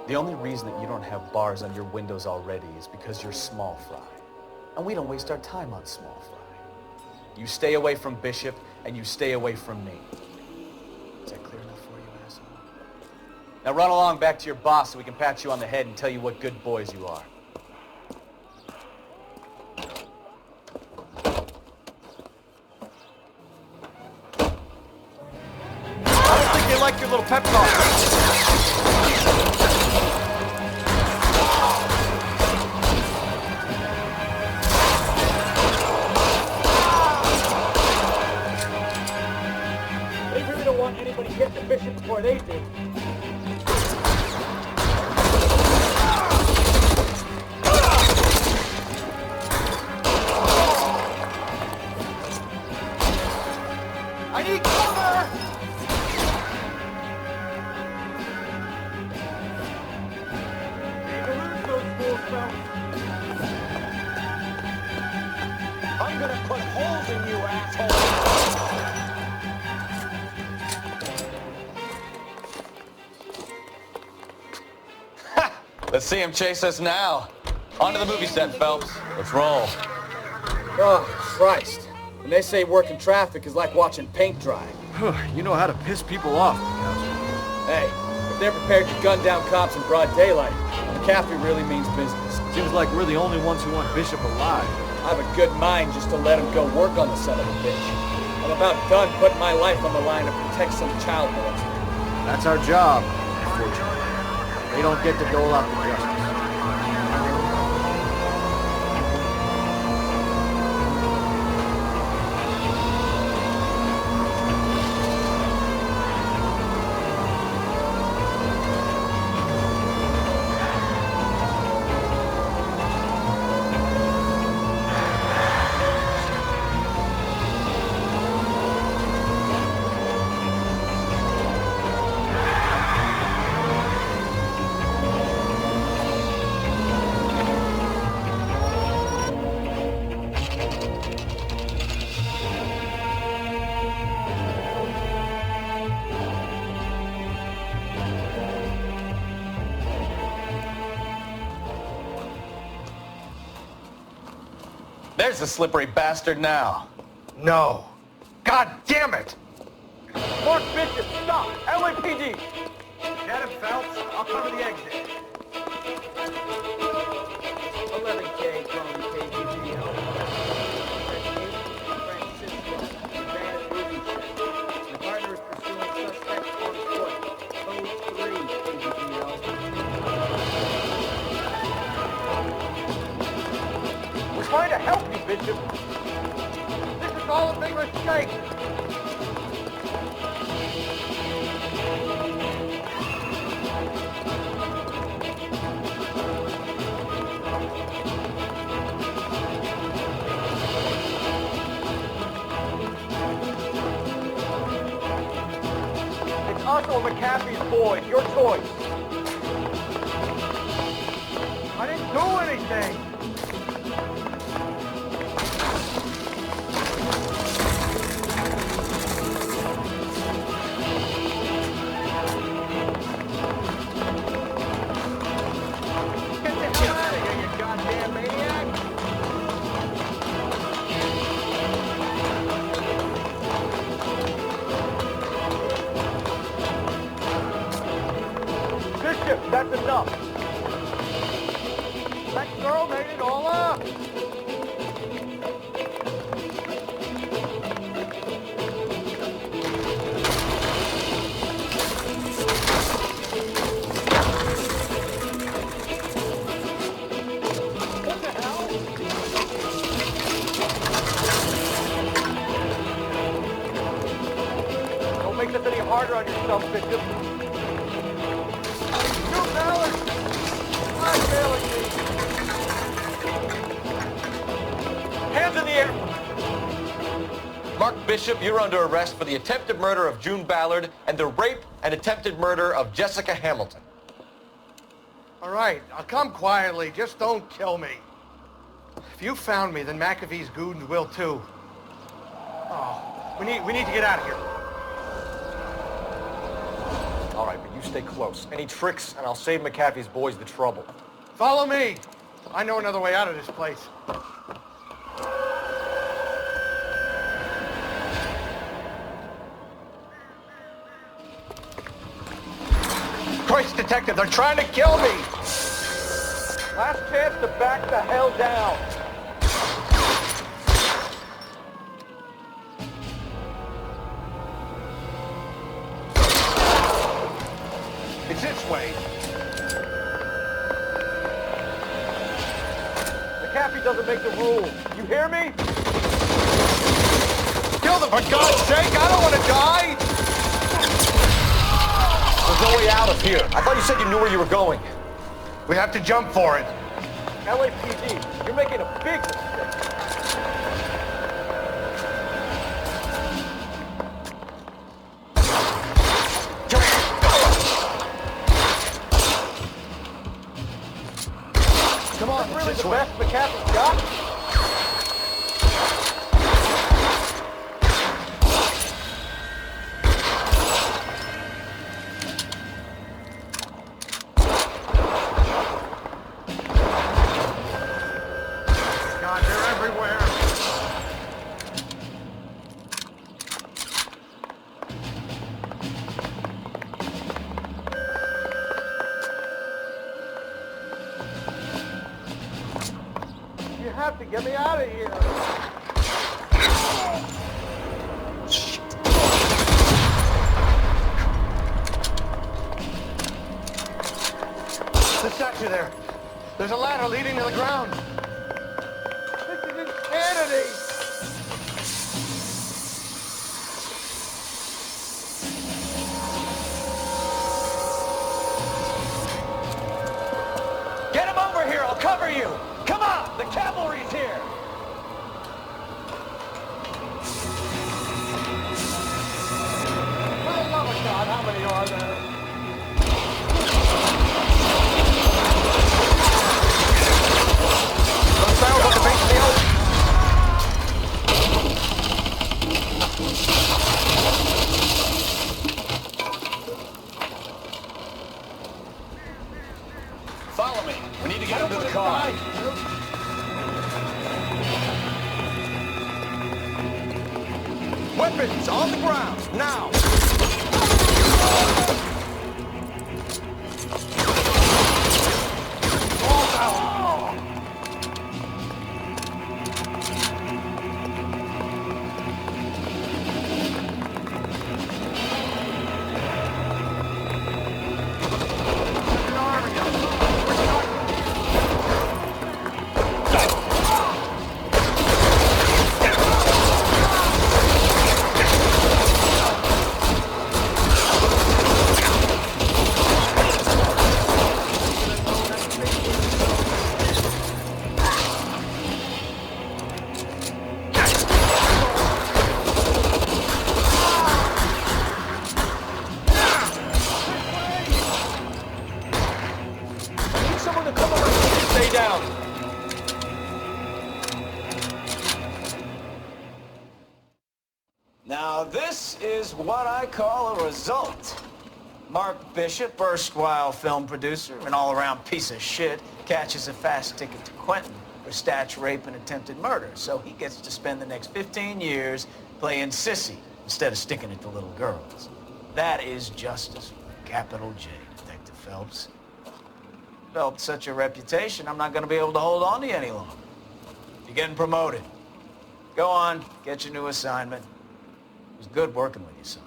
The only reason that you don't have bars on your windows already is because you're small fry. And we don't waste our time on small fry. You stay away from Bishop, and you stay away from me. Is that clear enough for you, asshole? Now run along back to your boss so we can pat you on the head and tell you what good boys you are. I don't think they like your little pep talk. Anybody get the Bishop before they did. I need cover! I'm gonna put holes in you, asshole! Let's see him chase us now. On to the movie set, Phelps. Let's roll. Oh, Christ. When they say working traffic is like watching paint dry. You know how to piss people off. Hey, if they're prepared to gun down cops in broad daylight, McAfee really means business. Seems like we're the only ones who want Bishop alive. I have a good mind just to let him go work on the son of a bitch. I'm about done putting my life on the line to protect some child molester. That's our job, unfortunately. They don't get to dole out the justice. There's the slippery bastard now. No. God damn it! Mark Bishop, stop! LAPD! Get him, Phelps. I'll cover the exit. 11K from KGPL. The partner is pursuing suspect on foot. Code 3, KGPL. We're trying to help you, Bishop. This is all a big mistake. Us or McAfee's boys, your choice. I didn't do anything. Get the hell out of here, you goddamn maniac. Bishop, that's enough. That girl made it all up. What the hell? Don't make this any harder on yourself, Bishop. Hands in the air! Mark Bishop, you're under arrest for the attempted murder of June Ballard and the rape and attempted murder of Jessica Hamilton. All right, I'll come quietly. Just don't kill me. If you found me, then McAfee's goons will too. Oh, we need to get out of here. All right, but you stay close. Any tricks, and I'll save McAfee's boys the trouble. Follow me. I know another way out of this place. Christ, Detective, they're trying to kill me! Last chance to back the hell down. It's this way. McAfee doesn't make the rules. You hear me? Kill them, for God's sake! I don't want to die! There's no way out of here. I thought you said you knew where you were going. We have to jump for it. LAPD, you're making a big mistake. Come on, really the best McAfee's got? God, they're everywhere. You have to get me out of here. The statue there. There's a ladder leading to the ground. This is insanity. Get him over here, I'll cover you. Come on, the cavalry's here. For the love of God, how many are there? Those barrels at the base of the oak. Follow me. We need to get into the car. weapons on the ground, now! All down! Now, this is what I call a result. Mark Bishop, erstwhile film producer, an all-around piece of shit, catches a fast ticket to Quentin for statch rape and attempted murder. So he gets to spend the next 15 years playing sissy instead of sticking it to little girls. That is justice, capital J, Detective Phelps. Developed such a reputation, I'm not going to be able to hold on to you any longer. You're getting promoted. Go on, get your new assignment. It was good working with you, son.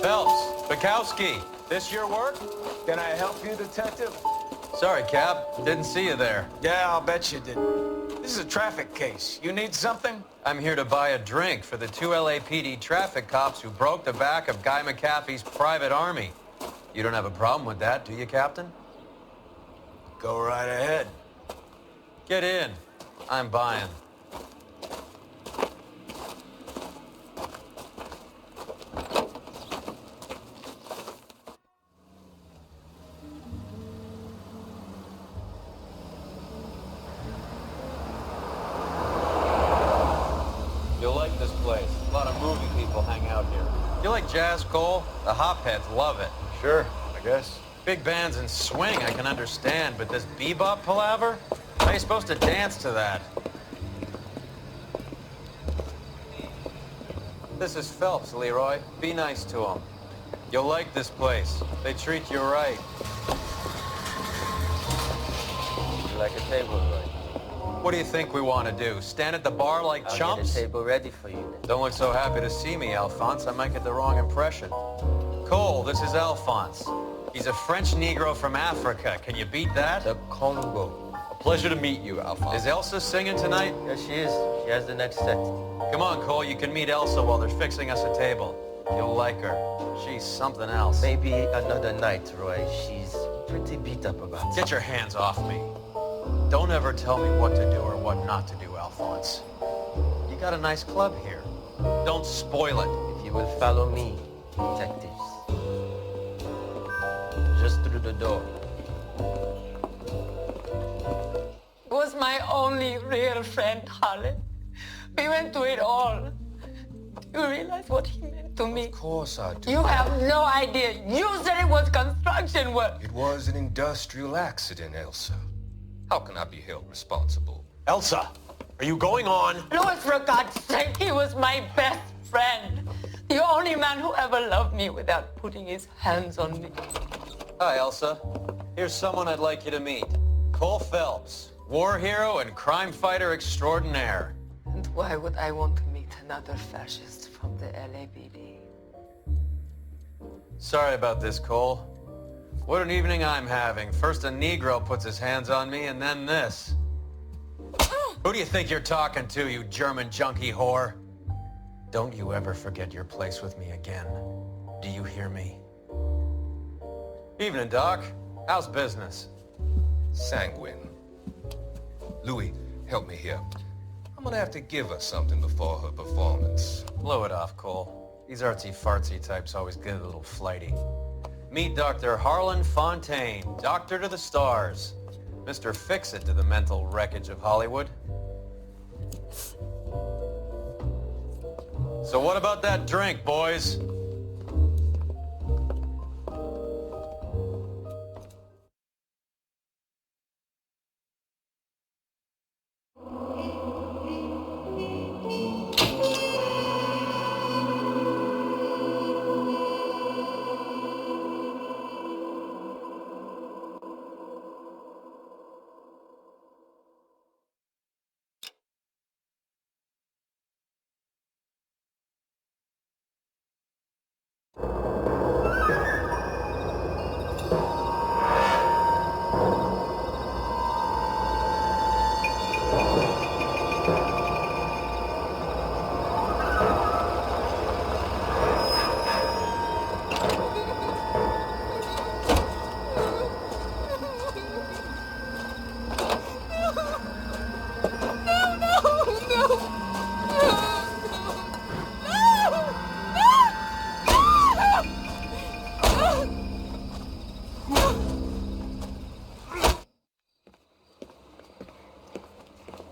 Phelps, Bukowski, this your work? Can I help you, Detective? Sorry, Cap. Didn't see you there. Yeah, I'll bet you didn't. This is a traffic case. You need something? I'm here to buy a drink for the 2 LAPD traffic cops who broke the back of Guy McAfee's private army. You don't have a problem with that, do you, Captain? Go right ahead. Get in. I'm buying. You'll like this place. A lot of movie people hang out here. You like jazz, Cole? The hopheads love it. Sure, I guess. Big bands and swing I can understand, but this bebop palaver? How are you supposed to dance to that? This is Phelps, Leroy. Be nice to him. You'll like this place. They treat you right. You like a table, right? What do you think we want to do? Stand at the bar like I'll chumps? get a table ready for you then. Don't look so happy to see me, Alphonse. I might get the wrong impression. Cole, this is Alphonse. He's a French Negro from Africa. Can you beat that? The Congo. A pleasure to meet you, Alphonse. Is Elsa singing tonight? Yes, she is. She has the next set. Come on, Cole. You can meet Elsa while they're fixing us a table. You'll like her. She's something else. Maybe another night, Roy. She's pretty beat up about it. Get your hands off me. Don't ever tell me what to do or what not to do, Alphonse. You got a nice club here. Don't spoil it. If you will follow me, detectives. Just through the door. Was my only real friend, Harlan. We went through it all. Do you realize what he meant to me? Of course I do. You have no idea. You said it was construction work. It was an industrial accident, Elsa. How can I be held responsible? Elsa, are you going on? Louis, for God's sake, he was my best friend. The only man who ever loved me without putting his hands on me. Hi, Elsa. Here's someone I'd like you to meet. Cole Phelps, war hero and crime fighter extraordinaire. And why would I want to meet another fascist from the LAPD? Sorry about this, Cole. What an evening I'm having. First a Negro puts his hands on me, and then this. Who do you think you're talking to, you German junkie whore? Don't you ever forget your place with me again. Do you hear me? Evening, Doc. How's business? Sanguine. Louis, help me here. I'm gonna have to give her something before her performance. Blow it off, Cole. These artsy-fartsy types always get a little flighty. Meet Dr. Harlan Fontaine, doctor to the stars. Mr. Fix-It to the mental wreckage of Hollywood. So what about that drink, boys?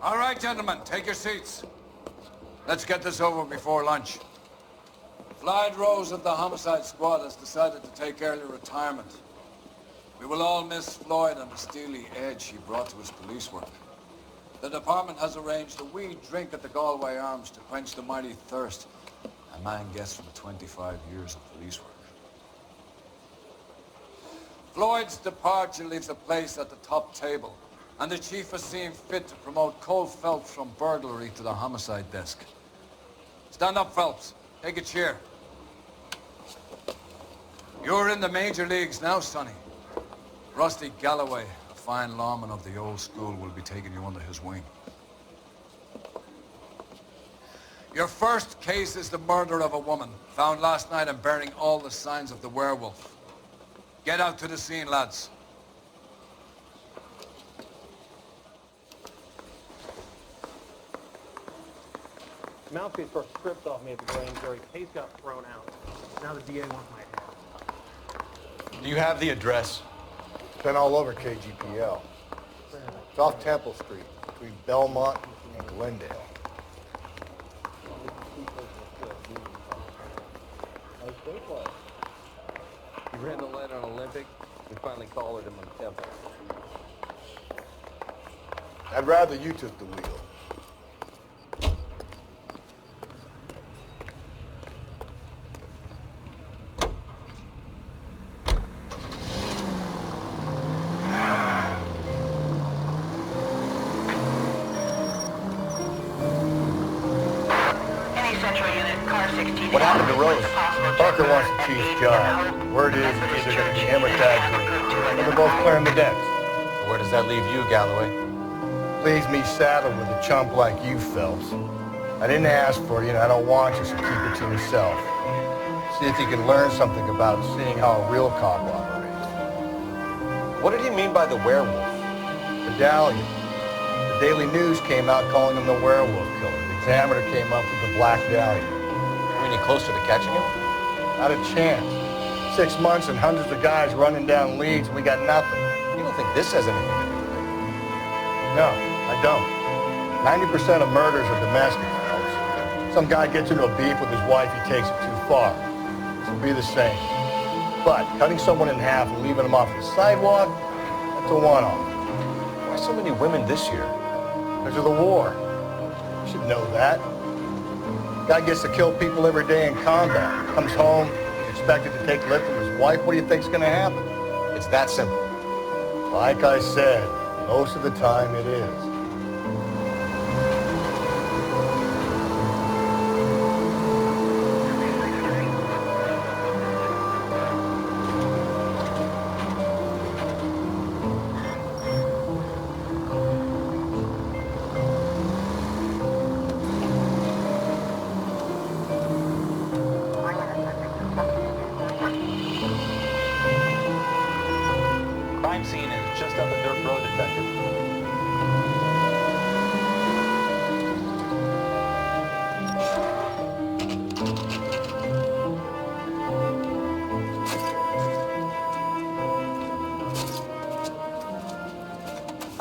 All right, gentlemen, take your seats. Let's get this over before lunch. Floyd Rose of the homicide squad has decided to take early retirement. We will all miss Floyd and the steely edge he brought to his police work. The department has arranged a wee drink at the Galway Arms to quench the mighty thirst a man gets from 25 years of police work. Floyd's departure leaves a place at the top table, and the chief has seen fit to promote Cole Phelpse from burglary to the homicide desk. Stand up, Phelps. Take a chair. You're in the major leagues now, Sonny. Rusty Galloway, a fine lawman of the old school, will be taking you under his wing. Your first case is the murder of a woman, found last night and bearing all the signs of the werewolf. Get out to the scene, lads. Mouthpiece first stripped off me at the grand jury. Case got thrown out. Now the DA wants my head. Do you have the address? It's been all over KGPL. It's off Temple Street, between Belmont and Glendale. You ran the letter on Olympic and finally collared him on Temple. I'd rather you took the wheel. What happened to Rose? Parker wants the chief's job. Word is it's either going to be him or Tag Green. But they're both clearing the decks. So where does that leave you, Galloway? Leaves me saddled with a chump like you, Phelps. I didn't ask for you, and I don't want you, so keep it to yourself. See if you can learn something about seeing how a real cop operates. What did he mean by the werewolf? Medallion. The Daily News came out calling him the werewolf killer. The Examiner came up with the Black Dahlia. Are we any closer to catching him? Not a chance. 6 months and hundreds of guys running down leads, and we got nothing. You don't think this has anything to do with it? No, I don't. 90% of murders are domestic, Phelps. Some guy gets into a beef with his wife, he takes it too far. This will be the same. But cutting someone in half and leaving them off the sidewalk, that's a one-off. Why so many women this year? Because of the war. You should know that. Guy gets to kill people every day in combat. Comes home, he's expected to take lip from his wife. What do you think's going to happen? It's that simple. Like I said, most of the time it is. Crime scene is just up a dirt road, Detective.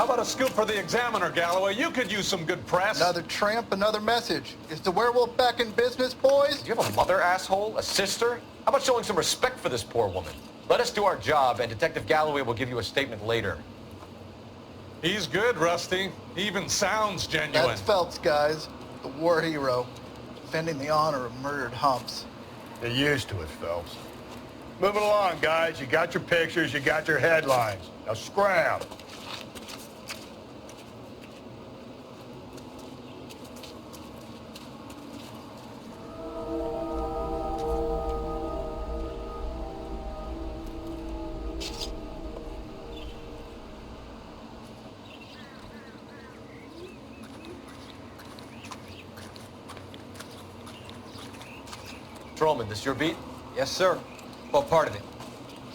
How about a scoop for the Examiner, Galloway? You could use some good press. Another tramp, another message. Is the werewolf back in business, boys? Do you have a mother, asshole? A sister? How about showing some respect for this poor woman? Let us do our job, and Detective Galloway will give you a statement later. He's good, Rusty. He even sounds genuine. That's Phelps, guys. The war hero. Defending the honor of murdered humps. Get used to it, Phelps. Moving along, guys. You got your pictures, you got your headlines. Now scram. Patrolman, this your beat? Yes, sir. Well, part of it.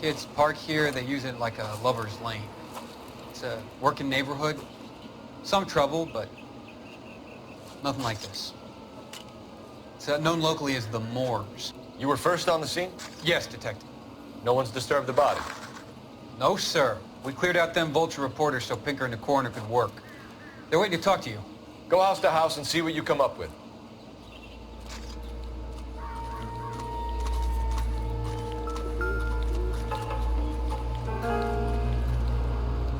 Kids park here, they use it like a lover's lane. It's a working neighborhood. Some trouble, but nothing like this. It's known locally as the Moors. You were first on the scene? Yes, Detective. No one's disturbed the body? No, sir. We cleared out them vulture reporters so Pinker and the coroner could work. They're waiting to talk to you. Go house to house and see what you come up with.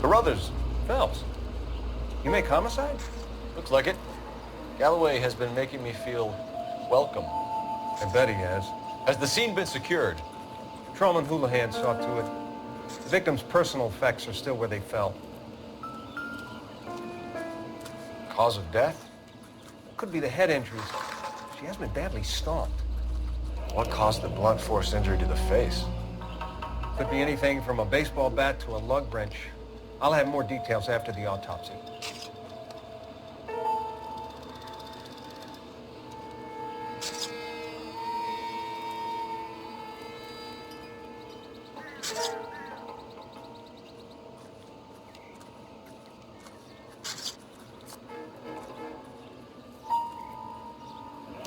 Brothers, Phelps, you make homicide? Looks like it. Galloway has been making me feel welcome. I bet he has. Has the scene been secured? Patrolman Houlihan saw to it. The victim's personal effects are still where they fell. Cause of death? Could be the head injuries. She has been badly stomped. What caused the blunt force injury to the face? Could be anything from a baseball bat to a lug wrench. I'll have more details after the autopsy.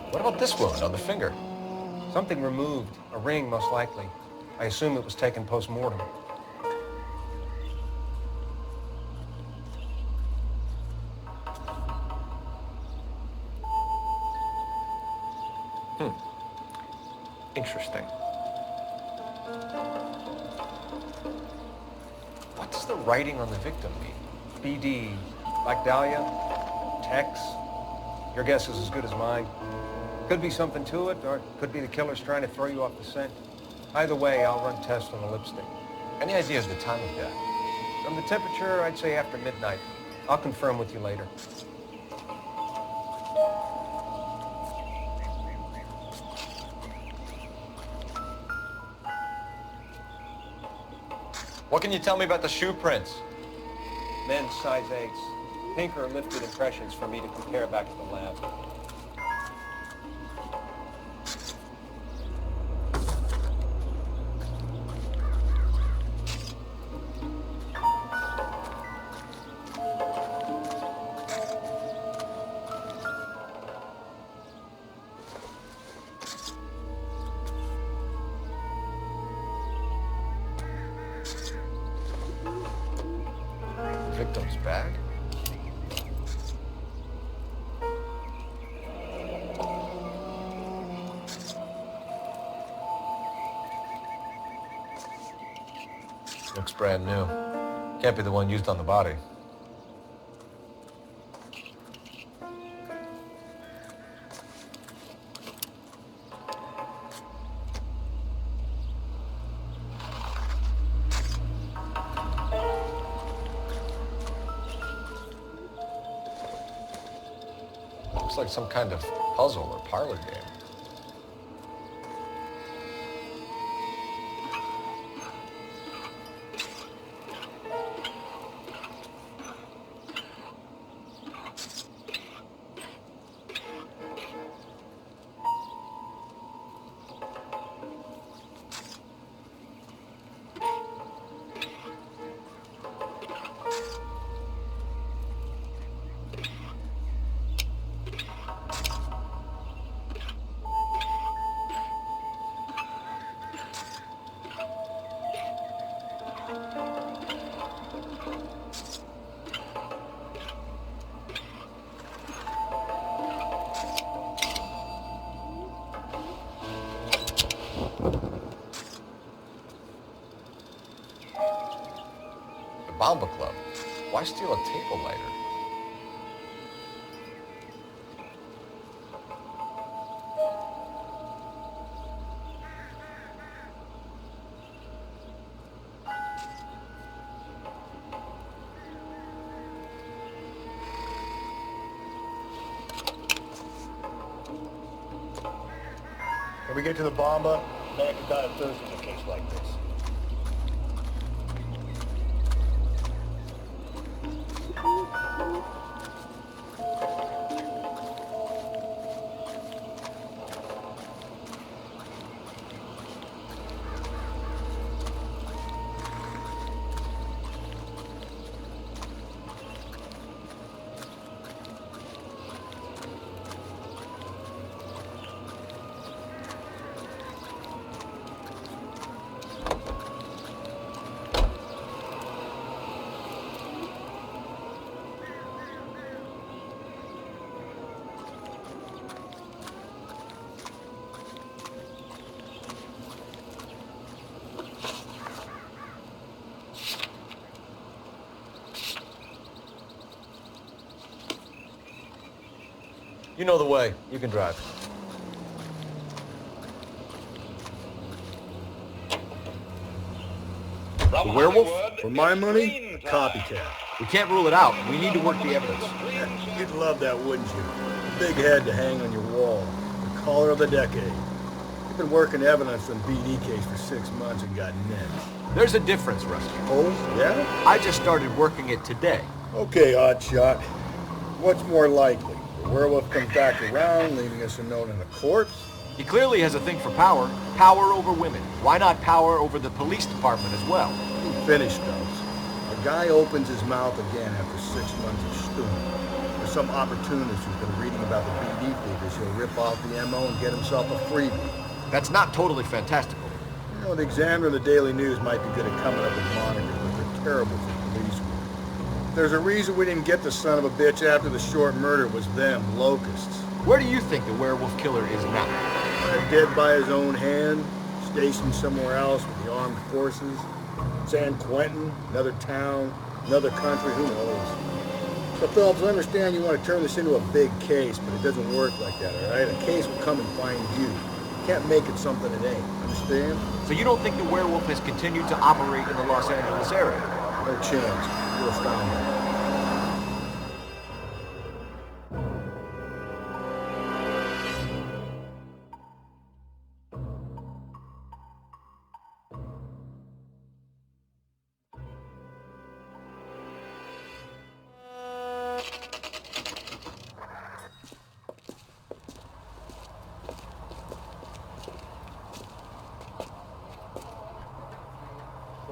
What about this wound on the finger? Something removed. A ring, most likely. I assume it was taken post-mortem. Interesting. What does the writing on the victim mean? BD, Black Dahlia, Tex. Your guess is as good as mine. Could be something to it, or it could be the killer's trying to throw you off the scent. Either way, I'll run tests on the lipstick. Any idea of the time of death? From the temperature, I'd say after midnight. I'll confirm with you later. What can you tell me about the shoe prints? Men's size 8s. Pinker lifted impressions for me to compare back to the lab. Victim's bag? Looks brand new. Can't be the one used on the body. Looks like some kind of puzzle or parlor game. Bomba Club. Why steal a table lighter? When we get to the Bomba, man can die of thirst in a case like this. You know the way. You can drive. The werewolf? For my money, a copycat. We can't rule it out. We need to work the evidence. You'd love that, wouldn't you? A big head to hang on your wall. The caller of the decade. You've been working evidence on BD case for 6 months and got nixed. There's a difference, Rusty. Oh, yeah? I just started working it today. Okay, oddshot. What's more likely? The werewolf comes back around, leaving us a note in the corpse? He clearly has a thing for power. Power over women. Why not power over the police department as well? He finished, Phelps. A guy opens his mouth again after 6 months of stewing. There's some opportunist who's been reading about the BD figures. He'll rip off the MO and get himself a freebie. That's not totally fantastical. You know, the Examiner and the Daily News might be good at coming up with monikers, but they're terrible for police work. There's a reason we didn't get the son of a bitch after the short murder was them, locusts. Where do you think the werewolf killer is now? Dead by his own hand, stationed somewhere else with the armed forces. San Quentin, another town, another country, who knows? So Phelps, I understand you want to turn this into a big case, but it doesn't work like that, all right? A case will come and find you. You can't make it something it ain't, understand? So you don't think the werewolf has continued to operate in the Los Angeles area? No chance. You'll find it.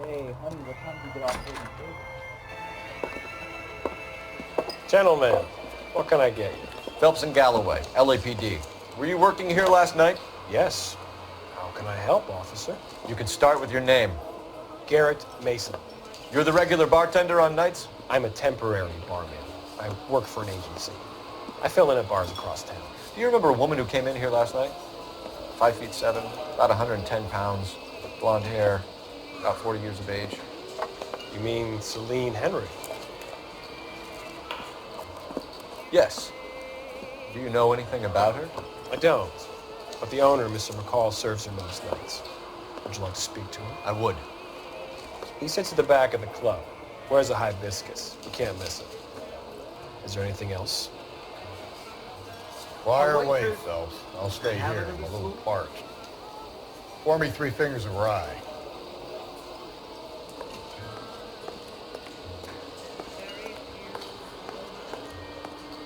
Hey, honey, what time do you get off here? Gentlemen, what can I get you? Phelps and Galloway, LAPD. Were you working here last night? Yes. How can I help, officer? You can start with your name. Garrett Mason. You're the regular bartender on nights? I'm a temporary barman. I work for an agency. I fill in at bars across town. Do you remember a woman who came in here last night? 5'7", about 110 pounds, blonde hair, about 40 years of age. You mean Celine Henry? Yes. Do you know anything about her? I don't. But the owner, Mr. McCall, serves her most nights. Would you like to speak to him? I would. He sits at the back of the club. Wears a hibiscus. You can't miss it. Is there anything else? Fire away, Phelps. I'll stay here. I'm a little parched. Pour me 3 fingers of rye.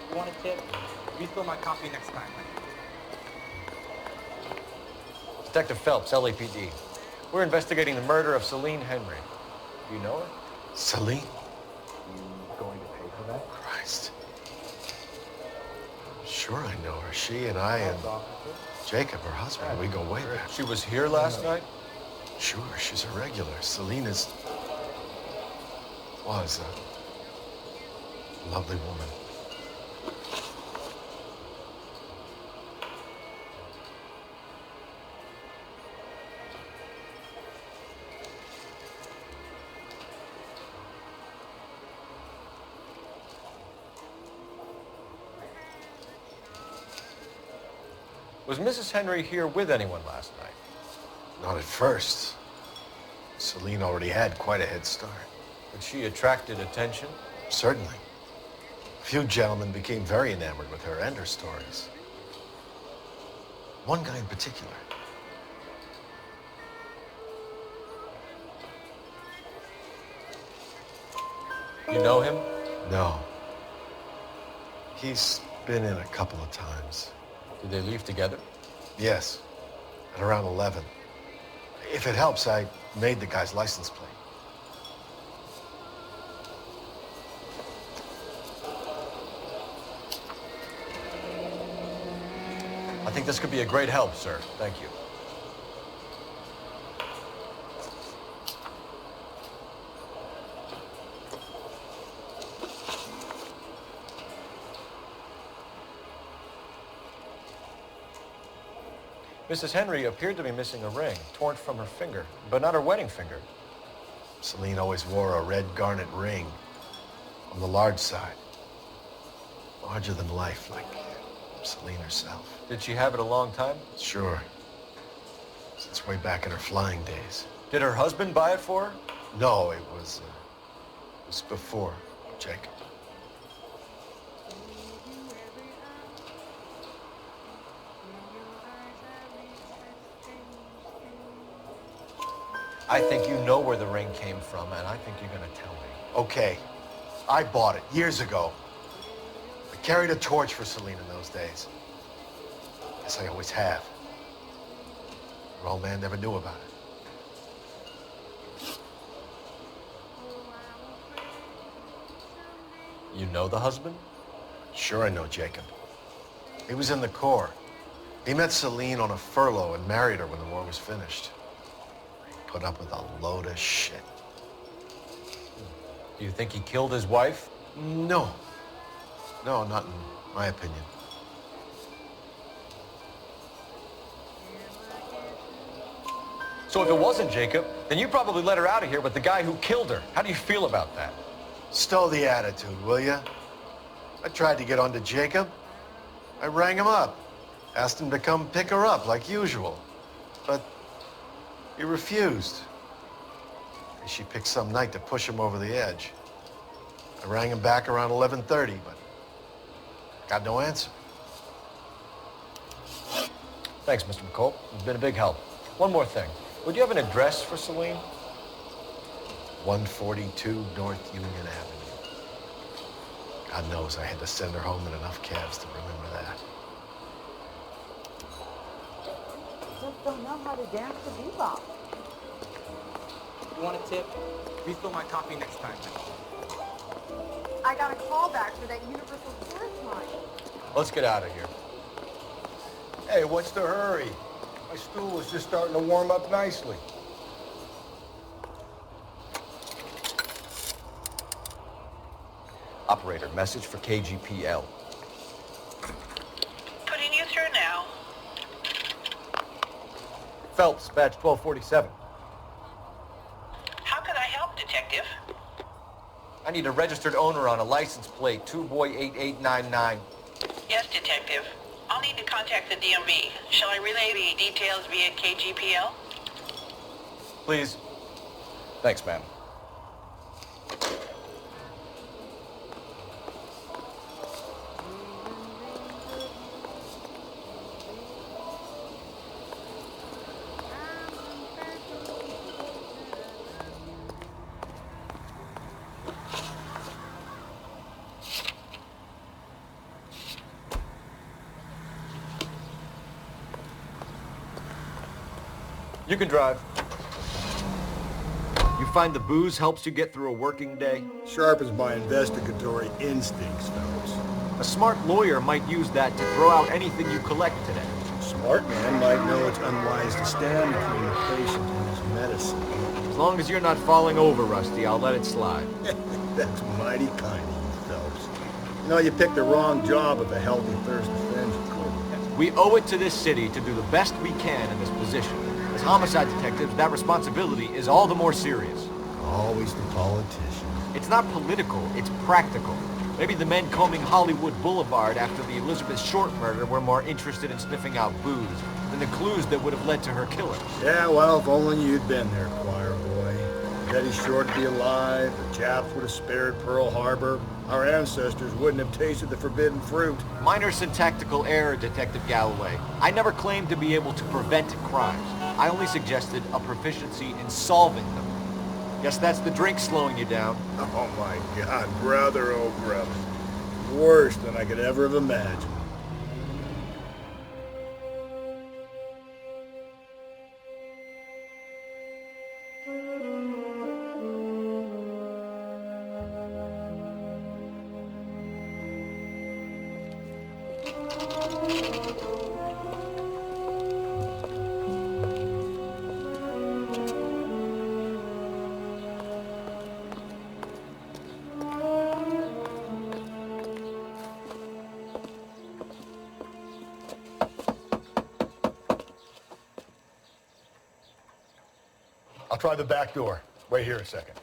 You want a tip? Refill my coffee next time. Detective Phelps, LAPD. We're investigating the murder of Celine Henry. Do you know her? Celine? You going to pay for that? Christ. Sure I know her. She and I and Jacob, her husband, we go way back. She was here last night? Sure, she's a regular. Celine was a lovely woman. Was Mrs. Henry here with anyone last night? Not at first. Celine already had quite a head start. But she attracted attention? Certainly. A few gentlemen became very enamored with her and her stories. One guy in particular. You know him? No. He's been in a couple of times. Did they leave together? Yes. At around 11. If it helps, I made the guy's license plate. I think this could be a great help, sir. Thank you. Mrs. Henry appeared to be missing a ring, torn from her finger, but not her wedding finger. Celine always wore a red garnet ring on the large side. Larger than life, like Celine herself. Did she have it a long time? Sure. Since way back in her flying days. Did her husband buy it for her? No, it was before Jacob. I think you know where the ring came from, and I think you're going to tell me. Okay. I bought it years ago. I carried a torch for Celine in those days. As I always have. Her old man never knew about it. You know the husband? Sure I know Jacob. He was in the Corps. He met Celine on a furlough and married her when the war was finished. Put up with a load of shit. Do you think he killed his wife? No. No, not in my opinion. So if it wasn't Jacob, then you probably let her out of here with the guy who killed her. How do you feel about that? Stow the attitude, will ya? I tried to get onto Jacob. I rang him up. Asked him to come pick her up like usual. But he refused. She picked some night to push him over the edge. I rang him back around 11:30, but got no answer. Thanks, Mr. McCole. You've been a big help. One more thing. Would you have an address for Celine? 142 North Union Avenue. God knows I had to send her home in enough cabs to remember that. Just don't know how to dance the bebop. You want a tip? Refill my coffee next time. I got a call back for that Universal Tourist line. Let's get out of here. Hey, what's the hurry? My stool is just starting to warm up nicely. Operator, message for KGPL. Putting you through now. Phelps, badge 1247. How could I help, Detective? I need a registered owner on a license plate, 2boy8899. Yes, Detective. I'll need to contact the DMV. Shall I relay the details via KGPL? Please. Thanks, ma'am. You can drive. You find the booze helps you get through a working day? Sharpens my investigatory instincts, Phelps. A smart lawyer might use that to throw out anything you collect today. A smart man might know it's unwise to stand between the patient and his medicine. As long as you're not falling over, Rusty, I'll let it slide. That's mighty kind of you, Phelps. You know, you picked the wrong job of a healthy thirst offender, Cole. We owe it to this city to do the best we can in this position. As homicide detectives, that responsibility is all the more serious. Always the politician. It's not political, it's practical. Maybe the men combing Hollywood Boulevard after the Elizabeth Short murder were more interested in sniffing out booze than the clues that would have led to her killing. Yeah, well, if only you'd been there, choir boy. Betty Short to be alive, the Japs would have spared Pearl Harbor, our ancestors wouldn't have tasted the forbidden fruit. Minor syntactical error, Detective Galloway. I never claimed to be able to prevent crimes. I only suggested a proficiency in solving them. Guess that's the drink slowing you down. Oh my God, brother, oh brother. Worse than I could ever have imagined. I'll try the back door. Wait here a second.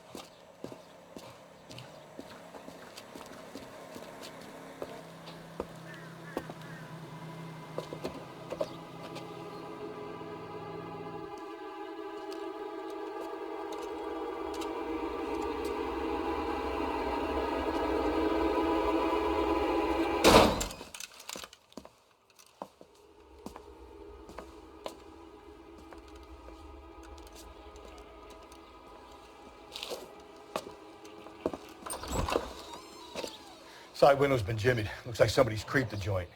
Side window's been jimmied. Looks like somebody's creeped the joint.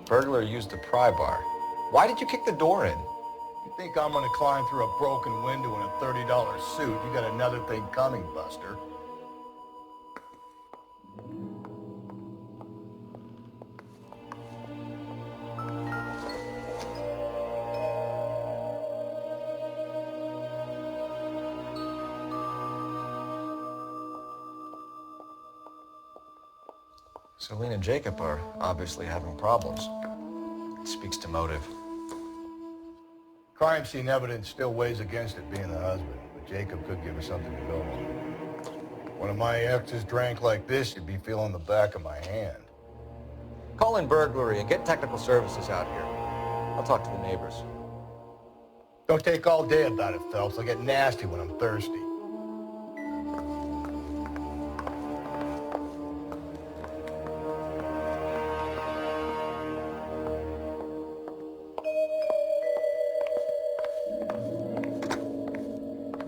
Burglar used the pry bar. Why did you kick the door in? You think I'm gonna climb through a broken window in a $30 suit? You got another thing coming, Buster. Celine and Jacob are obviously having problems. It speaks to motive. Crime scene evidence still weighs against it being the husband, but Jacob could give us something to go on. One of my exes drank like this, you'd be feeling the back of my hand. Call in burglary and get technical services out here. I'll talk to the neighbors. Don't take all day about it, Phelps. I'll get nasty when I'm thirsty.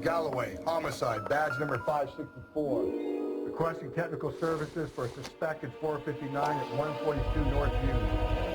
Galloway, homicide, badge number 564. Requesting technical services for a suspected 459 at 142 North Union.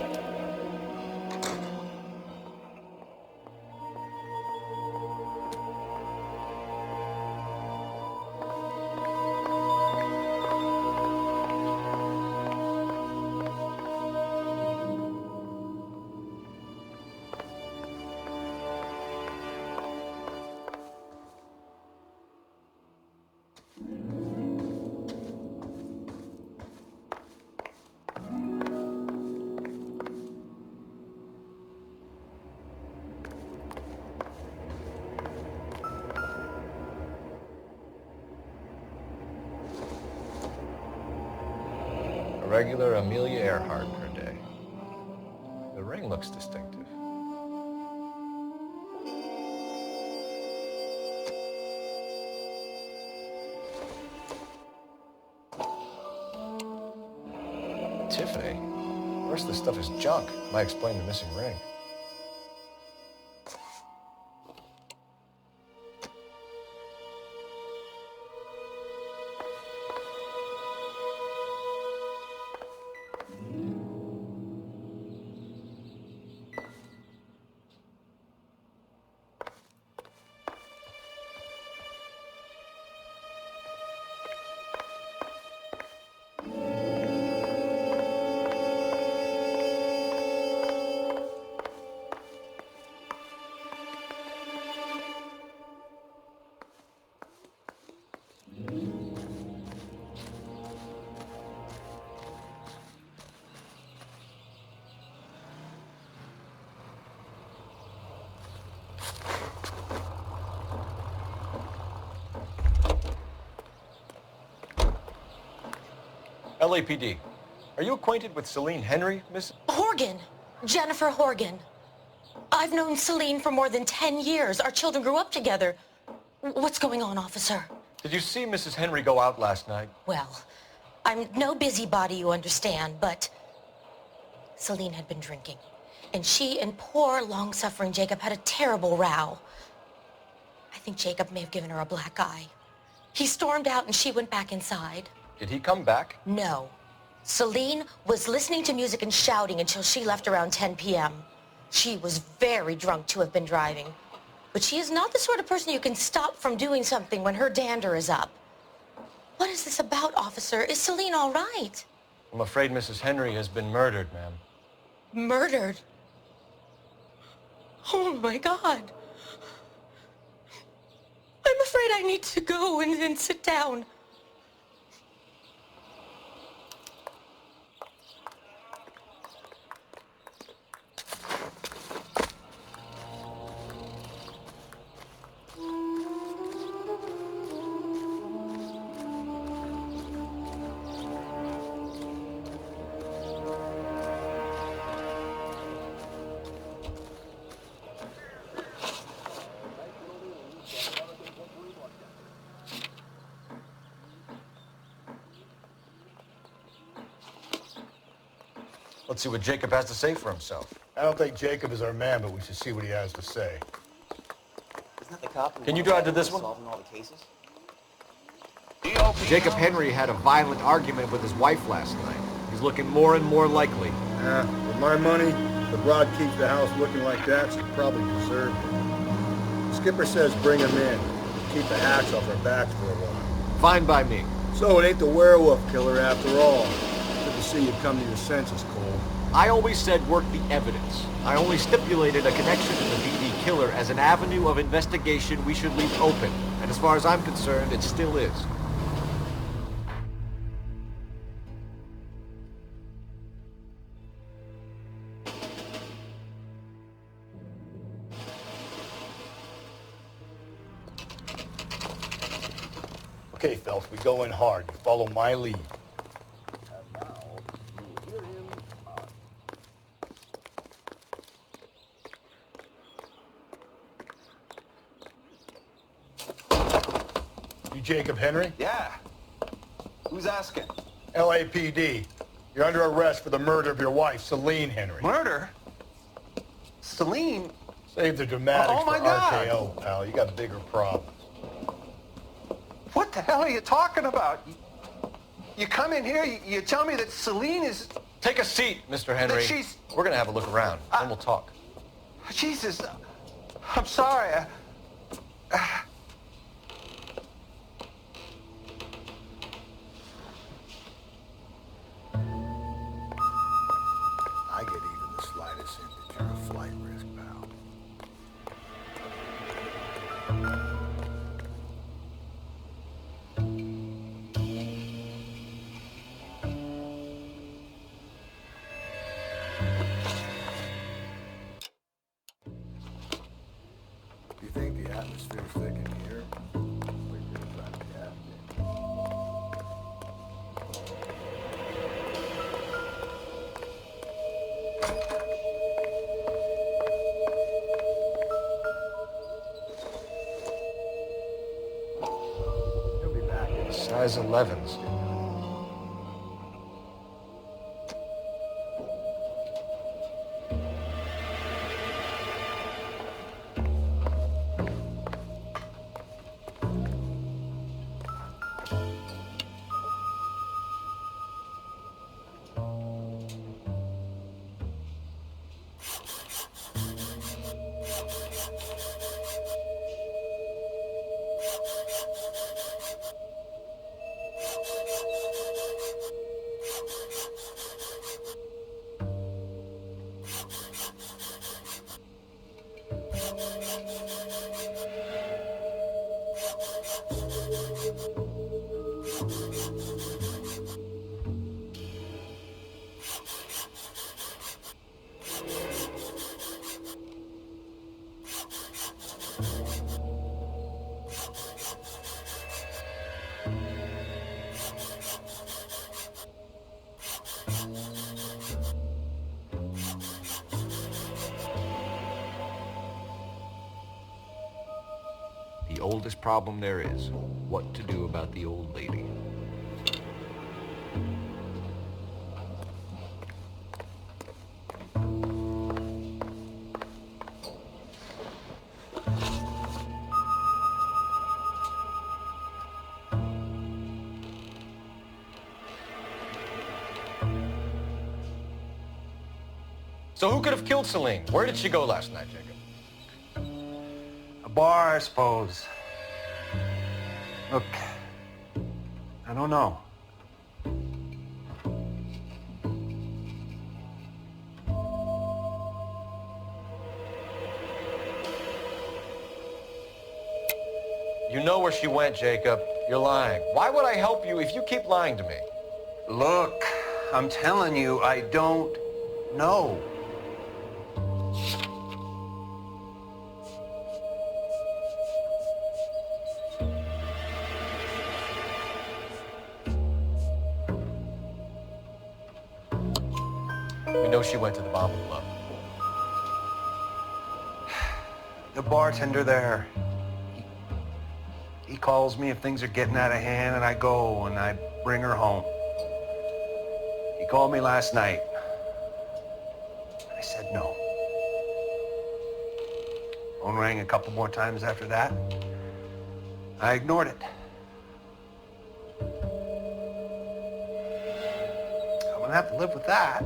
Regular Amelia Earhart per day. The ring looks distinctive. Tiffany? The rest of the stuff is junk. Might explain the missing ring. LAPD. Are you acquainted with Celine Henry, Miss? Horgan. Jennifer Horgan. I've known Celine for more than 10 years. Our children grew up together. What's going on, officer? Did you see Mrs. Henry go out last night? Well, I'm no busybody, you understand, but Celine had been drinking. And she and poor, long-suffering Jacob had a terrible row. I think Jacob may have given her a black eye. He stormed out and she went back inside. Did he come back? No. Celine was listening to music and shouting until she left around 10 p.m. She was very drunk to have been driving. But she is not the sort of person you can stop from doing something when her dander is up. What is this about, officer? Is Celine all right? I'm afraid Mrs. Henry has been murdered, ma'am. Murdered? Oh, my God. I'm afraid I need to go and sit down. Let's see what Jacob has to say for himself. I don't think Jacob is our man, but we should see what he has to say. Isn't that the cop? Can you drive to this one? Solving all the cases? Jacob Henry had a violent argument with his wife last night. He's looking more and more likely. With my money, the broad keeps the house looking like that, she probably deserved it. Skipper says bring him in. Keep the hacks off our backs for a while. Fine by me. So it ain't the werewolf killer after all. Good to see you come to your senses, Cole. I always said work the evidence. I only stipulated a connection to the VD killer as an avenue of investigation we should leave open. And as far as I'm concerned, it still is. Okay, Phelps, we go in hard. You follow my lead. You Jacob Henry? Yeah. Who's asking? LAPD. You're under arrest for the murder of your wife, Celine Henry. Murder? Celine? Save the dramatics Oh, my for God. RKO, pal. You got bigger problems. What the hell are you talking about? You come in here, you tell me that Celine is... Take a seat, Mr. Henry. That she's... We're gonna have a look around, then we'll talk. Jesus, I'm sorry. I get even the slightest hint that you're a flight risk, pal. Do you think the atmosphere's thick in here? We're gonna try to be active. He'll be back in a Size 11s. oldest problem there is. What to do about the old lady. So who could have killed Celine? Where did she go last night, Jacob? A bar, I suppose. Look, I don't know. You know where she went, Jacob. You're lying. Why would I help you if you keep lying to me? Look, I'm telling you, I don't know. We know she went to the Bomber Club. The bartender there, he calls me if things are getting out of hand, and I go and I bring her home. He called me last night. I said no. Phone rang a couple more times after that. I ignored it. I'm gonna have to live with that.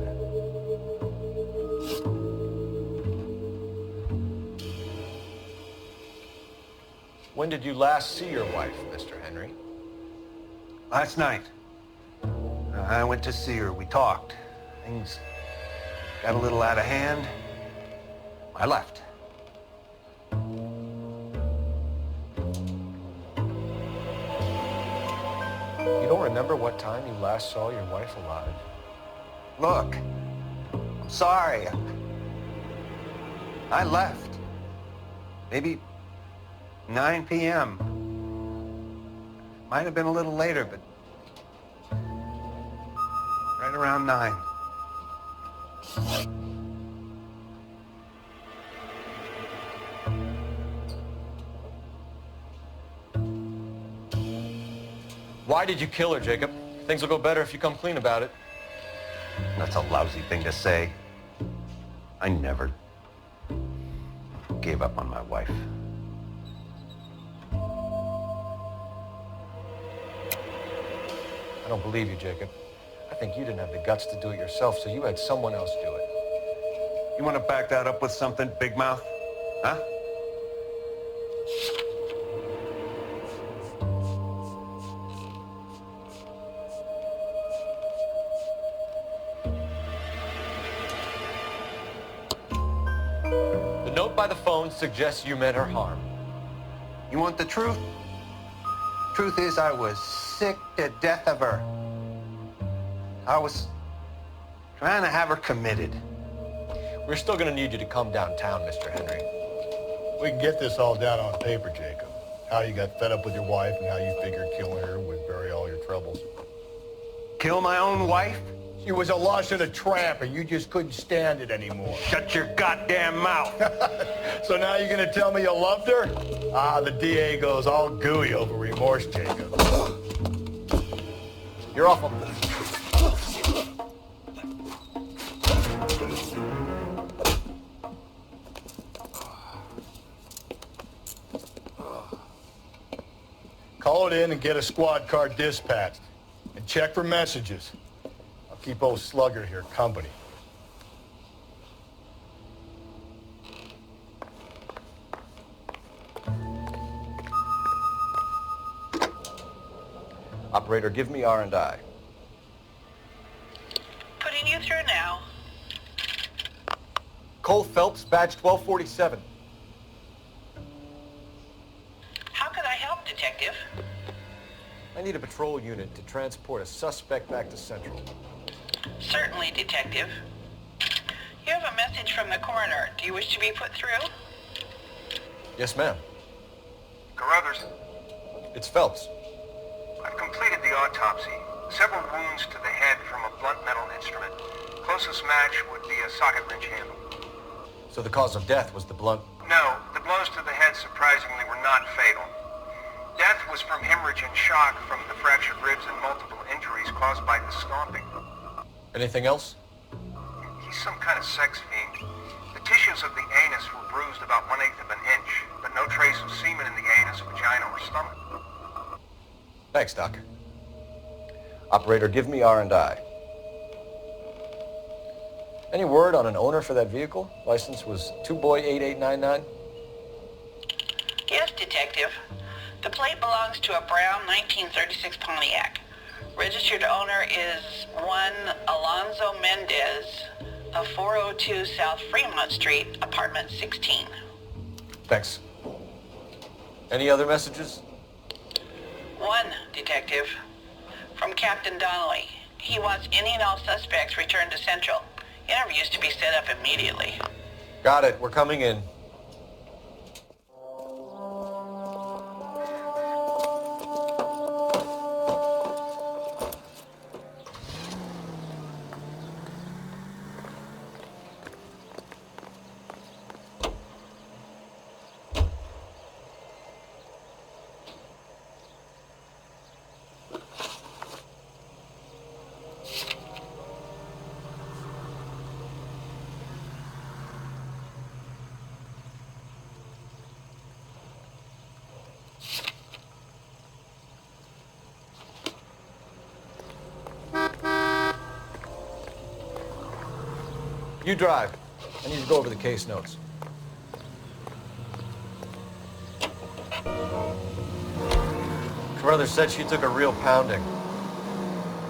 When did you last see your wife, Mr. Henry? Last night. I went to see her. We talked. Things got a little out of hand. I left. You don't remember what time you last saw your wife alive? Look, I'm sorry. I left. Maybe 9 p.m. Might have been a little later, but right around 9. Why did you kill her, Jacob? Things will go better if you come clean about it. That's a lousy thing to say. I never gave up on my wife. I don't believe you, Jacob. I think you didn't have the guts to do it yourself, so you had someone else do it. You want to back that up with something, Big Mouth? Huh? The note by the phone suggests you meant her harm. You want the truth? Truth is, I was sick to death of her. I was trying to have her committed. We're still going to need you to come downtown, Mr. Henry. We can get this all down on paper, Jacob. How you got fed up with your wife and how you figured killing her would bury all your troubles. Kill my own wife? She was a lush and a tramp, and you just couldn't stand it anymore. Shut your goddamn mouth. So now you're going to tell me you loved her? Ah, the DA goes all gooey over remorse, Jacob. You're awful. Call it in and get a squad car dispatched. And check for messages. I'll keep old Slugger here company. Operator, give me R&I. Putting you through now. Cole Phelps, badge 1247. How could I help, Detective? I need a patrol unit to transport a suspect back to Central. Certainly, Detective. You have a message from the coroner. Do you wish to be put through? Yes, ma'am. Carruthers, It's Phelps. I've completed the autopsy. Several wounds to the head from a blunt metal instrument. Closest match would be a socket wrench handle. So the cause of death was the blunt... No, the blows to the head surprisingly were not fatal. Death was from hemorrhage and shock from the fractured ribs and multiple injuries caused by the stomping. Anything else? He's some kind of sex fiend. The tissues of the anus were bruised about 1/8 of an inch, but no trace of semen in the anus, vagina, or stomach. Thanks, Doc. Operator, give me R&I. Any word on an owner for that vehicle? License was 2boy8899. Yes, Detective. The plate belongs to a brown 1936 Pontiac. Registered owner is one Alonzo Mendez of 402 South Fremont Street, apartment 16. Thanks. Any other messages? One, Detective. From Captain Donnelly. He wants any and all suspects returned to Central. Interviews to be set up immediately. Got it. We're coming in. You drive. I need to go over the case notes. Carruthers said she took a real pounding.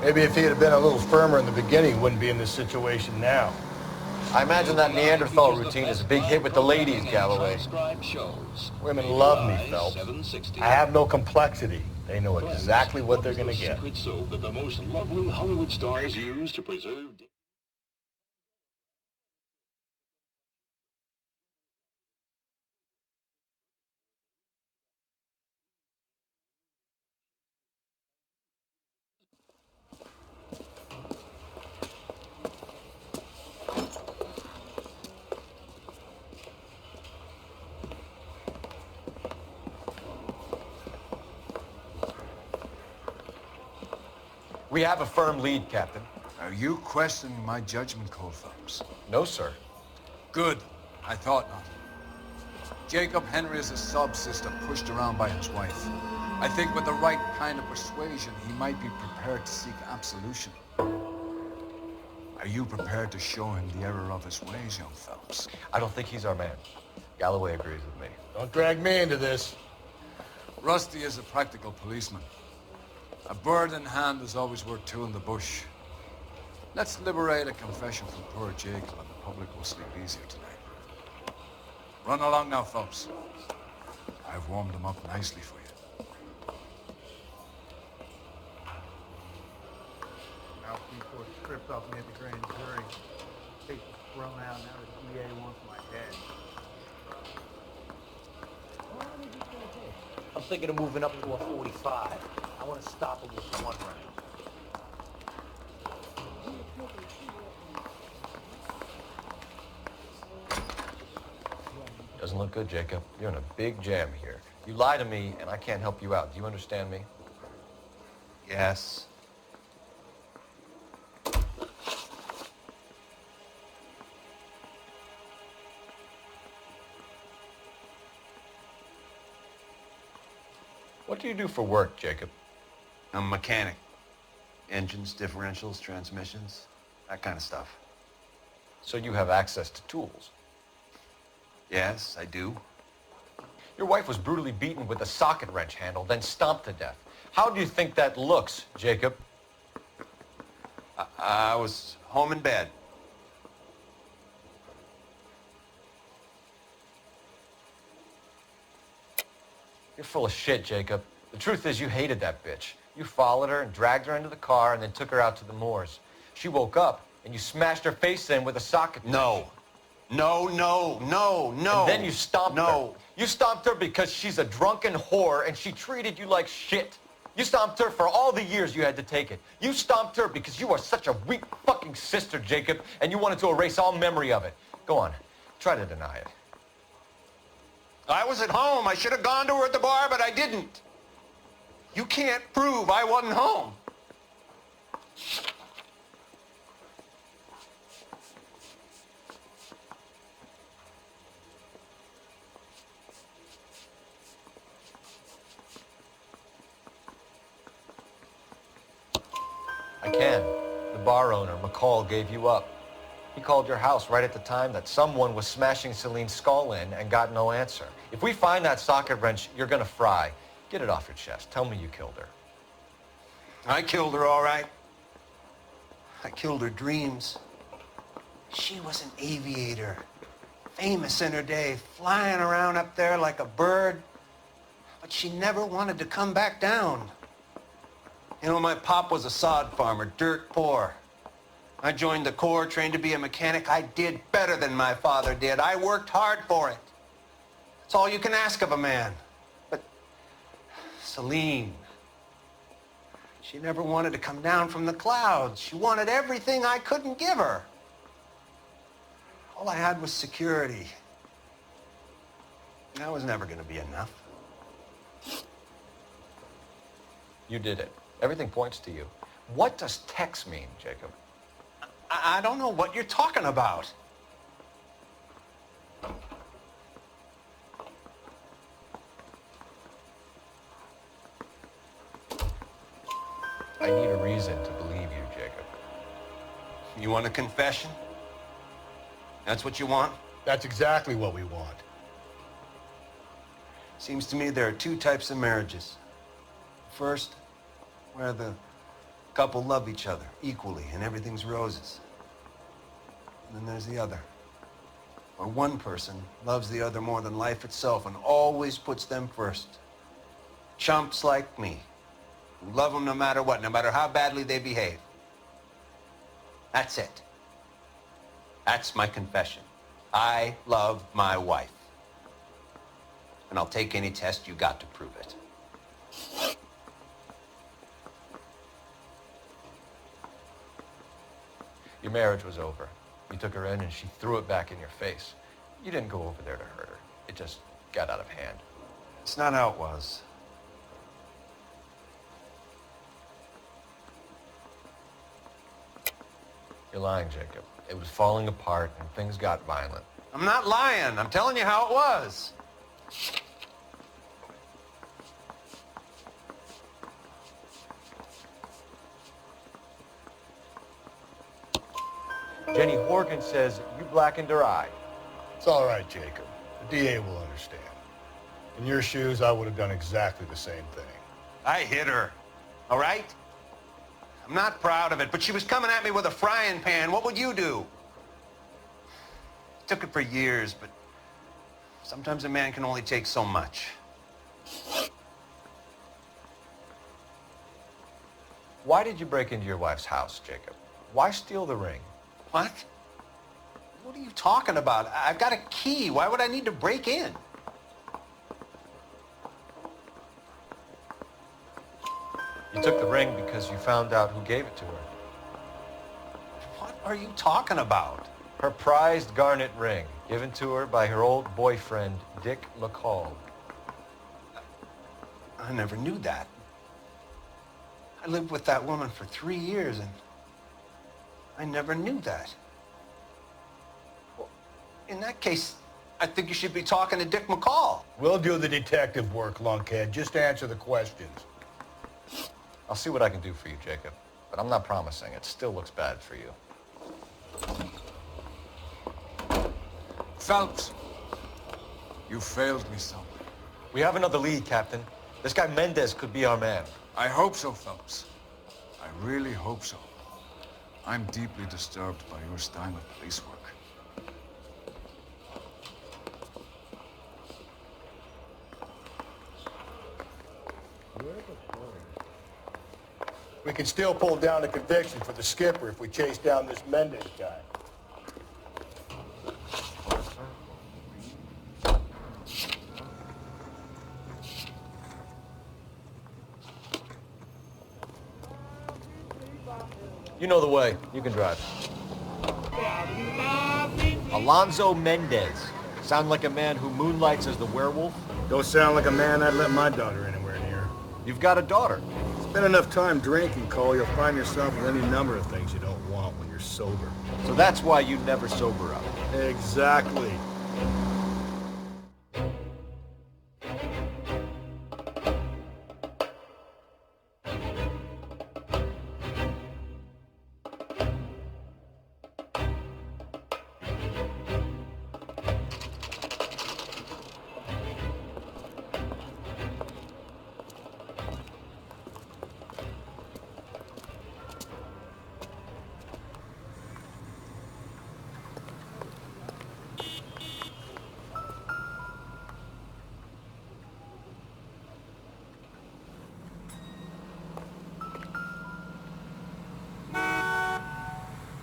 Maybe if he had been a little firmer in the beginning, he wouldn't be in this situation now. I imagine that Neanderthal routine is a big hit with the ladies, Galloway. Women love me, Phelps. I have no complexity. They know exactly what they're going to get. Soap that the most lovely Hollywood stars use to preserve. We have a firm lead, Captain. Are you questioning my judgment, Cole Phelps? No, sir. Good. I thought not. Jacob Henry is a sub-sister pushed around by his wife. I think with the right kind of persuasion, he might be prepared to seek absolution. Are you prepared to show him the error of his ways, young Phelps? I don't think he's our man. Galloway agrees with me. Don't drag me into this. Rusty is a practical policeman. A bird in hand is always worth two in the bush. Let's liberate a confession from poor Jacob and the public will sleep easier tonight. Run along now, Phelps. I've warmed them up nicely for you. Now people are stripped off me at the grand jury. Case was thrown out, now the DA wants my head. I'm thinking of moving up to a 45. I want to stop him with one round. Doesn't look good, Jacob. You're in a big jam here. You lie to me, and I can't help you out. Do you understand me? Yes. What do you do for work, Jacob? I'm a mechanic. Engines, differentials, transmissions, that kind of stuff. So you have access to tools? Yes, I do. Your wife was brutally beaten with a socket wrench handle, then stomped to death. How do you think that looks, Jacob? I was home in bed. You're full of shit, Jacob. The truth is you hated that bitch. You followed her and dragged her into the car and then took her out to the moors. She woke up and you smashed her face in with a socket wrench. No. No. And then you stomped her. You stomped her because she's a drunken whore and she treated you like shit. You stomped her for all the years you had to take it. You stomped her because you are such a weak fucking sister, Jacob, and you wanted to erase all memory of it. Go on. Try to deny it. I was at home. I should have gone to her at the bar, but I didn't. You can't prove I wasn't home. I can. The bar owner, McCall, gave you up. He called your house right at the time that someone was smashing Celine's skull in and got no answer. If we find that socket wrench, you're gonna fry. Get it off your chest. Tell me you killed her. I killed her, all right. I killed her dreams. She was an aviator, famous in her day, flying around up there like a bird. But she never wanted to come back down. You know, my pop was a sod farmer, dirt poor. I joined the Corps, trained to be a mechanic. I did better than my father did. I worked hard for it. That's all you can ask of a man. But Celine, she never wanted to come down from the clouds. She wanted everything I couldn't give her. All I had was security. And that was never going to be enough. You did it. Everything points to you. What does Tex mean, Jacob? I don't know what you're talking about. I need a reason to believe you, Jacob. You want a confession? That's what you want? That's exactly what we want. Seems to me there are two types of marriages. First, where the couple love each other equally and everything's roses. And then there's the other, where one person loves the other more than life itself and always puts them first. Chumps like me, who love them no matter what, no matter how badly they behave. That's it. That's my confession. I love my wife. And I'll take any test you got to prove it. Your marriage was over. You took her in and she threw it back in your face. You didn't go over there to hurt her. It just got out of hand. It's not how it was. You're lying, Jacob. It was falling apart and things got violent. I'm not lying. I'm telling you how it was. Jenny Horgan says you blackened her eye. It's all right, Jacob. The DA will understand. In your shoes, I would have done exactly the same thing. I hit her, all right? I'm not proud of it, but she was coming at me with a frying pan. What would you do? Took it for years, but sometimes a man can only take so much. Why did you break into your wife's house, Jacob? Why steal the ring? What? What are you talking about? I've got a key. Why would I need to break in? You took the ring because you found out who gave it to her. What are you talking about? Her prized garnet ring, given to her by her old boyfriend, Dick McCall. I never knew that. I lived with that woman for 3 years, and I never knew that. Well, in that case, I think you should be talking to Dick McCall. We'll do the detective work, lunkhead. Just answer the questions. I'll see what I can do for you, Jacob. But I'm not promising. It still looks bad for you. Phelps, you failed me, son. We have another lead, Captain. This guy Mendez could be our man. I hope so, Phelps. I really hope so. I'm deeply disturbed by your style of police work. We can still pull down a conviction for the skipper if we chase down this Mendez guy. You know the way. You can drive. Alonzo Mendez. Sound like a man who moonlights as the werewolf? Don't sound like a man I'd let my daughter anywhere near. You've got a daughter. Spend enough time drinking, Cole, you'll find yourself with any number of things you don't want when you're sober. So that's why you never sober up. Exactly.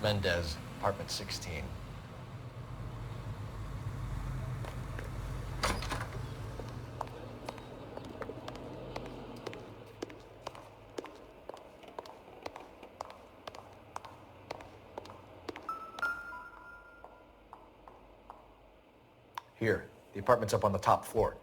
Mendez, apartment 16. Here, the apartment's up on the top floor.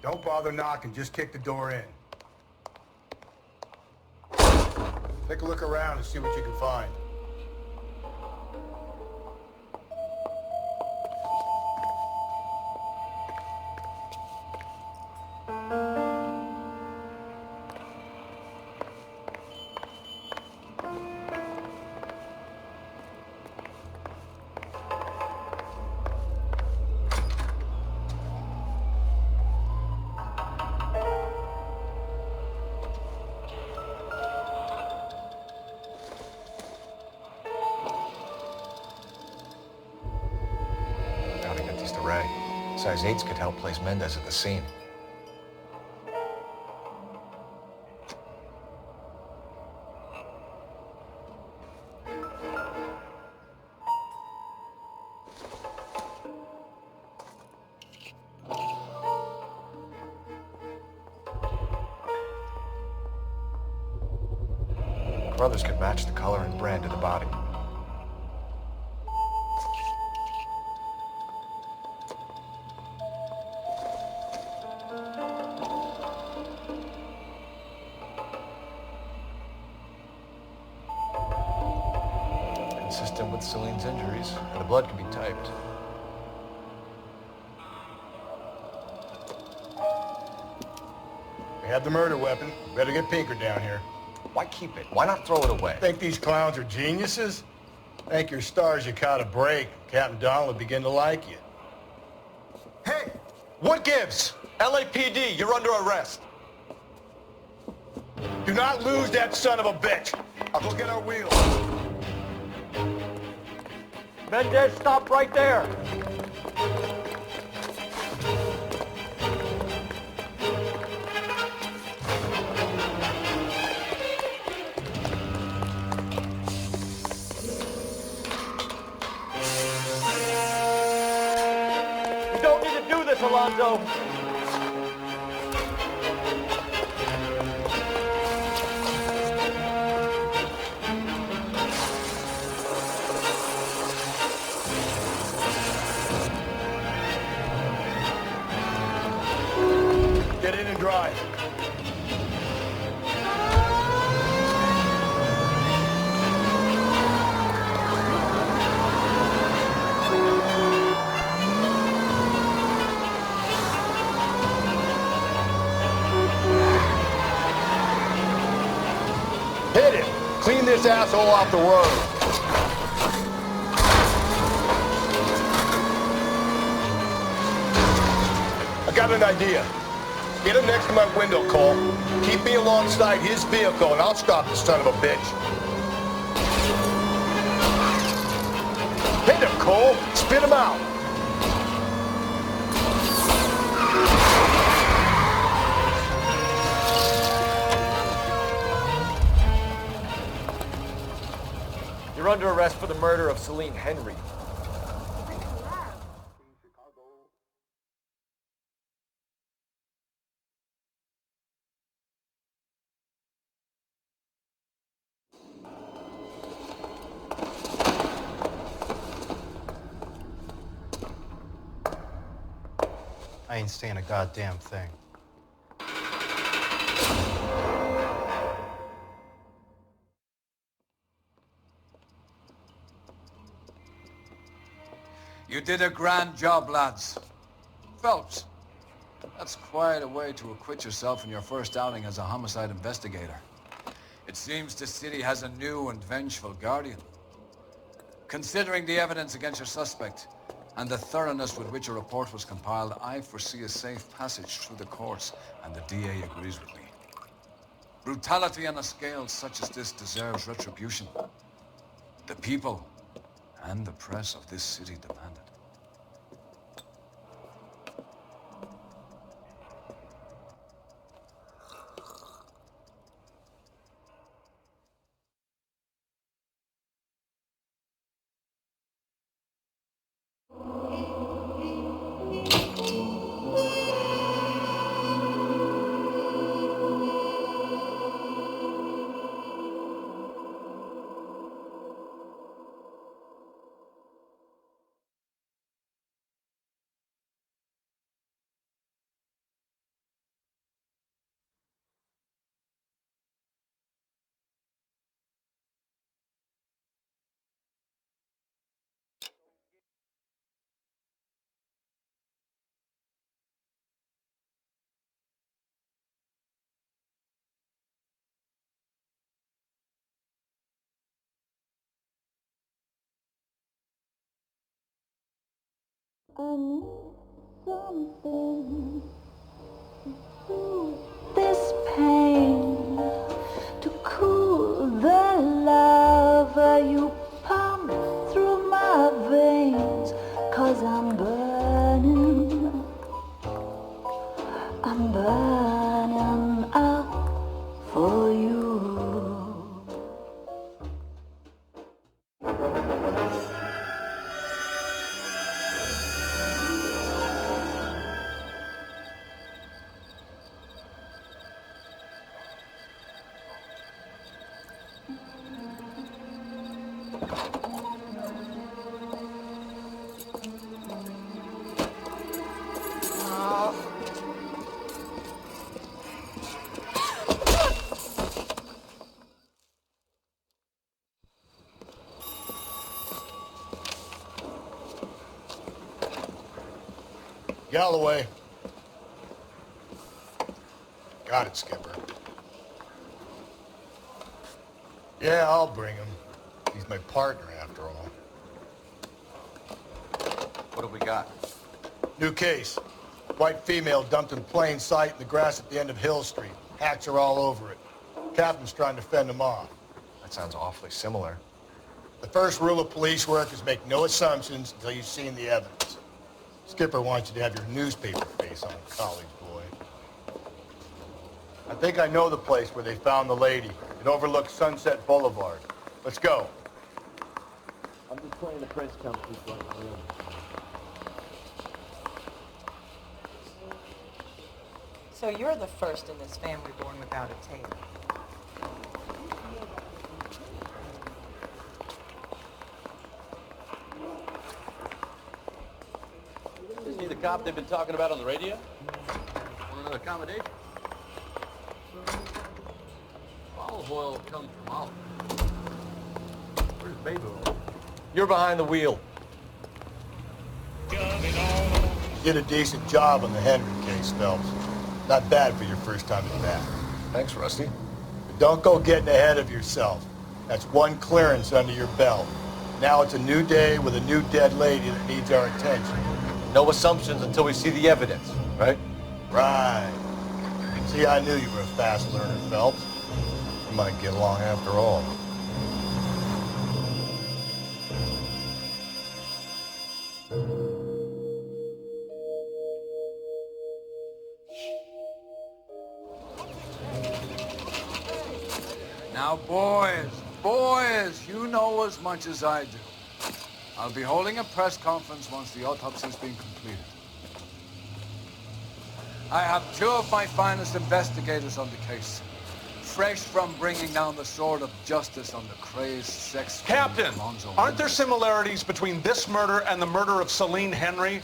Don't bother knocking, just kick the door in. Take a look around and see what you can find. Size 8s could help place Mendez at the scene. Brothers could match the color and brand of the body. Consistent with Celine's injuries, and the blood can be typed. We have the murder weapon. Better get Pinker down here. Why keep it? Why not throw it away? Think these clowns are geniuses? Thank your stars you caught a break. Captain Don will begin to like you. Hey! What gives? LAPD, you're under arrest. Do not lose that son of a bitch. I'll go get our wheels. Mendez, stop right there. You don't need to do this, Alonzo. Get in and drive. Hit him! Clean this asshole off the road. I got an idea. Get him next to my window, Cole. Keep me alongside his vehicle, and I'll stop the son of a bitch. Hit him, Cole. Spit him out. You're under arrest for the murder of Celine Henry. I ain't saying a goddamn thing. You did a grand job, lads. Phelps, that's quite a way to acquit yourself in your first outing as a homicide investigator. It seems the city has a new and vengeful guardian. Considering the evidence against your suspect and the thoroughness with which a report was compiled, I foresee a safe passage through the courts, and the DA agrees with me. Brutality on a scale such as this deserves retribution. The people and the press of this city demand it. I need something to soothe this pain, to cool the lava you pump through my veins, 'cause I'm burning up for you. Galloway. Got it, Skipper. Yeah, I'll bring him. He's my partner, after all. What have we got? New case. White female dumped in plain sight in the grass at the end of Hill Street. Hats are all over it. Captain's trying to fend them off. That sounds awfully similar. The first rule of police work is make no assumptions until you've seen the evidence. Skipper wants you to have your newspaper face on, college boy. I think I know the place where they found the lady. It overlooks Sunset Boulevard. Let's go. I'm just playing the press company for my room. So you're the first in this family born without a tail. Isn't he the cop they've been talking about on the radio? Want another accommodation? Olive oil comes from olive. Where's baby oil? You're behind the wheel. Did a decent job on the Henry case, Phelps. Not bad for your first time at bat. Thanks, Rusty. But don't go getting ahead of yourself. That's one clearance under your belt. Now it's a new day with a new dead lady that needs our attention. No assumptions until we see the evidence, right? Right. See, I knew you were a fast learner, Phelps. We might get along after all. Now, boys, Boys, you know as much as I do. I'll be holding a press conference once the autopsy's been completed. I have two of my finest investigators on the case, fresh from bringing down the sword of justice on the crazed sex... Captain, aren't there similarities between this murder and the murder of Celine Henry?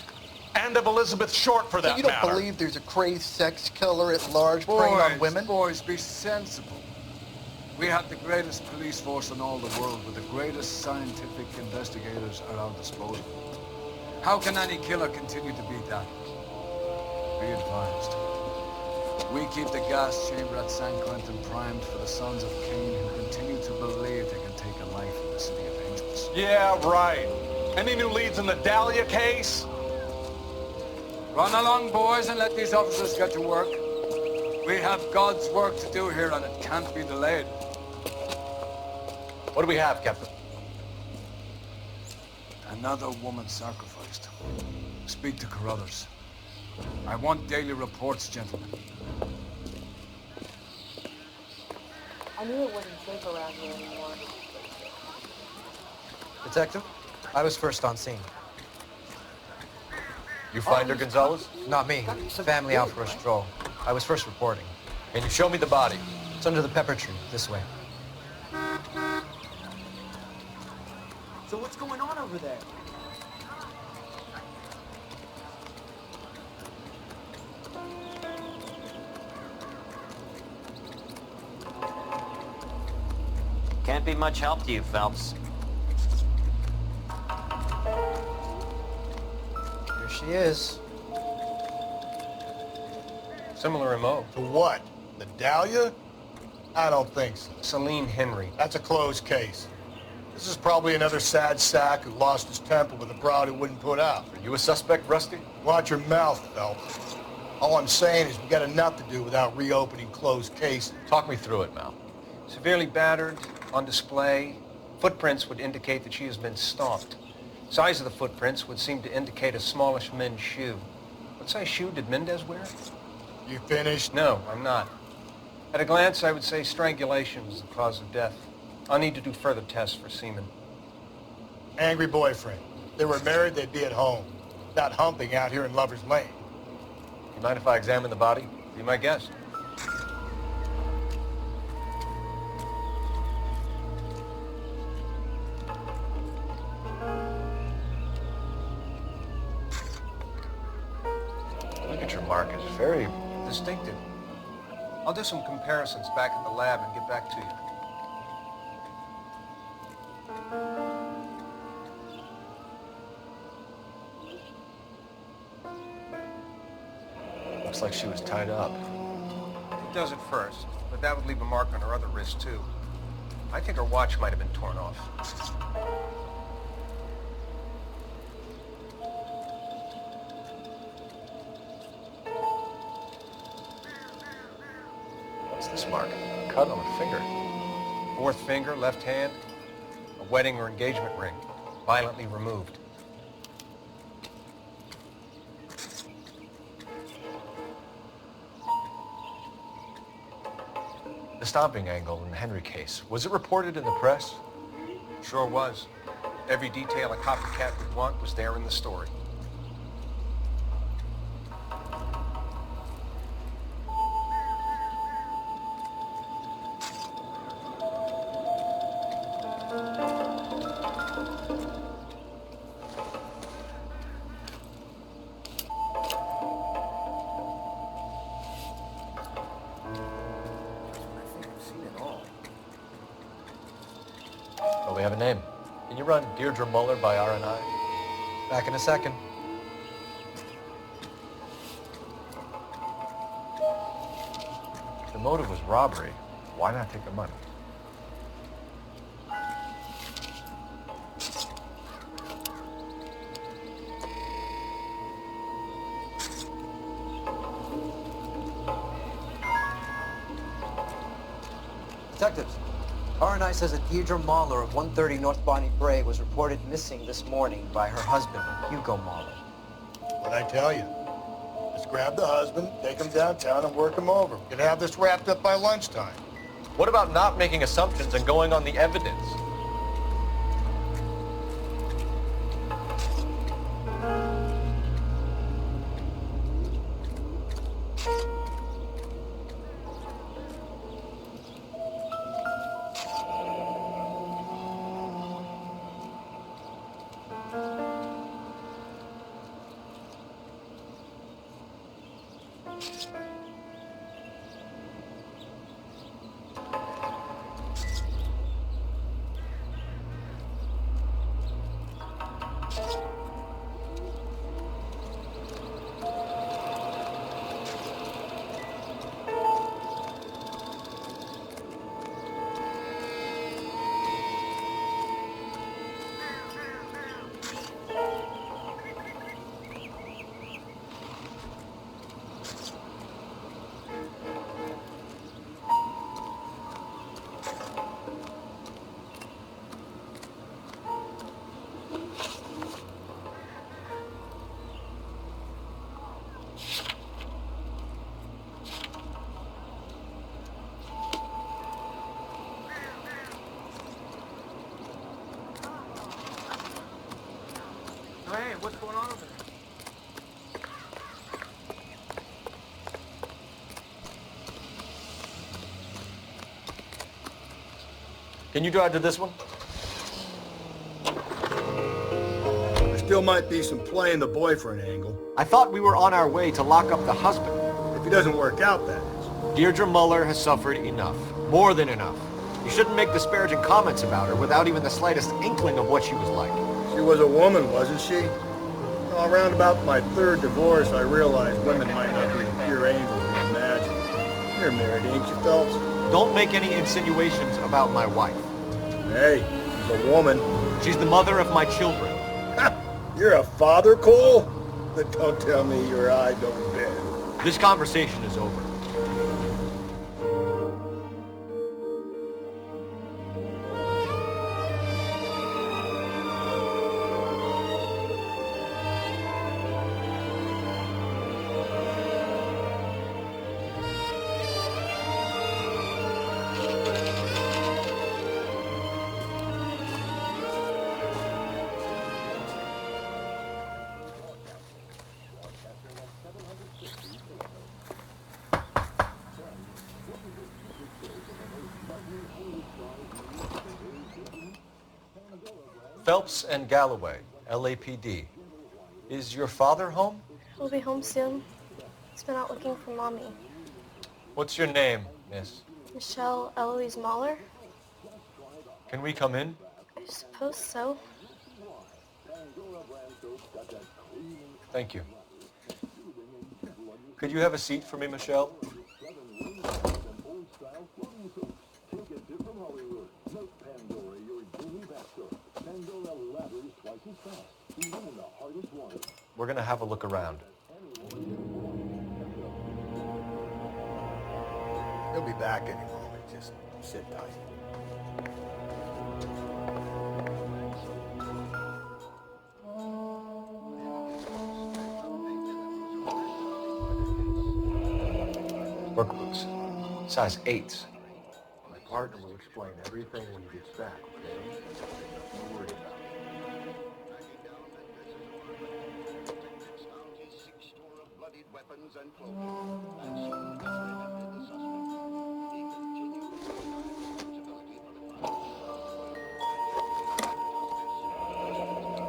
And of Elizabeth Short, for that matter? You don't believe there's a crazed sex killer at large preying on women? Boys, be sensible. We have the greatest police force in all the world with the greatest scientific investigators at our disposal. How can any killer continue to beat that? Be advised. We keep the gas chamber at San Quentin primed for the sons of Cain who continue to believe they can take a life in the city of angels. Yeah, right. Any new leads in the Dahlia case? Run along, boys, and let these officers get to work. We have God's work to do here, and it can't be delayed. What do we have, Captain? Another woman sacrificed. Speak to Carruthers. I want daily reports, gentlemen. I knew it wasn't safe around here anymore. Detective, I was first on scene. You find her, Gonzalez? Not me. Family out for a stroll. I was first reporting. Can you show me the body? It's under the pepper tree, this way. So what's going on over there? Can't be much help to you, Phelps. Here she is. Similar MO. To what? The Dahlia? I don't think so. Celine Henry. That's a closed case. This is probably another sad sack who lost his temper with a broad who wouldn't put out. Are you a suspect, Rusty? Watch your mouth, Phelps. All I'm saying is we got enough to do without reopening closed cases. Talk me through it, Mal. Severely battered, on display. Footprints would indicate that she has been stomped. Size of the footprints would seem to indicate a smallish men's shoe. What size shoe did Mendez wear? You finished? No, I'm not. At a glance, I would say strangulation was the cause of death. I'll need to do further tests for semen. Angry boyfriend. If they were married, they'd be at home. Not humping out here in Lover's Lane. You mind if I examine the body? Be my guest. Look at your mark. It's very distinctive. I'll do some comparisons back at the lab and get back to you. Looks like she was tied up. It does at first, but that would leave a mark on her other wrist, too. I think her watch might have been torn off. What's this mark? A cut on a finger. Fourth finger, left hand, a wedding or engagement ring, violently removed. The stomping angle in the Henry case, was it reported in the press? Sure was. Every detail a copycat would want was there in the story. Well, we have a name. Can you run Deirdre Muller by RNI? Back in a second. The motive was robbery. Why not take the money? Detectives, RNI says that Deirdre Mahler of 130 North Bonnie Bray was reported missing this morning by her husband, Hugo Mahler. What'd I tell you? Just grab the husband, take him downtown, and work him over. We could have this wrapped up by lunchtime. What about not making assumptions and going on the evidence? Hey, what's going on over there? Can you drive to this one? There still might be some playing the boyfriend angle. I thought we were on our way to lock up the husband. If he doesn't work out, that is. Deirdre Muller has suffered enough. More than enough. You shouldn't make disparaging comments about her without even the slightest inkling of what she was like. She was a woman, wasn't she? Well, around about my third divorce, I realized women might not be the pure angels we imagine. You're married, ain't you, Phelps? Don't make any insinuations about my wife. Hey, she's a woman. She's the mother of my children. You're a father, Cole? Then don't tell me your eye don't bend. This conversation is over. Phelps and Galloway, LAPD. Is your father home? He'll be home soon. He's been out looking for Mommy. What's your name, miss? Michelle Eloise Mahler? Can we come in? I suppose so. Thank you. Could you have a seat for me, Michelle? We're gonna have a look around. He'll be back any moment. Just sit tight. Work boots. Size 8s. My partner will explain everything when he gets back, okay? Don't worry about it.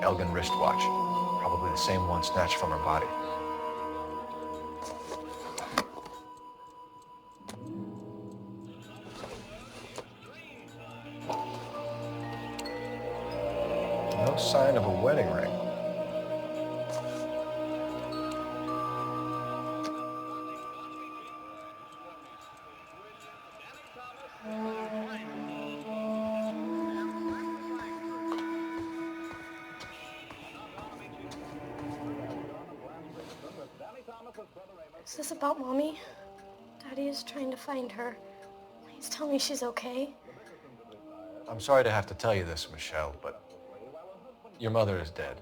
Elgin wristwatch. Probably the same one snatched from her body. No sign of a wedding ring. Is this about Mommy? Daddy is trying to find her. Please tell me she's okay. I'm sorry to have to tell you this, Michelle, but your mother is dead.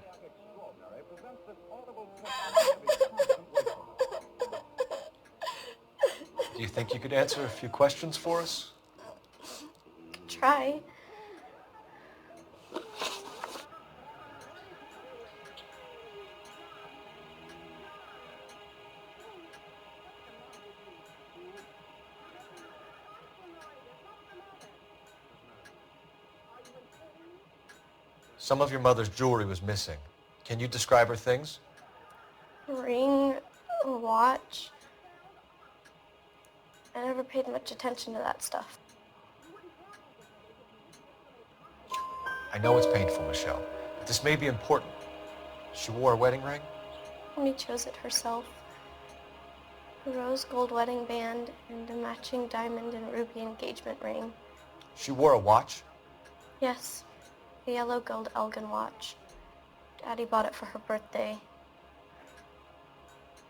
Do you think you could answer a few questions for us? try. Some of your mother's jewelry was missing. Can you describe her things? A ring, a watch. I never paid much attention to that stuff. I know it's painful, Michelle, but this may be important. She wore a wedding ring? Mommy chose it herself. A rose gold wedding band and a matching diamond and ruby engagement ring. She wore a watch? Yes, a yellow gold Elgin watch. Daddy bought it for her birthday.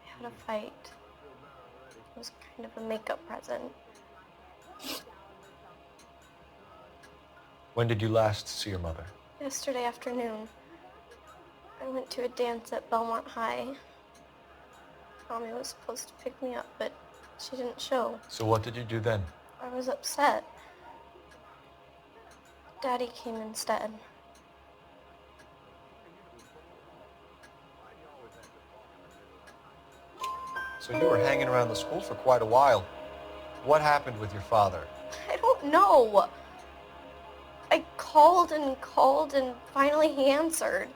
We had a fight. It was kind of a makeup present. When did you last see your mother? Yesterday afternoon. I went to a dance at Belmont High. Mommy was supposed to pick me up, but she didn't show. So what did you do then? I was upset. Daddy came instead. So you were hanging around the school for quite a while. What happened with your father? I don't know. I called and finally he answered.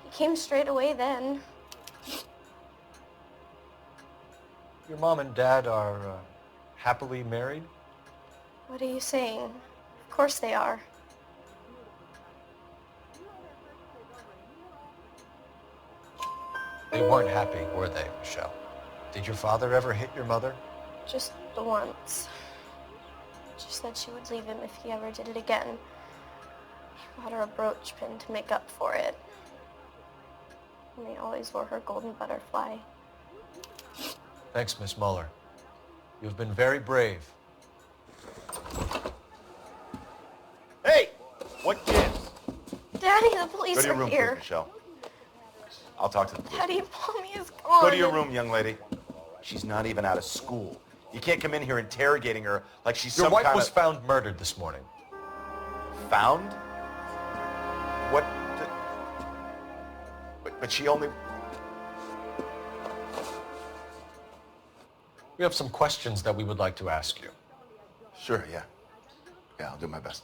He came straight away then. Your mom and dad are happily married? What are you saying? Of course they are. They weren't happy, were they, Michelle? Did your father ever hit your mother? Just the once. She said she would leave him if he ever did it again. He bought her a brooch pin to make up for it. And he always wore her golden butterfly. Thanks, Miss Muller. You've been very brave. Hey! What gives? Daddy, the police Go to your are room, here. please, Michelle. I'll talk to the police. Daddy, Mommy is gone. Go to your room, young lady. She's not even out of school. You can't come in here interrogating her like she's Your some wife kind was of... found murdered this morning. Found? What? But she only... We have some questions that we would like to ask you. Sure, yeah. Yeah, I'll do my best.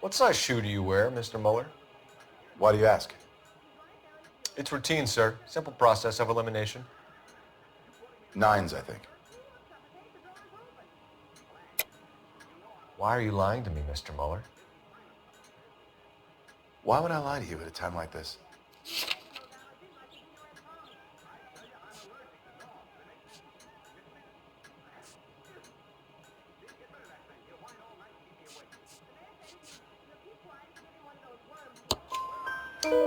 What size shoe do you wear, Mr. Muller? Why do you ask? It's routine, sir. Simple process of elimination. 9s, I think. Why are you lying to me, Mr. Muller? Why would I lie to you at a time like this?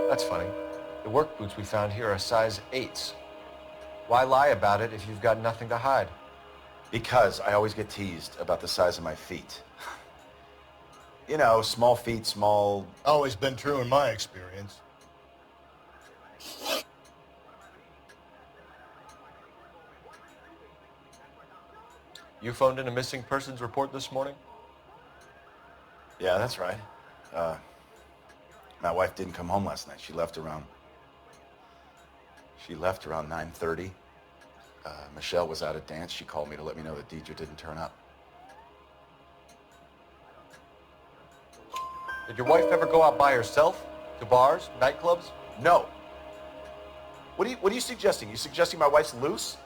That's funny. The work boots we found here are size 8s. Why lie about it if you've got nothing to hide? Because I always get teased about the size of my feet. You know, small feet, small... Always been true in my experience. You phoned in a missing persons report this morning? Yeah, that's right. My wife didn't come home last night. She left around 9:30. Michelle was at a dance. She called me to let me know that Deidre didn't turn up. Did your wife ever go out by herself? To bars, nightclubs? No. What are you suggesting? You suggesting my wife's loose?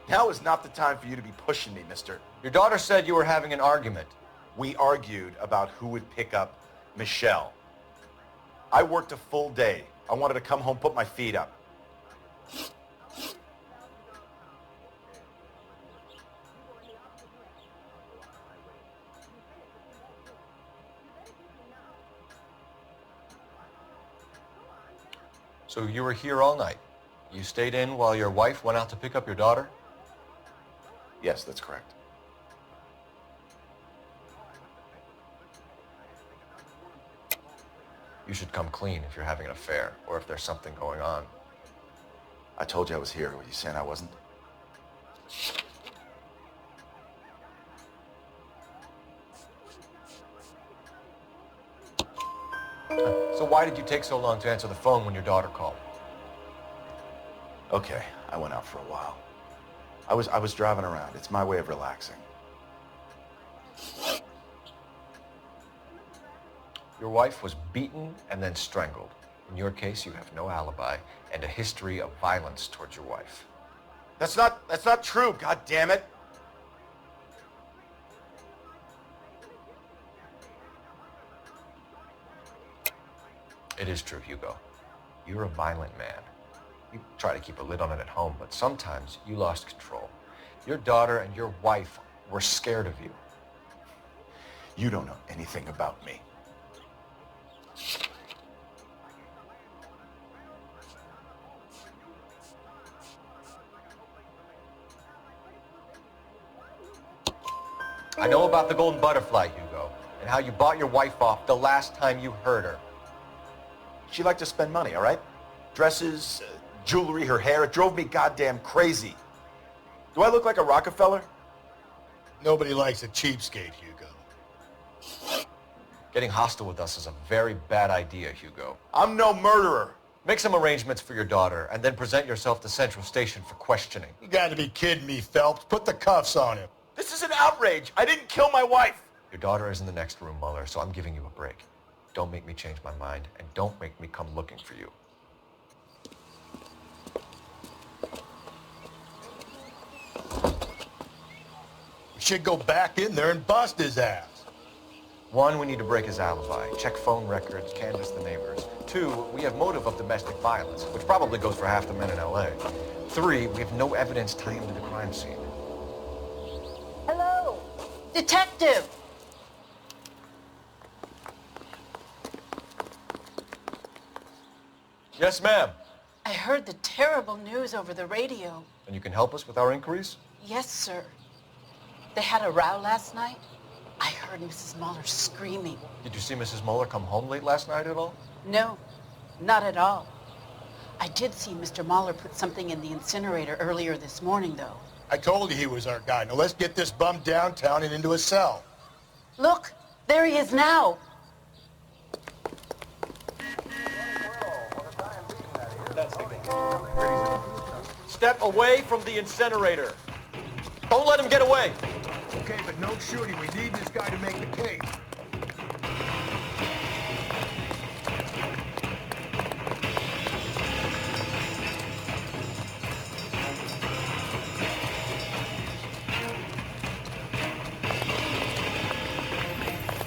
Now is not the time for you to be pushing me, mister. Your daughter said you were having an argument. We argued about who would pick up Michelle. I worked a full day. I wanted to come home, put my feet up. So you were here all night. You stayed in while your wife went out to pick up your daughter? Yes, that's correct. You should come clean if you're having an affair or if there's something going on. I told you I was here. Were you saying I wasn't? So why did you take so long to answer the phone when your daughter called? Okay, I went out for a while. I was driving around. It's my way of relaxing. Your wife was beaten and then strangled. In your case, you have no alibi and a history of violence towards your wife. That's not true, God damn it. It is true, Hugo. You're a violent man. You try to keep a lid on it at home, but sometimes you lost control. Your daughter and your wife were scared of you. You don't know anything about me. I know about the golden butterfly, Hugo, and how you bought your wife off the last time you heard her. She liked to spend money, all right? Dresses, jewelry, her hair. It drove me goddamn crazy. Do I look like a Rockefeller? Nobody likes a cheapskate, Hugo. Getting hostile with us is a very bad idea, Hugo. I'm no murderer. Make some arrangements for your daughter, and then present yourself to Central Station for questioning. You gotta be kidding me, Phelps. Put the cuffs on him. This is an outrage. I didn't kill my wife. Your daughter is in the next room, Muller, so I'm giving you a break. Don't make me change my mind, and don't make me come looking for you. We should go back in there and bust his ass. 1, we need to break his alibi, check phone records, canvass the neighbors. 2, we have motive of domestic violence, which probably goes for half the men in L.A. 3, we have no evidence tying him to the crime scene. Hello, detective. Yes, ma'am. I heard the terrible news over the radio. And you can help us with our inquiries? Yes, sir. They had a row last night. I heard Mrs. Muller screaming. Did you see Mrs. Muller come home late last night at all? No, not at all. I did see Mr. Muller put something in the incinerator earlier this morning, though. I told you he was our guy. Now let's get this bum downtown and into a cell. Look, there he is now. Step away from the incinerator. Don't let him get away. Okay, but no shooting. We need this guy to make the case.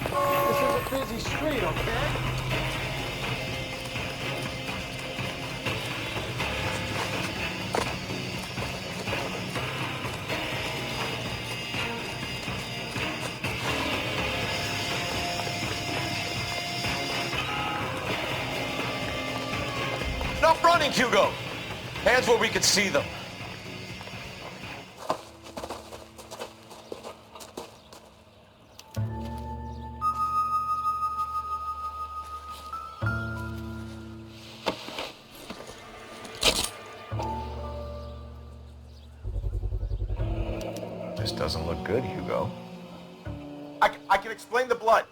This is a busy street, okay? Enough running, Hugo. Hands where we could see them. This doesn't look good, Hugo. I can explain the blood.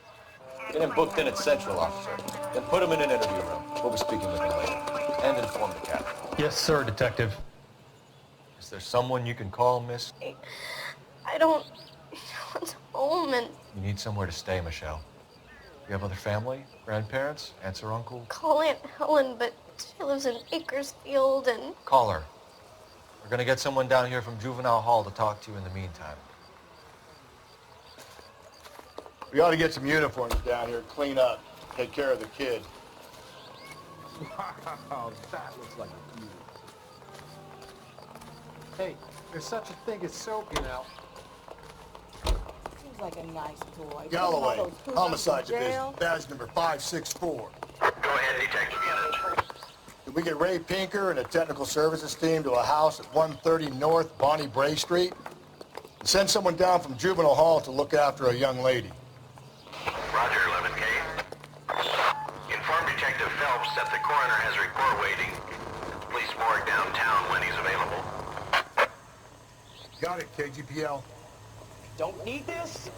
Get him booked in at Central, officer. Then put him in an interview room. We'll be speaking with him later. And inform the captain. Yes, sir, detective. Is there someone you can call, miss? I don't want home and You need somewhere to stay, Michelle. You have other family? Grandparents? Aunts or uncle? call Aunt Helen, but she lives in Bakersfield and Call her. We're gonna get someone down here from Juvenile Hall to talk to you in the meantime. We ought to get some uniforms down here, clean up, take care of the kid. Wow, that looks like a beauty. Hey, there's such a thing as soap, you know. Seems like a nice boy. Galloway, homicide division, badge number 564. Go ahead, detective unit. Did we get Ray Pinker and a technical services team to a house at 130 North Bonnie Bray Street? And send someone down from Juvenile Hall to look after a young lady. Roger, 11K. Inform detective Phelps said the coroner has a report waiting. Police morgue downtown when he's available. Got it, KGPL. Don't need this?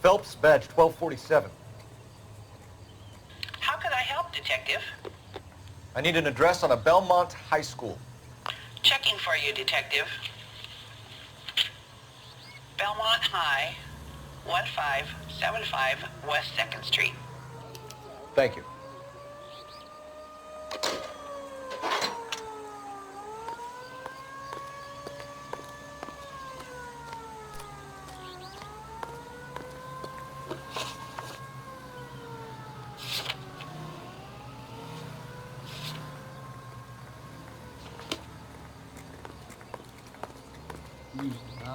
Phelps, badge 1247. How could I help, Detective? I need an address on a Belmont high school. Checking for you, Detective. Belmont High, 1575 West 2nd Street. Thank you.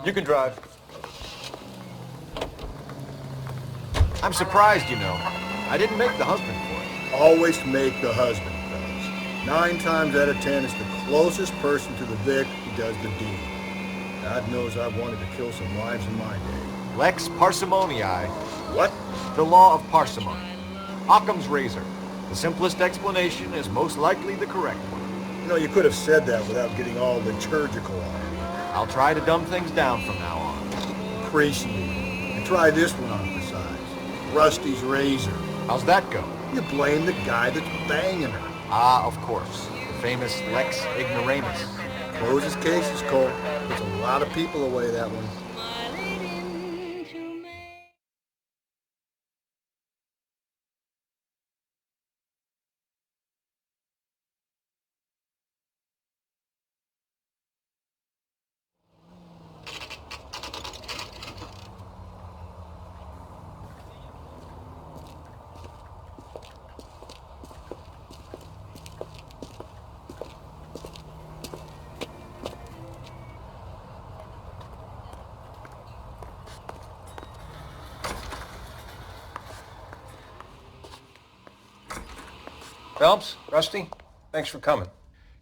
You can drive. I'm surprised, you know. I didn't make the husband for it. Always make the husband, fellas. 9 times out of 10, it's the closest person to the Vic who does the deed. God knows I've wanted to kill some wives in my day. Lex parsimoniae. What? The law of parsimony. Occam's razor. The simplest explanation is most likely the correct one. You know, you could have said that without getting all liturgical on it. I'll try to dumb things down from now on. Appreciate it. And try this one on for size. Rusty's razor. How's that go? You blame the guy that's banging her. Ah, of course. The famous Lex ignoramus. Closes cases, Cole. Puts a lot of people away, that one. Phelps, Rusty, thanks for coming.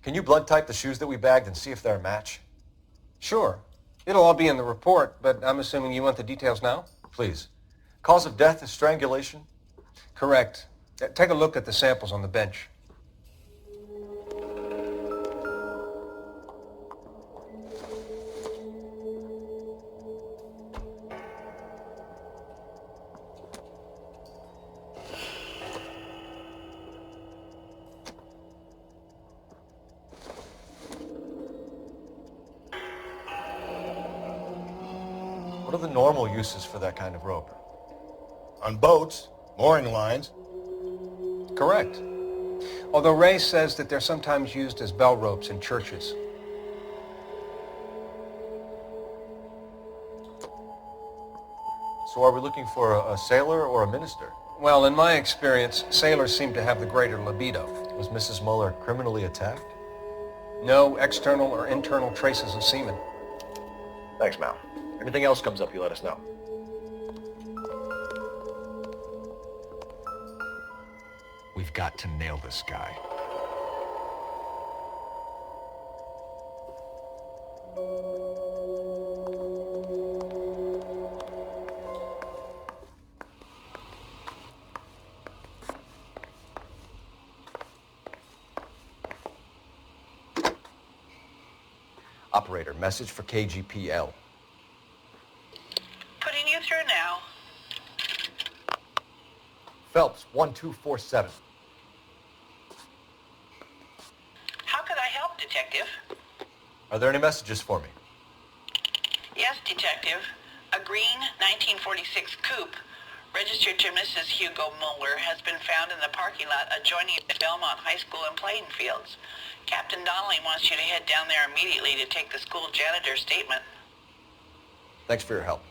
Can you blood type the shoes that we bagged and see if they're a match? Sure. It'll all be in the report, but I'm assuming you want the details now? Please. Cause of death is strangulation? Correct. Take a look at the samples on the bench. What are the normal uses for that kind of rope? On boats, mooring lines. Correct. Although Ray says that they're sometimes used as bell ropes in churches. So are we looking for a sailor or a minister? Well, in my experience, sailors seem to have the greater libido. Was Mrs. Muller criminally attacked? No external or internal traces of semen. Thanks, Mal. Anything else comes up, you let us know. We've got to nail this guy. Operator, message for KGPL. Putting you through now. Phelps, 1247. How could I help, Detective? Are there any messages for me? Yes, Detective. A green 1946 coupe registered to Mrs. Hugo Muller has been found in the parking lot adjoining the Belmont High School and playing fields. Captain Donnelly wants you to head down there immediately to take the school janitor's statement. Thanks for your help.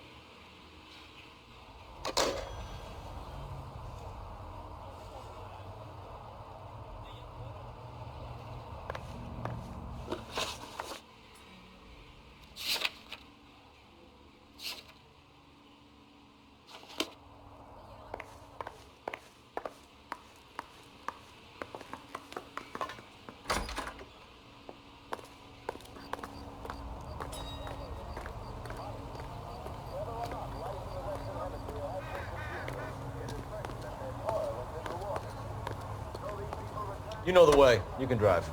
You know the way. You can drive.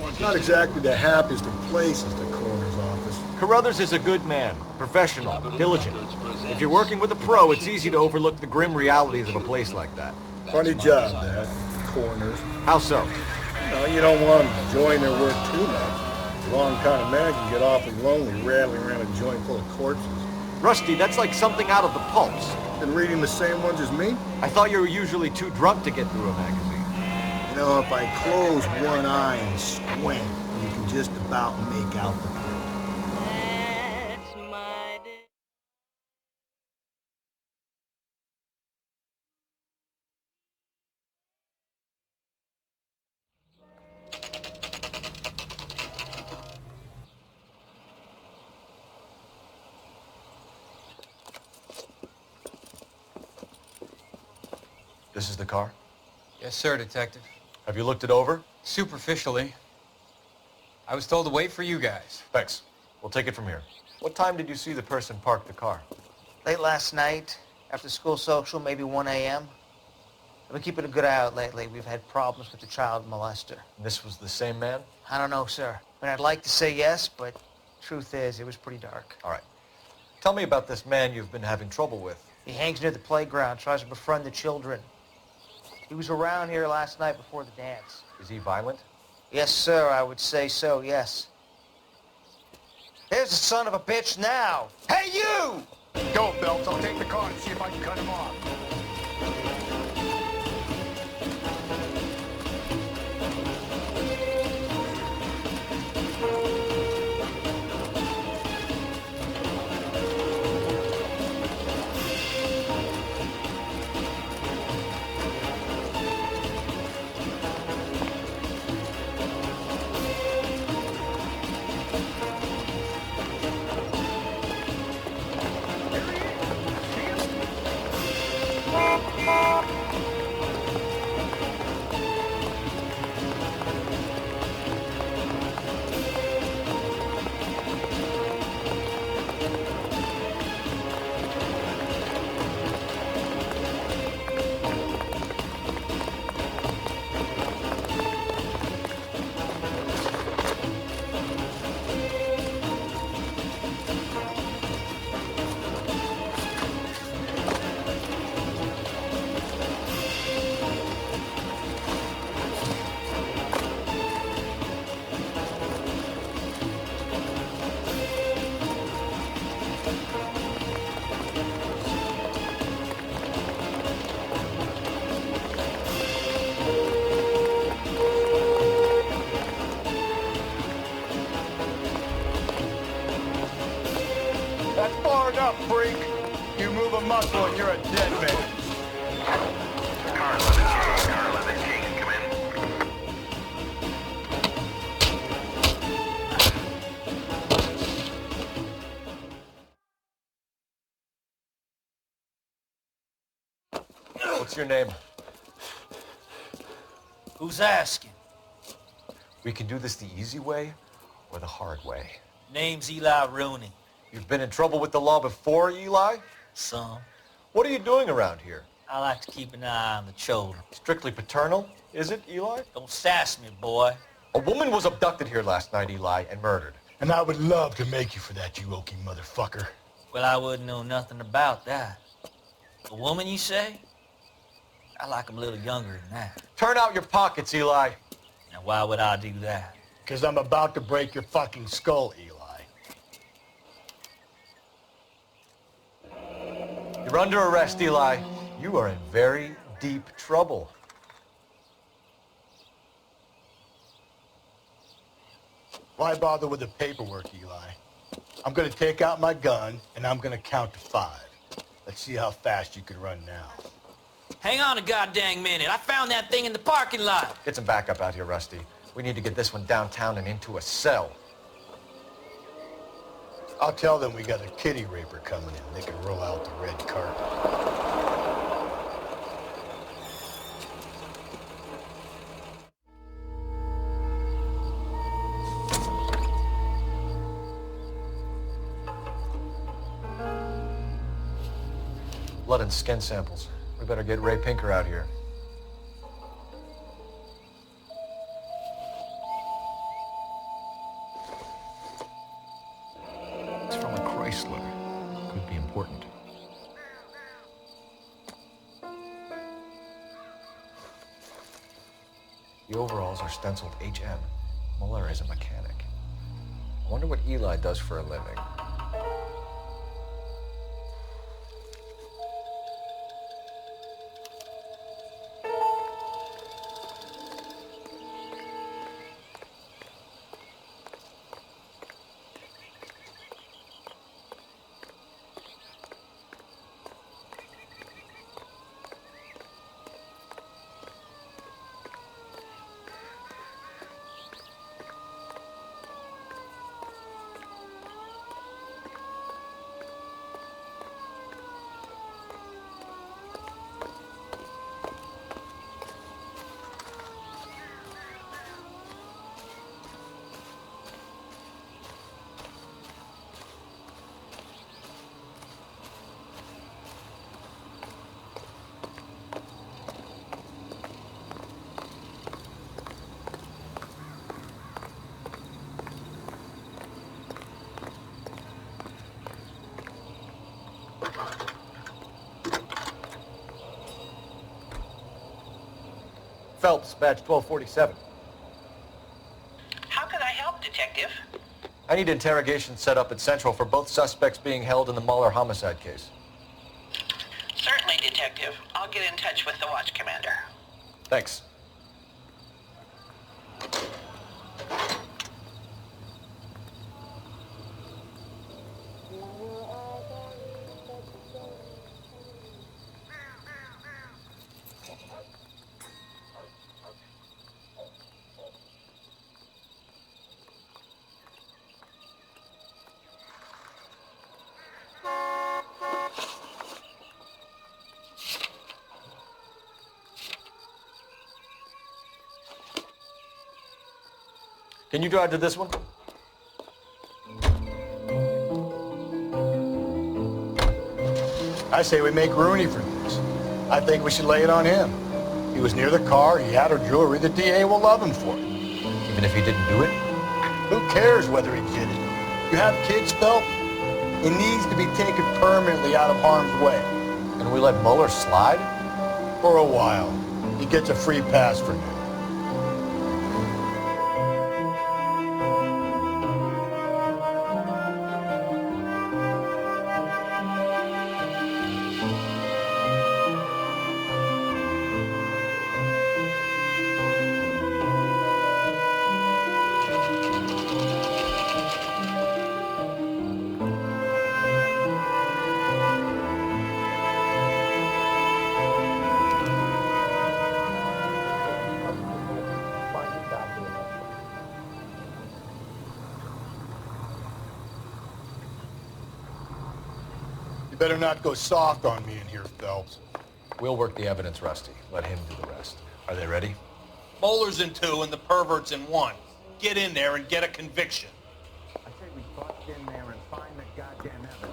It's not exactly the happiest of places, the coroner's office. Carruthers is a good man, professional, diligent. If you're working with a pro, it's easy to overlook the grim realities of a place like that. Funny job, that. Coroners. How so? You don't want them enjoying their work too much. The wrong kind of man can get awfully lonely rattling around a joint full of corpses. Rusty, that's like something out of the pulps. Been reading the same ones as me? I thought you were usually too drunk to get through a magazine. You know, if I close one eye and squint, you can just about make out the print. This is the car? Yes, sir, Detective. Have you looked it over? Superficially. I was told to wait for you guys. Thanks. We'll take it from here. What time did you see the person park the car? Late last night, after school social, maybe 1 a.m. I've been keeping a good eye out lately. We've had problems with the child molester. And this was the same man? I don't know, sir. I mean, I'd like to say yes, but truth is, it was pretty dark. All right. Tell me about this man you've been having trouble with. He hangs near the playground, tries to befriend the children. He was around here last night before the dance. Is he violent? Yes, sir, I would say so, yes. There's the son of a bitch now. Hey, you! Go, Phelps. I'll take the car and see if I can cut him off. Freak. You move a muscle and you're a dead man. Car 11G, car 11G, come in. What's your name? Who's asking? We can do this the easy way or the hard way. Name's Eli Rooney. You've been in trouble with the law before, Eli? Some. What are you doing around here? I like to keep an eye on the children. Strictly paternal, is it, Eli? Don't sass me, boy. A woman was abducted here last night, Eli, and murdered. And I would love to make you for that, you oaky motherfucker. Well, I wouldn't know nothing about that. A woman, you say? I like 'em a little younger than that. Turn out your pockets, Eli. Now, why would I do that? Because I'm about to break your fucking skull, Eli. You're under arrest, Eli. You are in very deep trouble. Why bother with the paperwork, Eli? I'm gonna take out my gun, and I'm gonna count to 5. Let's see how fast you can run now. Hang on a goddamn minute. I found that thing in the parking lot. Get some backup out here, Rusty. We need to get this one downtown and into a cell. I'll tell them we got a kitty raper coming in. They can roll out the red carpet. Blood and skin samples. We better get Ray Pinker out here. It's from a Chrysler. Could be important. The overalls are stenciled HM. Muller is a mechanic. I wonder what Eli does for a living. Phelps, badge 1247. How could I help, Detective? I need interrogation set up at Central for both suspects being held in the Muller homicide case. Certainly, Detective. I'll get in touch with the watch commander. Thanks. Can you drive to this one? I say we make Rooney for this. I think we should lay it on him. He was near the car, he had her jewelry, the DA will love him for it. Even if he didn't do it? Who cares whether he did it? You have kids, Phelps? He needs to be taken permanently out of harm's way. And we let Muller slide? For a while. He gets a free pass for now. You better not go soft on me in here, Phelps. We'll work the evidence, Rusty. Let him do the rest. Are they ready? Bowler's in 2 and the pervert's in 1. Get in there and get a conviction. I say we bust in there and find the goddamn evidence.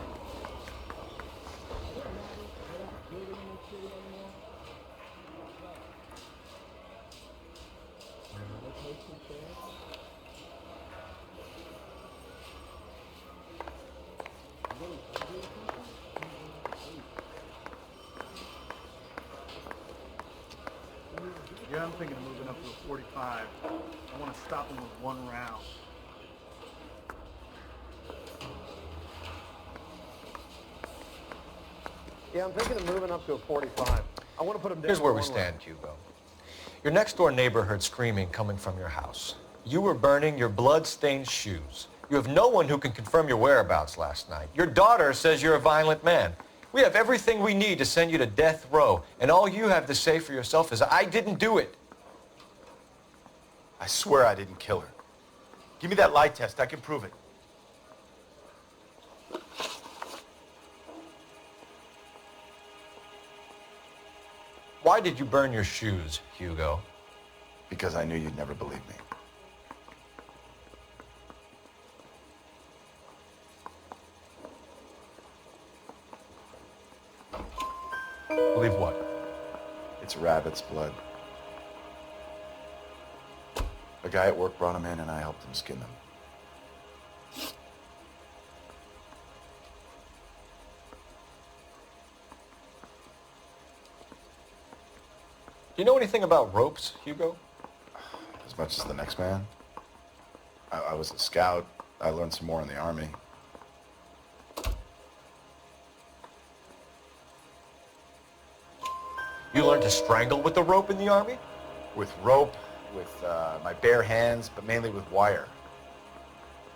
Yeah, I'm thinking of moving up to a 45. I want to stop him with 1 round. Yeah, I'm thinking of moving up to a 45. I want to put him down. Here's where we stand, Hugo. Your next-door neighbor heard screaming coming from your house. You were burning your blood-stained shoes. You have no one who can confirm your whereabouts last night. Your daughter says you're a violent man. We have everything we need to send you to death row, and all you have to say for yourself is, I didn't do it. I swear I didn't kill her. Give me that lie test. I can prove it. Why did you burn your shoes, Hugo? Because I knew you'd never believe me. Believe what? It's rabbit's blood. A guy at work brought him in and I helped him skin them. Do you know anything about ropes, Hugo? As much as the next man. I was a scout. I learned some more in the Army. You learned to strangle with the rope in the Army? With rope, with my bare hands, but mainly with wire.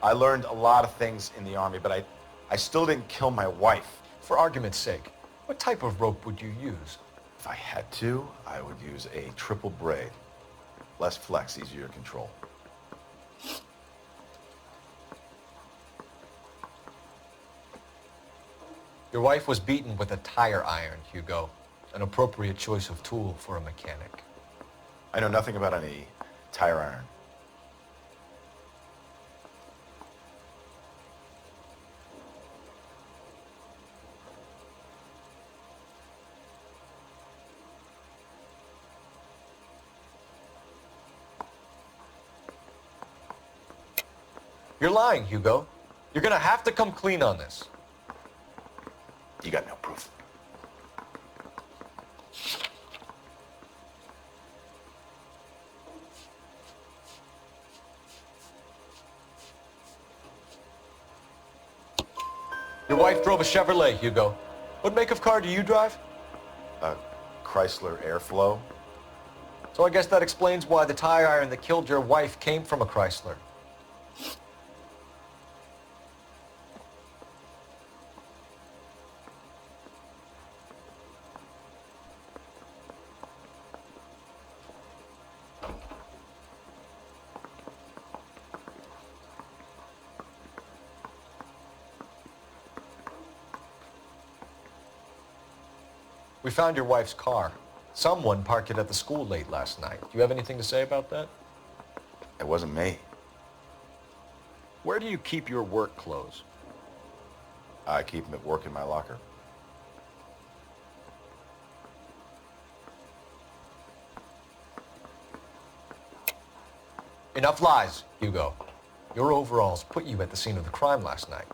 I learned a lot of things in the Army, but I still didn't kill my wife. For argument's sake, what type of rope would you use? If I had to, I would use a triple braid. Less flex, easier to control. Your wife was beaten with a tire iron, Hugo. An appropriate choice of tool for a mechanic. I know nothing about any tire iron. You're lying, Hugo. You're gonna have to come clean on this. You got no proof. Your wife drove a Chevrolet, Hugo. What make of car do you drive? A Chrysler Airflow. So I guess that explains why the tire iron that killed your wife came from a Chrysler. We found your wife's car. Someone parked it at the school late last night. Do you have anything to say about that? It wasn't me. Where do you keep your work clothes? I keep them at work in my locker. Enough lies, Hugo. Your overalls put you at the scene of the crime last night.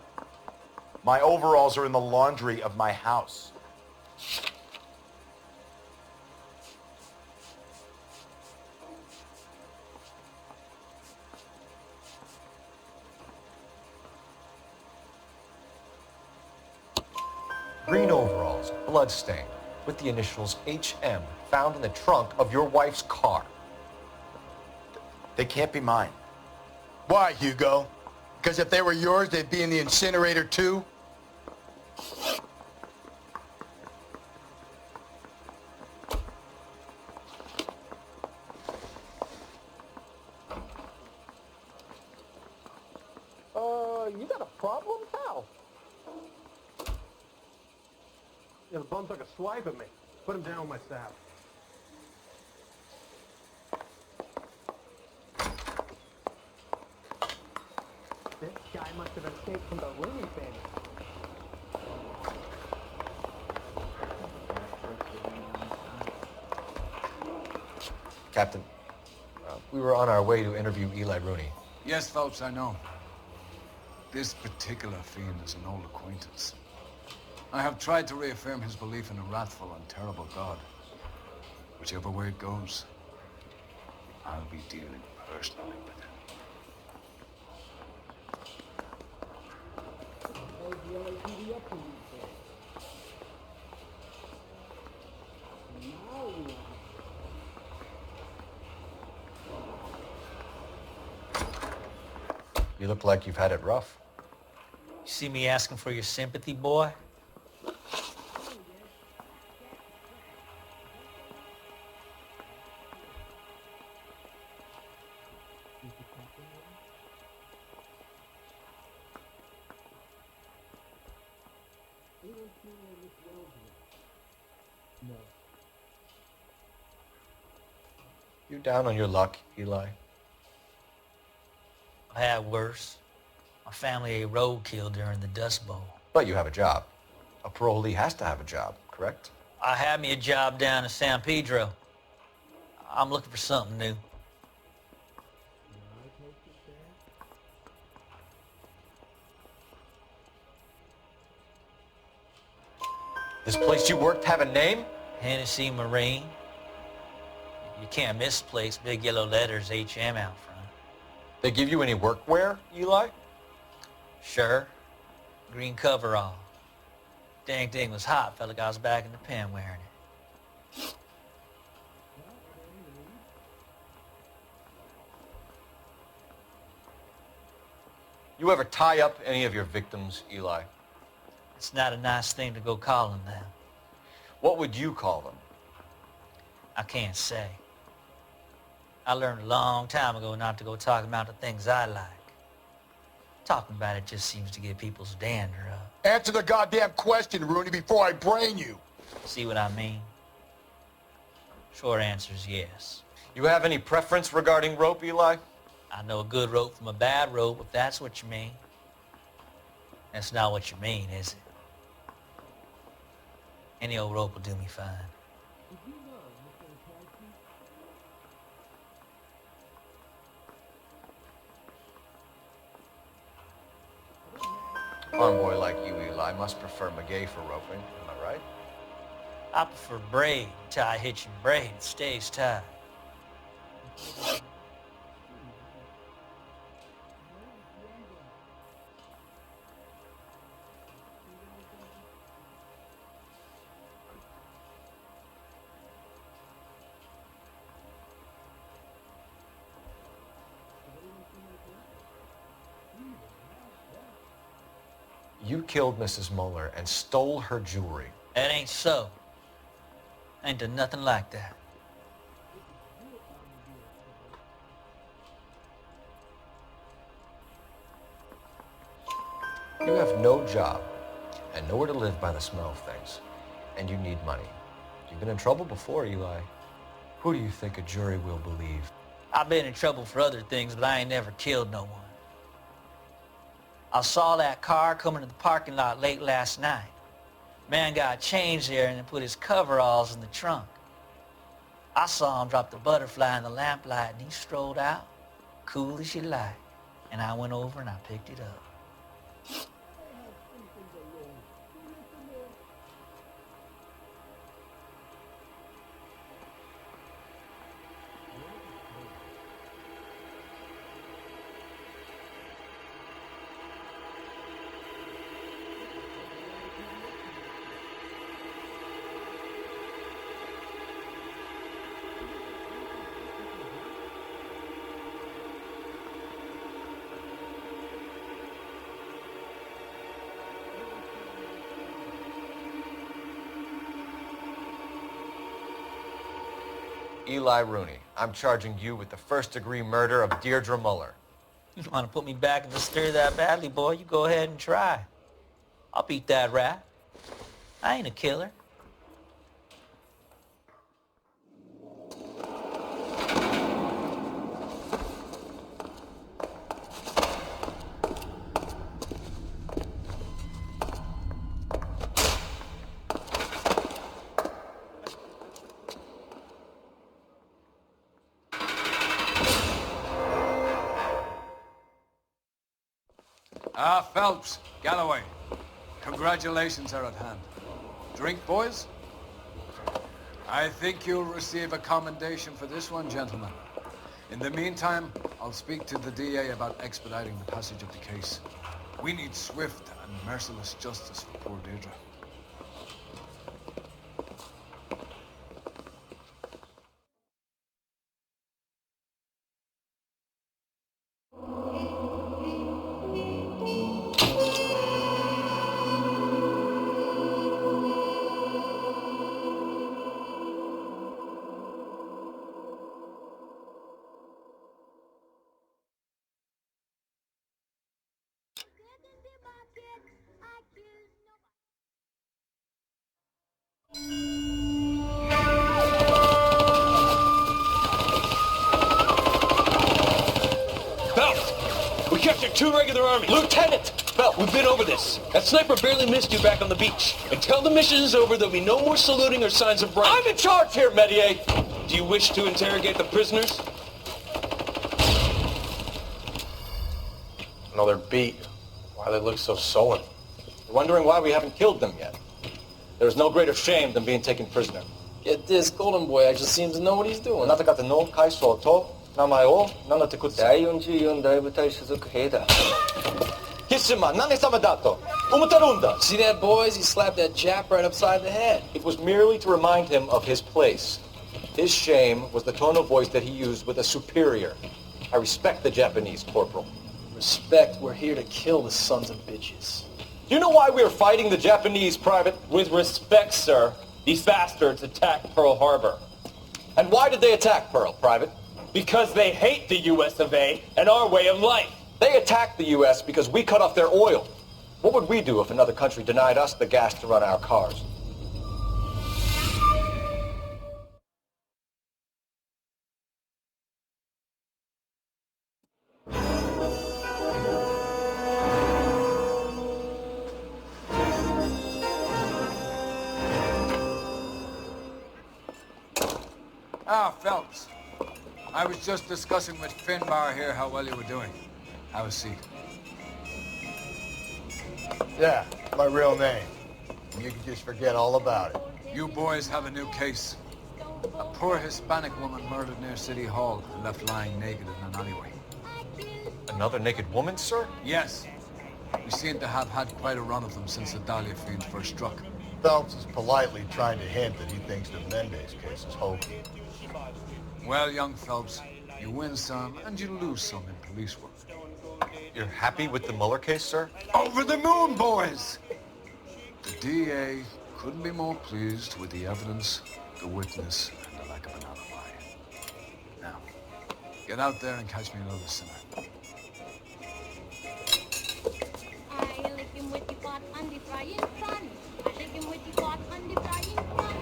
My overalls are in the laundry of my house. Green overalls, bloodstained, with the initials HM found in the trunk of your wife's car. They can't be mine. Why, Hugo? Because if they were yours, they'd be in the incinerator too? You got a problem, pal? Yeah, the bum took a swipe at me. Put him down with my saddle. This guy must have escaped from the Rooney family. Captain, we were on our way to interview Eli Rooney. Yes, Phelps, I know. This particular fiend is an old acquaintance. I have tried to reaffirm his belief in a wrathful and terrible God. Whichever way it goes, I'll be dealing personally with him. You look like you've had it rough. You see me asking for your sympathy, boy? You down on your luck, Eli? I had worse. My family ate roadkill during the Dust Bowl. But you have a job. A parolee has to have a job, correct? I had me a job down in San Pedro. I'm looking for something new. This place you worked have a name? Hennessy Marine. You can't miss the place. Big yellow letters, HM out front. They give you any workwear, Eli? Sure. Green coverall. Dang thing was hot. Felt like I was back in the pen wearing it. You ever tie up any of your victims, Eli? It's not a nice thing to go calling them. What would you call them? I can't say. I learned a long time ago not to go talking about the things I like. Talking about it just seems to get people's dander up. Answer the goddamn question, Rooney, before I brain you. See what I mean? Short answer is yes. You have any preference regarding rope, Eli? I know a good rope from a bad rope, if that's what you mean. That's not what you mean, is it? Any old rope will do me fine. Farm boy like you, Eli, must prefer Magay for roping. Am I right? I prefer braid. Tie, hitch, and braid. It stays tied. You killed Mrs. Muller and stole her jewelry. That ain't so. I ain't done nothing like that. You have no job and nowhere to live by the smell of things, and you need money. You've been in trouble before, Eli. Who do you think a jury will believe? I've been in trouble for other things, but I ain't never killed no one. I saw that car coming to the parking lot late last night. Man got changed there and then put his coveralls in the trunk. I saw him drop the butterfly in the lamplight and he strolled out, cool as you like. And I went over and I picked it up. Eli Rooney, I'm charging you with the first-degree murder of Deirdre Muller. You want to put me back in the stir that badly, boy? You go ahead and try. I'll beat that rap. I ain't a killer. Phelps, Galloway, congratulations are at hand. Drink, boys? I think you'll receive a commendation for this one, gentlemen. In the meantime, I'll speak to the DA about expediting the passage of the case. We need swift and merciless justice for poor Deirdre. captured 2 regular army. Lieutenant! Phelps, we've been over this. That sniper barely missed you back on the beach. Until the mission is over, there'll be no more saluting or signs of rank. I'm in charge here, Medier. Do you wish to interrogate the prisoners? No, they're beat. Why they look so sullen? They're wondering why we haven't killed them yet. There's no greater shame than being taken prisoner. Get this, Golden Boy actually seems to know what he's doing. 나도 카이소 또 나마요 나나 듣고지. Kissima, nane samadato. Umutarunda. See that, boys? He slapped that Jap right upside the head. It was merely to remind him of his place. His shame was the tone of voice that he used with a superior. I respect the Japanese, Corporal. Respect, we're here to kill the sons of bitches. Do you know why we are fighting the Japanese, Private? With respect, sir, these bastards attacked Pearl Harbor. And why did they attack Pearl, Private? Because they hate the US of A and our way of life. They attacked the U.S. because we cut off their oil. What would we do if another country denied us the gas to run our cars? Ah, Phelps. I was just discussing with Finbar here how well you were doing. Have a seat. Yeah, my real name. You can just forget all about it. You boys have a new case. A poor Hispanic woman murdered near City Hall and left lying naked in an alleyway. Another naked woman, sir? Yes. We seem to have had quite a run of them since the Dahlia fiend first struck. Phelps is politely trying to hint that he thinks the Mendez case is hokey. Well, young Phelps, you win some and you lose some in police work. You're happy with the Mueller case, sir? Over the moon, boys! The DA couldn't be more pleased with the evidence, the witness, and the lack of an alibi. Now, get out there and catch me another sinner. I lick him with the pot on the frying pan. I lick him with the pot on the frying pan.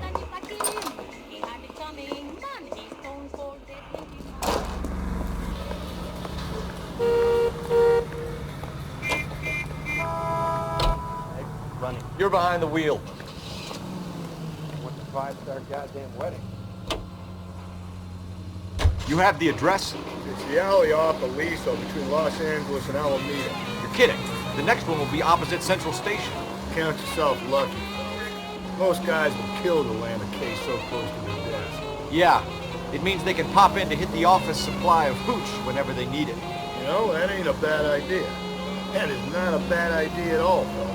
And if I kill him, he had it coming. Man, he's stone cold dead. Running. You're behind the wheel. What's a 5-star goddamn wedding? You have the address? It's the alley off Aliso between Los Angeles and Alameda. You're kidding. The next one will be opposite Central Station. Count yourself lucky, though. Most guys would kill to land a case so close to their desk. Yeah. It means they can pop in to hit the office supply of hooch whenever they need it. You know, that ain't a bad idea. That is not a bad idea at all, fellas.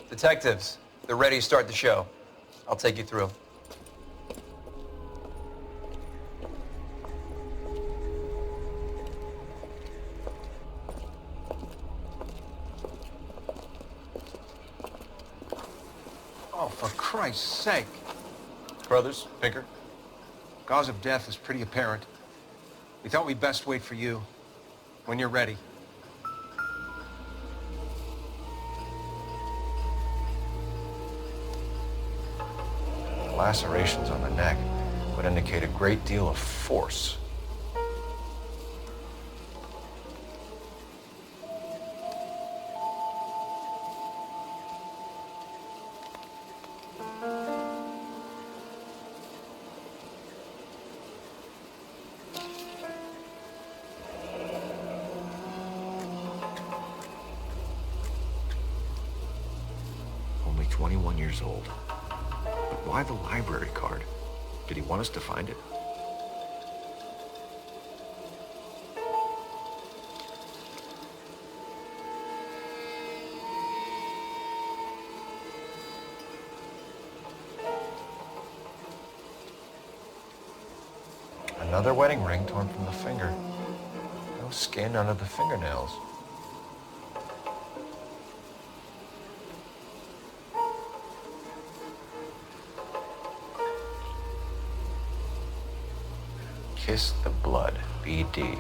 Detectives, they're ready to start the show. I'll take you through. Oh, for Christ's sake. Brothers, Pinker? Cause of death is pretty apparent. We thought we'd best wait for you. When you're ready. Lacerations on the neck would indicate a great deal of force. Only 21 years old. But why the library card? Did he want us to find it? Another wedding ring torn from the finger. No skin under the fingernails. Kiss the blood, BD.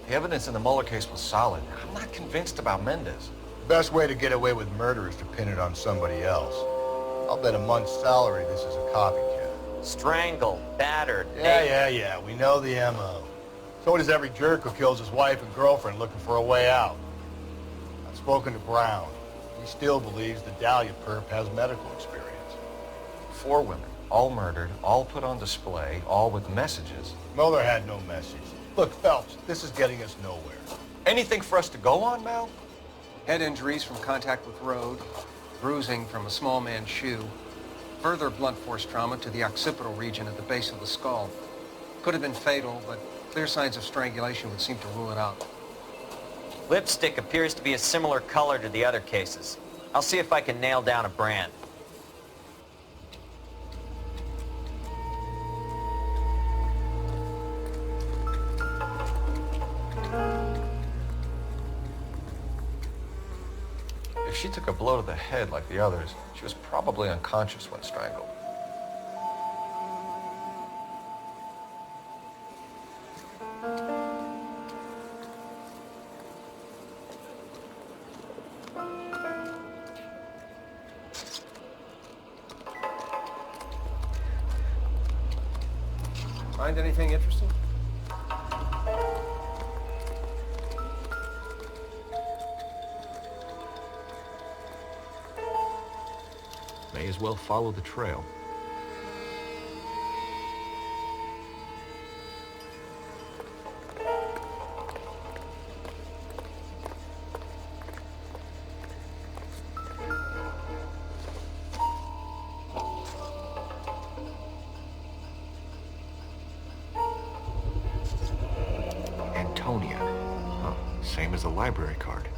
The evidence in the Mueller case was solid. I'm not convinced about Mendez. The best way to get away with murder is to pin it on somebody else. I'll bet a month's salary this is a copycat. Strangled, battered. Yeah. We know the M.O. So does every jerk who kills his wife and girlfriend looking for a way out. I've spoken to Brown. He still believes the Dahlia perp has medical experience. 4 women, all murdered, all put on display, all with messages. Mueller had no message. Look, Phelps, this is getting us nowhere. Anything for us to go on, Mel? Head injuries from contact with road, bruising from a small man's shoe, further blunt force trauma to the occipital region at the base of the skull. Could have been fatal, but clear signs of strangulation would seem to rule it out. Lipstick appears to be a similar color to the other cases. I'll see if I can nail down a brand. If she took a blow to the head like the others, she was probably unconscious when strangled. Find anything interesting? May as well follow the trail. Antonia. Huh. Same as the library card.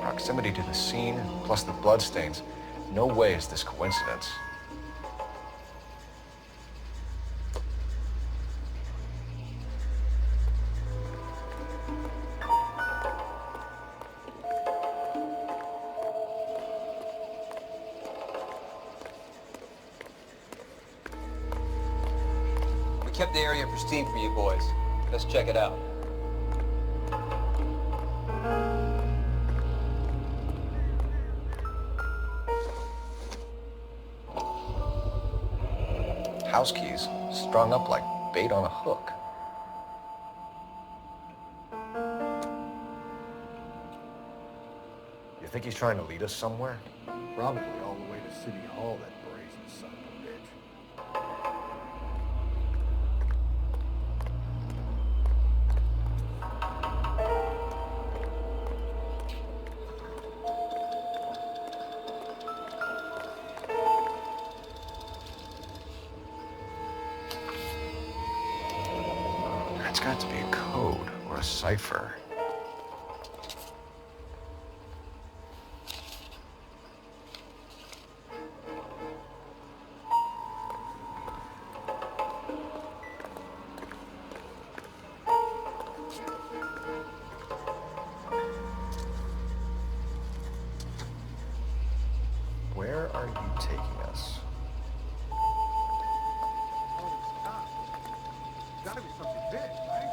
Proximity to the scene, plus the bloodstains. No way is this coincidence. We kept the area pristine for you boys. Let's check it out. House keys strung up like bait on a hook. You think he's trying to lead us somewhere? Probably all the way to City Hall, that brazen son of a bitch. That's got to be a code or a cipher. Where are you taking us? Gotta be something big, right?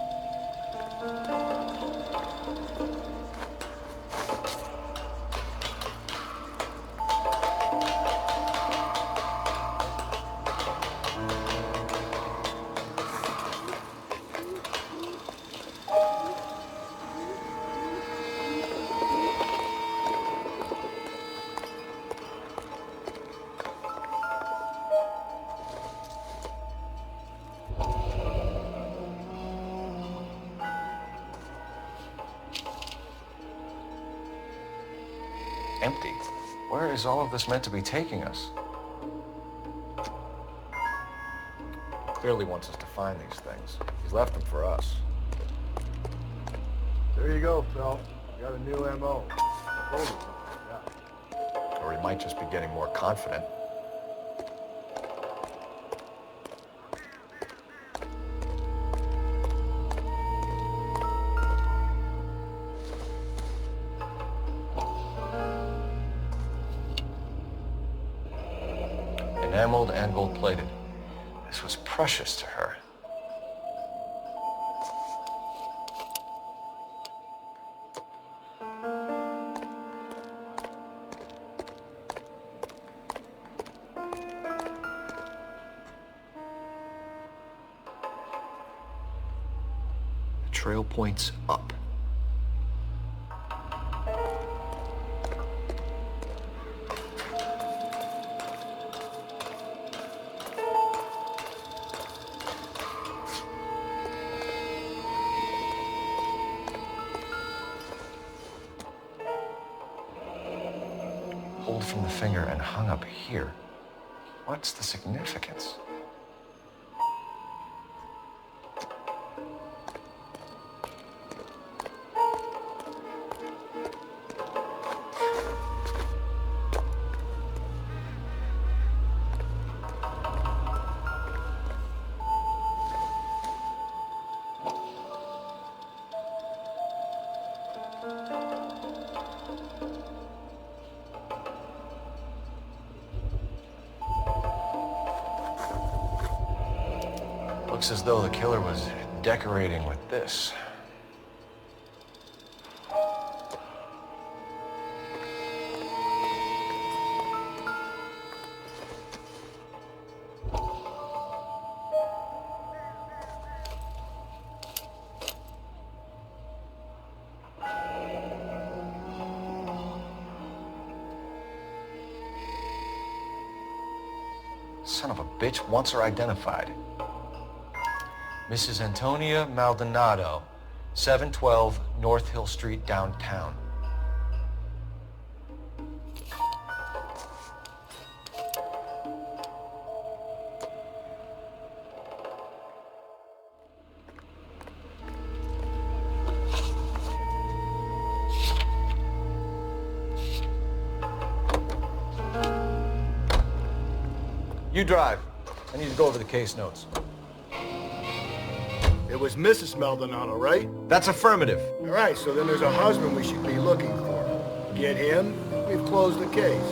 empty. Where is all of this meant to be taking us? Clearly wants us to find these things. He's left them for us. There you go, Phelps. Got a new MO. Told you. Yeah. Or he might just be getting more confident. Enameled and gold-plated. This was precious to her. The trail points up. Pulled from the finger and hung up here. What's the significance? Looks as though the killer was decorating with this. Son of a bitch wants her identified. Mrs. Antonia Maldonado, 712 North Hill Street, downtown. You drive. I need to go over the case notes. It was Mrs. Maldonado, right? That's affirmative. All right, so then there's a husband we should be looking for. Get him, we've closed the case.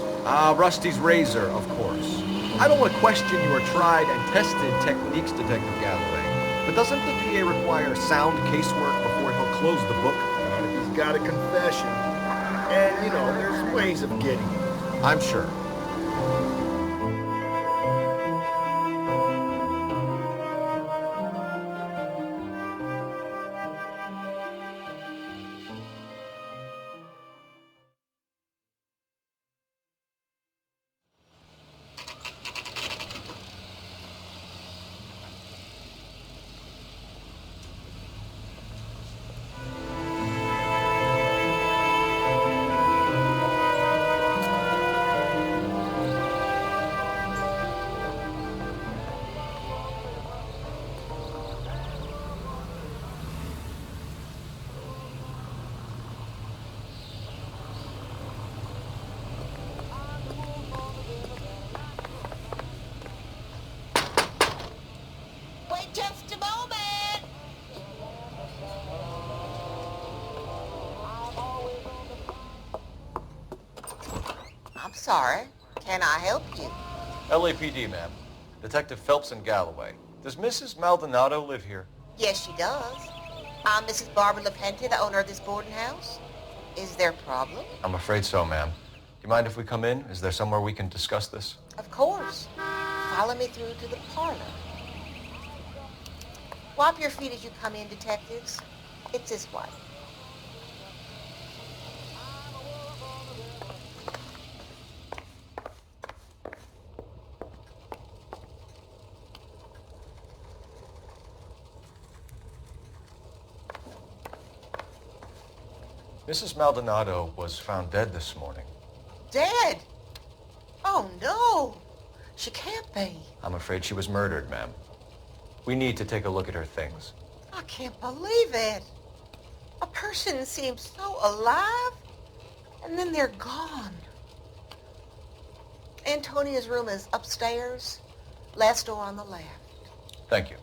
Rusty's razor, of course. I don't want to question your tried and tested techniques, Detective Galloway. But doesn't the DA require sound casework before he'll close the book? If he's got a confession. And, you know, there's ways of getting it. I'm sure. I'm sorry. Can I help you? LAPD, ma'am. Detective Phelps and Galloway. Does Mrs. Maldonado live here? Yes, she does. I'm Mrs. Barbara LaPente, the owner of this boarding house. Is there a problem? I'm afraid so, ma'am. Do you mind if we come in? Is there somewhere we can discuss this? Of course. Follow me through to the parlor. Wipe your feet as you come in, detectives. It's this way. Mrs. Maldonado was found dead this morning. Dead? Oh, no. She can't be. I'm afraid she was murdered, ma'am. We need to take a look at her things. I can't believe it. A person seems so alive, and then they're gone. Antonia's room is upstairs, last door on the left. Thank you.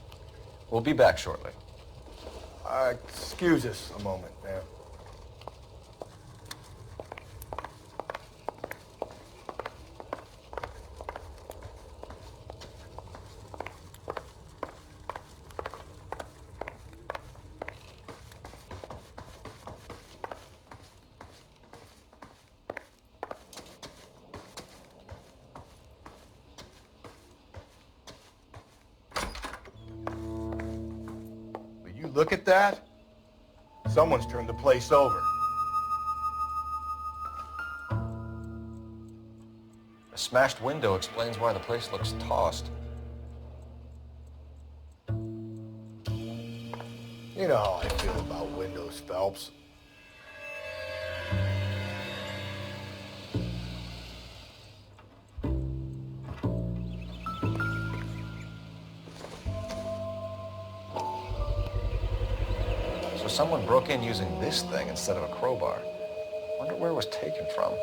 We'll be back shortly. Excuse us a moment, ma'am. Look at that. Someone's turned the place over. A smashed window explains why the place looks tossed. You know how I feel about windows, Phelps. Someone broke in using this thing instead of a crowbar. Wonder where it was taken from.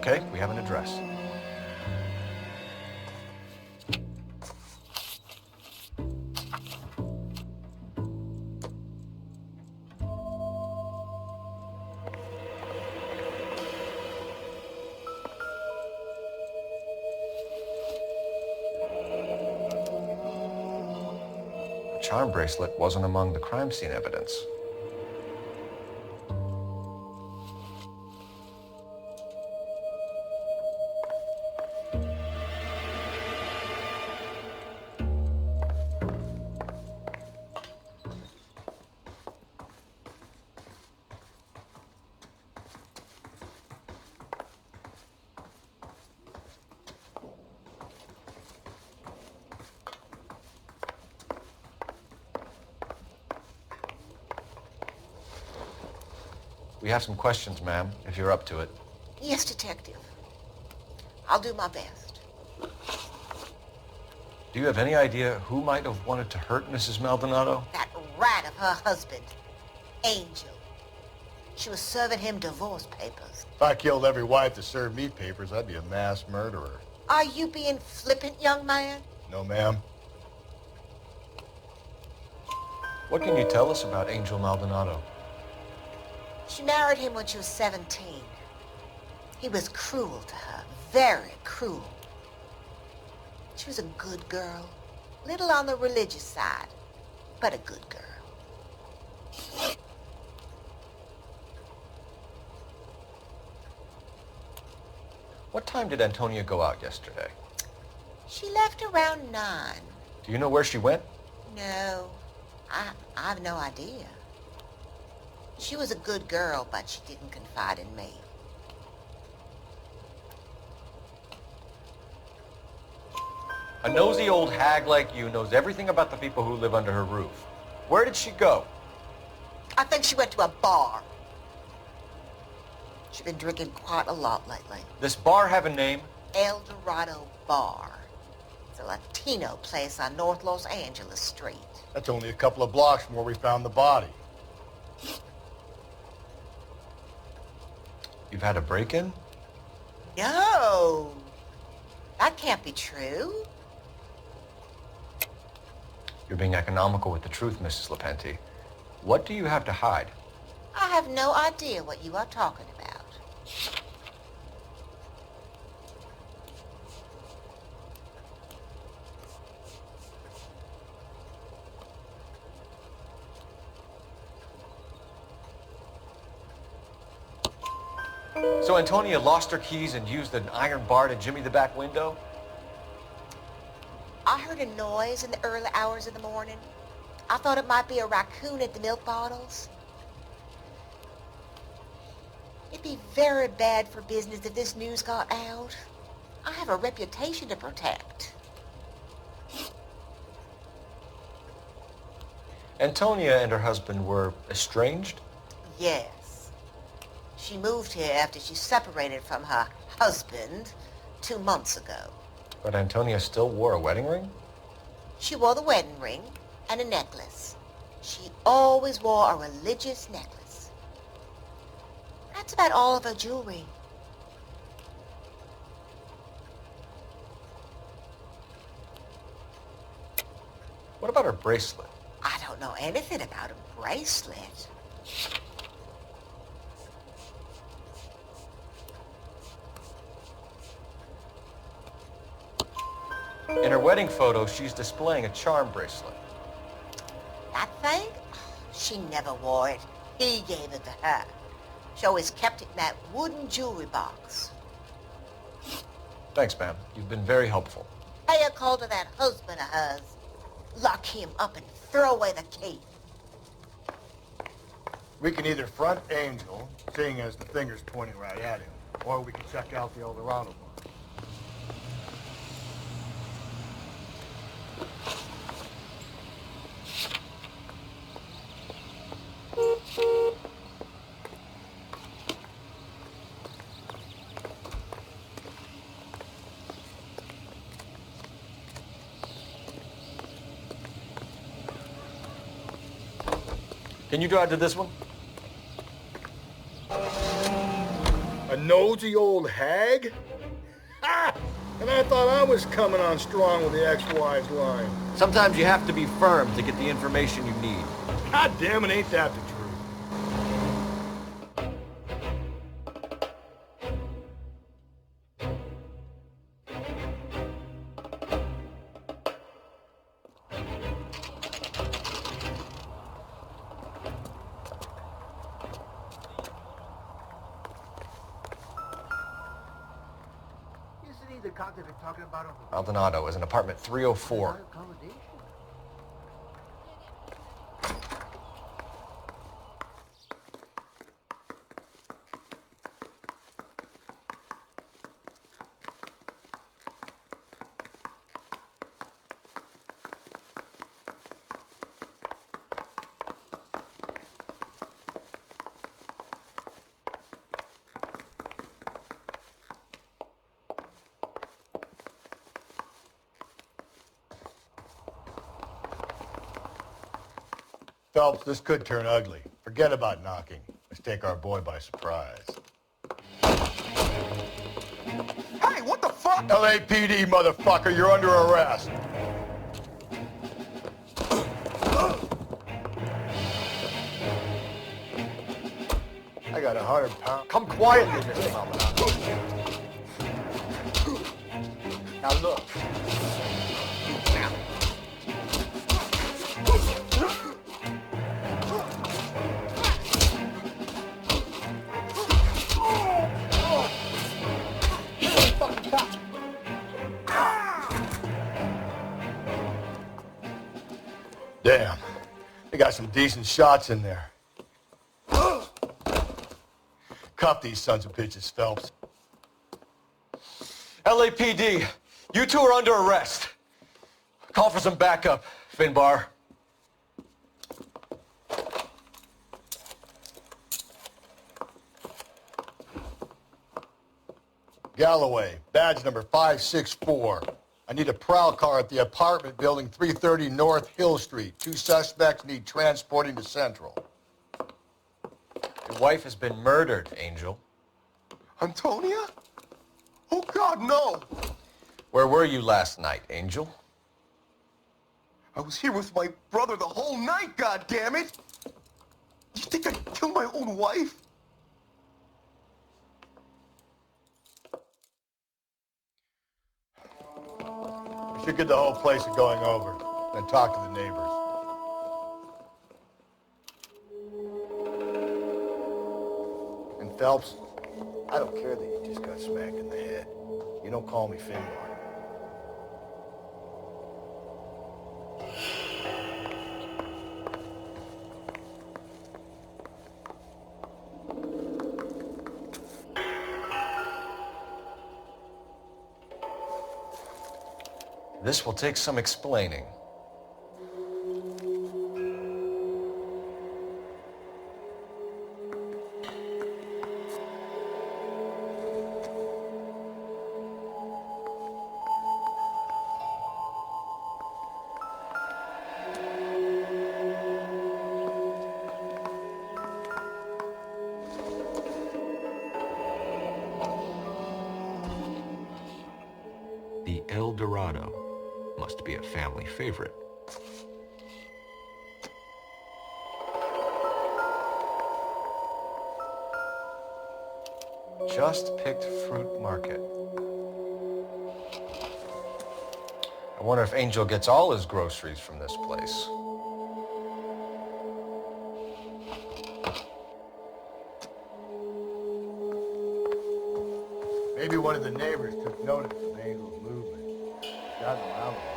Okay, we have an address. The charm bracelet wasn't among the crime scene evidence. We have some questions, ma'am, if you're up to it. Yes, Detective. I'll do my best. Do you have any idea who might have wanted to hurt Mrs. Maldonado? That rat of her husband, Angel. She was serving him divorce papers. If I killed every wife to serve me papers, I'd be a mass murderer. Are you being flippant, young man? No, ma'am. What can you tell us about Angel Maldonado? She married him when she was 17. He was cruel to her, very cruel. She was a good girl, little on the religious side, but a good girl. What time did Antonia go out yesterday? She left around 9. Do you know where she went? No, I have no idea. She was a good girl, but she didn't confide in me. A nosy old hag like you knows everything about the people who live under her roof. Where did she go? I think she went to a bar. She's been drinking quite a lot lately. This bar have a name? El Dorado Bar. It's a Latino place on North Los Angeles Street. That's only a couple of blocks from where we found the body. You've had a break-in? No. That can't be true. You're being economical with the truth, Mrs. Lepenti. What do you have to hide? I have no idea what you are talking about. So Antonia lost her keys and used an iron bar to jimmy the back window? I heard a noise in the early hours of the morning. I thought it might be a raccoon at the milk bottles. It'd be very bad for business if this news got out. I have a reputation to protect. Antonia and her husband were estranged? Yes. She moved here after she separated from her husband 2 months ago. But Antonia still wore a wedding ring? She wore the wedding ring and a necklace. She always wore a religious necklace. That's about all of her jewelry. What about her bracelet? I don't know anything about a bracelet. In her wedding photo, she's displaying a charm bracelet. That thing? She never wore it. He gave it to her. She always kept it in that wooden jewelry box. Thanks, ma'am. You've been very helpful. Pay a call to that husband of hers. Lock him up and throw away the key. We can either front Angel, seeing as the finger's pointing right at him, or we can check out the El Dorado bar. Can you drive to this one? A nosy old hag? Ha! And I thought I was coming on strong with the ex-wives line. Sometimes you have to be firm to get the information you need. God damn it, ain't that the truth? Maldonado is in apartment 304. Phelps, this could turn ugly. Forget about knocking. Let's take our boy by surprise. Hey, what the fuck? LAPD, motherfucker, you're under arrest. I got 100 pounds. Come quietly, Mr. Maldonado. Now look. got some decent shots in there. Cuff these sons of bitches, Phelps. LAPD, you two are under arrest. Call for some backup, Finbar. Galloway, badge number 564. I need a prowl car at the apartment building 330 North Hill Street. 2 suspects need transporting to Central. Your wife has been murdered, Angel. Antonia? Oh, God, no! Where were you last night, Angel? I was here with my brother the whole night, goddammit! You think I'd kill my own wife? We should get the whole place going over, then talk to the neighbors. And Phelps, I don't care that you just got smacked in the head. You don't call me Finbar. This will take some explaining. The El Dorado must be a family favorite. Just picked fruit market. I wonder if Angel gets all his groceries from this place. Maybe one of the neighbors took notice of Angel's movement. Got him around a lot.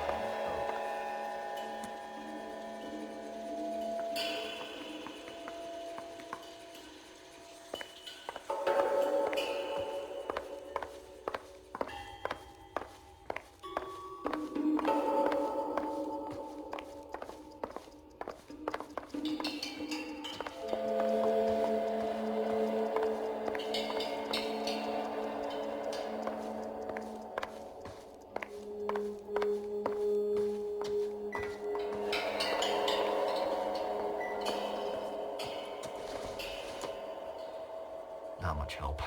Not much help.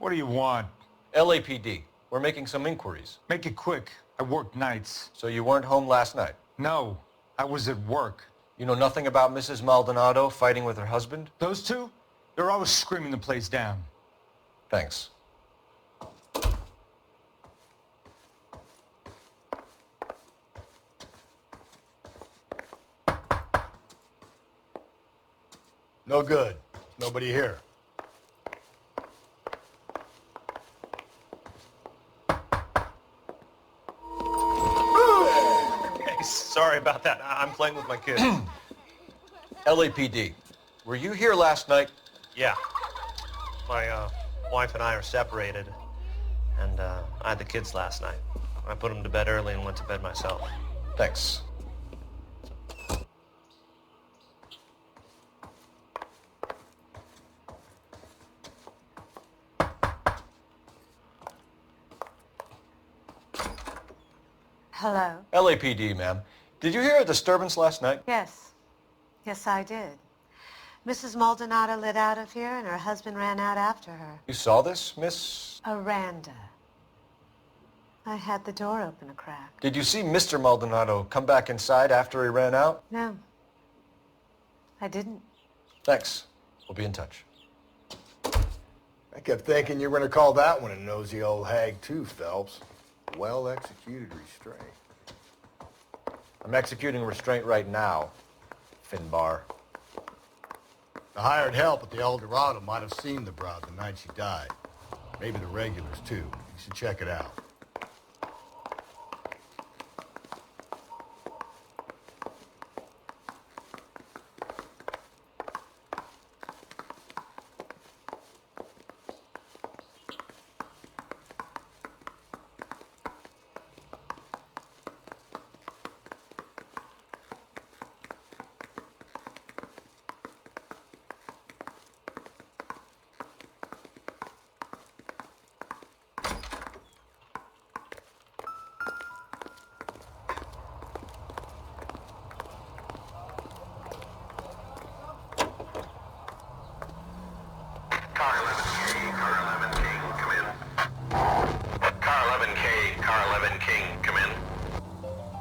What do you want? LAPD. We're making some inquiries. Make it quick. I work nights. So you weren't home last night? No, I was at work. You know nothing about Mrs. Maldonado fighting with her husband? Those two? They're always screaming the place down. Thanks. No good. Nobody here. Sorry about that. I'm playing with my kids. LAPD. Were you here last night? Yeah. My wife and I are separated, and I had the kids last night. I put them to bed early and went to bed myself. Thanks. Hello? LAPD, ma'am. Did you hear a disturbance last night? Yes. Yes, I did. Mrs. Maldonado lit out of here, and her husband ran out after her. You saw this, Miss? Aranda. I had the door open a crack. Did you see Mr. Maldonado come back inside after he ran out? No. I didn't. Thanks. We'll be in touch. I kept thinking you were going to call that one a nosy old hag too, Phelps. Well-executed restraint. I'm executing restraint right now, Finbar. The hired help at the El Dorado might have seen the broad the night she died. Maybe the regulars, too. You should check it out.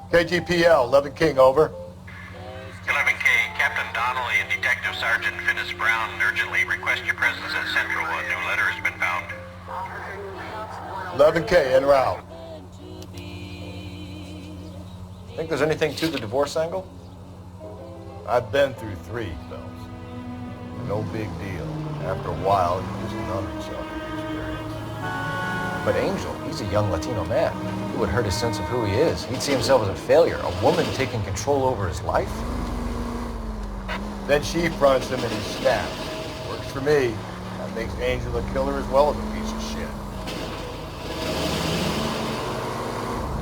KGPL, 11 King, over. 11K, Captain Donnelly and Detective Sergeant Finis Brown urgently request your presence at Central. A new letter has been found. 11K, en route. Think there's anything to the divorce angle? I've been through 3, Phelps. No big deal. After a while, you just numb yourself to the experience. But Angel, he's a young Latino man. It would hurt his sense of who he is. He'd see himself as a failure. A woman taking control over his life? Then she fronts him and he snaps. Works for me. That makes Angel a killer as well as a piece of shit.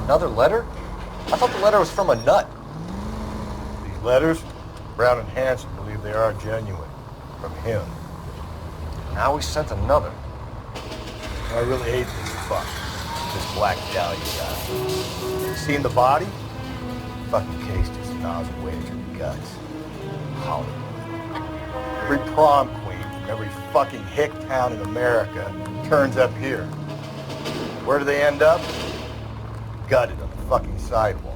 Another letter? I thought the letter was from a nut. These letters, Brown and Hanson believe they are genuine. From him. Now we sent another. I really hate this fuck. This Black Dahlia guy. Seen the body? Fucking case just gnaws away at your guts. Hollywood. Every prom queen from every fucking hick town in America turns up here. Where do they end up? Gutted on the fucking sidewalk.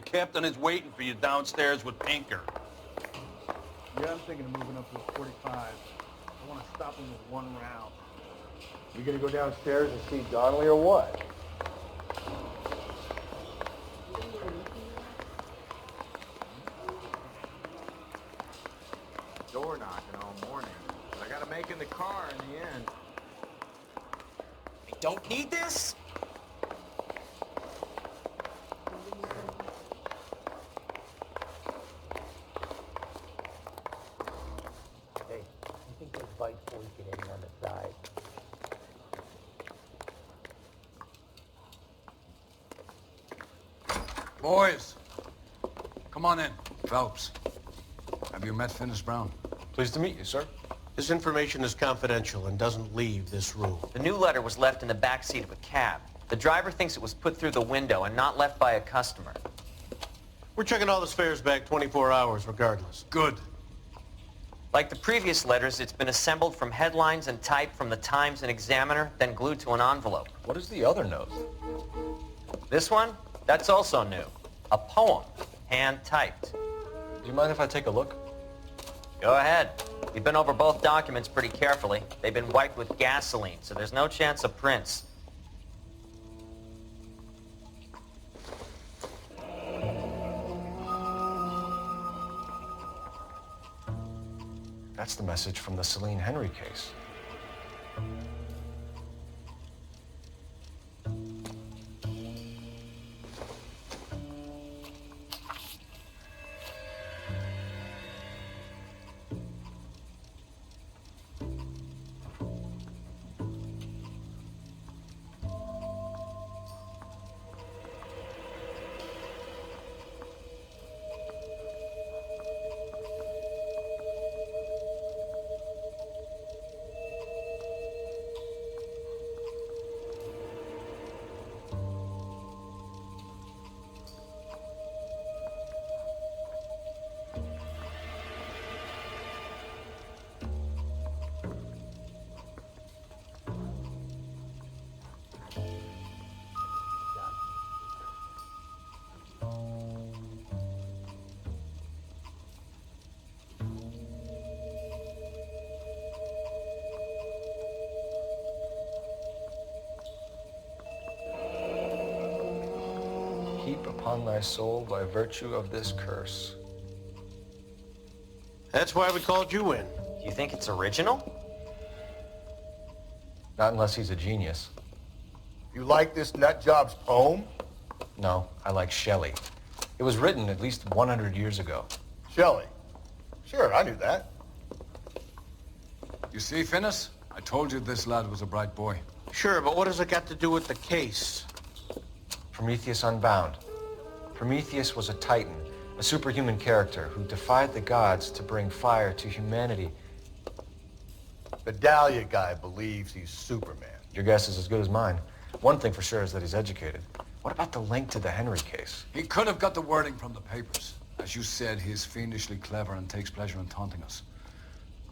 Captain is waiting for you downstairs with Pinker. Yeah, I'm thinking of moving up to a 45. I want to stop him with one round. You gonna go downstairs and see Donnelly or what? Door knocking all morning. But I gotta make in the car in the end. I don't need this? Boys, come on in. Phelps, have you met Finis Brown? Pleased to meet you, sir. This information is confidential and doesn't leave this room. The new letter was left in the back seat of a cab. The driver thinks it was put through the window and not left by a customer. We're checking all the fares back 24 hours regardless. Good. Like the previous letters, it's been assembled from headlines and typed from the Times and Examiner, then glued to an envelope. What is the other note? This one? That's also new. A poem, hand-typed. Do you mind if I take a look? Go ahead. We've been over both documents pretty carefully. They've been wiped with gasoline, so there's no chance of prints. That's the message from the Celine Henry case. Heap upon thy soul by virtue of this curse. That's why we called you in. Do you think it's original? Not unless he's a genius. You like this nutjob's poem? No, I like Shelley. It was written at least 100 years ago. Shelley? Sure, I knew that. You see, Finnis? I told you this lad was a bright boy. Sure, but what has it got to do with the case? Prometheus Unbound. Prometheus was a titan, a superhuman character who defied the gods to bring fire to humanity. The Dahlia guy believes he's Superman. Your guess is as good as mine. One thing for sure is that he's educated. What about the link to the Henry case? He could have got the wording from the papers. As you said, he is fiendishly clever and takes pleasure in taunting us.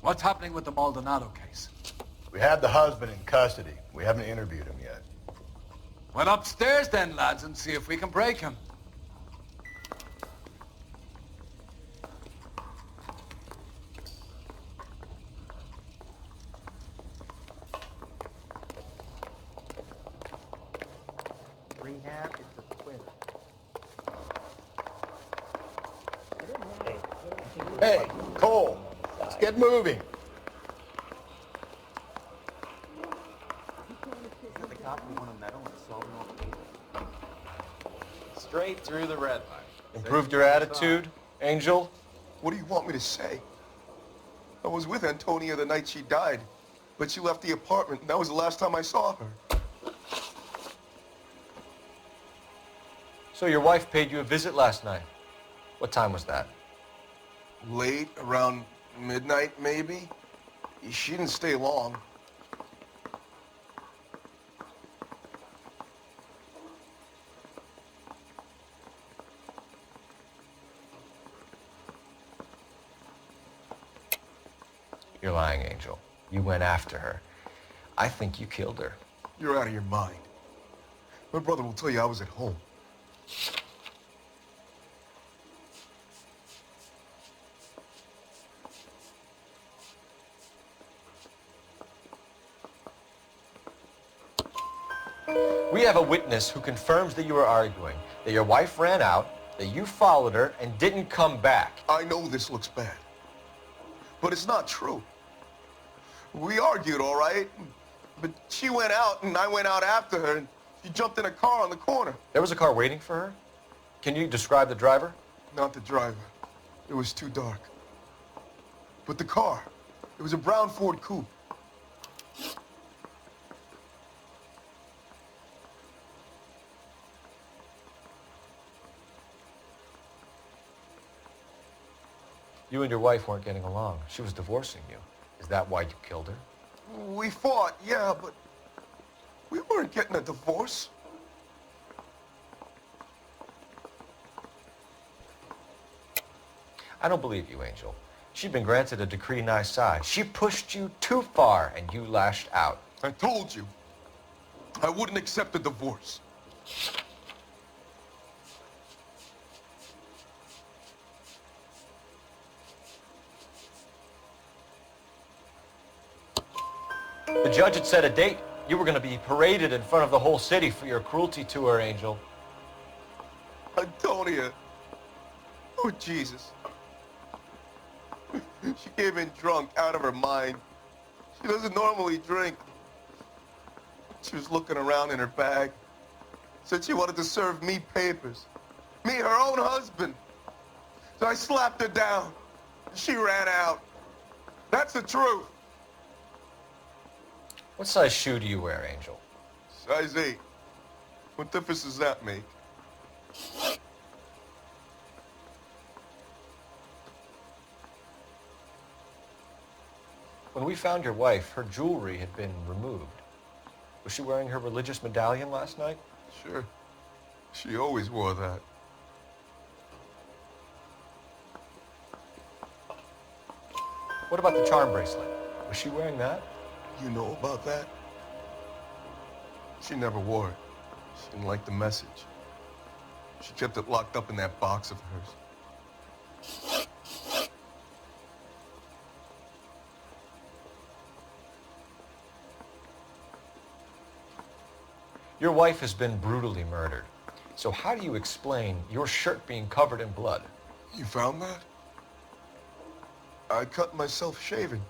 What's happening with the Maldonado case? We have the husband in custody. We haven't interviewed him yet. Well, upstairs then, lads, and see if we can break him. Rehab is the quitter. Hey, Cole, let's get moving. Straight through the red light. Improved your attitude, Angel? What do you want me to say? I was with Antonia the night she died, but she left the apartment, and that was the last time I saw her. So your wife paid you a visit last night. What time was that? Late, around midnight, maybe? She didn't stay long. You're lying, Angel. You went after her. I think you killed her. You're out of your mind. My brother will tell you I was at home. We have a witness who confirms that you were arguing, that your wife ran out, that you followed her and didn't come back. I know this looks bad, but it's not true. We argued, all right, but she went out and I went out after her and she jumped in a car on the corner. There was a car waiting for her? Can you describe the driver? Not the driver. It was too dark. But the car, it was a brown Ford coupe. You and your wife weren't getting along. She was divorcing you. Is that why you killed her? We fought, yeah, but we weren't getting a divorce. I don't believe you, Angel. She'd been granted a decree nisi. She pushed you too far, and you lashed out. I told you, I wouldn't accept a divorce. The judge had set a date. You were going to be paraded in front of the whole city for your cruelty to her, Angel. Antonia. Oh, Jesus. She came in drunk, out of her mind. She doesn't normally drink. She was looking around in her bag. Said she wanted to serve me papers. Me, her own husband. So I slapped her down. She ran out. That's the truth. What size shoe do you wear, Angel? Size 8. What difference does that make? When we found your wife, her jewelry had been removed. Was she wearing her religious medallion last night? Sure. She always wore that. What about the charm bracelet? Was she wearing that? You know about that? She never wore it. She didn't like the message. She kept it locked up in that box of hers. Your wife has been brutally murdered. So how do you explain your shirt being covered in blood? You found that? I cut myself shaving.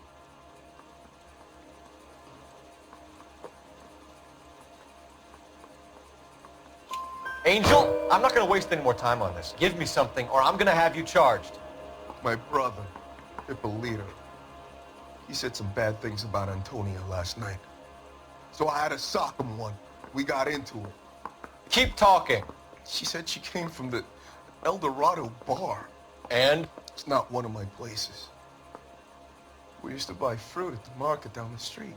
Angel, I'm not going to waste any more time on this. Give me something or I'm going to have you charged. My brother, Hippolito, he said some bad things about Antonia last night. So I had to sock him one. We got into it. Keep talking. She said she came from the El Dorado bar. And? It's not one of my places. We used to buy fruit at the market down the street.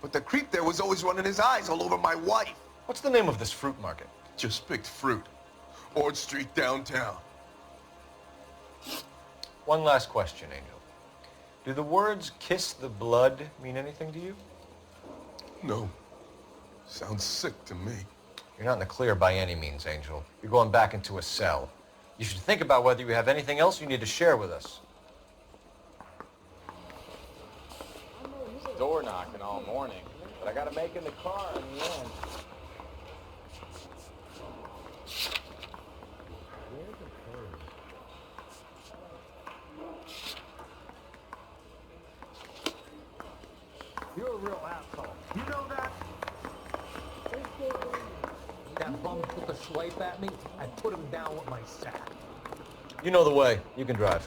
But the creep there was always running his eyes all over my wife. What's the name of this fruit market? Just picked fruit. Ord Street downtown. One last question, Angel. Do the words kiss the blood mean anything to you? No. Sounds sick to me. You're not in the clear by any means, Angel. You're going back into a cell. You should think about whether you have anything else you need to share with us. Door knocking all morning, but I gotta make in the car in the end. You're a real asshole. You know that? That bum took a swipe at me. I put him down with my sack. You know the way. You can drive.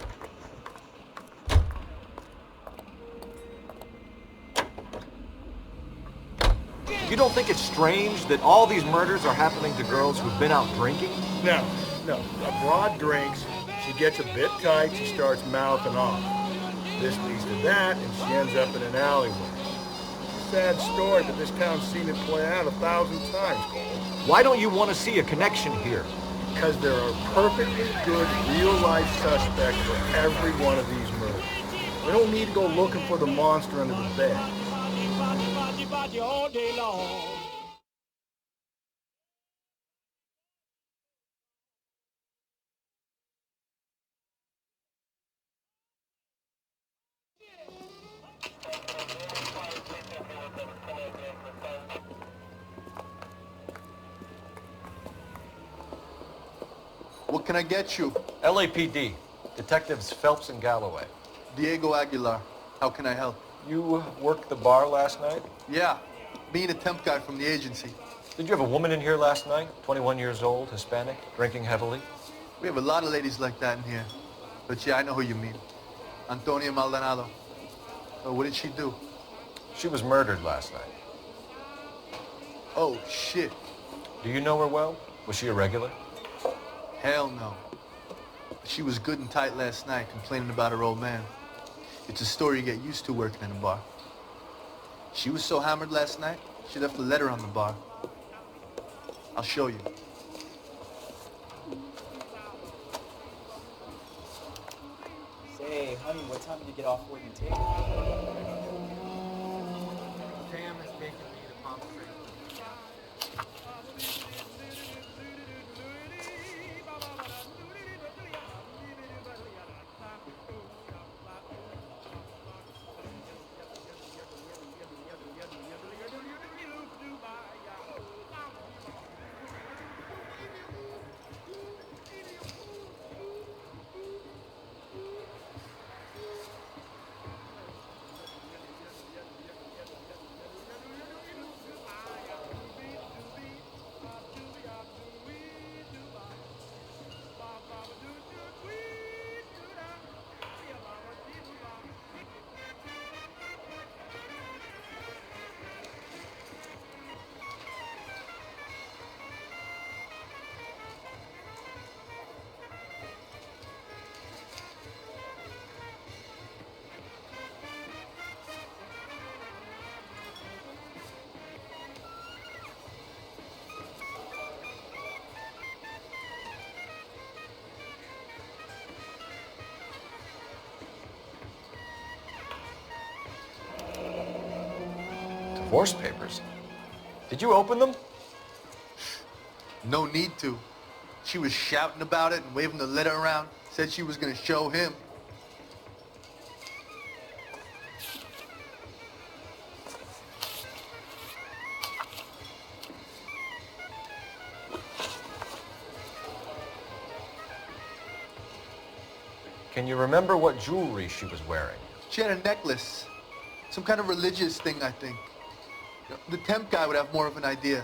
You don't think it's strange that all these murders are happening to girls who've been out drinking? No. A broad drinks, she gets a bit tight, she starts mouthing off. This leads to that, and she ends up in an alleyway. Sad story, but this town's seen it play out 1,000 times, Cole. Why don't you want to see a connection here? Because there are perfectly good real-life suspects for every one of these murders. We don't need to go looking for the monster under the bed. All day long. What can I get you? LAPD. Detectives Phelps and Galloway. Diego Aguilar. How can I help? You worked the bar last night? Yeah. Me and a temp guy from the agency. Did you have a woman in here last night? 21 years old, Hispanic, drinking heavily? We have a lot of ladies like that in here. But yeah, I know who you mean. Antonia Maldonado. So what did she do? She was murdered last night. Oh, shit. Do you know her well? Was she a regular? Hell no. She was good and tight last night, complaining about her old man. It's a story you get used to working in a bar. She was so hammered last night, she left a letter on the bar. I'll show you. Say, honey, what time did you get off work and take? Sam is taking me to Palm Springs. Divorce papers? Did you open them? No need to. She was shouting about it and waving the letter around. Said she was going to show him. Can you remember what jewelry she was wearing? She had a necklace. Some kind of religious thing, I think. The temp guy would have more of an idea.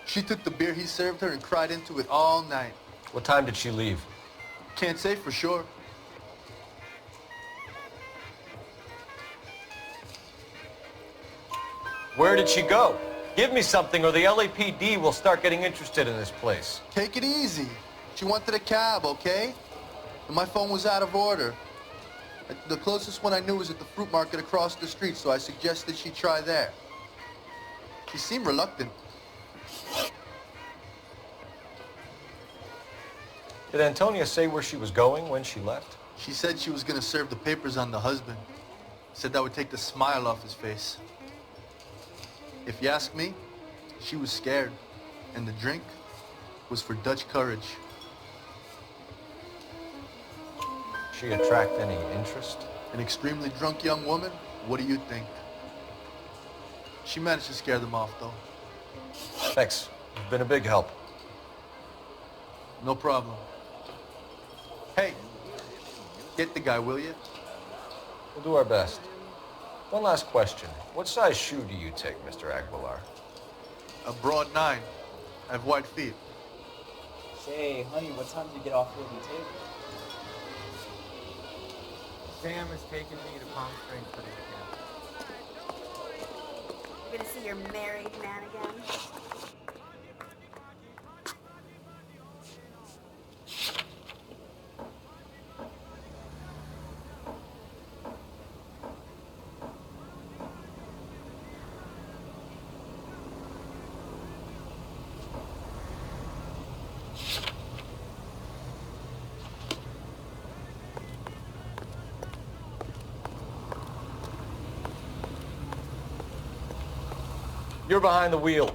She took the beer he served her and cried into it all night. What time did she leave? Can't say for sure. Where did she go? Give me something or the LAPD will start getting interested in this place. Take it easy. She wanted a cab, okay? And my phone was out of order. The closest one I knew was at the fruit market across the street, so I suggested she try there. She seemed reluctant. Did Antonia say where she was going when she left? She said she was going to serve the papers on the husband. Said that would take the smile off his face. If you ask me, she was scared. And the drink was for Dutch courage. She attract any interest? An extremely drunk young woman? What do you think? She managed to scare them off, though. Thanks. You've been a big help. No problem. Hey, get the guy, will you? We'll do our best. One last question. What size shoe do you take, Mr. Aguilar? A broad 9. I have white feet. Say, honey, what time did you get off work and take? Sam is taking me to Palm Springs for the weekend. You're gonna see your married man again? You're behind the wheel.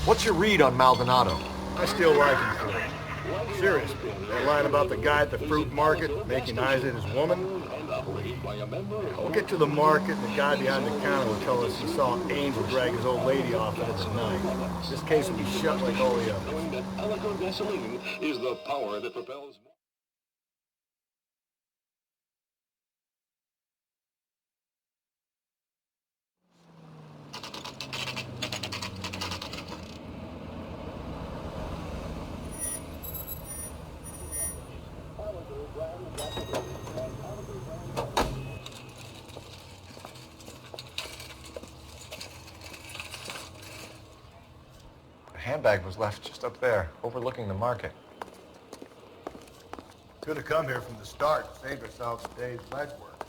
What's your read on Maldonado? I still like him for it. Serious. That line about the guy at the fruit market making eyes at his woman? We'll get to the market and the guy behind the counter will tell us he saw Angel drag his old lady off into the night. This case will be shut like all the others. Eloquent gasoline is the power that propels... The handbag was left just up there, overlooking the market. Should have come here from the start and saved ourselves a day's legwork.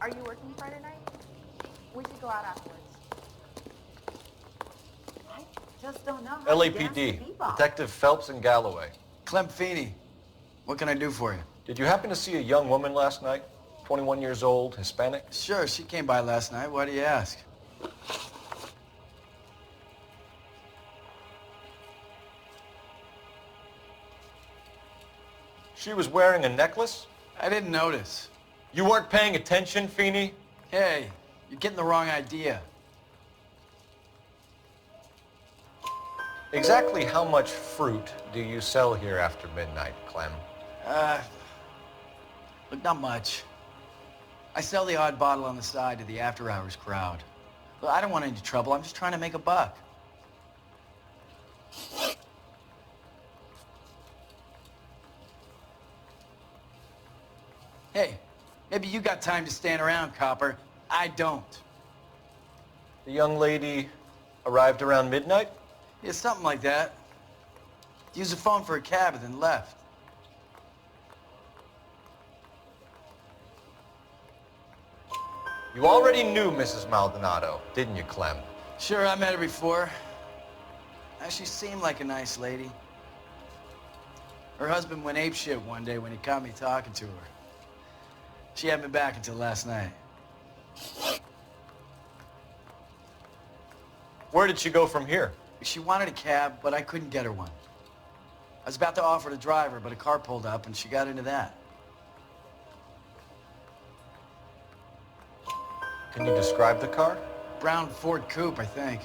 Are you working Friday night? We should go out afterwards. I just don't know how to dance LAPD, the bebop. Detective Phelps and Galloway. Clem Feeney, what can I do for you? Did you happen to see a young woman last night? 21 years old, Hispanic? Sure, she came by last night. Why do you ask? She was wearing a necklace? I didn't notice. You weren't paying attention, Feeney? Hey, you're getting the wrong idea. Exactly how much fruit do you sell here after midnight, Clem? Look, not much. I sell the odd bottle on the side to the after-hours crowd. Well, I don't want any trouble. I'm just trying to make a buck. Hey, maybe you got time to stand around, copper. I don't. The young lady arrived around midnight? Yeah, something like that. Used the phone for a cab and then left. You already knew Mrs. Maldonado, didn't you, Clem? Sure, I met her before. She seemed like a nice lady. Her husband went apeshit one day when he caught me talking to her. She hadn't been back until last night. Where did she go from here? She wanted a cab, but I couldn't get her one. I was about to offer to drive her, but a car pulled up and she got into that. Can you describe the car? Brown Ford Coupe, I think.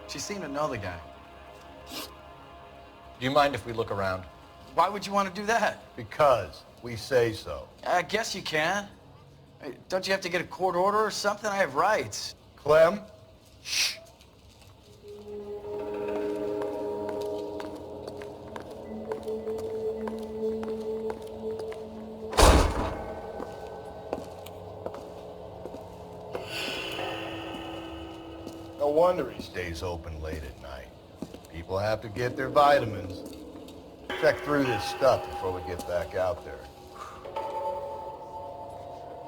She seemed to know the guy. Do you mind if we look around? Why would you want to do that? Because we say so. I guess you can. Hey, don't you have to get a court order or something? I have rights. Clem? Shh. No wonder he stays open late at night. People have to get their vitamins. Check through this stuff before we get back out there.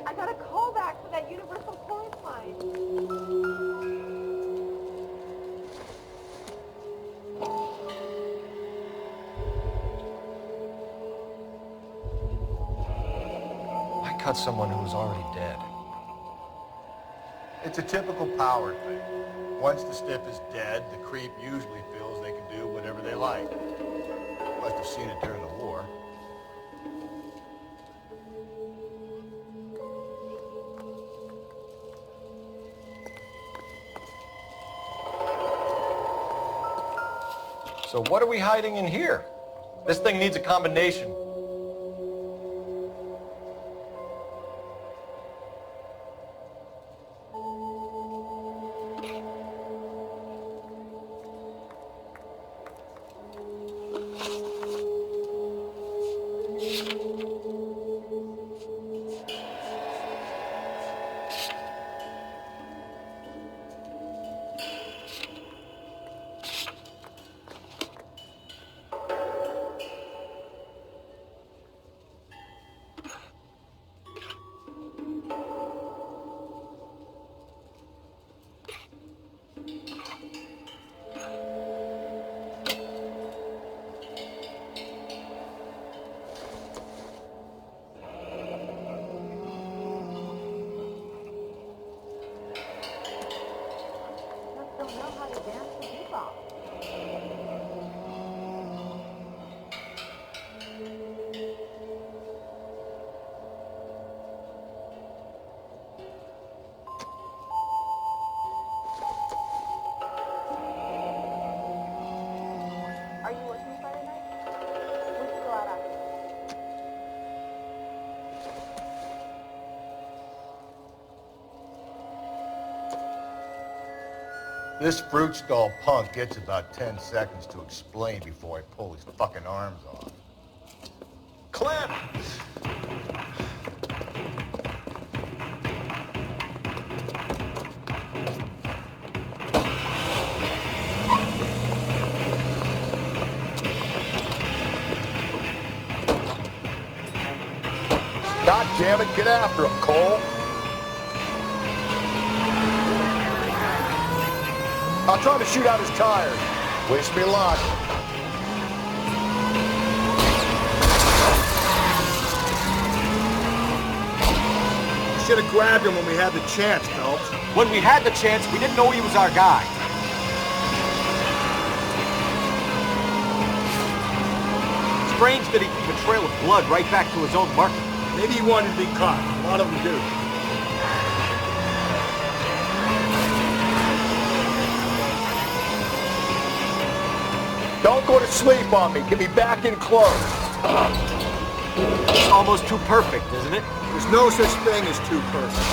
I got a call back for that universal chorus line. Why cut someone who was already dead? It's a typical power thing. Once the stiff is dead, the creep usually feels they can do whatever they like. Must have seen it during the war. So what are we hiding in here? This thing needs a combination. Are you working Friday night? We should go out after. This fruit stall punk gets about 10 seconds to explain before I pull his fucking arms off. Clem! God damn it, get after him, Cole. I'll try to shoot out his tires. Wish me luck. You should have grabbed him when we had the chance, Phelps. When we had the chance, we didn't know he was our guy. Strange that he'd leave a trail of blood right back to his own market. Maybe he wanted to be caught. A lot of them do. Don't go to sleep on me. Get me back in close. It's almost too perfect, isn't it? There's no such thing as too perfect.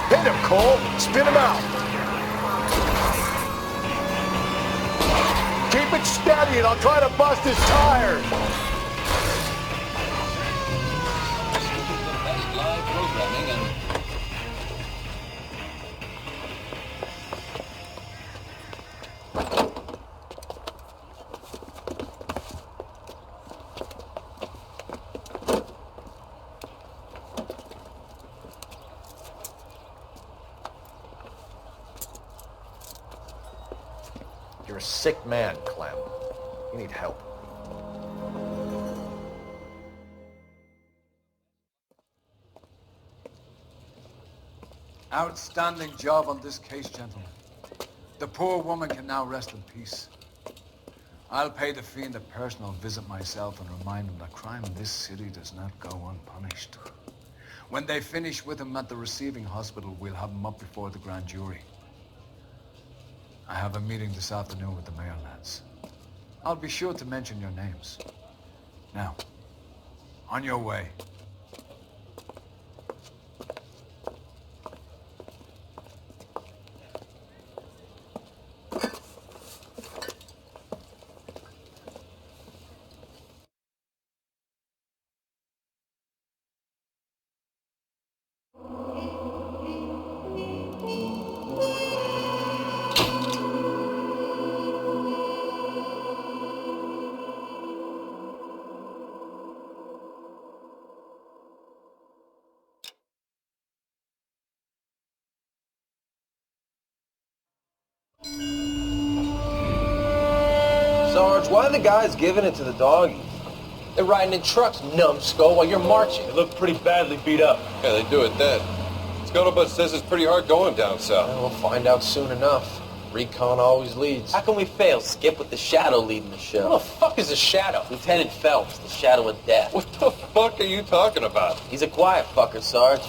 Hit him, Cole. Spin him out. Keep it steady and I'll try to bust his tires. Live programming and You're a sick man, Clem. You need help. Outstanding job on this case, gentlemen. The poor woman can now rest in peace. I'll pay the fiend a personal visit myself and remind him that crime in this city does not go unpunished. When they finish with him at the receiving hospital, we'll have him up before the grand jury. I have a meeting this afternoon with the mayor, lads. I'll be sure to mention your names. Now, on your way. Sarge, why are the guys giving it to the doggies? They're riding in trucks, numbskull, while you're marching. They look pretty badly beat up. Yeah, they do it then. Scuttlebutt says it's pretty hard going down south. Well, we'll find out soon enough. Recon always leads. How can we fail, Skip, with the Shadow leading the show? What the fuck is the Shadow? Lieutenant Phelps, the Shadow of Death. What the fuck are you talking about? He's a quiet fucker, Sarge.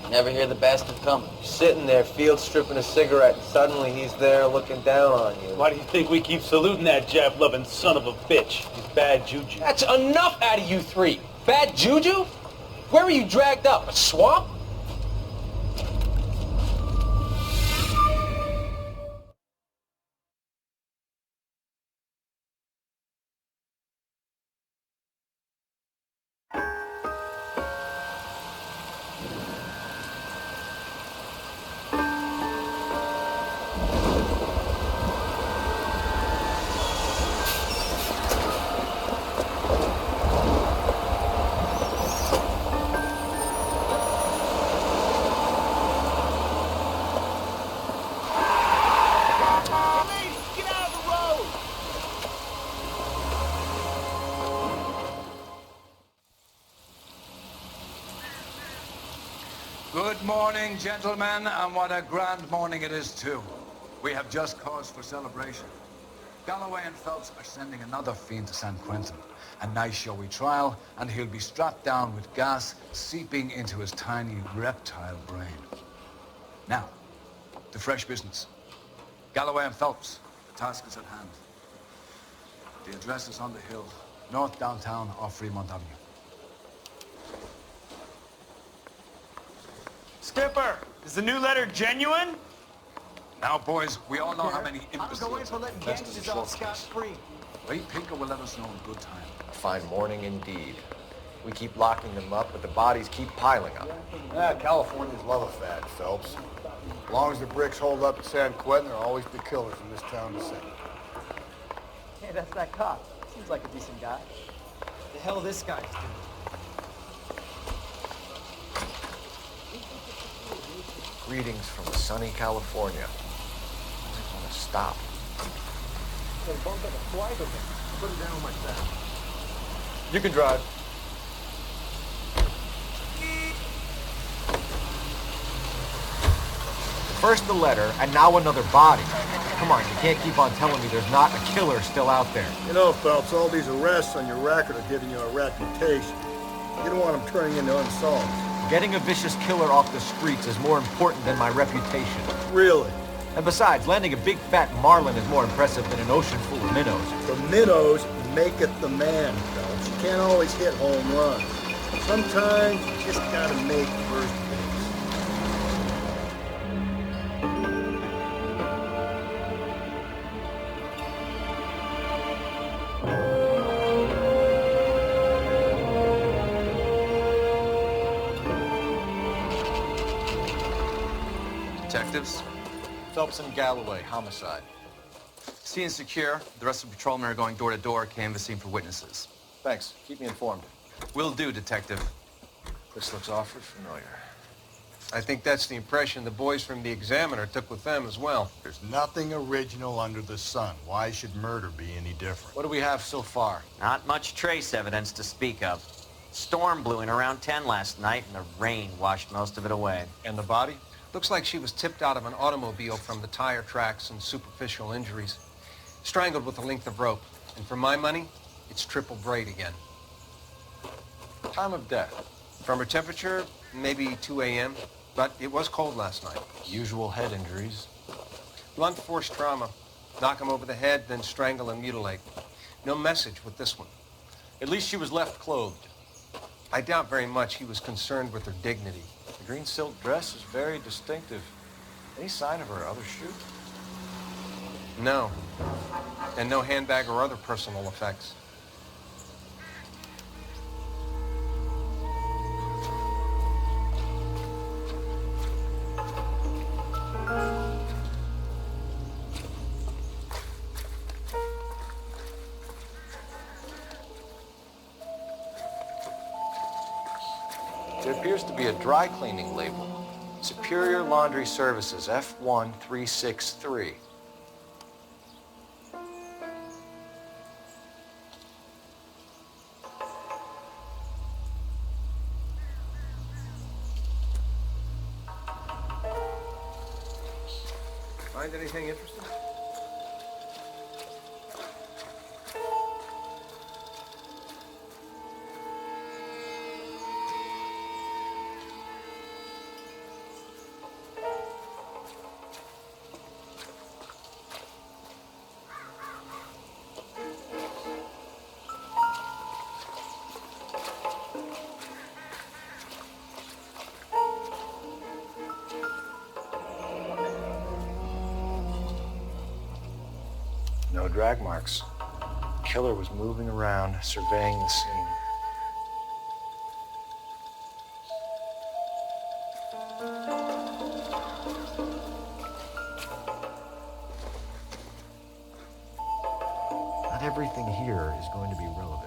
You never hear the bastard coming. You're sitting there, field stripping a cigarette, and suddenly he's there looking down on you. Why do you think we keep saluting that Jap-loving son of a bitch? He's bad juju. That's enough out of you three. Bad juju? Where were you dragged up? A swamp? Good morning, gentlemen, and what a grand morning it is, too. We have just cause for celebration. Galloway and Phelps are sending another fiend to San Quentin. A nice showy trial, and he'll be strapped down with gas seeping into his tiny reptile brain. Now, to fresh business. Galloway and Phelps, the task is at hand. The address is on the hill, north downtown off Fremont Avenue. Skipper, is the new letter genuine? Now, boys, we all know how many imbeciles I'm going for letting gangsters off scot-free. Wait, Pinker will let us know in good time. A fine morning indeed. We keep locking them up, but the bodies keep piling up. Yeah, Californians love a fad, Phelps. As long as the bricks hold up in San Quentin, there'll always be killers in this town to see. Hey, that's that cop. Seems like a decent guy. The hell this guy's doing? Greetings from sunny California. I want to stop. Put it down like that. You can drive. First the letter, and now another body. Come on, you can't keep on telling me there's not a killer still out there. You know, Phelps, all these arrests on your record are giving you a reputation. You don't want them turning into unsolved. Getting a vicious killer off the streets is more important than my reputation. Really? And besides, landing a big fat marlin is more impressive than an ocean full of minnows. The minnows make it the man, Phelps. You can't always hit home runs. Sometimes you just gotta make first base. Detectives? Phelps and Galloway, homicide. Scene is secure. The rest of the patrolmen are going door to door, canvassing for witnesses. Thanks. Keep me informed. Will do, Detective. This looks awfully familiar. I think that's the impression the boys from the Examiner took with them as well. There's nothing original under the sun. Why should murder be any different? What do we have so far? Not much trace evidence to speak of. Storm blew in around 10 last night, and the rain washed most of it away. And the body? Looks like she was tipped out of an automobile from the tire tracks and superficial injuries. Strangled with a length of rope. And for my money, it's triple braid again. Time of death? From her temperature, maybe 2 a.m., but it was cold last night. Usual head injuries. Blunt force trauma. Knock him over the head, then strangle and mutilate. No message with this one. At least she was left clothed. I doubt very much he was concerned with her dignity. The green silk dress is very distinctive. Any sign of her other shoe? No. And no handbag or other personal effects. There appears to be a dry cleaning label. Superior Laundry Services, F1363. Find anything interesting? No drag marks. Killer was moving around, surveying the scene. Not everything here is going to be relevant.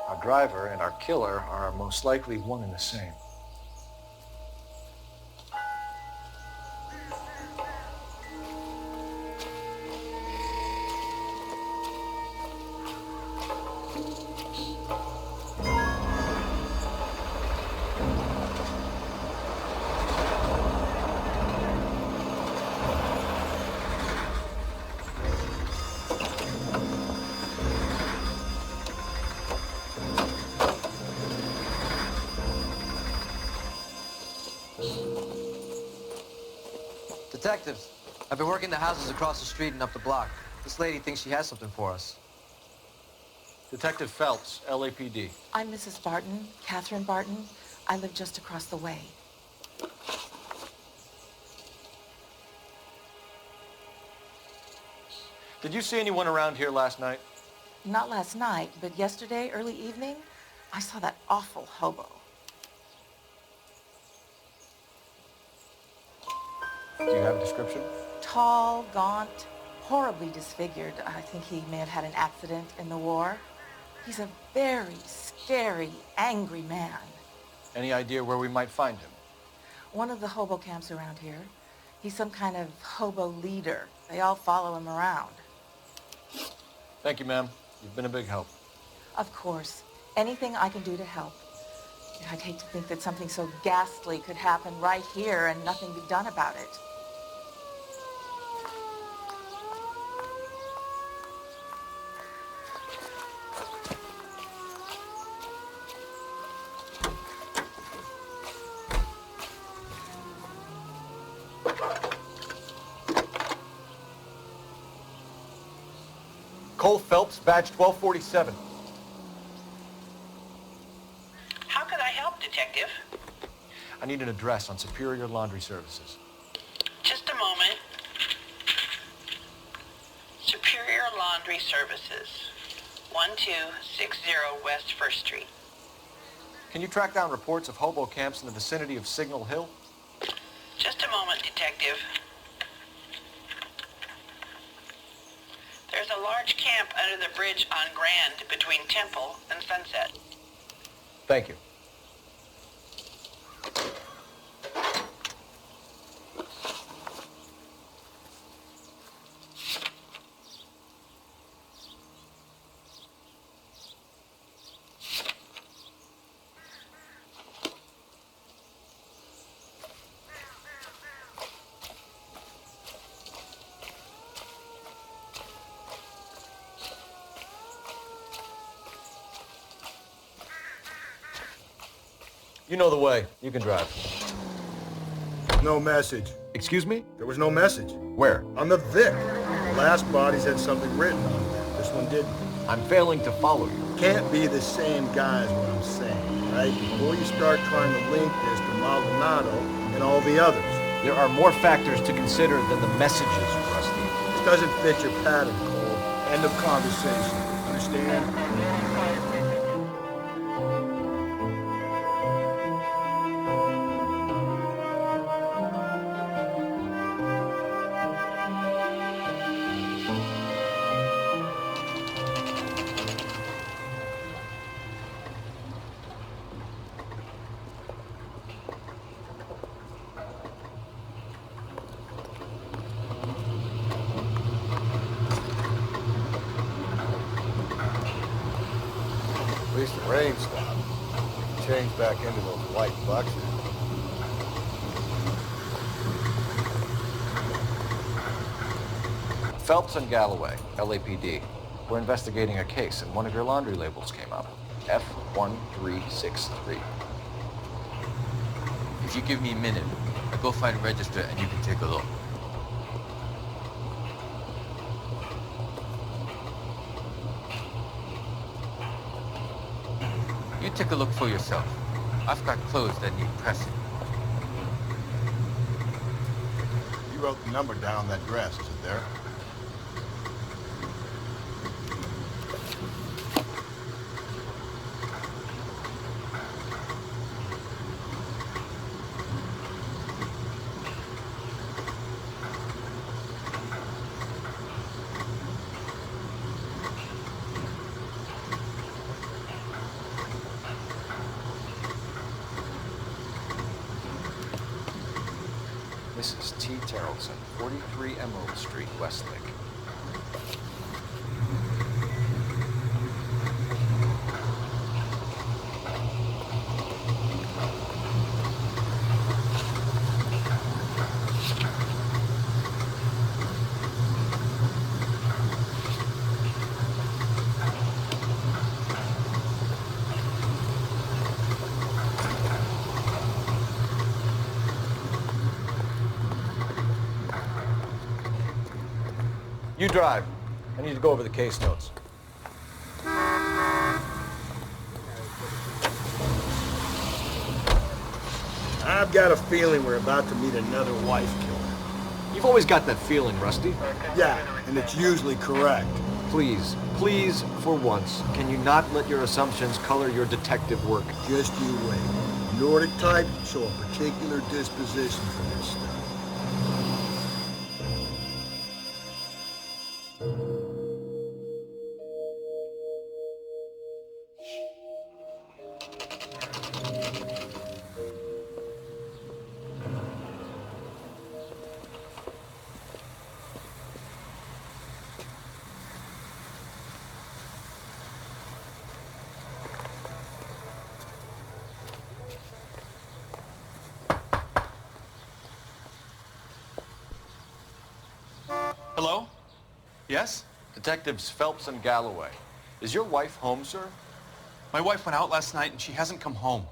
Our driver and our killer are most likely one and the same. Detectives, I've been working the houses across the street and up the block. This lady thinks she has something for us. Detective Phelps, LAPD. I'm Mrs. Barton, Catherine Barton. I live just across the way. Did you see anyone around here last night? Not last night, but yesterday, early evening, I saw that awful hobo. Do you have a description? Tall, gaunt, horribly disfigured. I think he may have had an accident in the war. He's a very scary, angry man. Any idea where we might find him? One of the hobo camps around here. He's some kind of hobo leader. They all follow him around. Thank you, ma'am. You've been a big help. Of course. Anything I can do to help. I'd hate to think that something so ghastly could happen right here and nothing be done about it. Cole Phelps, badge 1247. How could I help, Detective? I need an address on Superior Laundry Services. Just a moment. Superior Laundry Services, 1260 West 1st Street. Can you track down reports of hobo camps in the vicinity of Signal Hill? Just a moment, Detective. There's a large camp under the bridge on Grand between Temple and Sunset. Thank you. You know the way. You can drive. No message. Excuse me? There was no message. Where? On the Vic. The last bodies had something written on them. This one didn't. I'm failing to follow you. Can't be the same guy is what I'm saying, right? Before you start trying to link this to Maldonado and all the others. There are more factors to consider than the messages, Rusty. This doesn't fit your pattern, Cole. End of conversation. Understand? At least the rain stopped. You can change back into those white boxers. Phelps and Galloway, LAPD. We're investigating a case, and one of your laundry labels came up. F1363. If you give me a minute, I'll go find a register and you can take a look. You take a look for yourself. I've got clothes that need pressing. You wrote the number down on that dress, is it there? Mrs. T. Terrellson, 43 Emerald Street, Westlake. You drive. I need to go over the case notes. I've got a feeling we're about to meet another wife killer. You've always got that feeling, Rusty. Yeah, and it's usually correct. Please, please, for once, can you not let your assumptions color your detective work? Just you wait. Nordic type show a particular disposition for this stuff. Hello? Yes? Detectives Phelps and Galloway. Is your wife home, sir? My wife went out last night and she hasn't come home.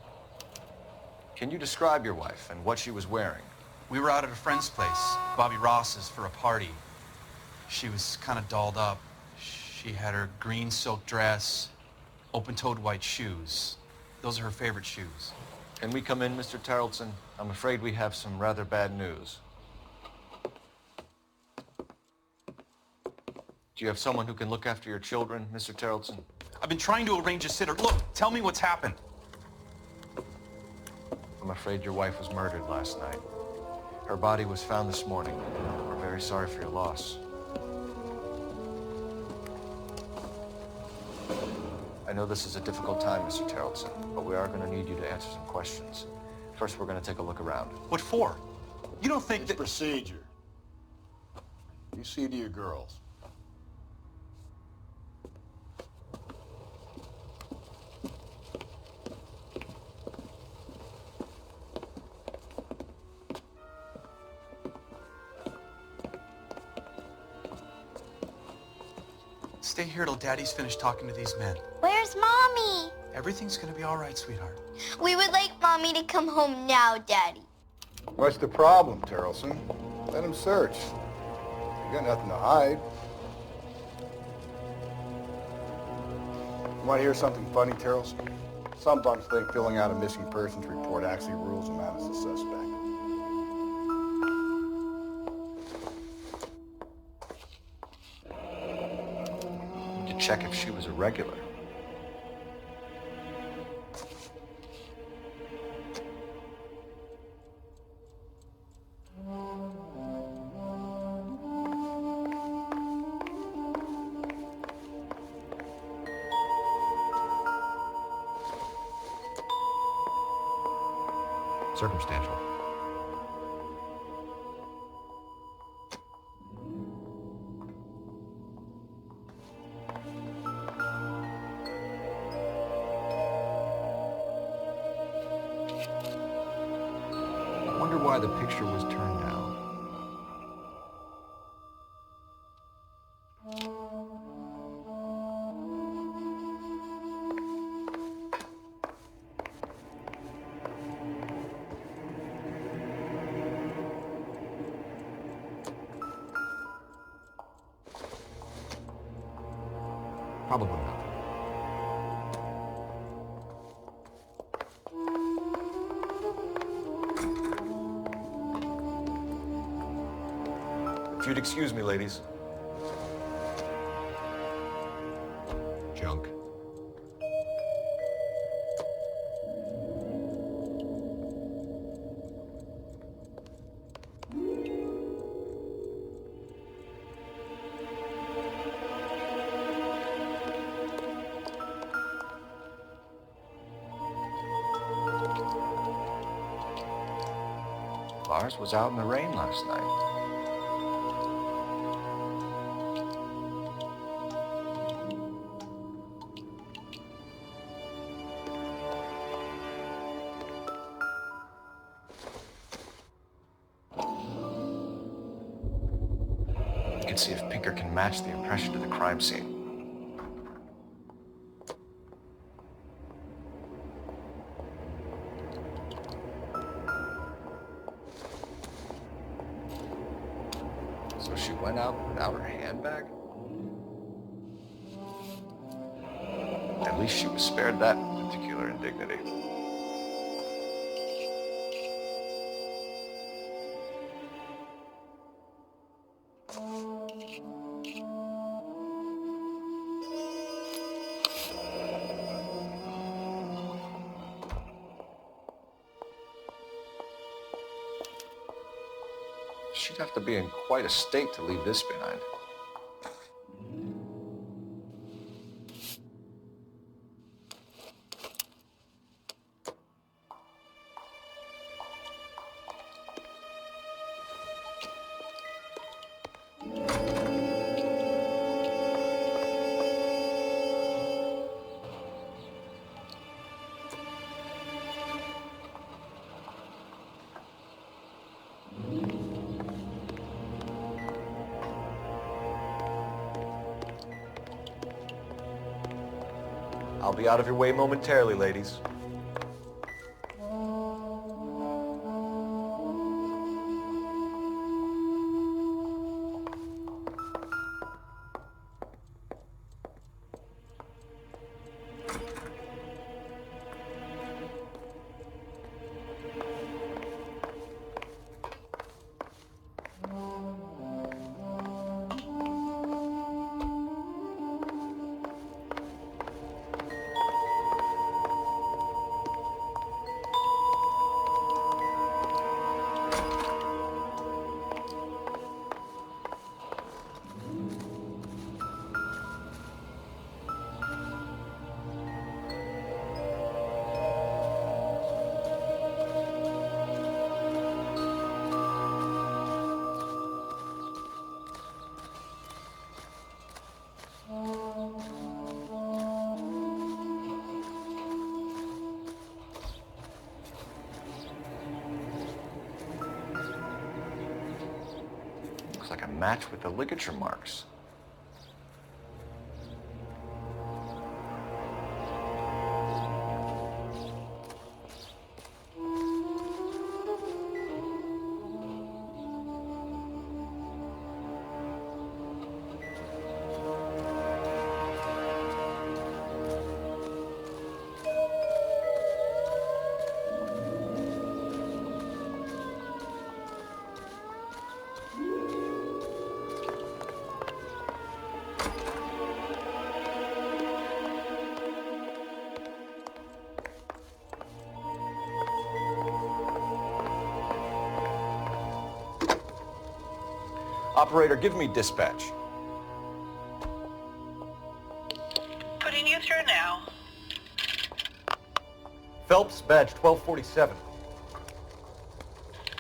Can you describe your wife and what she was wearing? We were out at a friend's place, Bobby Ross's, for a party. She was kind of dolled up. She had her green silk dress, open-toed white shoes. Those are her favorite shoes. Can we come in, Mr. Tarleton? I'm afraid we have some rather bad news. Do you have someone who can look after your children, Mr. Tarleton? I've been trying to arrange a sitter. Look, tell me what's happened. I'm afraid your wife was murdered last night. Her body was found this morning. We're very sorry for your loss. I know this is a difficult time, Mr. Tarleton, but we are going to need you to answer some questions. First, we're going to take a look around. What for? You don't think that... procedure. You see to your girls. Stay here till Daddy's finished talking to these men. Where's Mommy? Everything's gonna be all right, sweetheart. We would like Mommy to come home now, Daddy. What's the problem, Tarleton? Let him search. You got nothing to hide. You want to hear something funny, Tarleton? Some bums think filling out a missing persons report actually rules them out as a suspect. Check if she was a regular. Circumstantial. Why the picture was turned down. Probably not. If you'd excuse me, ladies. Junk. Lars was out in the rain last night. See if Pinker can match the impression to the crime scene. So she went out without her handbag? At least she was spared that particular indignity. She'd have to be in quite a state to leave this behind. I'll be out of your way momentarily, ladies. Looks like a match with the ligature marks. Operator, give me dispatch. Putting you through now. Phelps, badge 1247.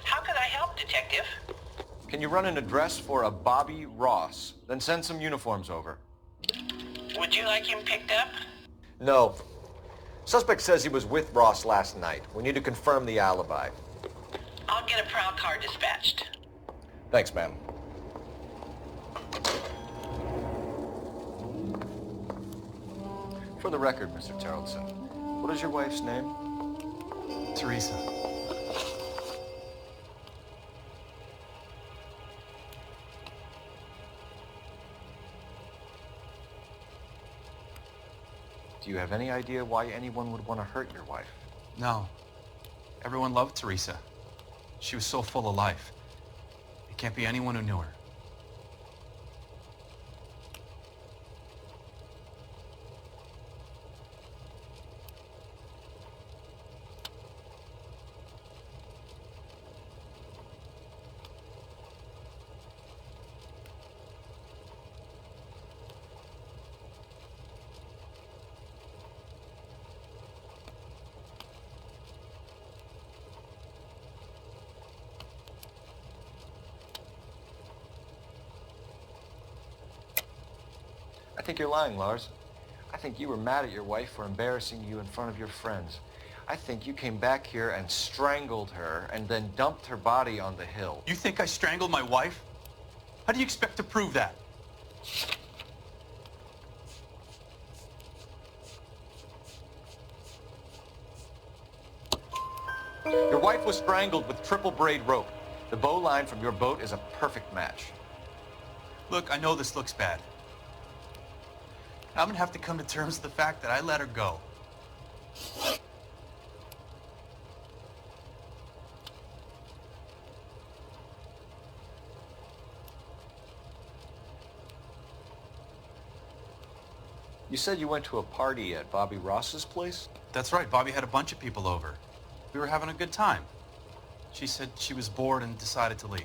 How could I help, Detective? Can you run an address for a Bobby Ross? Then send some uniforms over. Would you like him picked up? No. Suspect says he was with Ross last night. We need to confirm the alibi. I'll get a prowl car dispatched. Thanks, ma'am. For the record, Mr. Tarleton, what is your wife's name? Teresa. Do you have any idea why anyone would want to hurt your wife? No. Everyone loved Teresa. She was so full of life. It can't be anyone who knew her. I think you're lying, Lars. I think you were mad at your wife for embarrassing you in front of your friends. I think you came back here and strangled her and then dumped her body on the hill. You think I strangled my wife? How do you expect to prove that? Your wife was strangled with triple braid rope. The bow line from your boat is a perfect match. Look, I know this looks bad. I'm gonna have to come to terms with the fact that I let her go. You said you went to a party at Bobby Ross's place? That's right, Bobby had a bunch of people over. We were having a good time. She said she was bored and decided to leave.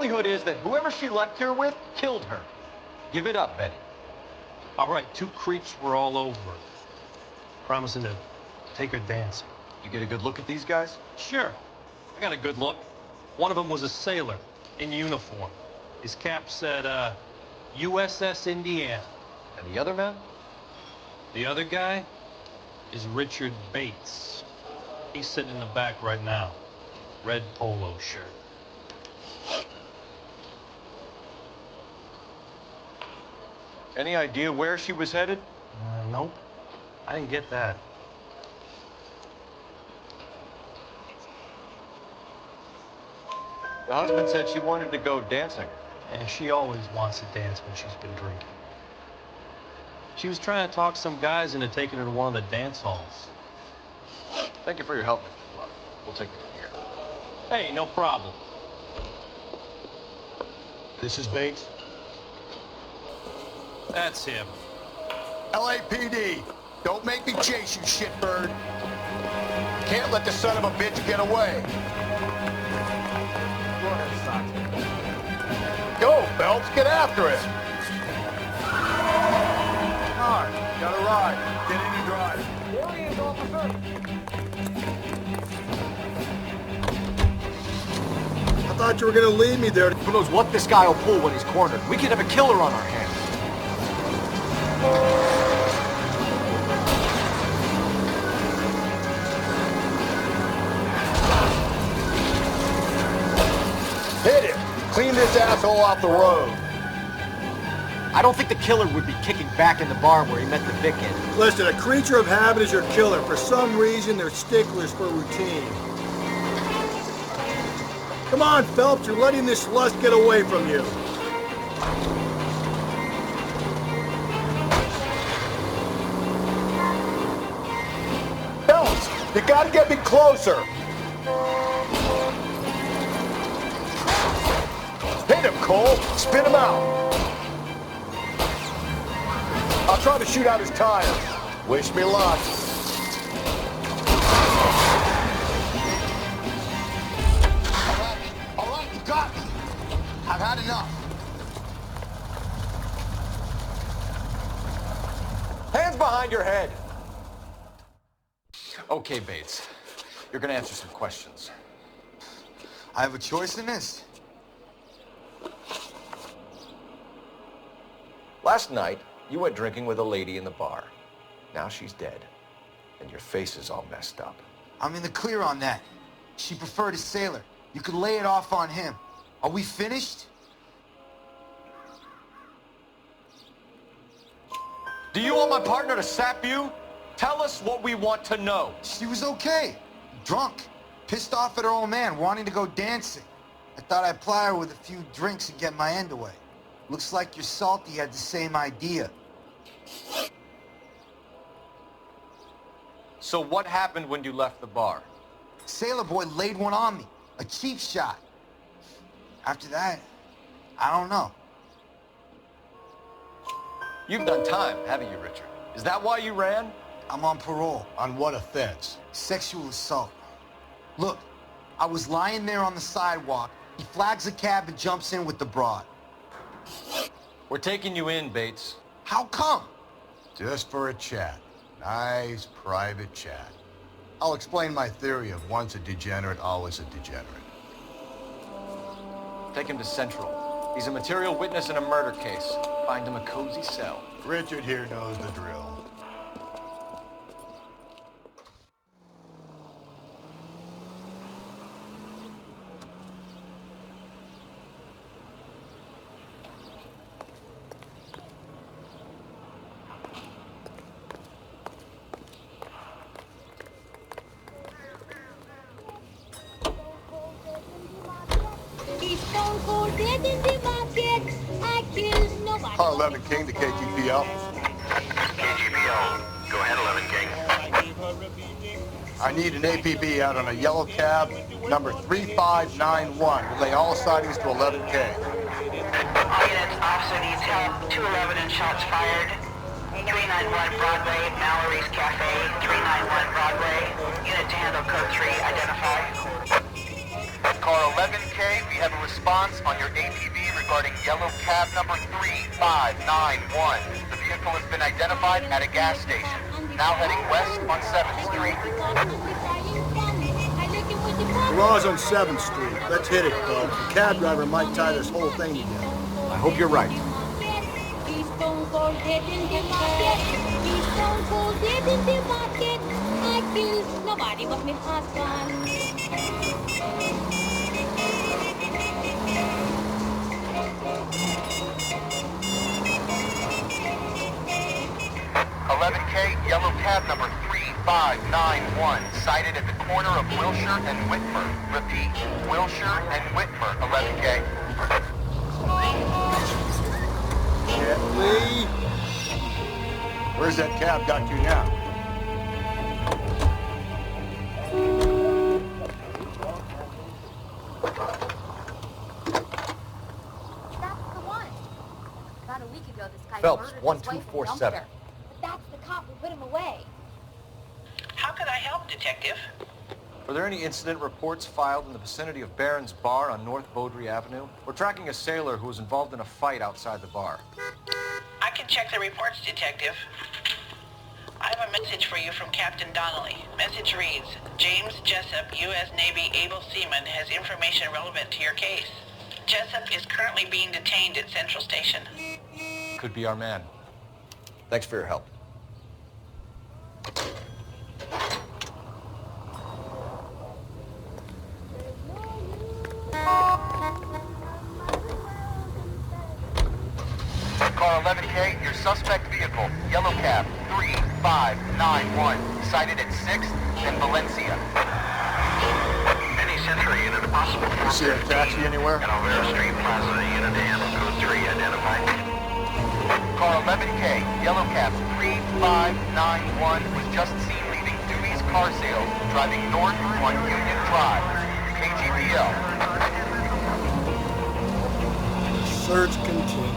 likelihood is that whoever she left here with killed her. Give it up, Betty. All right, 2 creeps were all over her, promising to take her dancing. You get a good look at these guys? Sure. I got a good look. One of them was a sailor in uniform. His cap said, USS Indiana. And the other man? The other guy is Richard Bates. He's sitting in the back right now. Red polo shirt. Any idea where she was headed? Nope. I didn't get that. The husband said she wanted to go dancing. And she always wants to dance when she's been drinking. She was trying to talk some guys into taking her to one of the dance halls. Thank you for your help, Mr. Bluff. We'll take it from here. Hey, no problem. This is Bates? That's him. LAPD, don't make me chase you, shitbird. Can't let the son of a bitch get away. Go, Phelps, get after it. Come on, got a ride. Get in and drive. There he is, officer. I thought you were gonna leave me there. Who knows what this guy will pull when he's cornered? We could have a killer on our hands. Hit him. Clean this asshole off the road. I don't think the killer would be kicking back in the bar where he met the Vic in. Listen, a creature of habit is your killer. For some reason, they're sticklers for routine. Come on, Phelps, you're letting this lust get away from you. Phelps, you gotta get me closer. Hit him, Cole. Spin him out. I'll try to shoot out his tires. Wish me luck. All right, you got me. I've had enough. Hands behind your head. Okay, Bates. You're gonna answer some questions. I have a choice in this. Last night, you went drinking with a lady in the bar. Now she's dead, and your face is all messed up. I'm in the clear on that. She preferred a sailor. You could lay it off on him. Are we finished? Do you want my partner to sap you? Tell us what we want to know. She was okay. Drunk. Pissed off at her old man, wanting to go dancing. I thought I'd ply her with a few drinks and get my end away. Looks like your Salty had the same idea. So what happened when you left the bar? Sailor boy laid one on me. A cheap shot. After that, I don't know. You've done time, haven't you, Richard? Is that why you ran? I'm on parole. On what offense? Sexual assault. Look, I was lying there on the sidewalk. He flags a cab and jumps in with the broad. We're taking you in, Bates. How come? Just for a chat. Nice, private chat. I'll explain my theory of once a degenerate, always a degenerate. Take him to Central. He's a material witness in a murder case. Find him a cozy cell. Richard here knows the drill. Car 11 King to KTPL. KTPL. Go ahead, 11 King. I need an APB out on a yellow cab, number 3591. Relay all sightings to 11K. All units, officer needs help. 211 and shots fired. 391 Broadway, Mallory's Cafe. 391 Broadway. Unit to handle code 3, identify. Car 11K, we have a response on your APB regarding yellow cab number 3591. The vehicle has been identified at a gas station. Now heading west on 7th Street. Garage on 7th Street. Let's hit it, Phelps. The cab driver might tie this whole thing together. I hope you're right. Nobody but me husband. 11K, yellow cab number 3591, sighted at the corner of Wilshire and Whitmer. Repeat, Wilshire and Whitmer, 11K. Gently. Where's that cab got you now? That's the one. About a week ago, this guy Phelps, murdered his 1247. wife and dumped her. But that's the cop who put him away. How can I help, Detective? Were there any incident reports filed in the vicinity of Barron's Bar on North Beaudry Avenue? We're tracking a sailor who was involved in a fight outside the bar. I can check the reports, Detective. I have a message for you from Captain Donnelly. Message reads, James Jessup, U.S. Navy able seaman, has information relevant to your case. Jessup is currently being detained at Central Station. Could be our man. Thanks for your help. Car 11K, your suspect vehicle, yellow cab 3591, sighted at 6th and Valencia. Any Century unit possible. See a taxi anywhere? At Alvera Street Plaza, unit AM code 3 identified. Car 11K, yellow cab 3591, was just seen leaving Dewey's Car Sales, driving north on Union Drive. KGPL. Search continues.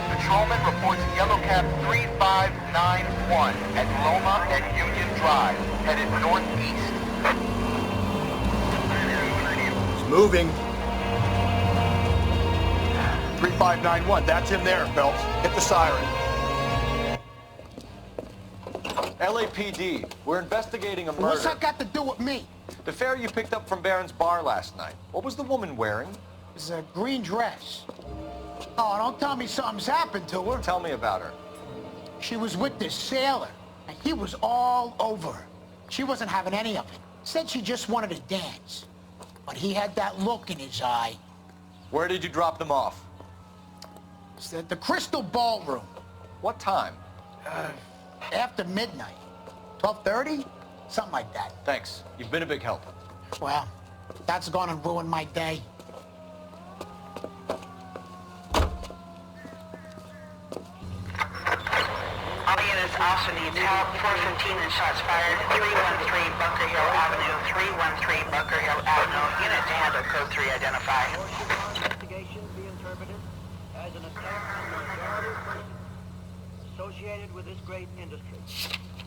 Patrolman reports yellow cab 3591 at Loma and Union Drive, headed northeast. It's moving. 3591, that's him there, Phelps. Hit the siren. LAPD, we're investigating a murder. What's that got to do with me? The fare you picked up from Barron's Bar last night. What was the woman wearing? It's a green dress. Oh, don't tell me something's happened to her. Tell me about her. She was with this sailor, and he was all over her. She wasn't having any of it. Said she just wanted to dance. But he had that look in his eye. Where did you drop them off? It's at the Crystal Ballroom. What time? After midnight. 12:30? Something like that. Thanks. You've been a big help. Well, that's gonna ruin my day. All units also needs help. 415 and shots fired. 313 Bunker Hill Avenue. 313 Bunker Hill Avenue. Unit to handle code 3 identified. Investigation be interpreted as an attack on the majority of persons associated with this great industry.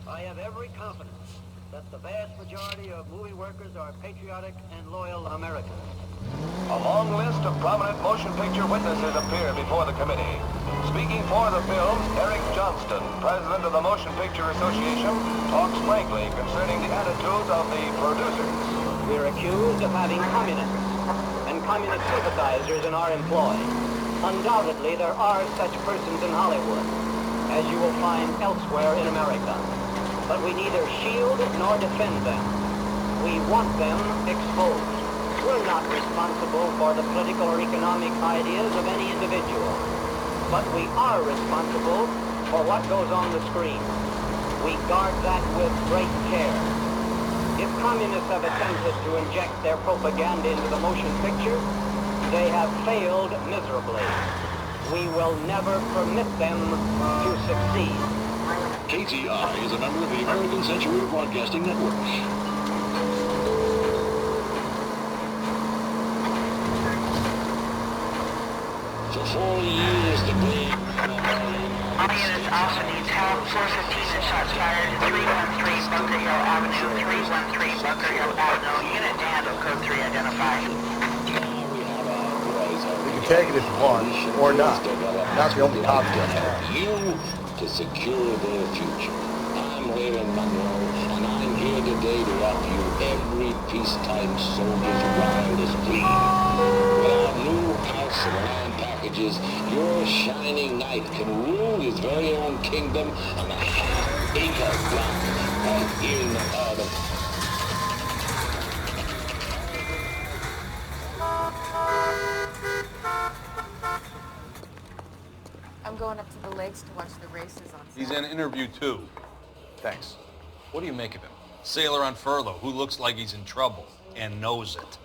I have every confidence that the vast majority of movie workers are patriotic and loyal Americans. A long list of prominent motion picture witnesses appear before the committee. Speaking for the films, Eric Johnston, president of the Motion Picture Association, talks frankly concerning the attitudes of the producers. We're accused of having communists and communist sympathizers in our employ. Undoubtedly, there are such persons in Hollywood, as you will find elsewhere in America. But we neither shield nor defend them. We want them exposed. We're not responsible for the political or economic ideas of any individual. But we are responsible for what goes on the screen. We guard that with great care. If communists have attempted to inject their propaganda into the motion picture, they have failed miserably. We will never permit them to succeed. KTI is a member of the American Century Broadcasting Network. For 4 years, the brave All units also needs help. 415 and shots fired. 313 Bunker Hill Avenue. 313 Bunker Hill Avenue. Unit to handle code 3 identified. You can take it if you want, or not. Not the only option. You to secure their future. I'm Leland Monroe, and I'm here today to offer you every peacetime soldier's wildest plea. With our new House of Land packages, your shining knight can rule his very own kingdom on a half-acre block right here in the heart of... I'm going up to the lakes to watch the races on Saturday. He's in interview 2. Thanks. What do you make of him? Sailor on furlough who looks like he's in trouble and knows it.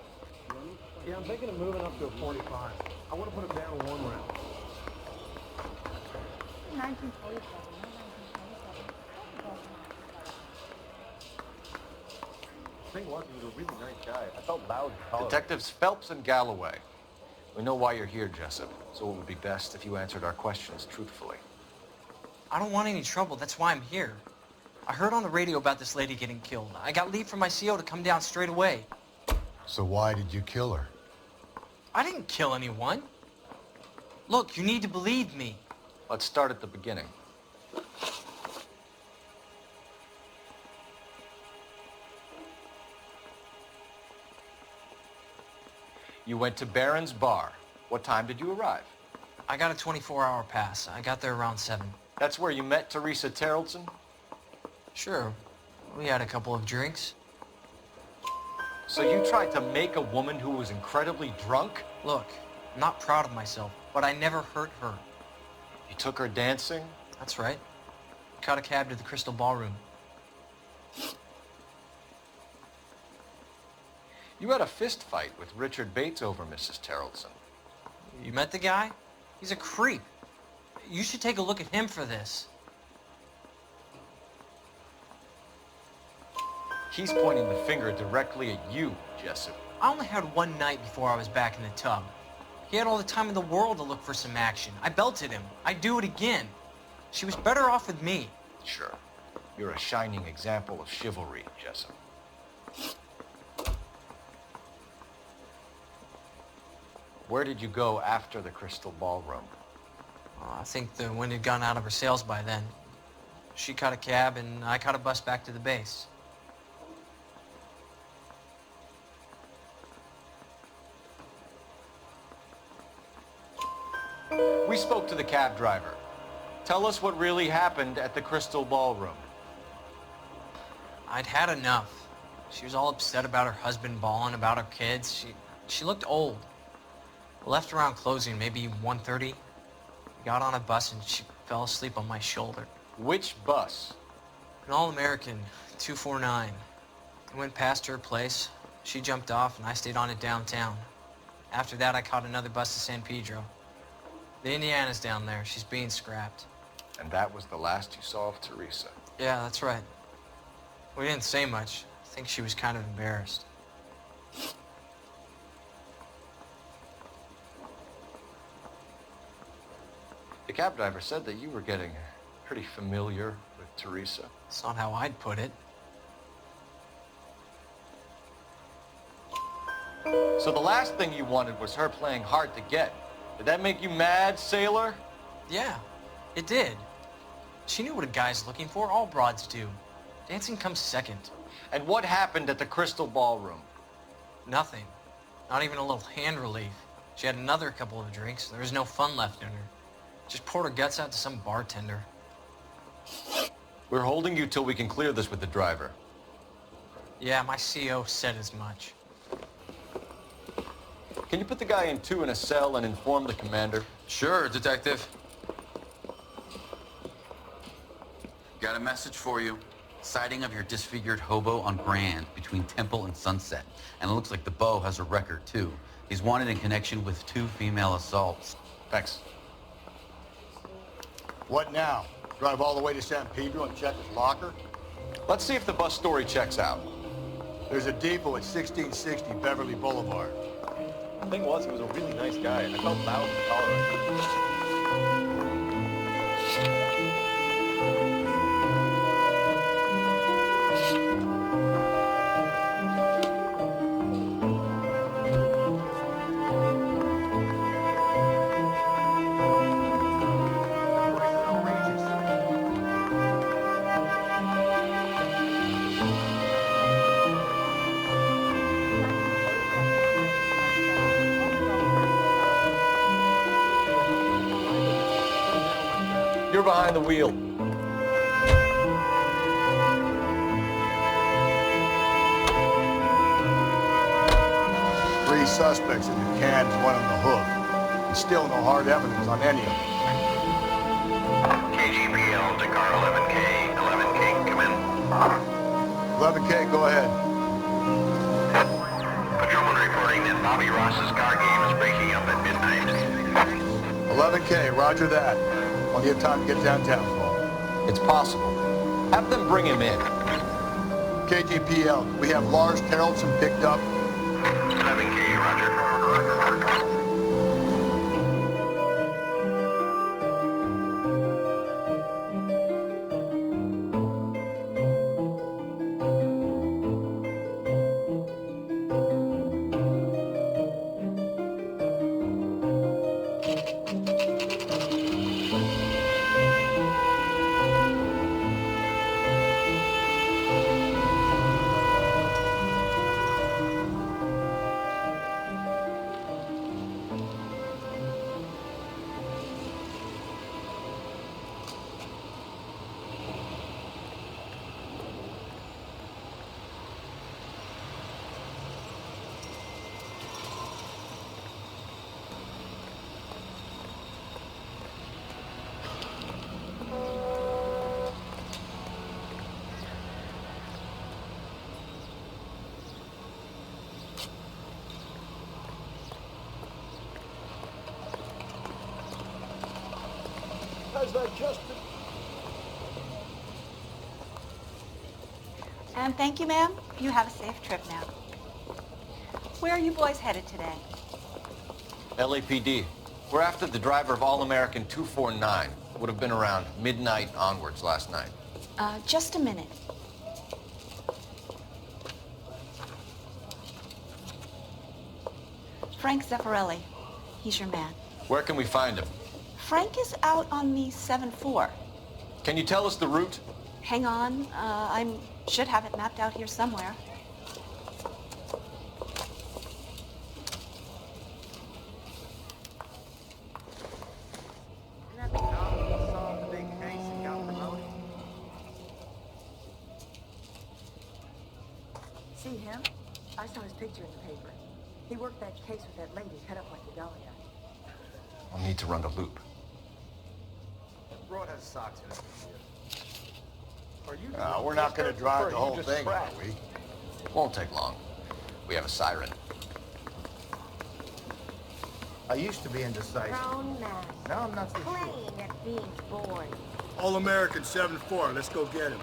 Yeah, I'm thinking of moving up to a 45. I want to put him down 1 round. 1947, not 1927. The thing was, he was a really nice guy. I felt loud and tolerant. Detectives Phelps and Galloway. We know why you're here, Jessup, so it would be best if you answered our questions truthfully. I don't want any trouble. That's why I'm here. I heard on the radio about this lady getting killed. I got leave from my CO to come down straight away. So why did you kill her? I didn't kill anyone. Look, you need to believe me. Let's start at the beginning. You went to Barron's Bar. What time did you arrive? I got a 24-hour pass. I got there around 7. That's where you met Teresa Terrellson? Sure. We had a couple of drinks. So you tried to make a woman who was incredibly drunk? Look, I'm not proud of myself, but I never hurt her. You took her dancing? That's right. Caught a cab to the Crystal Ballroom. You had a fist fight with Richard Bates over Mrs. Terrellson. You met the guy? He's a creep. You should take a look at him for this. He's pointing the finger directly at you, Jessup. I only had one night before I was back in the tub. He had all the time in the world to look for some action. I belted him. I'd do it again. She was better off with me. Sure. You're a shining example of chivalry, Jessup. Where did you go after the Crystal Ballroom? I think the wind had gone out of her sails by then. She caught a cab, and I caught a bus back to the base. We spoke to the cab driver. Tell us what really happened at the Crystal Ballroom. I'd had enough. She was all upset about her husband bawling about her kids. She looked old. I left around closing, maybe 1:30. We got on a bus and she fell asleep on my shoulder. Which bus? An All-American, 249. I went past her place. She jumped off and I stayed on it downtown. After that, I caught another bus to San Pedro. The Indiana's down there. She's being scrapped. And that was the last you saw of Teresa? Yeah, that's right. We didn't say much. I think she was kind of embarrassed. The cab driver said that you were getting pretty familiar with Teresa. That's not how I'd put it. So the last thing you wanted was her playing hard to get. Did that make you mad, sailor? Yeah, it did. She knew what a guy's looking for. All broads do. Dancing comes second. And what happened at the Crystal Ballroom? Nothing. Not even a little hand relief. She had another couple of drinks. There was no fun left in her. Just poured her guts out to some bartender. We're holding you till we can clear this with the driver. Yeah, my CO said as much. Can you put the guy in 2 in a cell and inform the commander? Sure, Detective. Got a message for you. Sighting of your disfigured hobo on Grand between Temple and Sunset. And it looks like the Beau has a record, too. He's wanted in connection with 2 female assaults. Thanks. What now? Drive all the way to San Pedro and check his locker? Let's see if the bus story checks out. There's a depot at 1660 Beverly Boulevard. The thing was, he was a really nice guy. I felt loud and tolerant. You're behind the wheel. 3 suspects in the cab and 1 on the hook. And still no hard evidence on any of them. KGPL to car 11K. 11K, come in. 11K, go ahead. Patrolman reporting that Bobby Ross's car game is breaking up at midnight. 11K, roger that. Plenty of time to get downtown, Cole. It's possible. Have them bring him in. KGPL, we have Lars Terrelson picked up. 11K, roger. And thank you, ma'am. You have a safe trip now. Where are you boys headed today? LAPD. We're after the driver of All-American 249. Would have been around midnight onwards last night. Just a minute. Frank Zahrané. He's your man. Where can we find him? Frank is out on the 7-4. Can you tell us the route? Hang on. I should have it mapped out here somewhere. See him? I saw his picture in the paper. He worked that case with that lady cut up like the Dahlia. I'll need to run the loop. Road has socks in it. We're not going to drive the whole thing, are we? Won't take long. We have a siren. I used to be indecisive. Brown man. Now I'm not so sure. Playing at being bored. All-American 7-4. Let's go get him.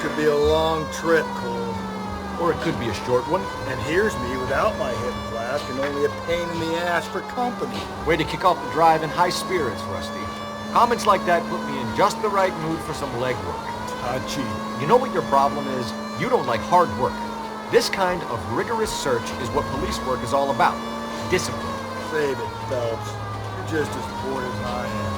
Could be a long trip, Cole. Or it could be a short one. And here's me without my hip flask and only a pain in the ass for company. Way to kick off the drive in high spirits, Rusty. Comments like that put me in just the right mood for some legwork. Cheat. You know what your problem is? You don't like hard work. This kind of rigorous search is what police work is all about. Discipline. Save it, Phelps. You're just as bored as I am.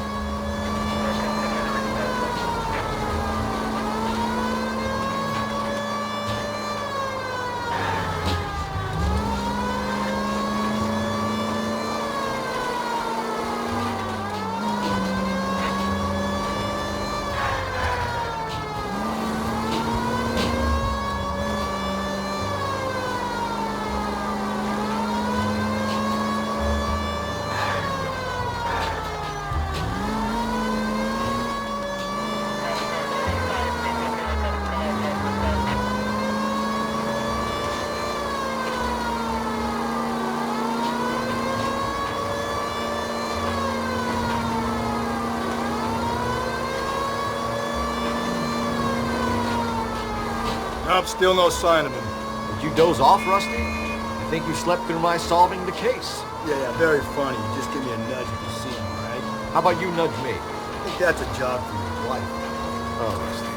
Nope, still no sign of him. Did you doze off, Rusty? I think you slept through my solving the case. Yeah, very funny. You just give me a nudge if you see him, all right? How about you nudge me? I think that's a job for your wife. Oh, Rusty.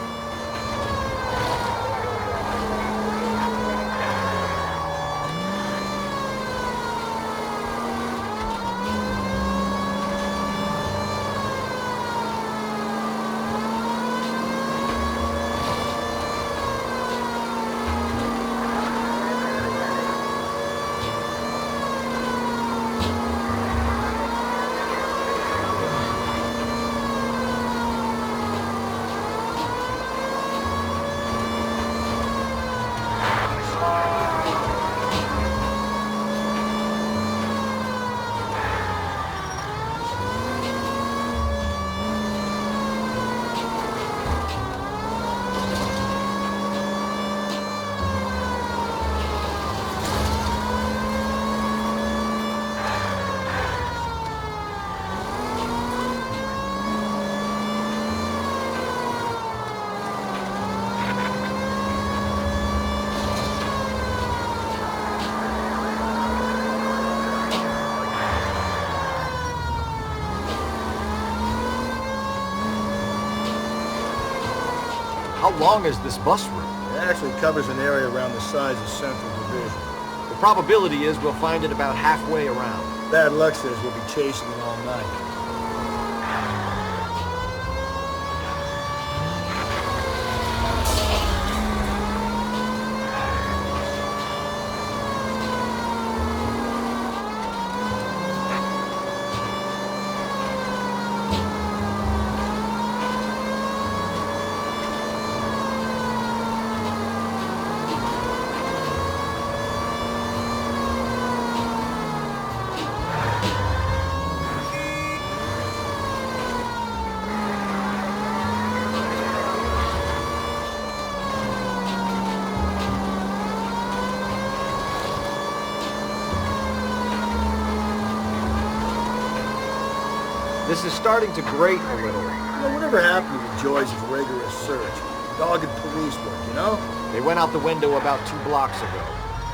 How long is this bus route? It actually covers an area around the size of Central Division. The probability is we'll find it about halfway around. Bad luck says we'll be chasing it all night. This is starting to grate a little. You know, whatever happened to the joys of rigorous search? Dogged police work, you know? They went out the window about 2 blocks ago.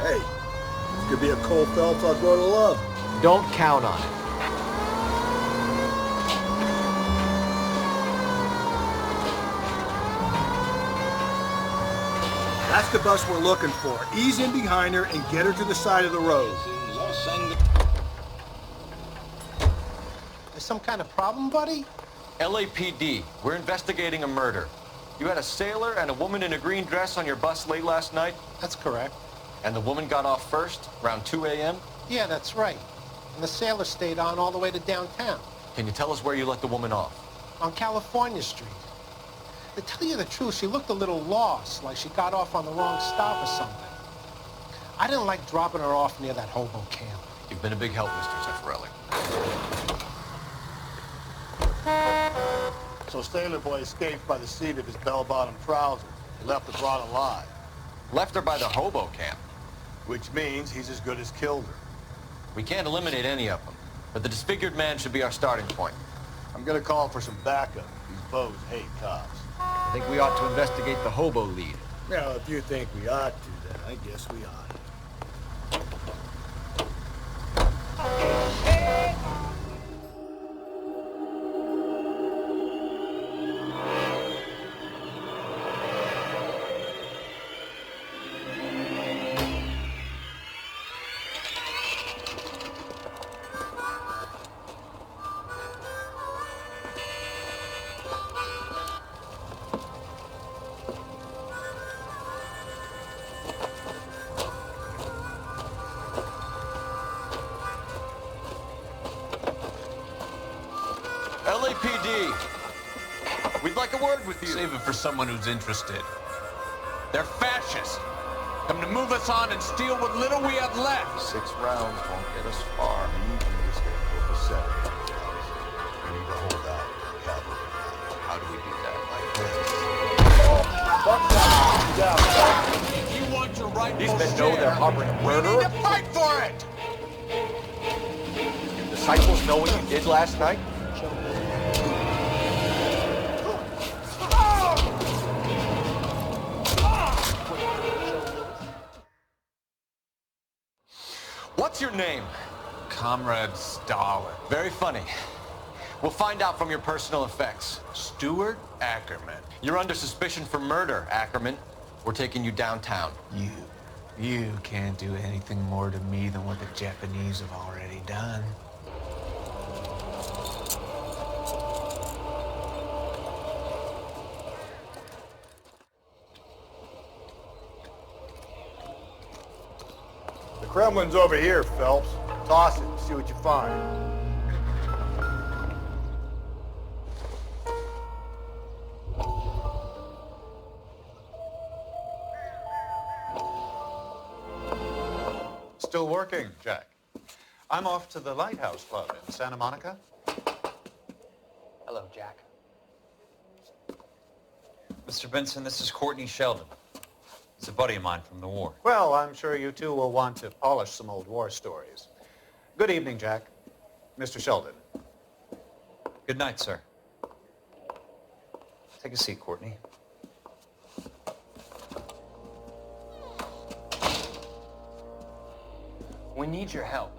Hey, this could be a Cole Phelps I'll grow to love. Don't count on it. That's the bus we're looking for. Ease in behind her and get her to the side of the road. Some kind of problem, buddy? LAPD, we're investigating a murder. You had a sailor and a woman in a green dress on your bus late last night? That's correct. And the woman got off first, around 2 a.m.? Yeah, that's right. And the sailor stayed on all the way to downtown. Can you tell us where you let the woman off? On California Street. To tell you the truth, she looked a little lost, like she got off on the wrong stop or something. I didn't like dropping her off near that hobo camp. You've been a big help, Mr. Zahrané. So Sailor Boy escaped by the seat of his bell-bottom trousers. He left the broad alive. Left her by the hobo camp. Which means he's as good as killed her. We can't eliminate any of them, but the disfigured man should be our starting point. I'm gonna call for some backup. These bows hate cops. I think we ought to investigate the hobo lead. Well, if you think we ought to, then I guess we ought. LAPD. We'd like a word with you. Save it for someone who's interested. They're fascists. Come to move us on and steal what little we have left. 6 rounds won't get us far. We need to hold out. How do we do that? If you want your rightful These men know they're harboring a murderer. We need to fight for it! Your disciples know what you did last night? What's your name? Comrade Stalin. Very funny. We'll find out from your personal effects. Stuart Ackerman. You're under suspicion for murder, Ackerman. We're taking you downtown. You can't do anything more to me than what the Japanese have already done. The Kremlin's over here, Phelps. Toss it, see what you find. Still working, Jack. I'm off to the Lighthouse Club in Santa Monica. Hello, Jack. Mr. Benson, this is Courtney Sheldon. He's a buddy of mine from the war. Well, I'm sure you two will want to polish some old war stories. Good evening, Jack. Mr. Sheldon. Good night, sir. Take a seat, Courtney. We need your help,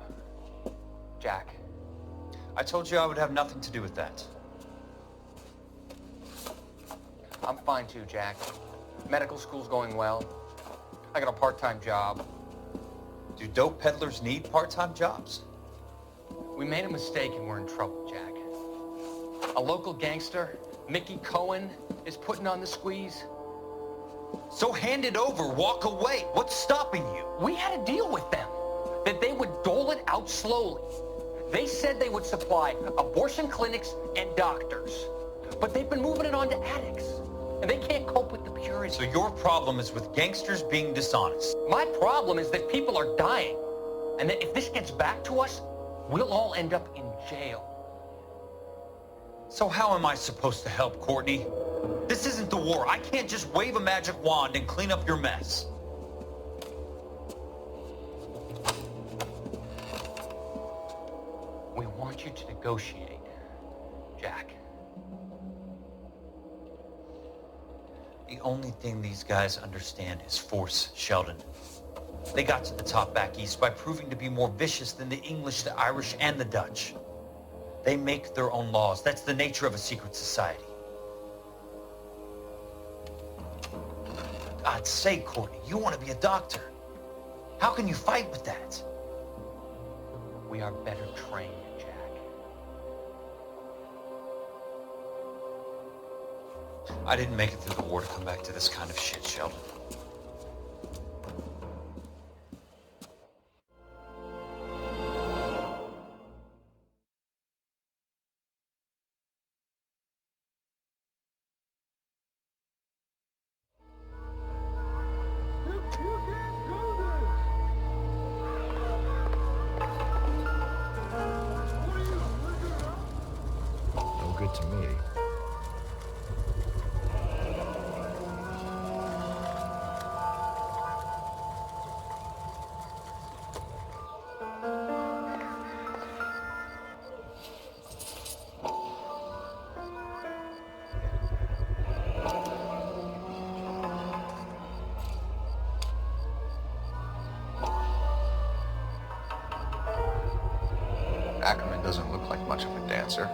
Jack. I told you I would have nothing to do with that. I'm fine too, Jack. Medical school's going well. I got a part-time job. Do dope peddlers need part-time jobs? We made a mistake and we're in trouble, Jack. A local gangster, Mickey Cohen, is putting on the squeeze. So hand it over, walk away. What's stopping you? We had a deal with them, that they would dole it out slowly. They said they would supply abortion clinics and doctors, but they've been moving it on to addicts, and they can't cope with the purity. So your problem is with gangsters being dishonest? My problem is that people are dying, and that if this gets back to us, we'll all end up in jail. So how am I supposed to help, Courtney? This isn't the war. I can't just wave a magic wand and clean up your mess. We want you to negotiate, Jack. The only thing these guys understand is force, Sheldon. They got to the top back east by proving to be more vicious than the English, the Irish, and the Dutch. They make their own laws. That's the nature of a secret society. For God's sake, Courtney, you want to be a doctor. How can you fight with that? We are better trained, Jack. I didn't make it through the war to come back to this kind of shit, Sheldon. No good to me. Ackerman doesn't look like much of a dancer.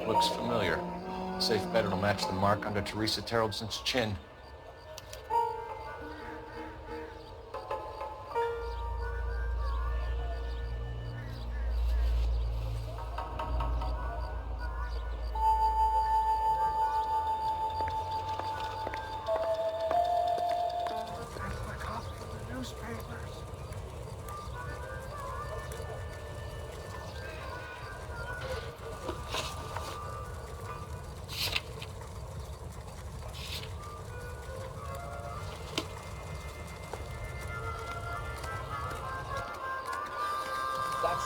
Looks familiar. Safe bet it'll match the mark under Teresa Terreldson's chin.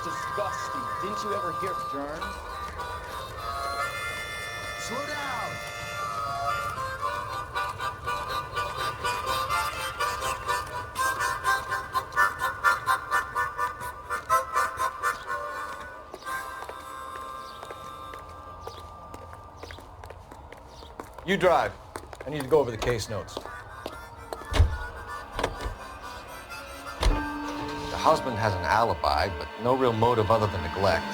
disgusting. Didn't you ever hear germs? Slow down! You drive. I need to go over the case notes. The husband has an alibi, but no real motive other than neglect.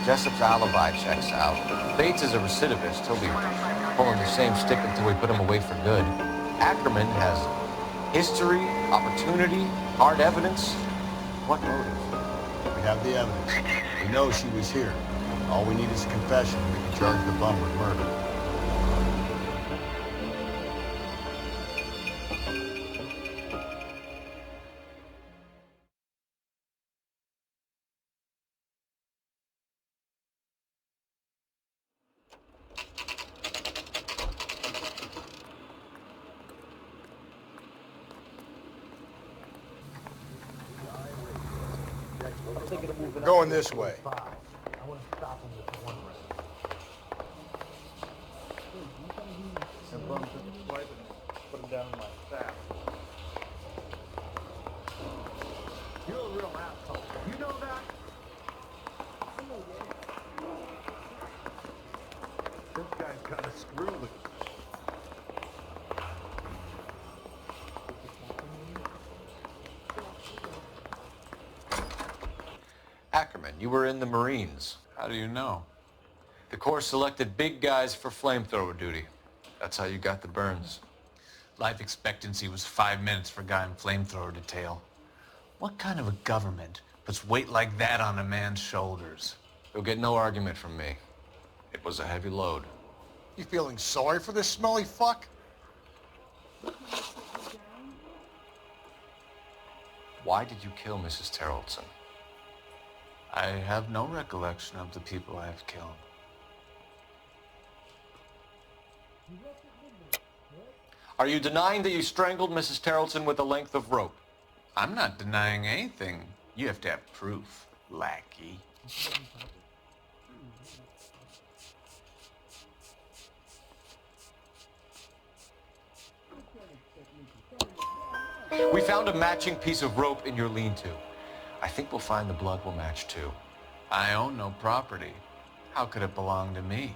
Jessup's alibi checks out. Bates is a recidivist. He'll be pulling the same stick until we put him away for good. Ackerman has history, opportunity, hard evidence. What motive? We have the evidence. We know she was here. All we need is a confession. We can charge the bum with murder. We're going this way. Put him down like that. You're a real asshole. You know that? This guy's got a screw loose. Ackerman, you were in the Marines. How do you know? The Corps selected big guys for flamethrower duty. That's how you got the burns. Life expectancy was 5 minutes for a guy in flamethrower detail. What kind of a government puts weight like that on a man's shoulders? You'll get no argument from me. It was a heavy load. You feeling sorry for this smelly fuck? Why did you kill Mrs. Terrellson? I have no recollection of the people I have killed. Are you denying that you strangled Mrs. Terrellson with a length of rope? I'm not denying anything. You have to have proof, lackey. We found a matching piece of rope in your lean-to. I think we'll find the blood will match too. I own no property. How could it belong to me?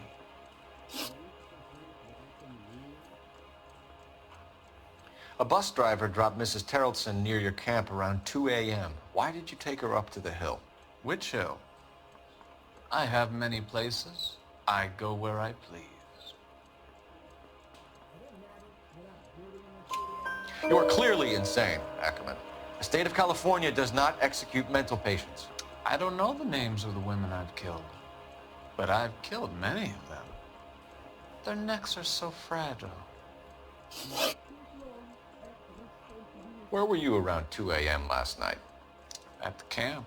A bus driver dropped Mrs. Terrellson near your camp around 2 a.m. Why did you take her up to the hill? Which hill? I have many places. I go where I please. You are clearly insane, Ackerman. The state of California does not execute mental patients. I don't know the names of the women I've killed, but I've killed many of them. Their necks are so fragile. Where were you around 2 a.m. last night? At the camp.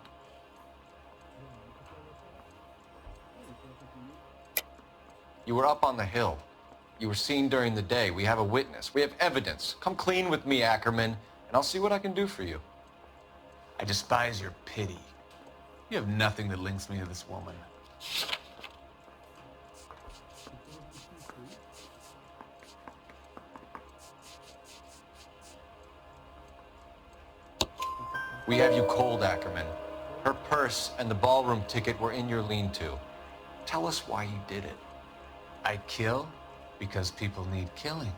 You were up on the hill. You were seen during the day. We have a witness. We have evidence. Come clean with me, Ackerman, and I'll see what I can do for you. I despise your pity. You have nothing that links me to this woman. We have you cold, Ackerman. Her purse and the ballroom ticket were in your lean-to. Tell us why you did it. I kill because people need killing.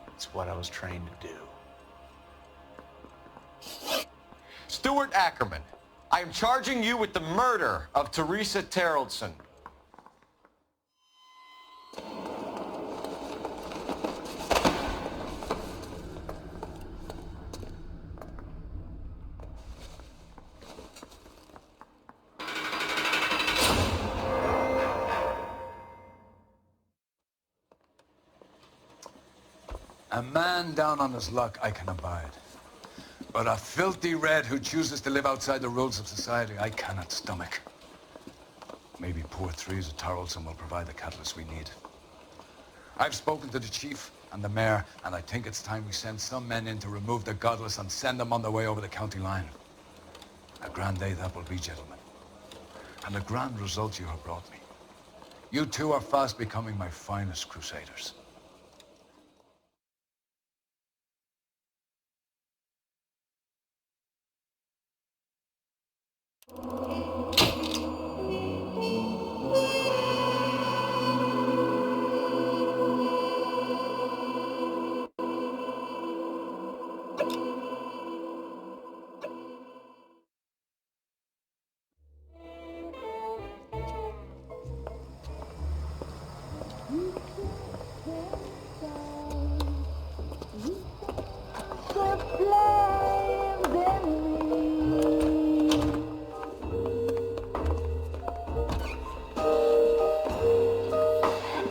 It's what I was trained to do. Stuart Ackerman, I am charging you with the murder of Teresa Terrellson. A man down on his luck I can abide. But a filthy red who chooses to live outside the rules of society, I cannot stomach. Maybe poor Teresa Terrellson will provide the catalyst we need. I've spoken to the chief and the mayor, and I think it's time we send some men in to remove the godless and send them on their way over the county line. A grand day that will be, gentlemen. And a grand result you have brought me. You two are fast becoming my finest crusaders.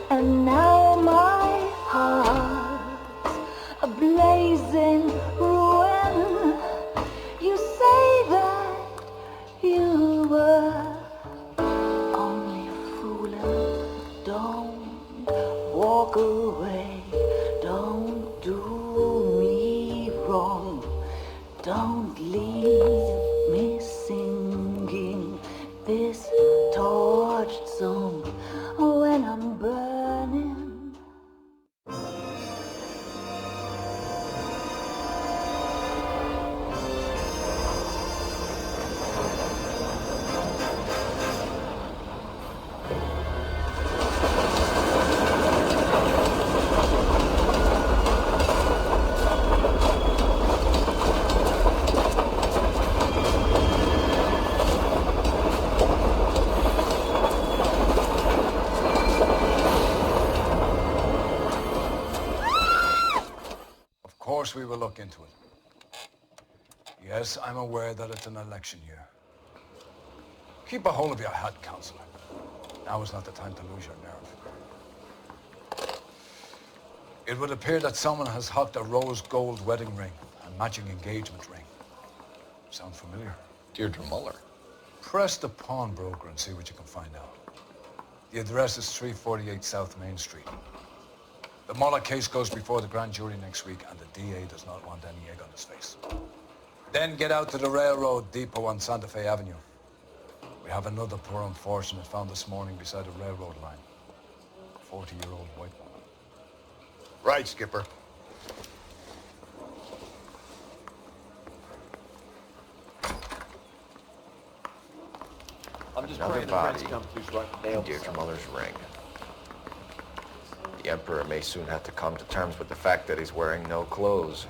And now my heart's a blazing ruin. You say that you were only fooling. Don't walk away. Don't do me wrong. Don't leave me singing this torched song when I'm burning. We will look into it. Yes, I'm aware that it's an election year. Keep a hold of your head, Counselor. Now is not the time to lose your nerve. It would appear that someone has hocked a rose gold wedding ring and matching engagement ring. Sound familiar? Deirdre Muller. Press the pawnbroker and see what you can find out. The address is 348 South Main Street. The Muller case goes before the grand jury next week, and the DA does not want any egg on his face. Then get out to the railroad depot on Santa Fe Avenue. We have another poor unfortunate found this morning beside a railroad line. A 40-year-old white woman. Right, Skipper. I'm just praying the friends come through so I can nail Deirdre Muller's ring. The Emperor may soon have to come to terms with the fact that he's wearing no clothes.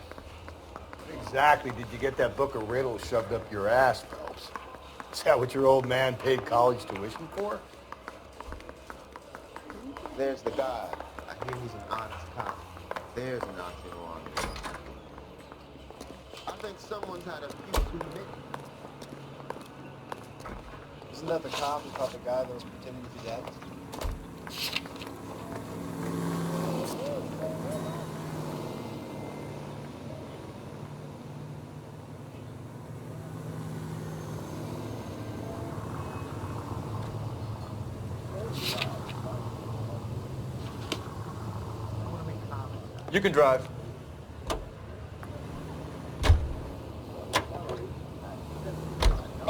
Exactly. Did you get that book of riddles shoved up your ass, Phelps? Is that what your old man paid college tuition for? There's the guy. I hear he's an honest cop. There's an oxymoron. I think someone's had a few too many. Isn't that the cop who caught the guy that was pretending to be dead? You can drive.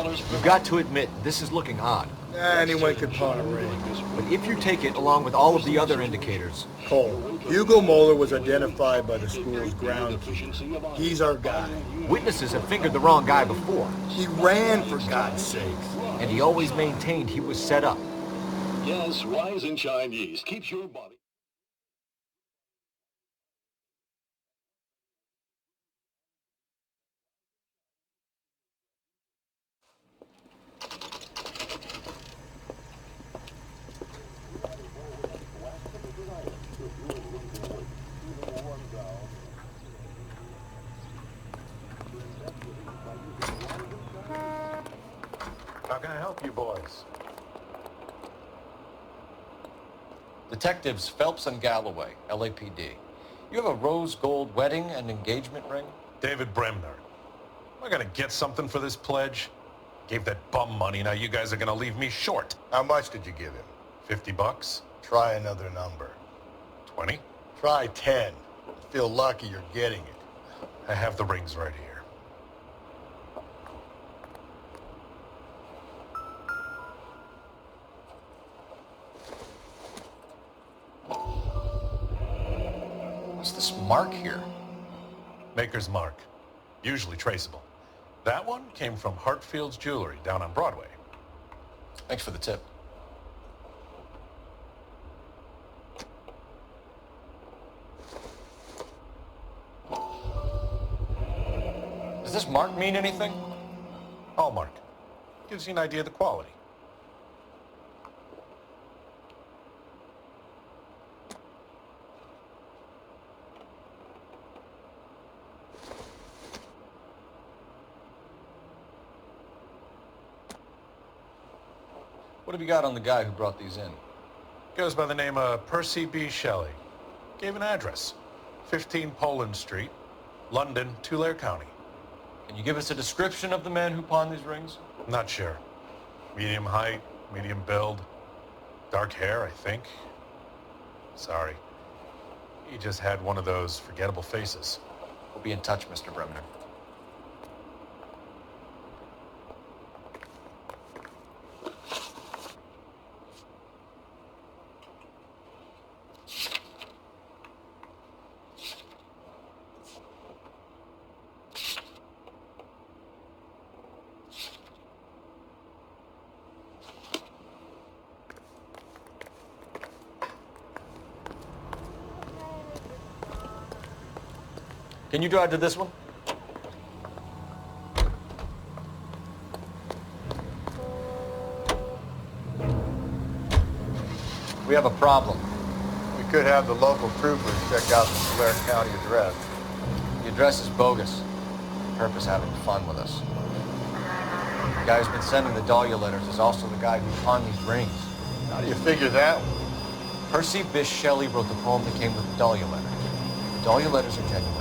You've got to admit, this is looking odd. Anyone could pawn a ring. But if you take it along with all of the other indicators... Cole, Hugo Moeller was identified by the school's groundkeeper. He's our guy. Witnesses have fingered the wrong guy before. He ran, for God's sake. And he always maintained he was set up. Yes, rise and shine yeast. Keeps your body... How can I help you boys? Detectives Phelps and Galloway, LAPD. You have a rose gold wedding and engagement ring? David Bremner. Am I gonna get something for this pledge? Gave that bum money, now you guys are gonna leave me short. How much did you give him? $50? Try another number. 20? Try 10. Feel lucky you're getting it. I have the rings right here. mark here. Maker's mark. Usually traceable. That one came from Hartfield's Jewelry down on Broadway. Thanks for the tip. Does this mark mean anything? Hallmark. Gives you an idea of the quality. What have you got on the guy who brought these in? Goes by the name of Percy B. Shelley. Gave an address. 15 Poland Street, London, Tulare County. Can you give us a description of the man who pawned these rings? Not sure. Medium height, medium build. Dark hair, I think. Sorry. He just had one of those forgettable faces. We'll be in touch, Mr. Bremner. Can you drive to this one? We have a problem. We could have the local troopers check out the Tulare County address. The address is bogus. Purpose having fun with us. The guy who's been sending the Dahlia letters is also the guy who pawned these rings. How do you figure that? Percy Bysshe Shelley wrote the poem that came with the Dahlia letters. The Dahlia letters are genuine.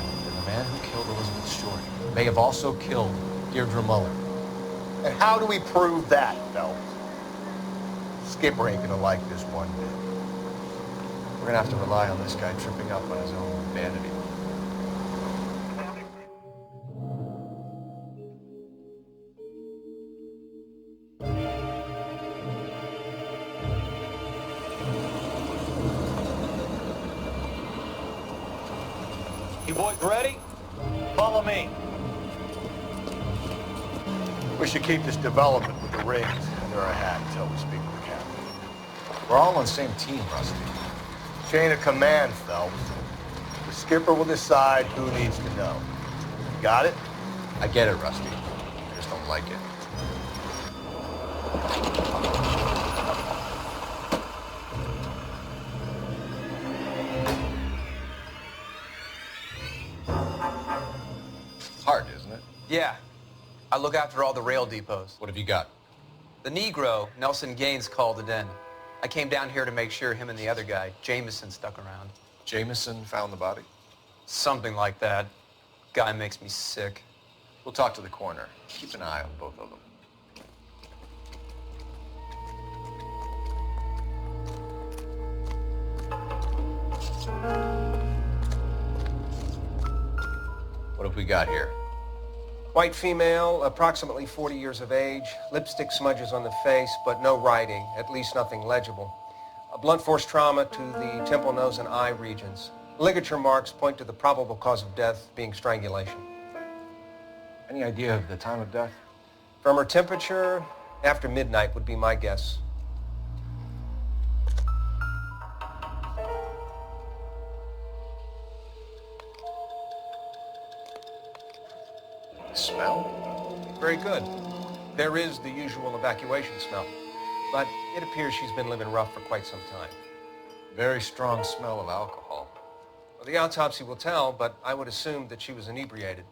The man who killed Elizabeth Short may have also killed Deirdre Muller. And how do we prove that, Phelps? Skipper ain't gonna like this one bit. We're gonna have to rely on this guy tripping up on his own vanity. You boys ready? Follow me. We should keep this development with the rings under our hat until we speak with the captain. We're all on the same team, Rusty. Chain of command, Phelps. The skipper will decide who needs to know. Got it? I get it, Rusty. I just don't like it. Hard, isn't it? Yeah. I look after all the rail depots. What have you got? The Negro, Nelson Gaines, called it in. I came down here to make sure him and the other guy, Jameson, stuck around. Jameson found the body? Something like that. Guy makes me sick. We'll talk to the coroner. Keep an eye on both of them. What have we got here? White female, approximately 40 years of age, lipstick smudges on the face, but no writing, at least nothing legible. A blunt force trauma to the temple, nose, and eye regions. Ligature marks point to the probable cause of death being strangulation. Any idea of the time of death? From her temperature, after midnight would be my guess. Smell? Very good. There is the usual evacuation smell, but it appears she's been living rough for quite some time. Very strong smell of alcohol. Well, the autopsy will tell, but I would assume that she was inebriated.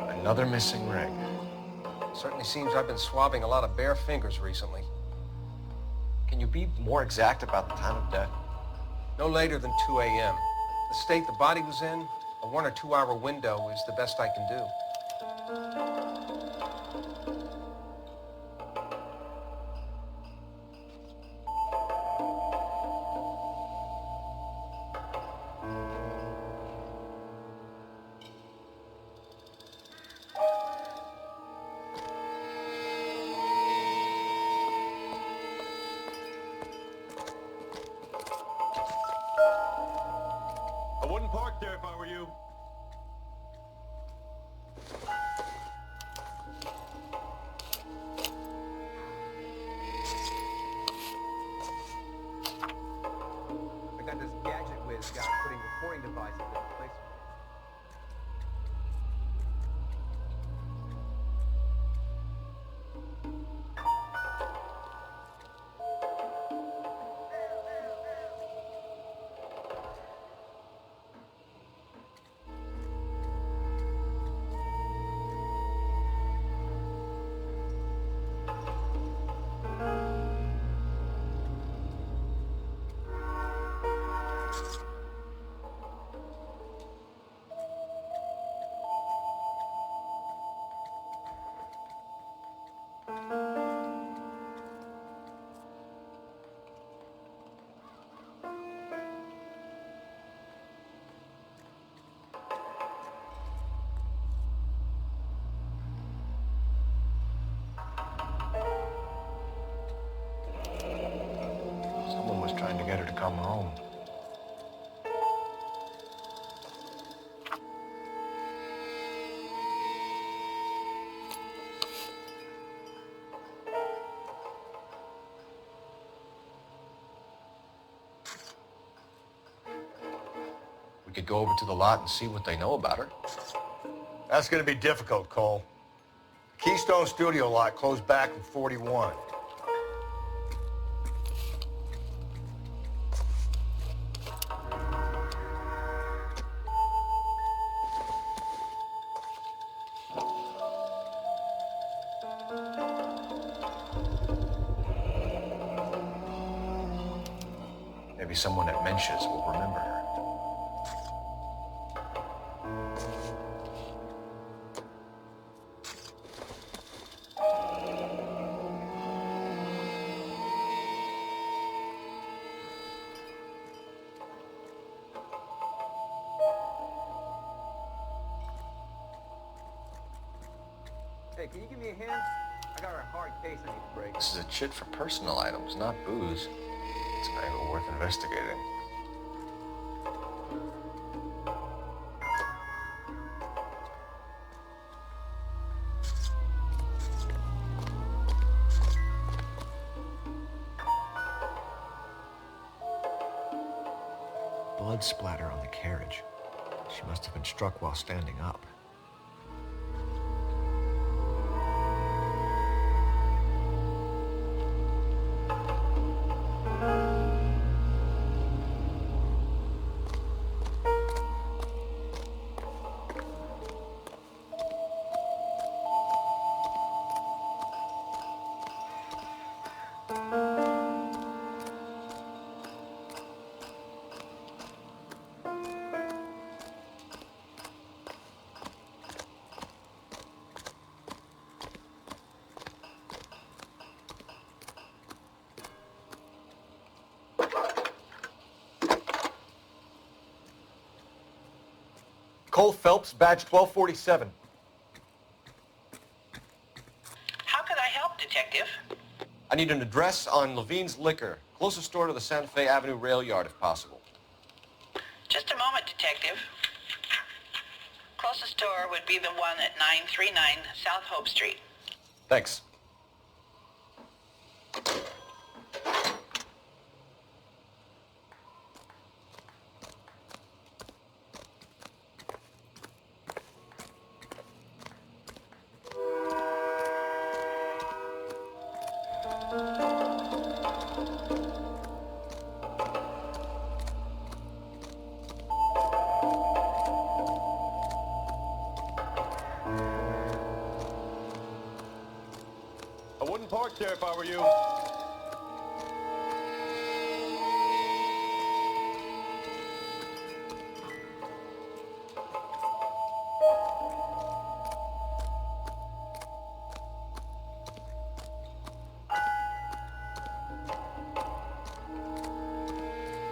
Another missing ring. Certainly seems I've been swabbing a lot of bare fingers recently. Can you be more exact about the time of death? No later than 2 a.m. The state the body was in, a 1 or 2 hour window is the best I can do. I wouldn't park there if I were you. I got this gadget whiz guy putting recording devices in the place. Someone was trying to get her to come home. We could go over to the lot and see what they know about her. That's gonna be difficult, Cole. Keystone Studio lot closed back in 41. Maybe someone at Mensch's will remember her. Hey, can you give me a hand? I got a hard case I need to break. This is a chit for personal items, not booze. It's an angle worth investigating. Blood splatter on the carriage. She must have been struck while standing up. Cole Phelps, badge 1247. How can I help, Detective? I need an address on Levine's Liquor. Closest store to the Santa Fe Avenue rail yard, if possible. Just a moment, Detective. Closest store would be the one at 939 South Hope Street. Thanks. I wouldn't park there if I were you.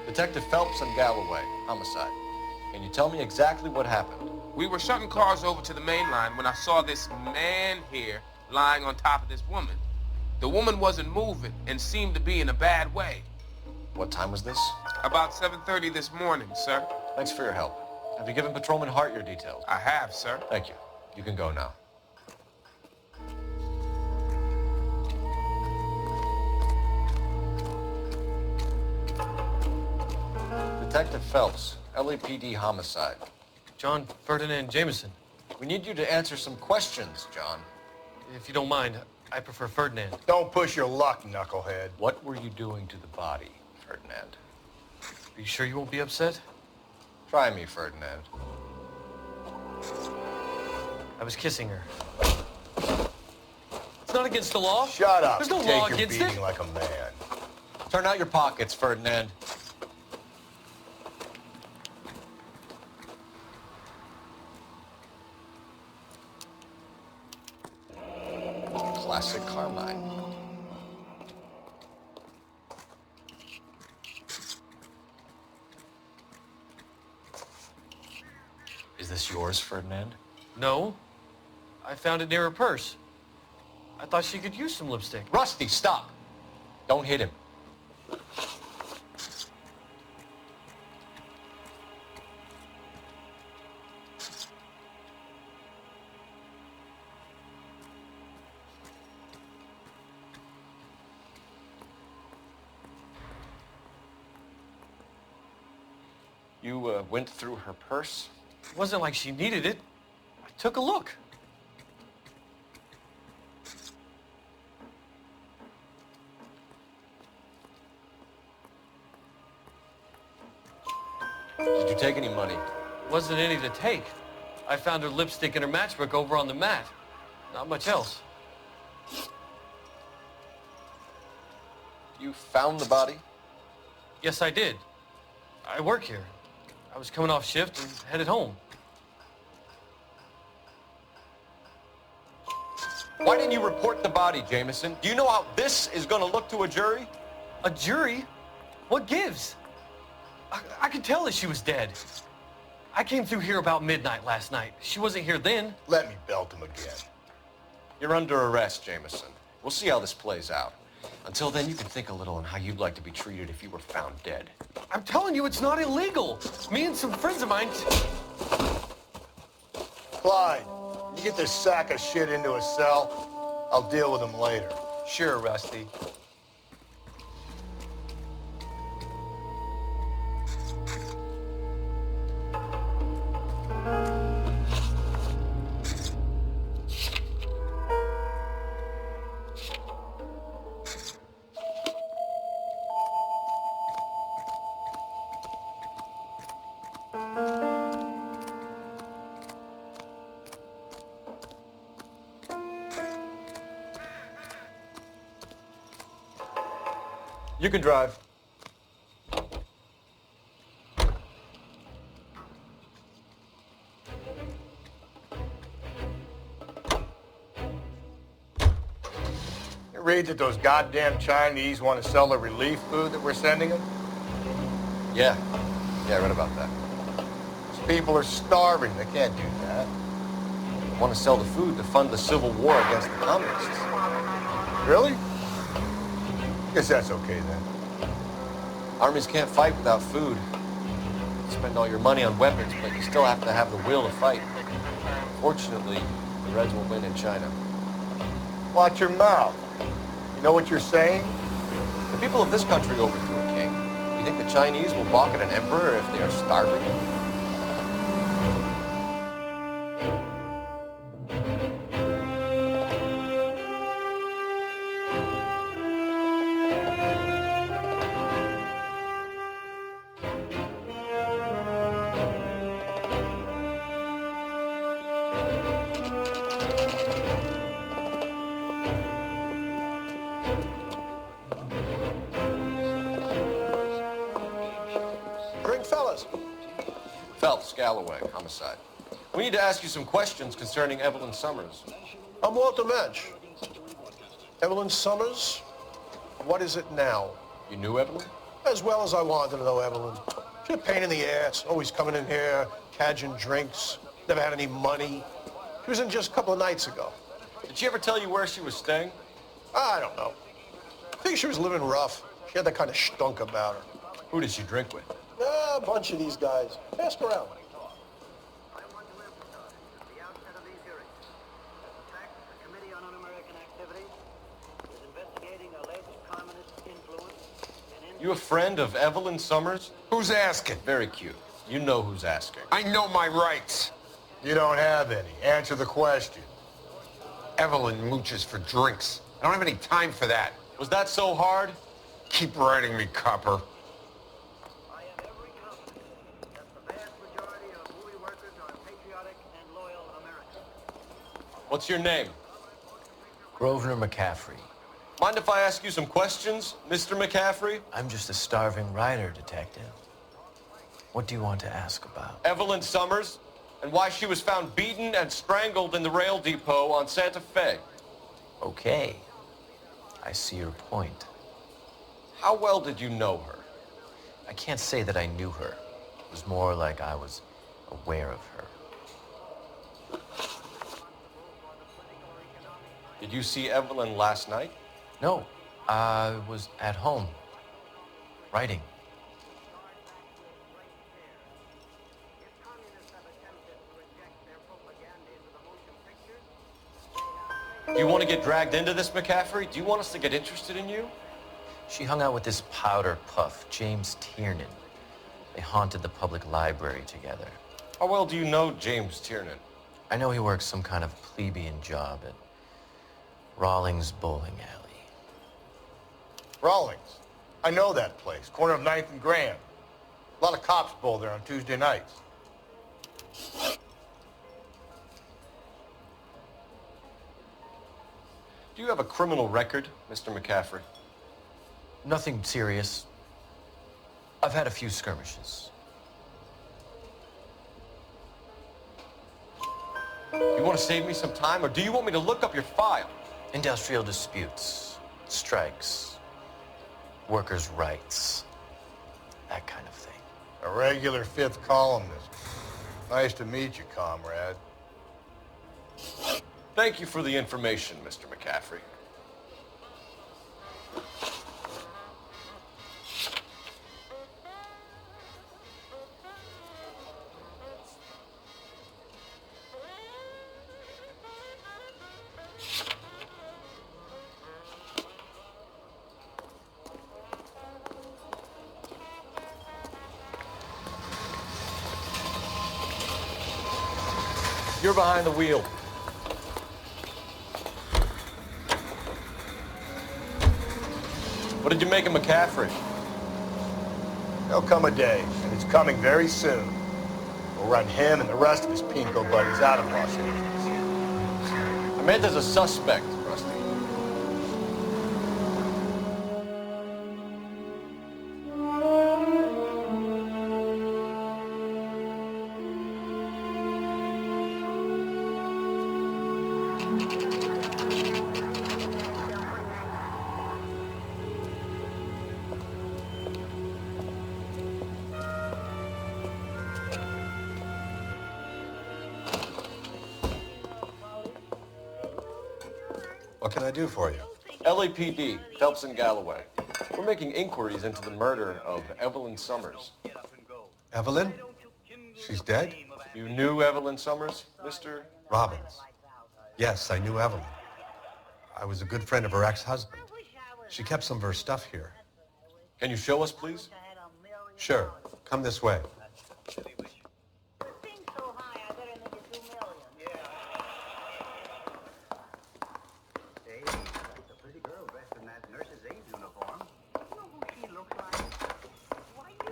Detective Phelps and Galloway, homicide. Can you tell me exactly what happened? We were shutting cars over to the main line when I saw this man here lying on top of this woman. The woman wasn't moving and seemed to be in a bad way. What time was this? About 7:30 this morning, sir. Thanks for your help. Have you given Patrolman Hart your details? I have, sir. Thank you. You can go now. Detective Phelps, LAPD homicide. John Ferdinand Jameson. We need you to answer some questions, John. If you don't mind, I prefer Ferdinand. Don't push your luck, knucklehead. What were you doing to the body, Ferdinand? Are you sure you won't be upset? Try me, Ferdinand. I was kissing her. It's not against the law. Shut up. There's no Take law your against beating it. like a man. Turn out your pockets, Ferdinand. Classic Carmine. Is this yours, Ferdinand? No. I found it near her purse. I thought she could use some lipstick. Rusty, stop. Don't hit him. You went through her purse? It wasn't like she needed it. I took a look. Did you take any money? Wasn't any to take. I found her lipstick and her matchbook over on the mat. Not much else. You found the body? Yes, I did. I work here. I was coming off shift and headed home. Why didn't you report the body, Jameson? Do you know how this is going to look to a jury? A jury? What gives? I could tell that she was dead. I came through here about midnight last night. She wasn't here then. Let me belt him again. You're under arrest, Jameson. We'll see how this plays out. Until then, you can think a little on how you'd like to be treated if you were found dead. I'm telling you, it's not illegal. Me and some friends of mine... Clyde, you get this sack of shit into a cell, I'll deal with him later. Sure, Rusty. You can drive. You read that those goddamn Chinese want to sell the relief food that we're sending them? Yeah, I read about that. These people are starving. They can't do that. They want to sell the food to fund the civil war against the communists. Really? Guess that's okay then. Armies can't fight without food. You spend all your money on weapons, but you still have to have the will to fight. Fortunately, the Reds will win in China. Watch your mouth. You know what you're saying? The people of this country overthrew a king. You think the Chinese will balk at an emperor if they are starving? Phelps, Galloway, homicide. We need to ask you some questions concerning Evelyn Summers. I'm Walter Mensch. Evelyn Summers? What is it now? You knew Evelyn? As well as I wanted to know Evelyn. She's a pain in the ass, always coming in here, cadging drinks, never had any money. She was in just a couple of nights ago. Did she ever tell you where she was staying? I don't know. I think she was living rough. She had that kind of stunk about her. Who did she drink with? Yeah, a bunch of these guys. Ask around. You a friend of Evelyn Summers? Who's asking? Very cute. You know who's asking. I know my rights. You don't have any. Answer the question. Evelyn mooches for drinks. I don't have any time for that. Was that so hard? Keep writing me, copper. What's your name? Grosvenor McCaffrey. Mind if I ask you some questions, Mr. McCaffrey? I'm just a starving writer, detective. What do you want to ask about? Evelyn Summers, and why she was found beaten and strangled in the rail depot on Santa Fe. Okay. I see your point. How well did you know her? I can't say that I knew her. It was more like I was aware of her. Did you see Evelyn last night? No, I was at home, writing. Do you want to get dragged into this, McCaffrey? Do you want us to get interested in you? She hung out with this powder puff, James Tiernan. They haunted the public library together. How well do you know James Tiernan? I know he works some kind of plebeian job at Rawlings Bowling Alley. Rawlings. I know that place. Corner of 9th and Grand. A lot of cops bowl there on Tuesday nights. Do you have a criminal record, Mr. McCaffrey? Nothing serious. I've had a few skirmishes. You want to save me some time, or do you want me to look up your file? Industrial disputes, strikes, workers' rights, that kind of thing. A regular fifth columnist. Nice to meet you, comrade. Thank you for the information, Mr. McCaffrey. You're behind the wheel. What did you make of McCaffrey? There'll come a day, and it's coming very soon. We'll run him and the rest of his pinko buddies out of Los Angeles. I meant as a suspect, Rusty. What can I do for you? LAPD, Phelps and Galloway. We're making inquiries into the murder of Evelyn Summers. Evelyn? She's dead? You knew Evelyn Summers, Mr. Robbins. Yes, I knew Evelyn. I was a good friend of her ex-husband. She kept some of her stuff here. Can you show us, please? Sure. Come this way.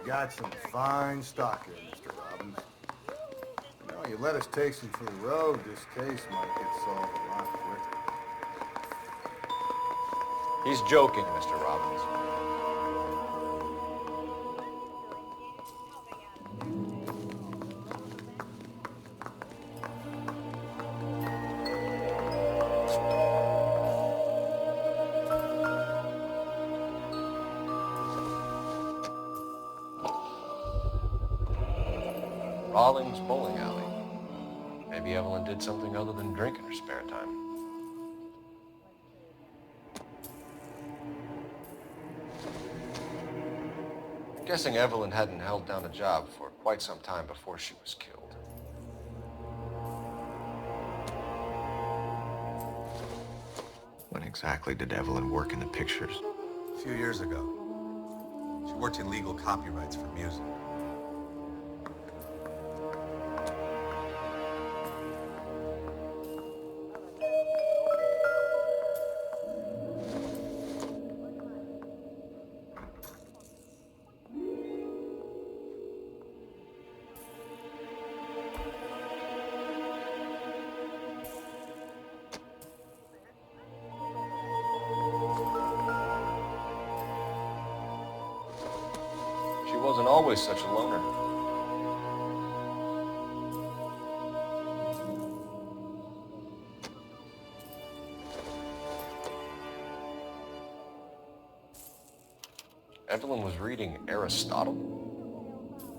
Got some fine stock here, Mr. Robbins. You know, you let us take some for the road, this case might get solved a lot quicker. He's joking, Mr. Robbins. Rawlings Bowling Alley. Maybe Evelyn did something other than drink in her spare time. guessing Evelyn hadn't held down a job for quite some time before she was killed. When exactly did Evelyn work in the pictures? A few years ago. She worked in legal copyrights for music. She wasn't always such a loner. Evelyn was reading Aristotle.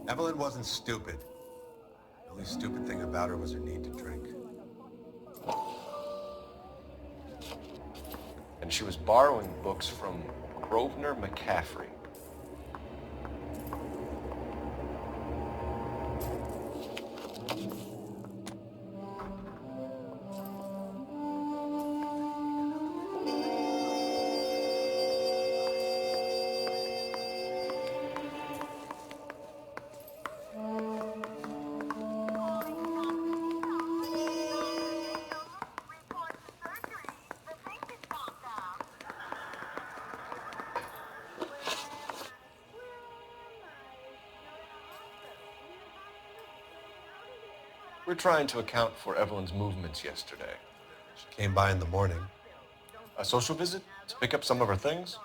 Evelyn wasn't stupid. The only stupid thing about her was her need to drink. And she was borrowing books from Grosvenor McCaffrey. We're trying to account for Evelyn's movements yesterday. She came by in the morning. A social visit to pick up some of her things?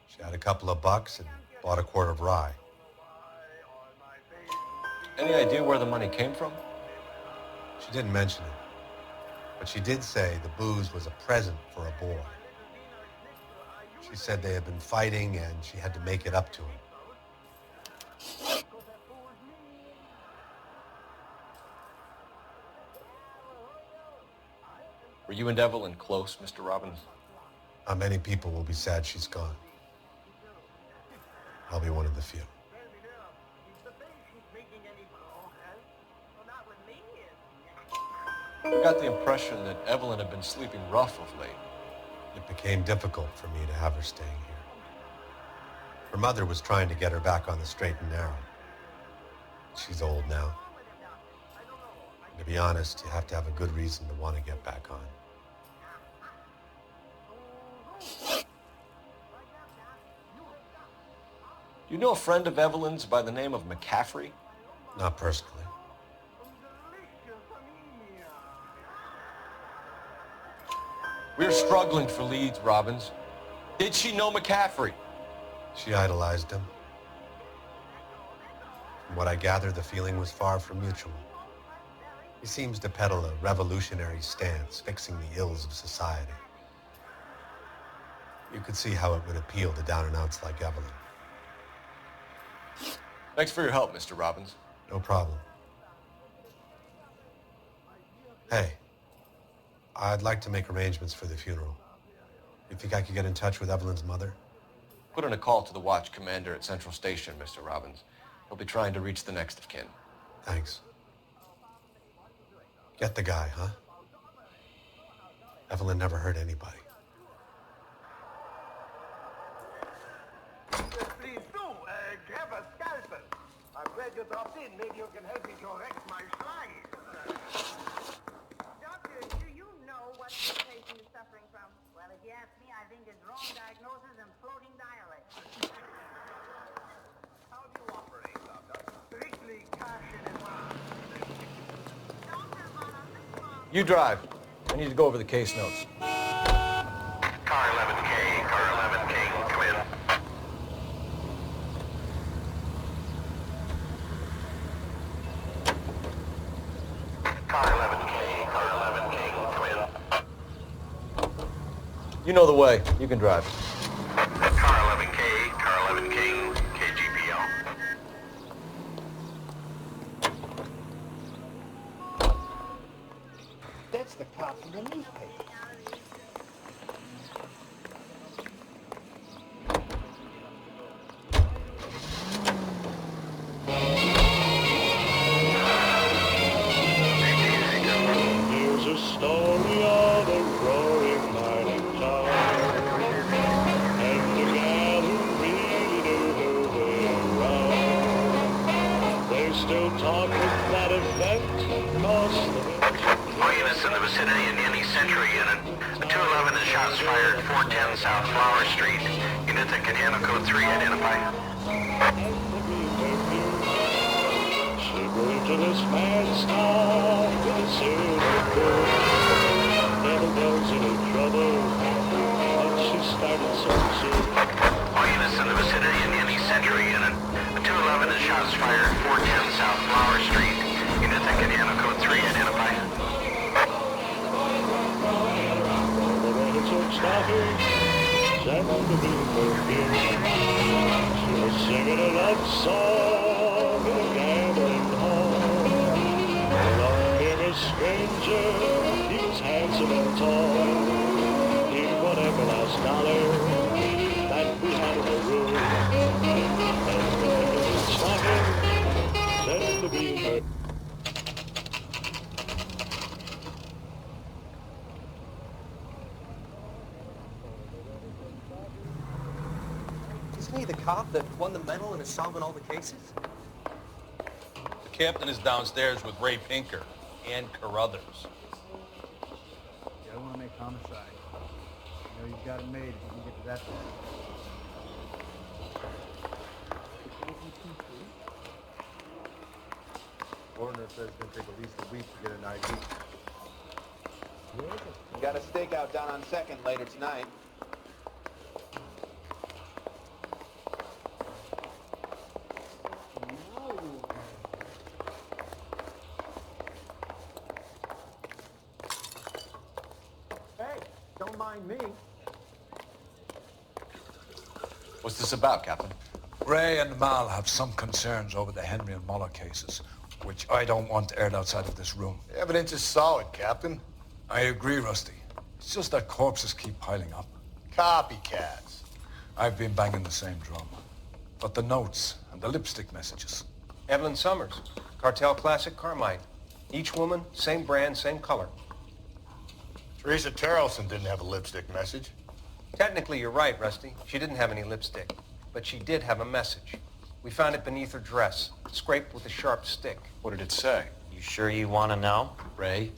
She had a couple of bucks and bought a quart of rye. Any idea where the money came from? She didn't mention it, but she did say the booze was a present for a boy. She said they had been fighting and she had to make it up to him. Were you and Evelyn close, Mr. Robbins? Not many people will be sad she's gone. I'll be one of the few. I got the impression that Evelyn had been sleeping rough of late. It became difficult for me to have her staying here. Her mother was trying to get her back on the straight and narrow. She's old now. And to be honest, you have to have a good reason to want to get back on. You know a friend of Evelyn's by the name of McCaffrey? Not personally. We're struggling for leads, Robbins. Did she know McCaffrey? She idolized him. From what I gather, the feeling was far from mutual. He seems to peddle a revolutionary stance, fixing the ills of society. You could see how it would appeal to down-and-outs like Evelyn. Thanks for your help, Mr. Robbins. No problem. Hey, I'd like to make arrangements for the funeral. You think I could get in touch with Evelyn's mother? Put in a call to the watch commander at Central Station, Mr. Robbins. He'll be trying to reach the next of kin. Thanks. Get the guy, huh? Evelyn never hurt anybody. Please do, grab a scalpel. I'm glad you dropped in. Maybe you can help me correct my slide. Doctor, do you know what this patient is suffering from? Well, if you ask me, I think it's wrong diagnosis and floating dialect. How do you operate, Doctor? Strictly cash in advance. You drive. I need to go over the case notes. Car 11K, come in. Car 11K, come in. You know the way. You can drive. Car 11K, KGPL. That's the cop from the newspaper. that effect, cause All units in the vicinity in any Century unit. A 211 and shots fired at 410 South Flower Street. Unit that can handle code 3, identify. she grew to this man's town with a silver never knows any trouble, and she started so soon. All units in the vicinity in any Century unit. A 211 and shots fired at 410 South Flower Street. Unit that can handle code 3, identify. Stopping, sang on the bluebird here. She was singing a love song in a gambling hall. Along came a stranger, he was handsome and tall. He won every last dollar that we had in the room. And stopping, sang the bluebird. Isn't he the cop that won the medal and is solving all the cases? The captain is downstairs with Ray Pinker and Carruthers. You don't want to make homicide. You know you've got it made if you can get to that point. Coroner says it's going to take at least a week to get an ID. We got a stakeout down on 2nd later tonight. Don't mind me. What's this about, Captain? Ray and Mal have some concerns over the Henry and Muller cases, which I don't want aired outside of this room. The evidence is solid, Captain. I agree, Rusty. It's just that corpses keep piling up. Copycats. I've been banging the same drum. But the notes and the lipstick messages. Evelyn Summers, Cartel Classic Carmine. Each woman, same brand, same color. Teresa Terrelson didn't have a lipstick message. Technically, you're right, Rusty. She didn't have any lipstick. But she did have a message. We found it beneath her dress, scraped with a sharp stick. What did it say? You sure you want to know? Ray?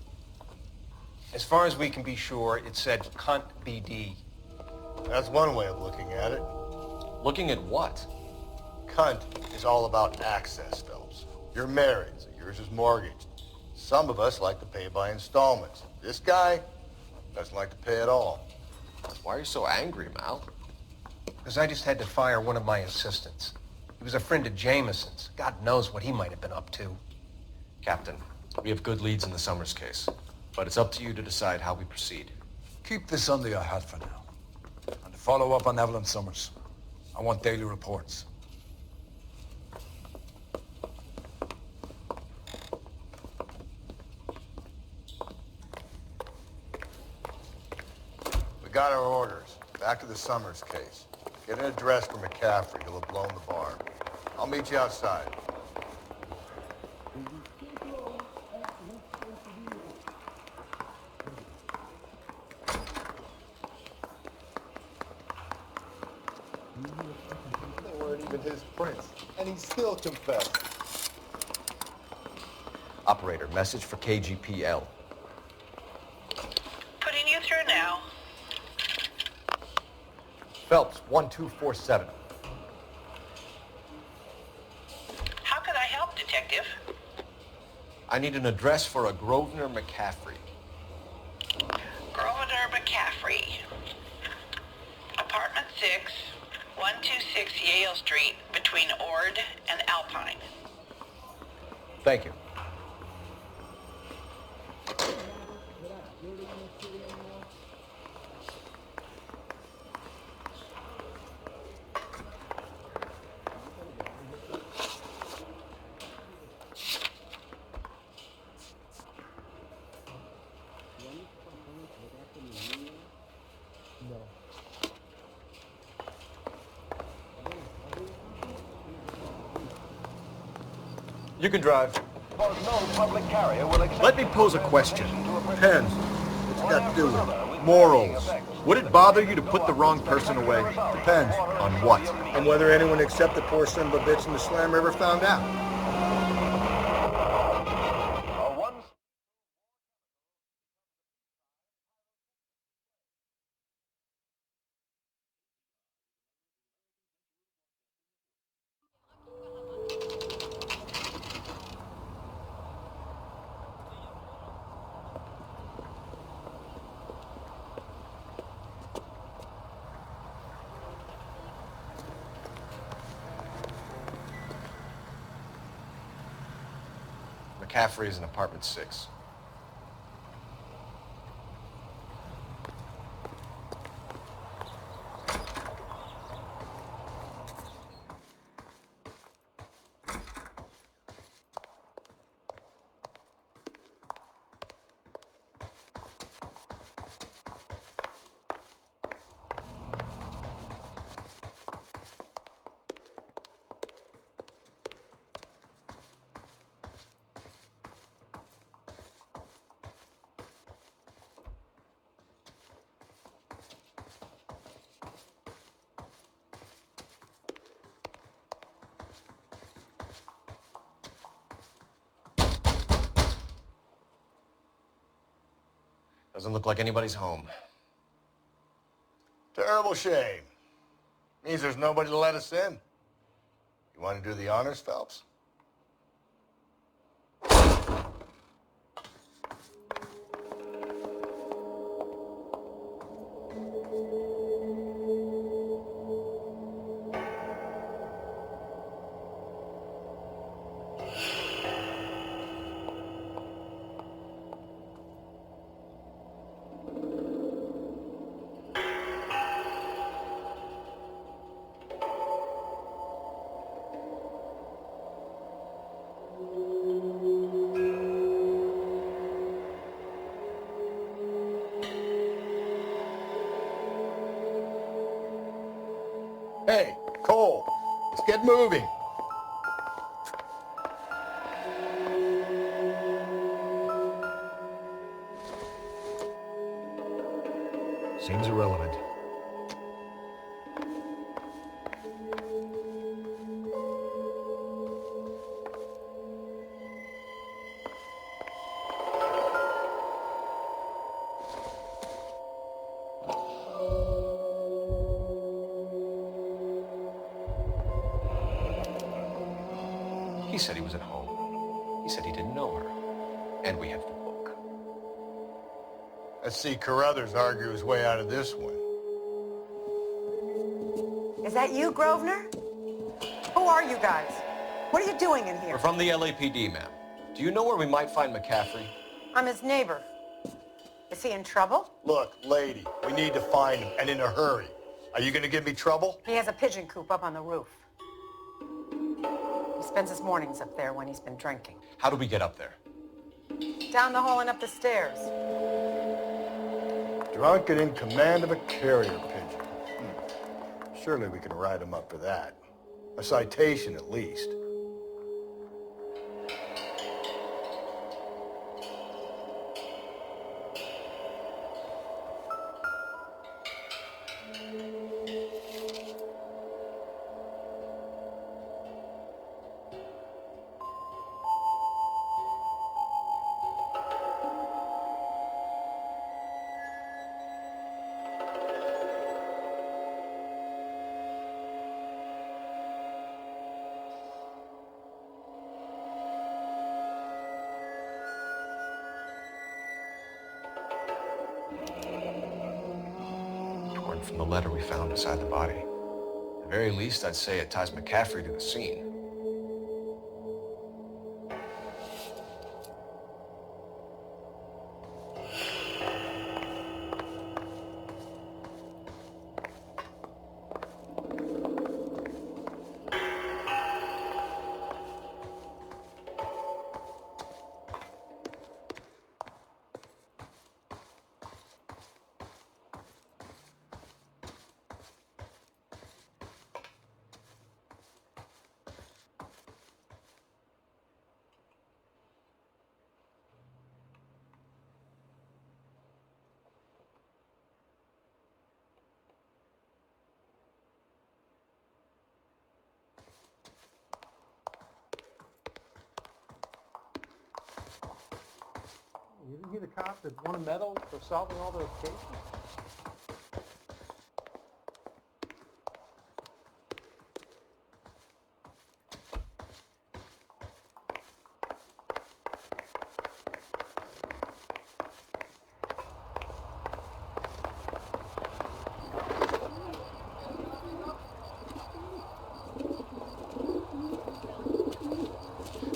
As far as we can be sure, it said cunt BD. That's one way of looking at it. Looking at what? Cunt is all about access, Phelps. You're married, so yours is mortgaged. Some of us like to pay by installments. This guy doesn't like to pay at all. Why are you so angry, Mal? Because I just had to fire one of my assistants. He was a friend of Jameson's. God knows what he might have been up to. Captain, we have good leads in the Summers case, but it's up to you to decide how we proceed. Keep this under your hat for now. And to follow up on Evelyn Summers, I want daily reports. We got our orders. Back to the Summers case. Get an address for McCaffrey. He'll have blown the bar. I'll meet you outside. They weren't even his prints, and he still confessed. Operator, message for KGPL. Putting you through now. Phelps, 1247. How could I help, Detective? I need an address for a Grosvenor McCaffrey. Grosvenor McCaffrey. Apartment 6, 126 Yale Street, between Ord and Alpine. Thank you. You can drive. Let me pose a question. Depends. What's it got to do with it? Morals. Would it bother you to put the wrong person away? Depends. On what? On whether anyone except the poor son of a bitch in the Slam ever found out. McCaffrey is in apartment 6. Doesn't look like anybody's home. Terrible shame. Means there's nobody to let us in. You want to do the honors, Phelps? Hey, Cole, let's get moving. Seems irrelevant. He said he was at home. He said he didn't know her. And we have the book. Let's see Carruthers argue his way out of this one. Is that you, Grosvenor? Who are you guys? What are you doing in here? We're from the LAPD, ma'am. Do you know where we might find McCaffrey? I'm his neighbor. Is he in trouble? Look, lady, we need to find him, and in a hurry. Are you gonna give me trouble? He has a pigeon coop up on the roof. He spends his mornings up there when he's been drinking. How do we get up there? Down the hall and up the stairs. Drunk and in command of a carrier pigeon. Surely we can write him up for that. A citation, at least. From the letter we found beside the body. At the very least, I'd say it ties McCaffrey to the scene. Isn't he the cop that won a medal for solving all those cases?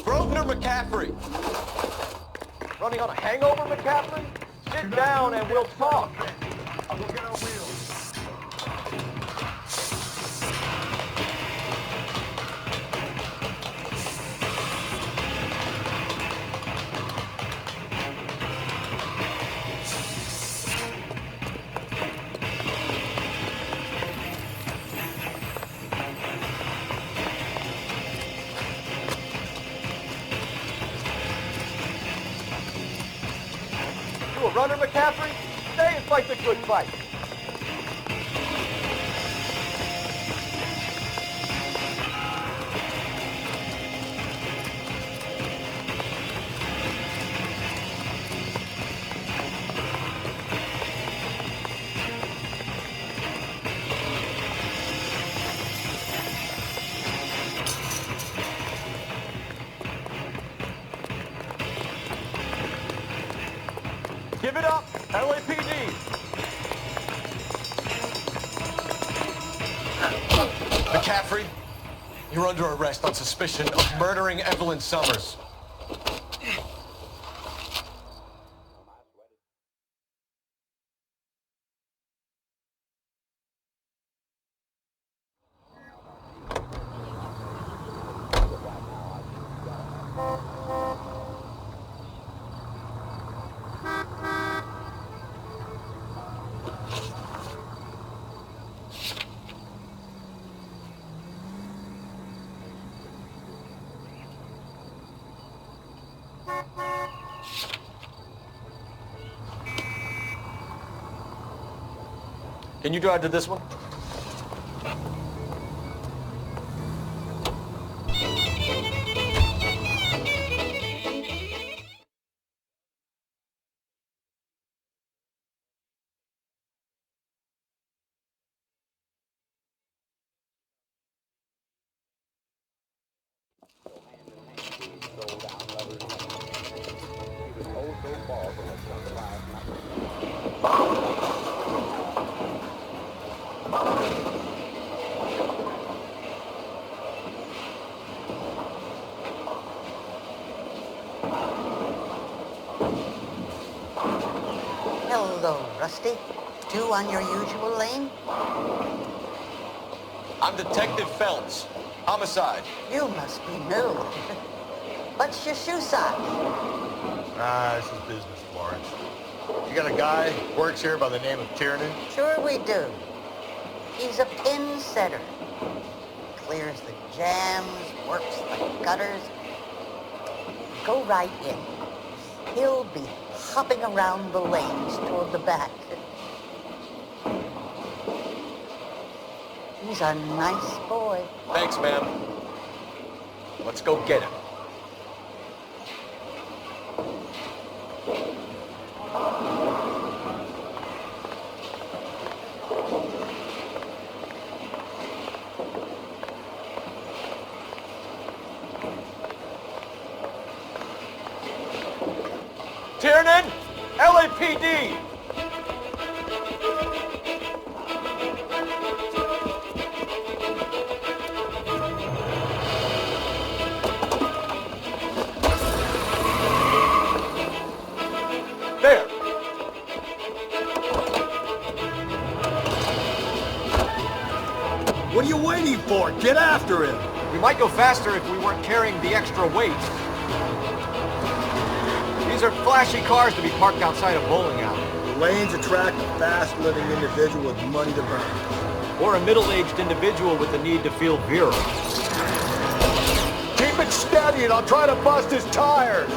Grosvenor McCaffrey! Running on a hangover, McCaffrey? Sit down and we'll talk. We'll get our wheels. You a runner, McCaffrey? Stay and fight the good fight. Give it up, LAPD! McCaffrey, you're under arrest on suspicion of murdering Evelyn Summers. Can you drive to this one? Hello, Rusty. Two on your usual lane? I'm Detective Phelps. Homicide. You must be new. What's your shoe size? This is business, Florence. You got a guy who works here by the name of Tiernan? Sure we do. He's a pin setter. Clears the jams, works the gutters. Go right in. He'll be hopping around the lanes toward the back. He's a nice boy. Thanks, ma'am. Let's go get him. Tiernan, LAPD! There! What are you waiting for? Get after him! We might go faster if we weren't carrying the extra weight. These are flashy cars to be parked outside a bowling alley. The lanes attract a fast-living individual with money to burn. Or a middle-aged individual with the need to feel virile. Keep it steady and I'll try to bust his tires!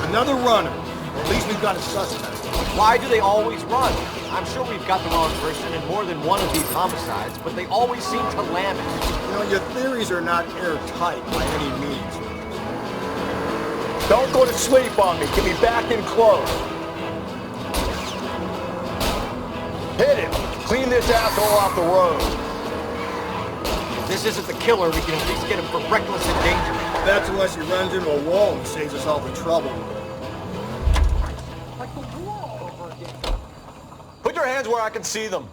Another runner. Or at least we've got a suspect. Why do they always run? I'm sure we've got the wrong person in more than one of these homicides, but they always seem to land it. You know, your theories are not airtight by any means. Don't go to sleep on me. Get me back in close. Hit him. Clean this asshole off the road. If this isn't the killer, we can at least get him for reckless endangerment. That's unless he runs into a wall and saves us all the trouble. Put your hands where I can see them.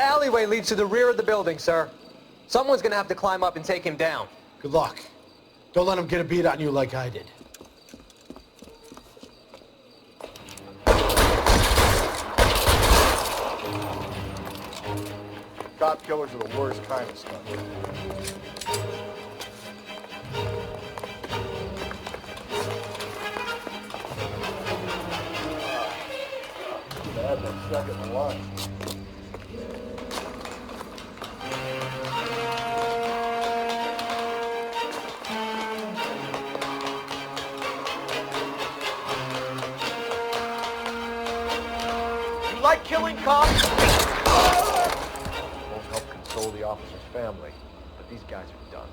alleyway leads to the rear of the building, sir. Someone's gonna have to climb up and take him down. Good luck. Don't let him get a beat on you like I did. Cop killers are the worst kind of stuff. Bad that second lunch. You like killing cops? Won't help console the officer's family, but these guys are done.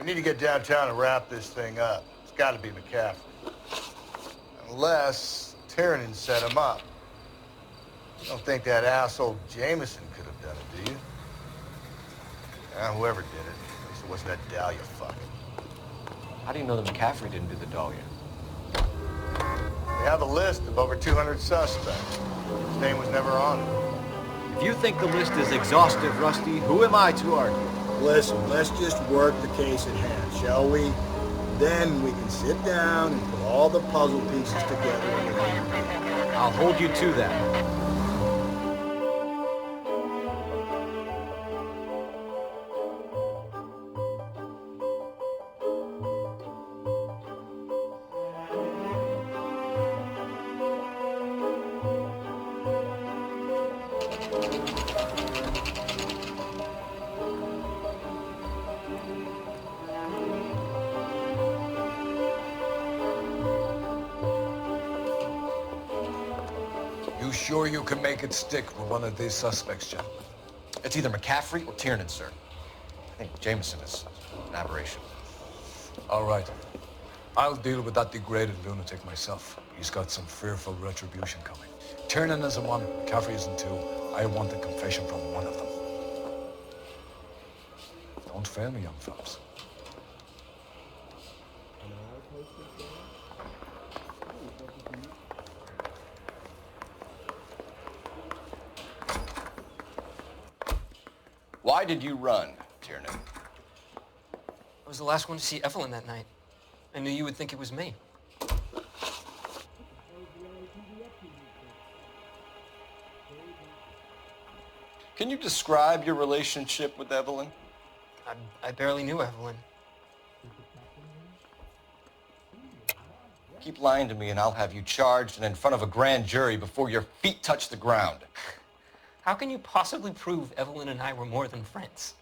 We need to get downtown and wrap this thing up. It's got to be McCaffrey. Unless Tiernan set him up. You don't think that asshole Jameson could have done it, do you? Whoever did it. At least it wasn't that Dahlia fuck. How do you know that McCaffrey didn't do the Dahlia? They have a list of over 200 suspects. His name was never on it. If you think the list is exhaustive, Rusty, who am I to argue? Listen, let's just work the case at hand, shall we? Then we can sit down and put all the puzzle pieces together. I'll hold you to that. Sure you can make it stick with one of these suspects, gentlemen? It's either McCaffrey or Tiernan, sir. I think Jameson is an aberration. All right. I'll deal with that degraded lunatic myself. He's got some fearful retribution coming. Tiernan isn't one, McCaffrey isn't two. I want a confession from one of them. Don't fail me, young Phelps. Why did you run, Tiernan? I was the last one to see Evelyn that night. I knew you would think it was me. Can you describe your relationship with Evelyn? I barely knew Evelyn. Keep lying to me and I'll have you charged and in front of a grand jury before your feet touch the ground. How can you possibly prove Evelyn and I were more than friends?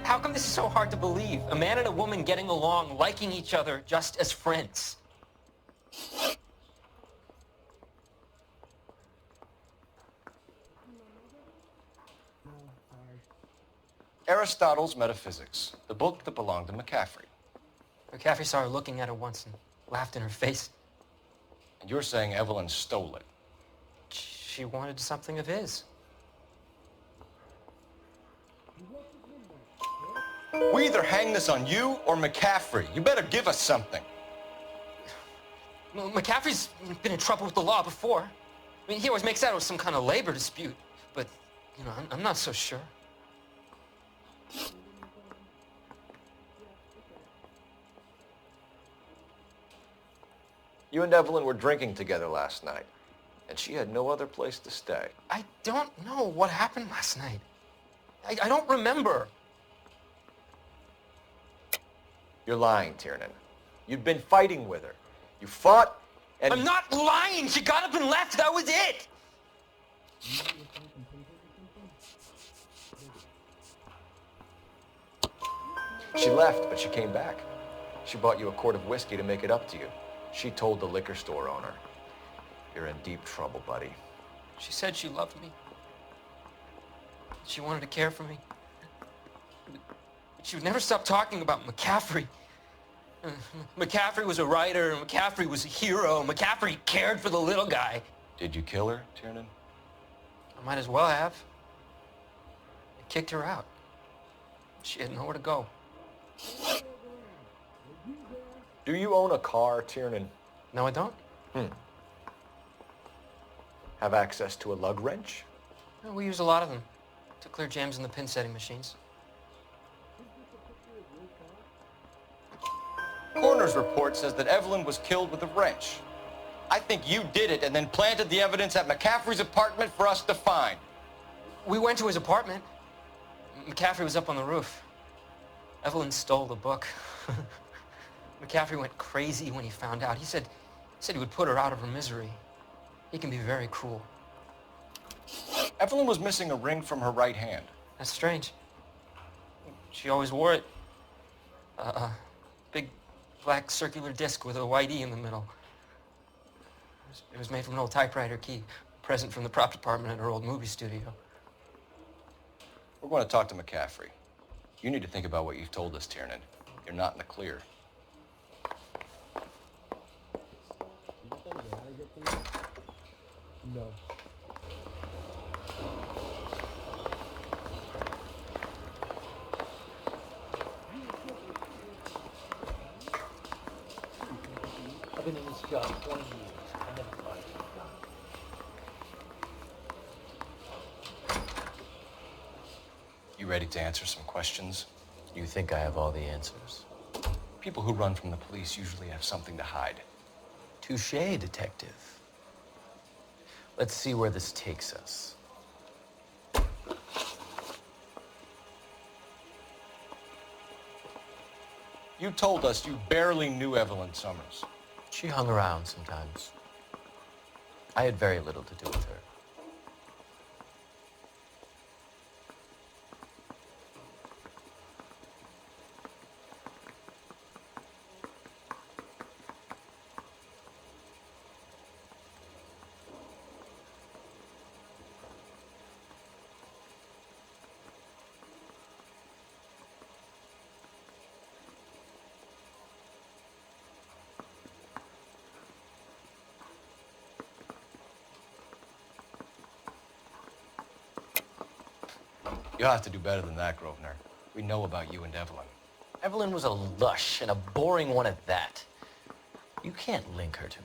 How come this is so hard to believe? A man and a woman getting along, liking each other just as friends. Aristotle's Metaphysics, the book that belonged to McCaffrey. McCaffrey saw her looking at her once and laughed in her face. And you're saying Evelyn stole it? She wanted something of his. We either hang this on you or McCaffrey. You better give us something. Well, McCaffrey's been in trouble with the law before. I mean, he always makes out it was some kind of labor dispute. But, you know, I'm not so sure. You and Evelyn were drinking together last night, and she had no other place to stay. I don't know what happened last night. I don't remember. You're lying, Tiernan. You'd been fighting with her. You fought, and... I'm not lying! She got up and left! That was it! She left, but she came back. She bought you a quart of whiskey to make it up to you. She told the liquor store owner. You're in deep trouble, buddy. She said she loved me. She wanted to care for me. She would never stop talking about McCaffrey. McCaffrey was a writer, and McCaffrey was a hero. McCaffrey cared for the little guy. Did you kill her, Tiernan? I might as well have. I kicked her out. She had nowhere to go. Do you own a car, Tiernan? No, I don't. Have access to a lug wrench? No, we use a lot of them to clear jams in the pin-setting machines. Coroner's report says that Evelyn was killed with a wrench. I think you did it and then planted the evidence at McCaffrey's apartment for us to find. We went to his apartment. McCaffrey was up on the roof. Evelyn stole the book. McCaffrey went crazy when he found out. He said he would put her out of her misery. He can be very cruel. Evelyn was missing a ring from her right hand. That's strange. She always wore it. Big black circular disc with a white E in the middle. It was made from an old typewriter key, a present from the prop department at her old movie studio. We're going to talk to McCaffrey. You need to think about what you've told us, Tiernan. You're not in the clear. No. I've been in this job 20 years. I never thought it was done. You ready to answer some questions? You think I have all the answers? People who run from the police usually have something to hide. Touché, detective. Let's see where this takes us. You told us you barely knew Evelyn Summers. She hung around sometimes. I had very little to do with her. You'll have to do better than that, Grosvenor. We know about you and Evelyn. Evelyn was a lush, and a boring one at that. You can't link her to me.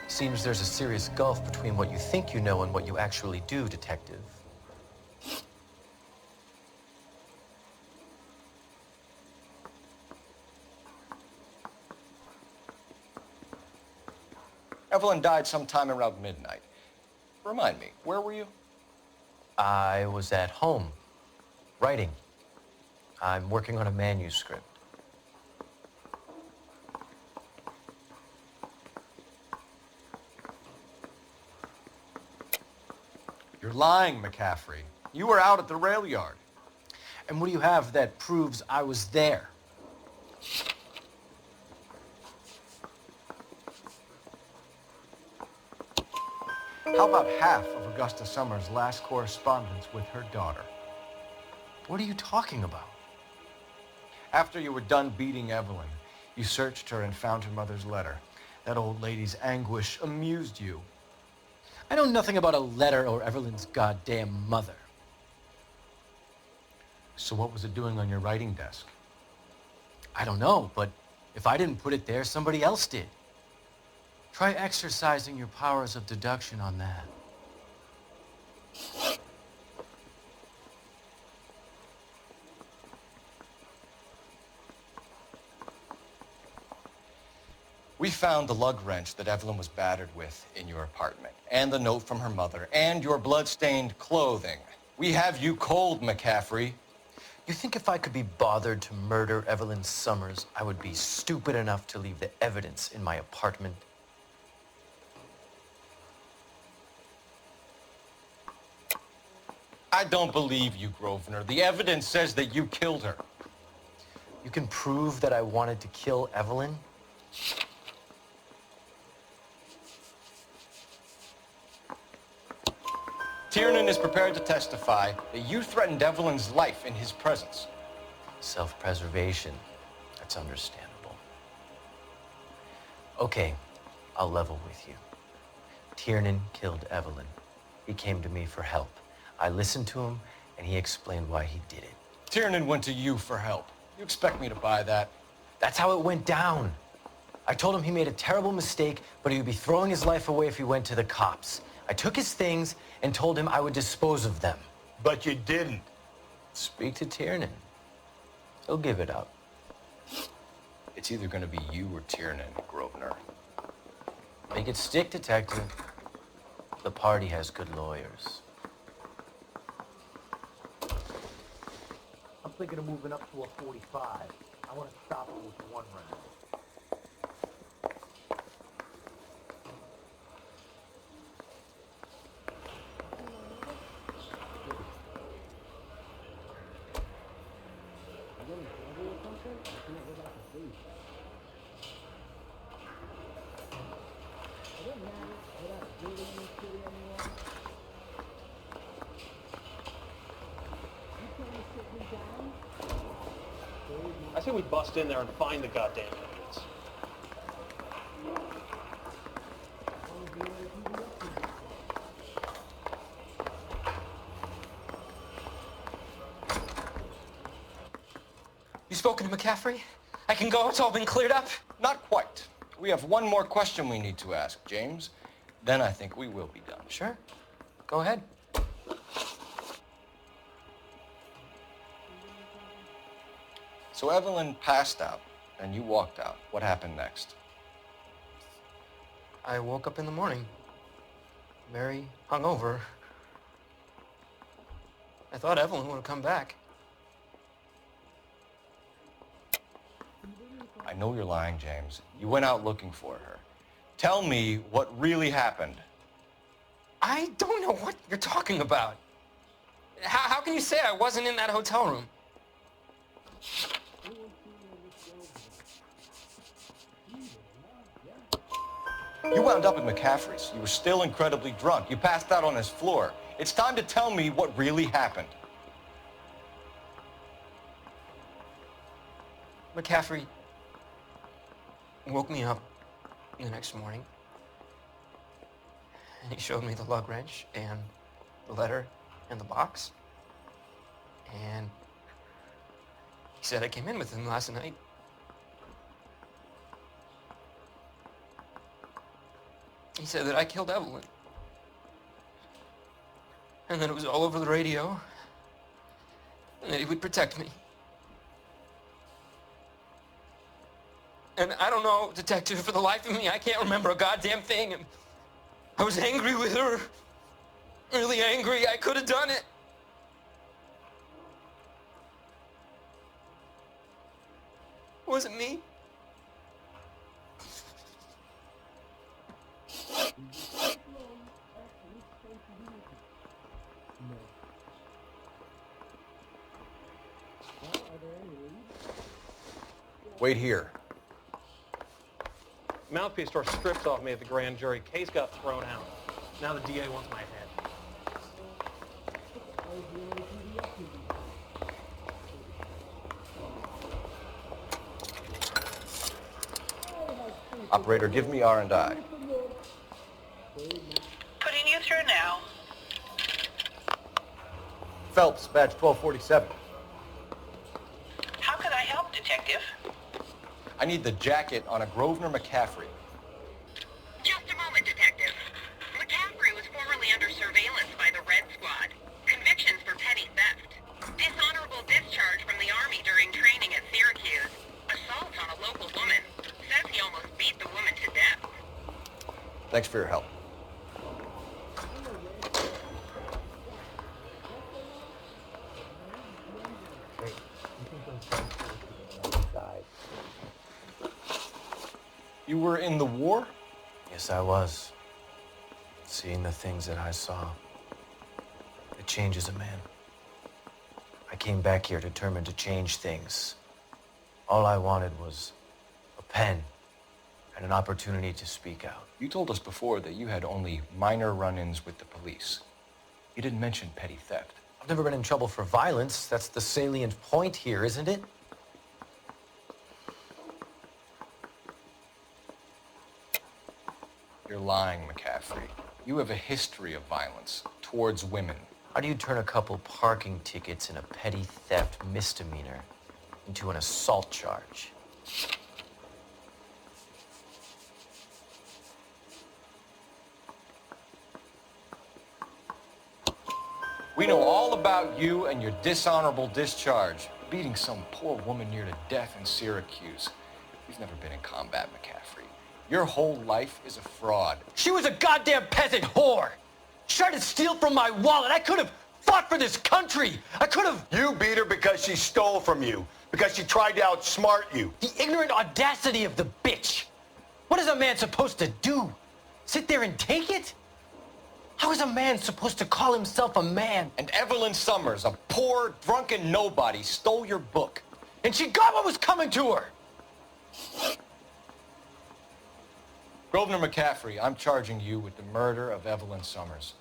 Seems there's a serious gulf between what you think you know and what you actually do, detective. Evelyn died sometime around midnight. Remind me, where were you? I was at home, writing. I'm working on a manuscript. You're lying, McCaffrey. You were out at the rail yard. And what do you have that proves I was there? How about half of Augusta Summers' last correspondence with her daughter? What are you talking about? After you were done beating Evelyn, you searched her and found her mother's letter. That old lady's anguish amused you. I know nothing about a letter or Evelyn's goddamn mother. So what was it doing on your writing desk? I don't know, but if I didn't put it there, somebody else did. Try exercising your powers of deduction on that. We We found the lug wrench that Evelyn was battered with in your apartment, and the note from her mother, and your blood-stained clothing. We have you cold, McCaffrey. You think if I could be bothered to murder Evelyn Summers, I would be stupid enough to leave the evidence in my apartment? I don't believe you, Grosvenor. The evidence says that you killed her. You can prove that I wanted to kill Evelyn? Tiernan is prepared to testify that you threatened Evelyn's life in his presence. Self-preservation. That's understandable. Okay, I'll level with you. Tiernan killed Evelyn. He came to me for help. I listened to him, and he explained why he did it. Tiernan went to you for help. You expect me to buy that? That's how it went down. I told him he made a terrible mistake, but he would be throwing his life away if he went to the cops. I took his things and told him I would dispose of them. But you didn't. Speak to Tiernan. He'll give it up. It's either going to be you or Tiernan, Grosvenor. Make it stick, detective. The party has good lawyers. I'm thinking of moving up to a 45. I want to stop it with one round. I say we bust in there and find the goddamn idiots. You spoken to McCaffrey? I can go? It's all been cleared up? Not quite. We have one more question we need to ask, James. Then I think we will be done. Sure. Go ahead. So Evelyn passed out, and you walked out. What happened next? I woke up in the morning, very hungover. I thought Evelyn would have come back. I know you're lying, James. You went out looking for her. Tell me what really happened. I don't know what you're talking about. How can you say I wasn't in that hotel room? You wound up at McCaffrey's. You were still incredibly drunk. You passed out on his floor. It's time to tell me what really happened. McCaffrey woke me up the next morning, and he showed me the lug wrench and the letter and the box, and he said I came in with him last night. He said that I killed Evelyn, and that it was all over the radio, and that he would protect me. And I don't know, detective, for the life of me, I can't remember a goddamn thing. And I was angry with her. Really angry. I could have done it. It wasn't me. Wait here. Mouthpiece tore strips off me at the grand jury. Case got thrown out. Now the DA wants my head. Operator, give me R&I. Putting you through now. Phelps, badge 1247. How could I help, detective? I need the jacket on a Grosvenor McCaffrey. Just a moment, detective. McCaffrey was formerly under surveillance by the Red Squad. Convictions for petty theft. Dishonorable discharge from the Army during training at Syracuse. Assault on a local woman. Says he almost beat the woman to Thanks for your help. You were in the war? Yes, I was. Seeing the things that I saw, it changes a man. I came back here determined to change things. All I wanted was a pen and an opportunity to speak out. You told us before that you had only minor run-ins with the police. You didn't mention petty theft. I've never been in trouble for violence. That's the salient point here, isn't it? You're lying, McCaffrey. You have a history of violence towards women. How do you turn a couple parking tickets and a petty theft misdemeanor into an assault charge? We know all about you and your dishonorable discharge, beating some poor woman near to death in Syracuse. You've never been in combat, McCaffrey. Your whole life is a fraud. She was a goddamn peasant whore! She tried to steal from my wallet. I could have fought for this country. I could have... You beat her because she stole from you, because she tried to outsmart you. The ignorant audacity of the bitch. What is a man supposed to do? Sit there and take it? How is a man supposed to call himself a man? And Evelyn Summers, a poor, drunken nobody, stole your book. And she got what was coming to her. Grosvenor McCaffrey, I'm charging you with the murder of Evelyn Summers.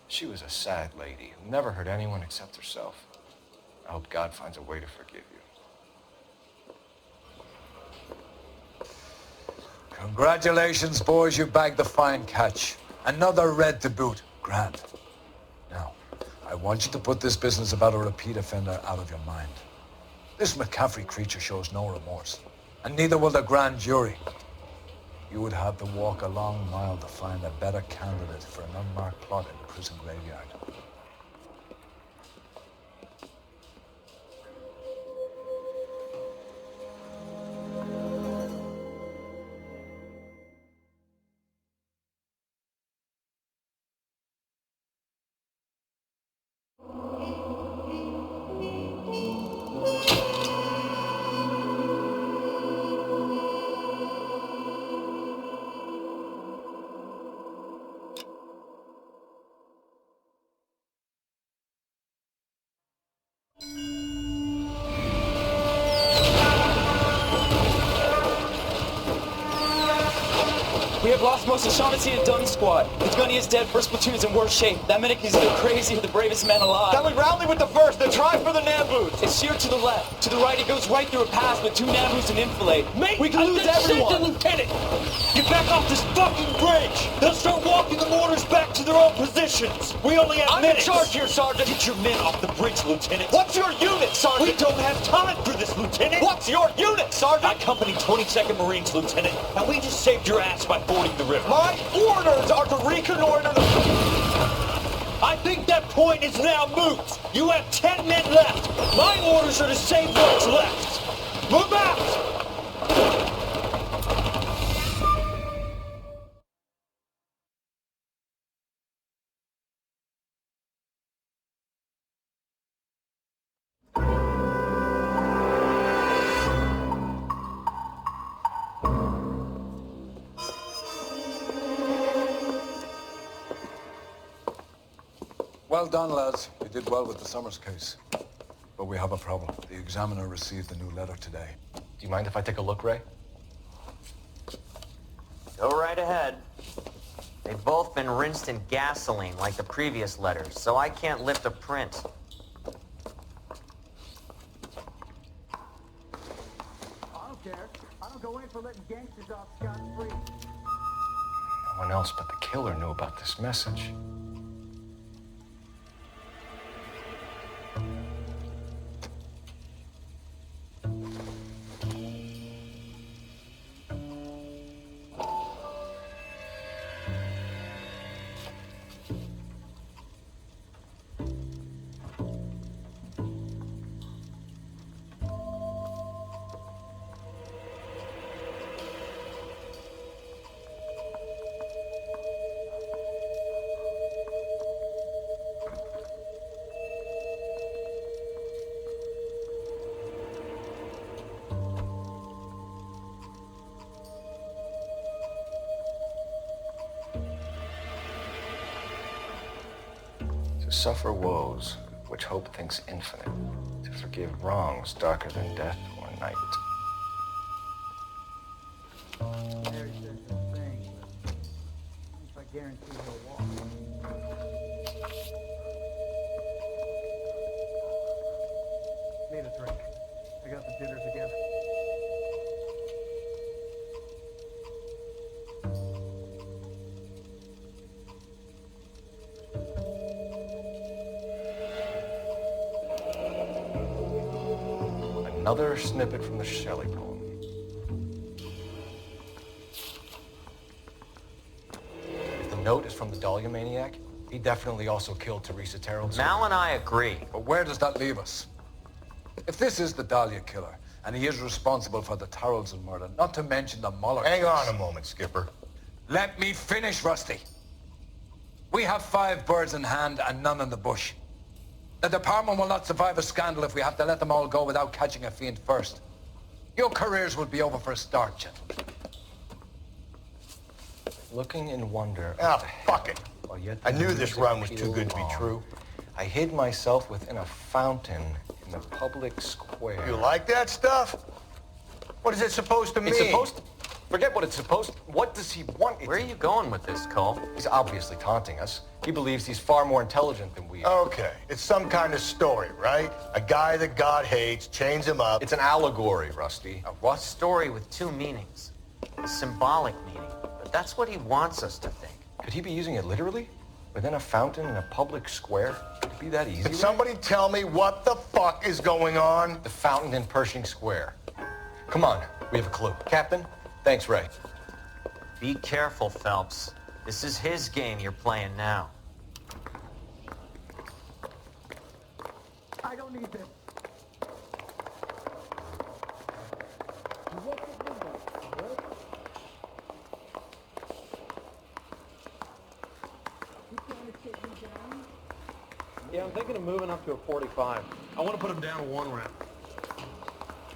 She was a sad lady who never hurt anyone except herself. I hope God finds a way to forgive you. Congratulations, boys, you bagged the fine catch. Another red to boot. Grand. Now, I want you to put this business about a repeat offender out of your mind. This McCaffrey creature shows no remorse, and neither will the grand jury. You would have to walk a long mile to find a better candidate for an unmarked plot in the prison graveyard. We have lost most of Shaughnessy and Dunn's squad. The gunny is dead, first platoon is in worse shape. That medic is either crazy or the bravest man alive. Then we rally with the first, then try for the Nambus. It's sheer to the left. To the right, it goes right through a pass with 2 Nambus and infilade. Mate, we can lose everyone. Lieutenant, get back off this fucking bridge. They'll start walking the mortars back to their own positions. We only have minutes. I'm in charge here, Sergeant. Get your men off the bridge, Lieutenant. What's your unit, Sergeant? We don't have time for this, Lieutenant. What's your unit, Sergeant? I company 22nd Marines, Lieutenant, and we just saved your ass by fording the river. My orders are to reconnoiter the... I think that point is now moot. You have 10 men left. My orders are to save what's left. Move out! Well done, lads. You did well with the Summers case. But we have a problem. The examiner received a new letter today. Do you mind if I take a look, Ray? Go right ahead. They've both been rinsed in gasoline like the previous letters, so I can't lift a print. I don't care. I don't go in for letting gangsters off scot-free. No one else but the killer knew about this message. To suffer woes, which hope thinks infinite. To forgive wrongs darker than death or night. Mary says some things, but if I guarantee he'll walk. Need a drink. I got the jitters again. Another snippet from the Shelley poem. If the note is from the Dahlia maniac, he definitely also killed Teresa Terrell. Mal and I agree. But where does that leave us? If this is the Dahlia killer, and he is responsible for the Tarrelson murder, not to mention the Muller Hang case. on a moment, Skipper. Let me finish, Rusty. We have 5 birds in hand and none in the bush. The department will not survive a scandal if we have to let them all go without catching a fiend first. Your careers will be over for a start, gentlemen. Looking in wonder. Ah, fuck it. While yet I knew the this music run was too pealed good to be on, true. I hid myself within a fountain in the public square. You like that stuff? What is it supposed to mean? It's supposed to... Forget what it's supposed to... What does he want? Where are you going with this, Cole? He's obviously taunting us. He believes he's far more intelligent than we are. Okay, it's some kind of story, right? A guy that God hates, chains him up. It's an allegory, Rusty. A rough story with 2 meanings. A symbolic meaning. But that's what he wants us to think. Could he be using it literally? Within a fountain in a public square? Could it be that easy? Can somebody tell me what the fuck is going on? The fountain in Pershing Square. Come on, we have a clue. Captain, thanks, Ray. Be careful, Phelps. This is his game you're playing now. I don't need this. Yeah, I'm thinking of moving up to a 45. I want to put him down 1 round.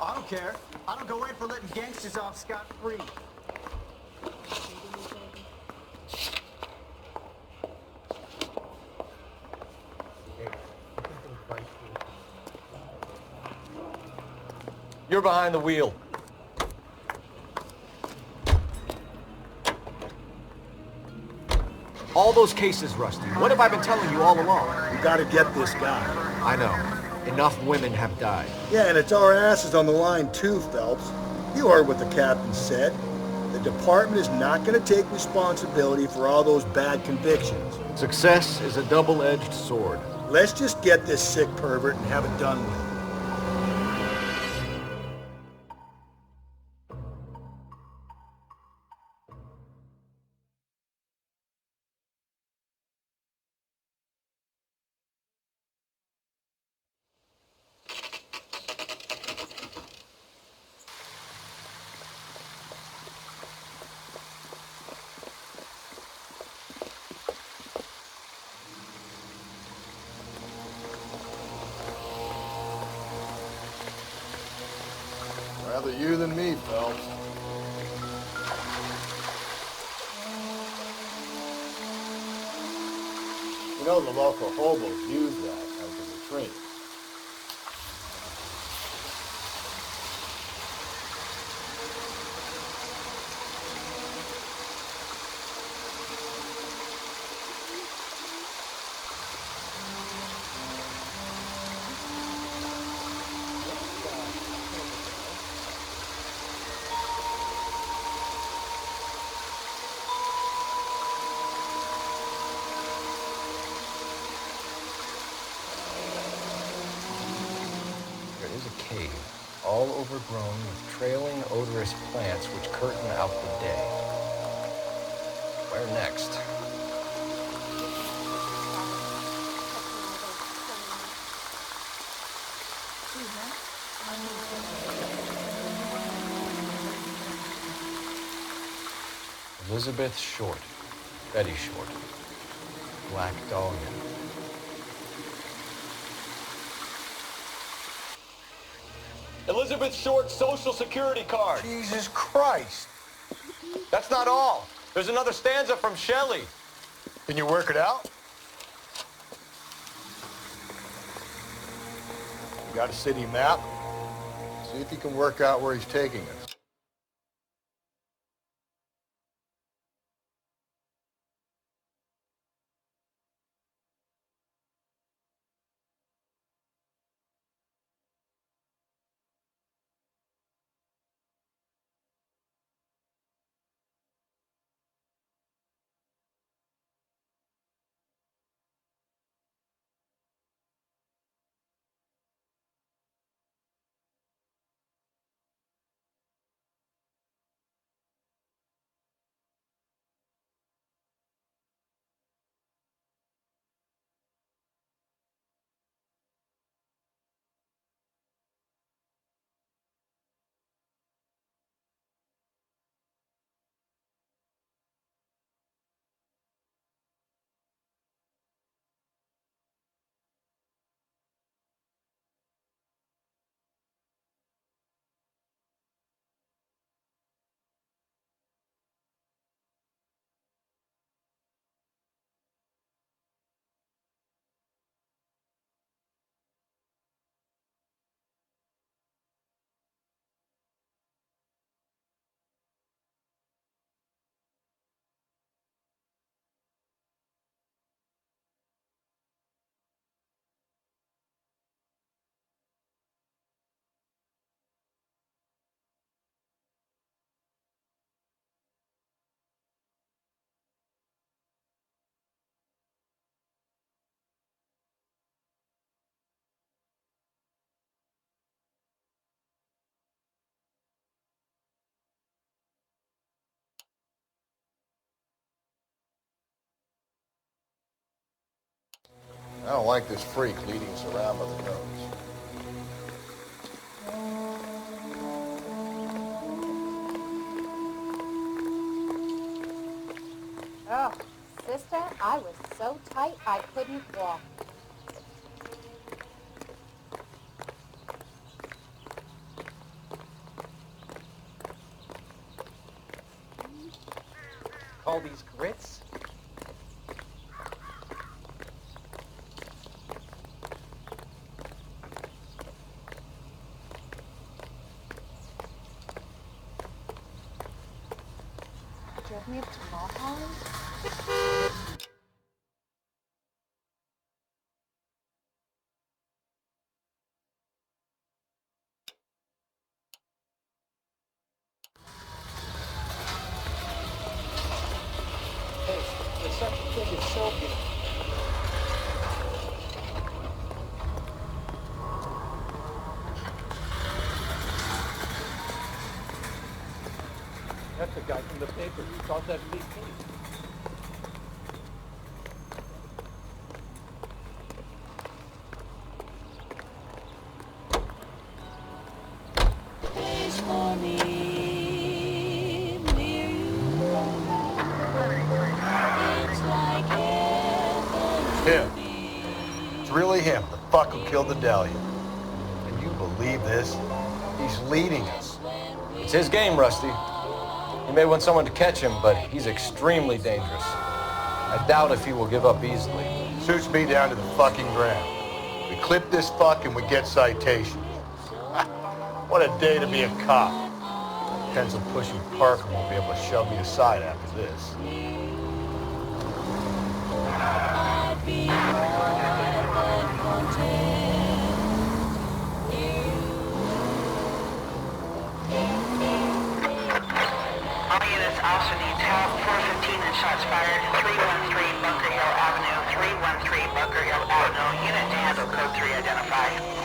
I don't care. I don't go in for letting gangsters off scot-free. You're behind the wheel. All those cases, Rusty. What have I been telling you all along? We gotta get this guy. I know. Enough women have died. Yeah, and it's our asses on the line too, Phelps. You heard what the captain said. The department is not gonna take responsibility for all those bad convictions. Success is a double-edged sword. Let's just get this sick pervert and have it done with. Rather you than me, Phelps. You know the local hobos use that as a retreat. all overgrown with trailing, odorous plants which curtain out the day. Where next? Elizabeth Short, Betty Short, Black Dahlia. Elizabeth Short's social security card. Jesus Christ. That's not all. There's another stanza from Shelley. Can you work it out? Got a city map? See if you can work out where he's taking us. I don't like this freak leading us around by the nose. Oh, sister, I was so tight I couldn't walk. Call these grits? Journey of tomorrow? Hey, there's such a thing as selfie. That's the guy from the paper who thought that'd be me. Him. It's really him, the fuck who killed the Dahlia. Can you believe this? He's leading us. It's his game, Rusty. He may want someone to catch him, but he's extremely dangerous. I doubt if he will give up easily. Suits me down to the fucking ground. We clip this fuck and we get citations. What a day to be a cop. Pencil pushing Parker won't be able to shove me aside after this. All units also needs help. 415 and shots fired. 313 Bunker Hill Avenue. 313 Bunker Hill Avenue. Unit to handle code 3 identified.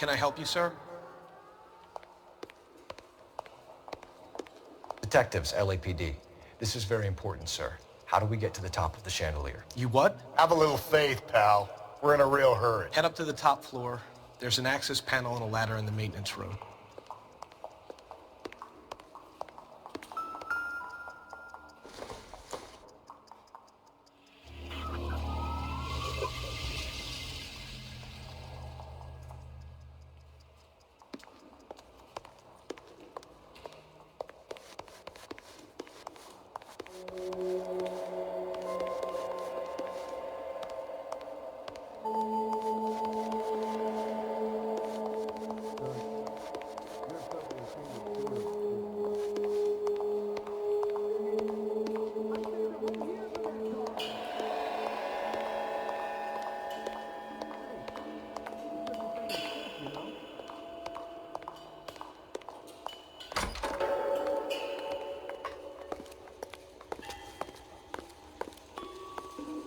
Can I help you, sir? Detectives, LAPD. This is very important, sir. How do we get to the top of the chandelier? You what? Have a little faith, pal. We're in a real hurry. Head up to the top floor. There's an access panel and a ladder in the maintenance room.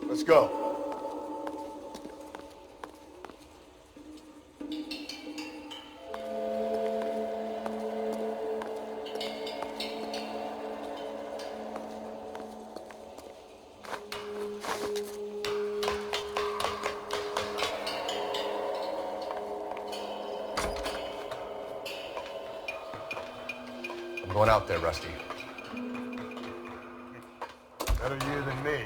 Let's go. I'm going out there, Rusty. Better you than me.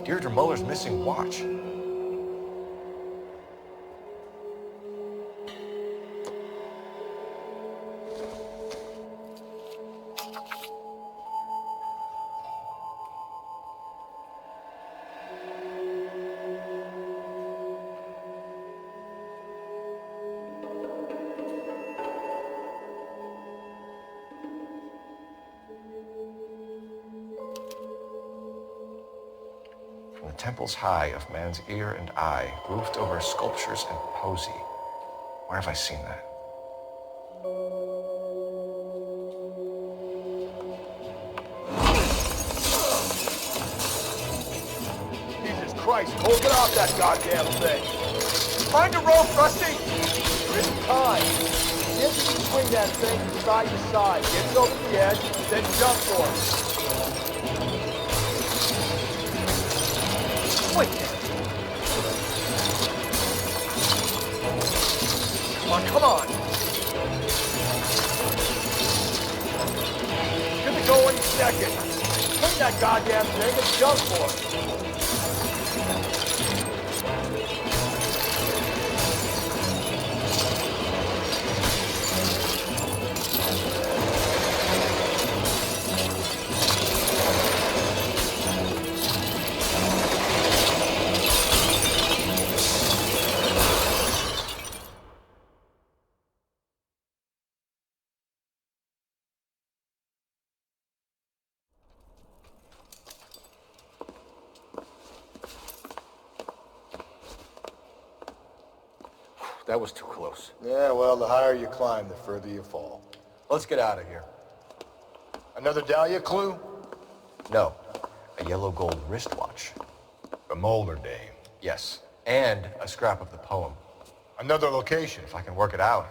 Deirdre Muller's missing watch. From the temples high of man's ear and eye, roofed over sculptures and poesy. Where have I seen that? Jesus Christ, Cole, get off that goddamn thing. Find a rope, Rusty. There isn't time. Get to swing that thing from side to side. Get it over the edge, then jump for it. Wait. Come on. Gonna go any second. Swing that goddamn thing and jump for it. That was too close. Yeah, well, the higher you climb, the further you fall. Let's get out of here. Another Dahlia clue? No, a yellow gold wristwatch. The Mulder dame. Yes, and a scrap of the poem. Another location. If I can work it out.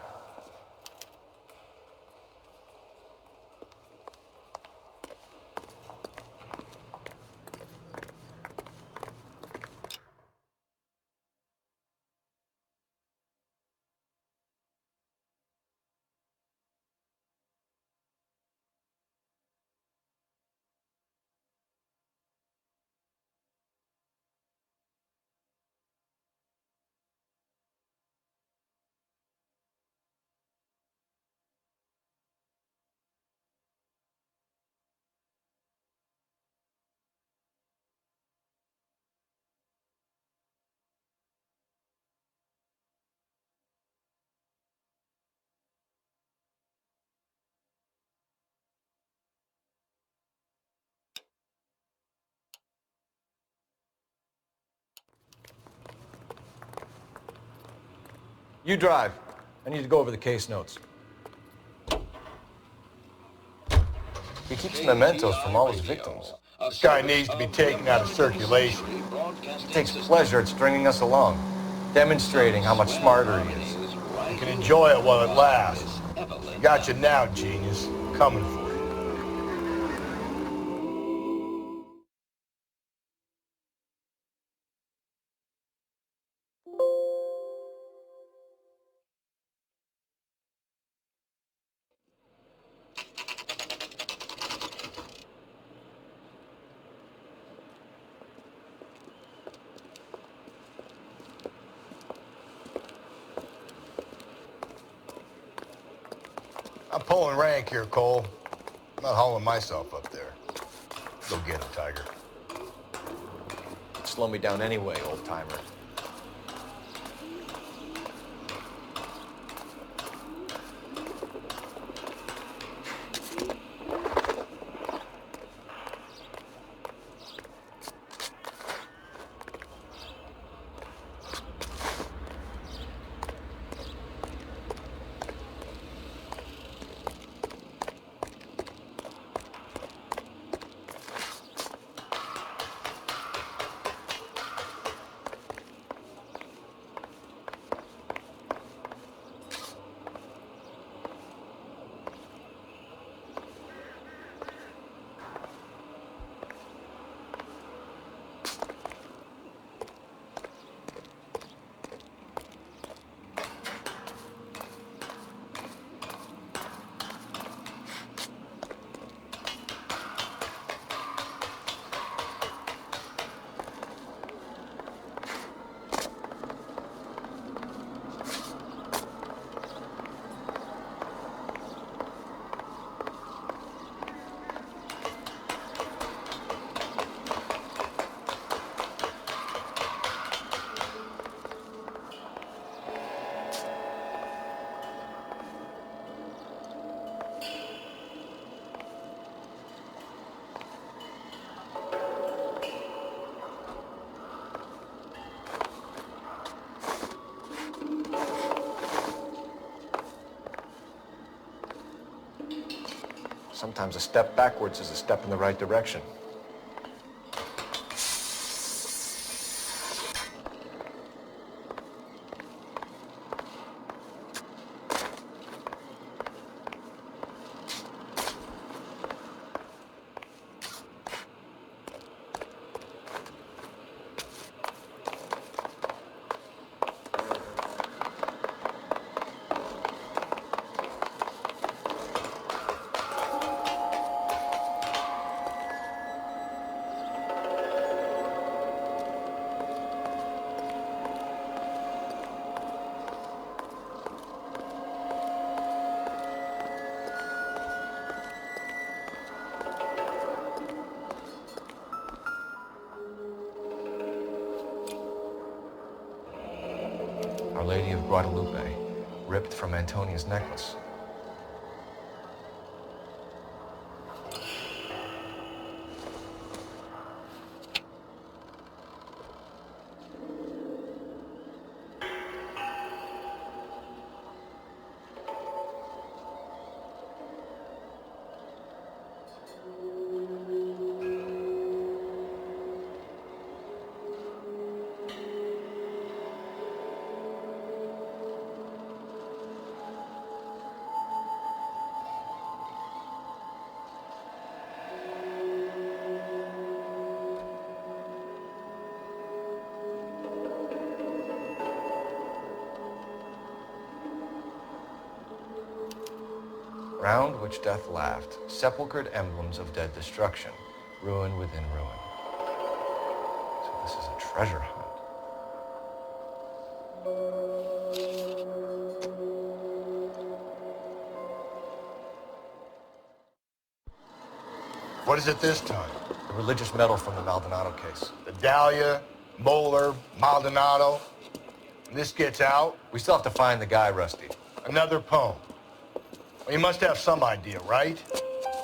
You drive. I need to go over the case notes. He keeps mementos from all his victims. This guy needs to be taken out of circulation. He takes pleasure at stringing us along, demonstrating how much smarter he is. You can enjoy it while it lasts. Got you now, genius. Coming for you. I'm pulling rank here, Cole. I'm not hauling myself up there. Go get him, Tiger. Slow me down anyway, old-timer. Sometimes a step backwards is a step in the right direction. Our Lady of Guadalupe, ripped from Antonia's necklace. Round which death laughed, sepulchred emblems of dead destruction, ruin within ruin. So this is a treasure hunt. What is it this time? The religious medal from the Maldonado case. The Dahlia, Moeller, Maldonado. When this gets out, we still have to find the guy, Rusty. Another poem. Well, you must have some idea, right?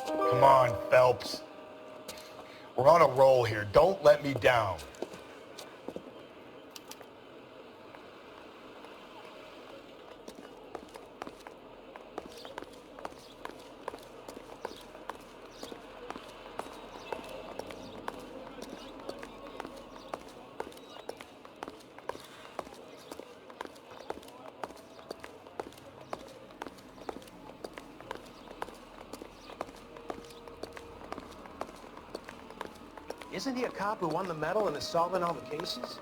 Come on, Phelps. We're on a roll here. Don't let me down. Isn't he a cop who won the medal and is solving all the cases?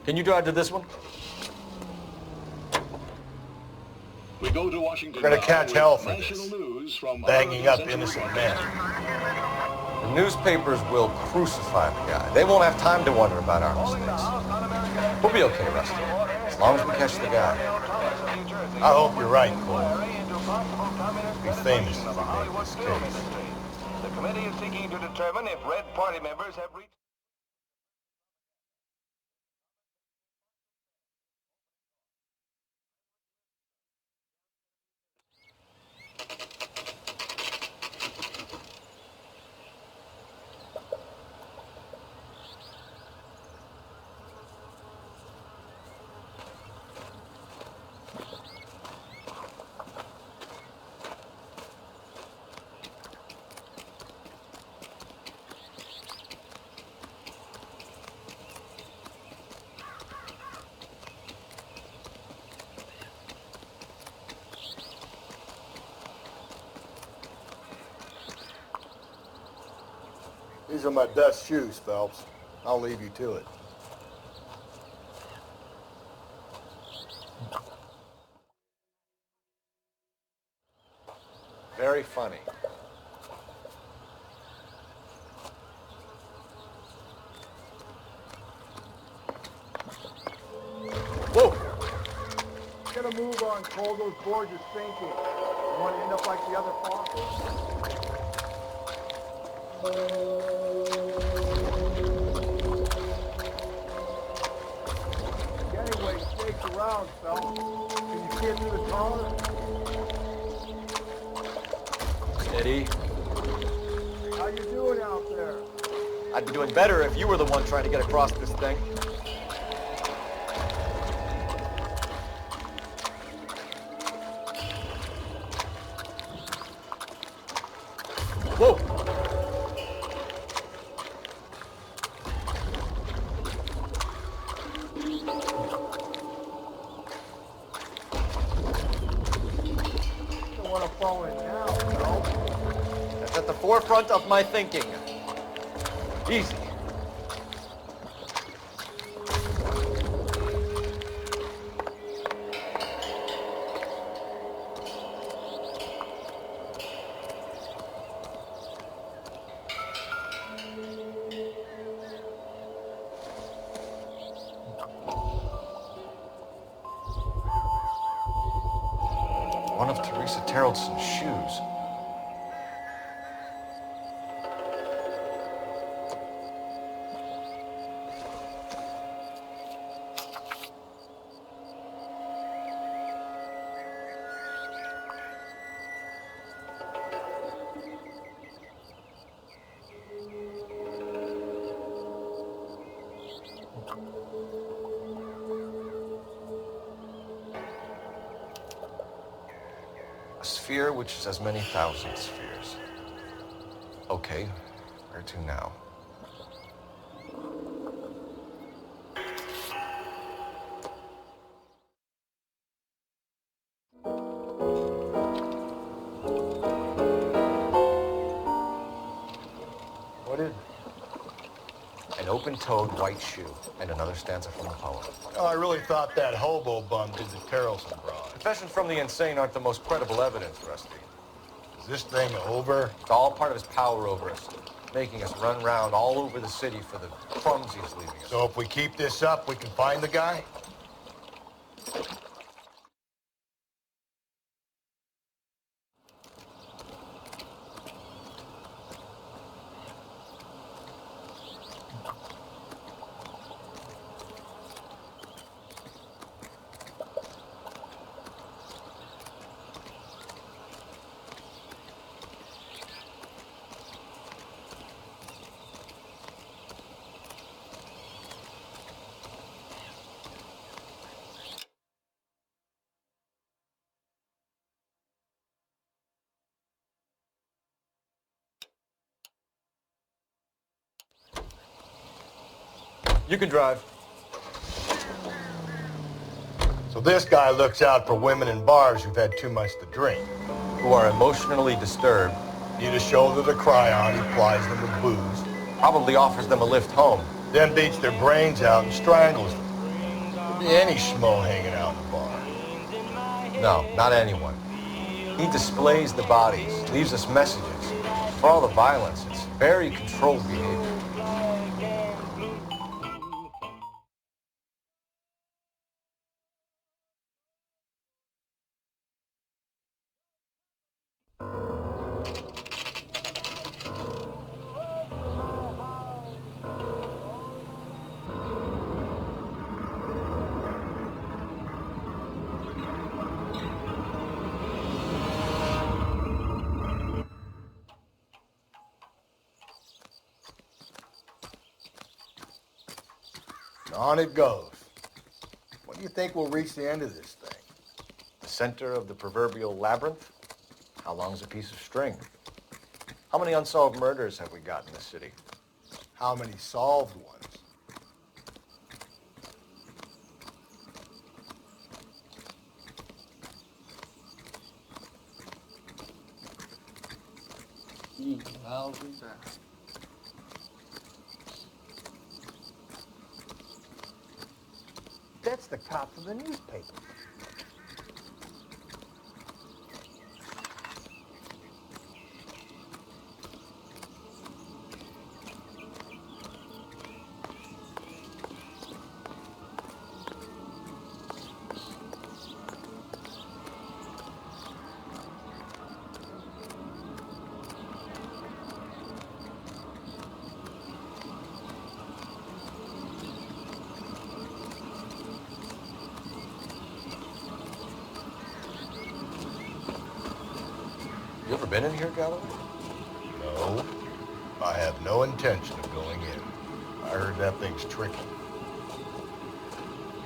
Can you drive to this one? We go to Washington. We're gonna catch hell for national this. news from Banging up innocent men. The newspapers will crucify the guy. They won't have time to wonder about our mistakes. We'll be okay, Rusty, as long as we catch the guy. I hope you're right, Cole. Be famous if you make this case. The committee is seeking to determine if Red Party members have reached... These are my best shoes, Phelps. I'll leave you to it. Very funny. Whoa! Gonna move on, Cole. Those boards are sinking. You want to end up like the other fossils? Anyway, shake around, Phelps. Can you see it through the collar? Steady. How you doing out there? I'd be doing better if you were the one trying to get across this thing. Whoa! Don't want to fall in now, Phelps. That's at the forefront of my thinking. Easy. One of Teresa Terreldson's shoes. A sphere which is as many thousand spheres. Okay, where to now? What is it? An open-toed white shoe and another stanza from the poem. Oh, I really thought that hobo bum did the Terrelson broad. Confessions from the insane aren't the most credible evidence, Rusty. Is this thing over? It's all part of his power over us, making us run round all over the city for the crumbs he's leaving us. So if we keep this up, we can find the guy? You can drive. So this guy looks out for women in bars who've had too much to drink. Who are emotionally disturbed. Need a shoulder to cry on, he plies them with booze. Probably offers them a lift home. Then beats their brains out and strangles them. Could be any schmo hanging out in the bar. No, not anyone. He displays the bodies, leaves us messages. For all the violence, it's very controlled behavior. On it goes. When do you think we'll reach the end of this thing? The center of the proverbial labyrinth? How long's a piece of string? How many unsolved murders have we got in the city? How many solved ones? That's the cop from the newspaper. You ever been in here, Galloway? No. I have no intention of going in. I heard that thing's tricky.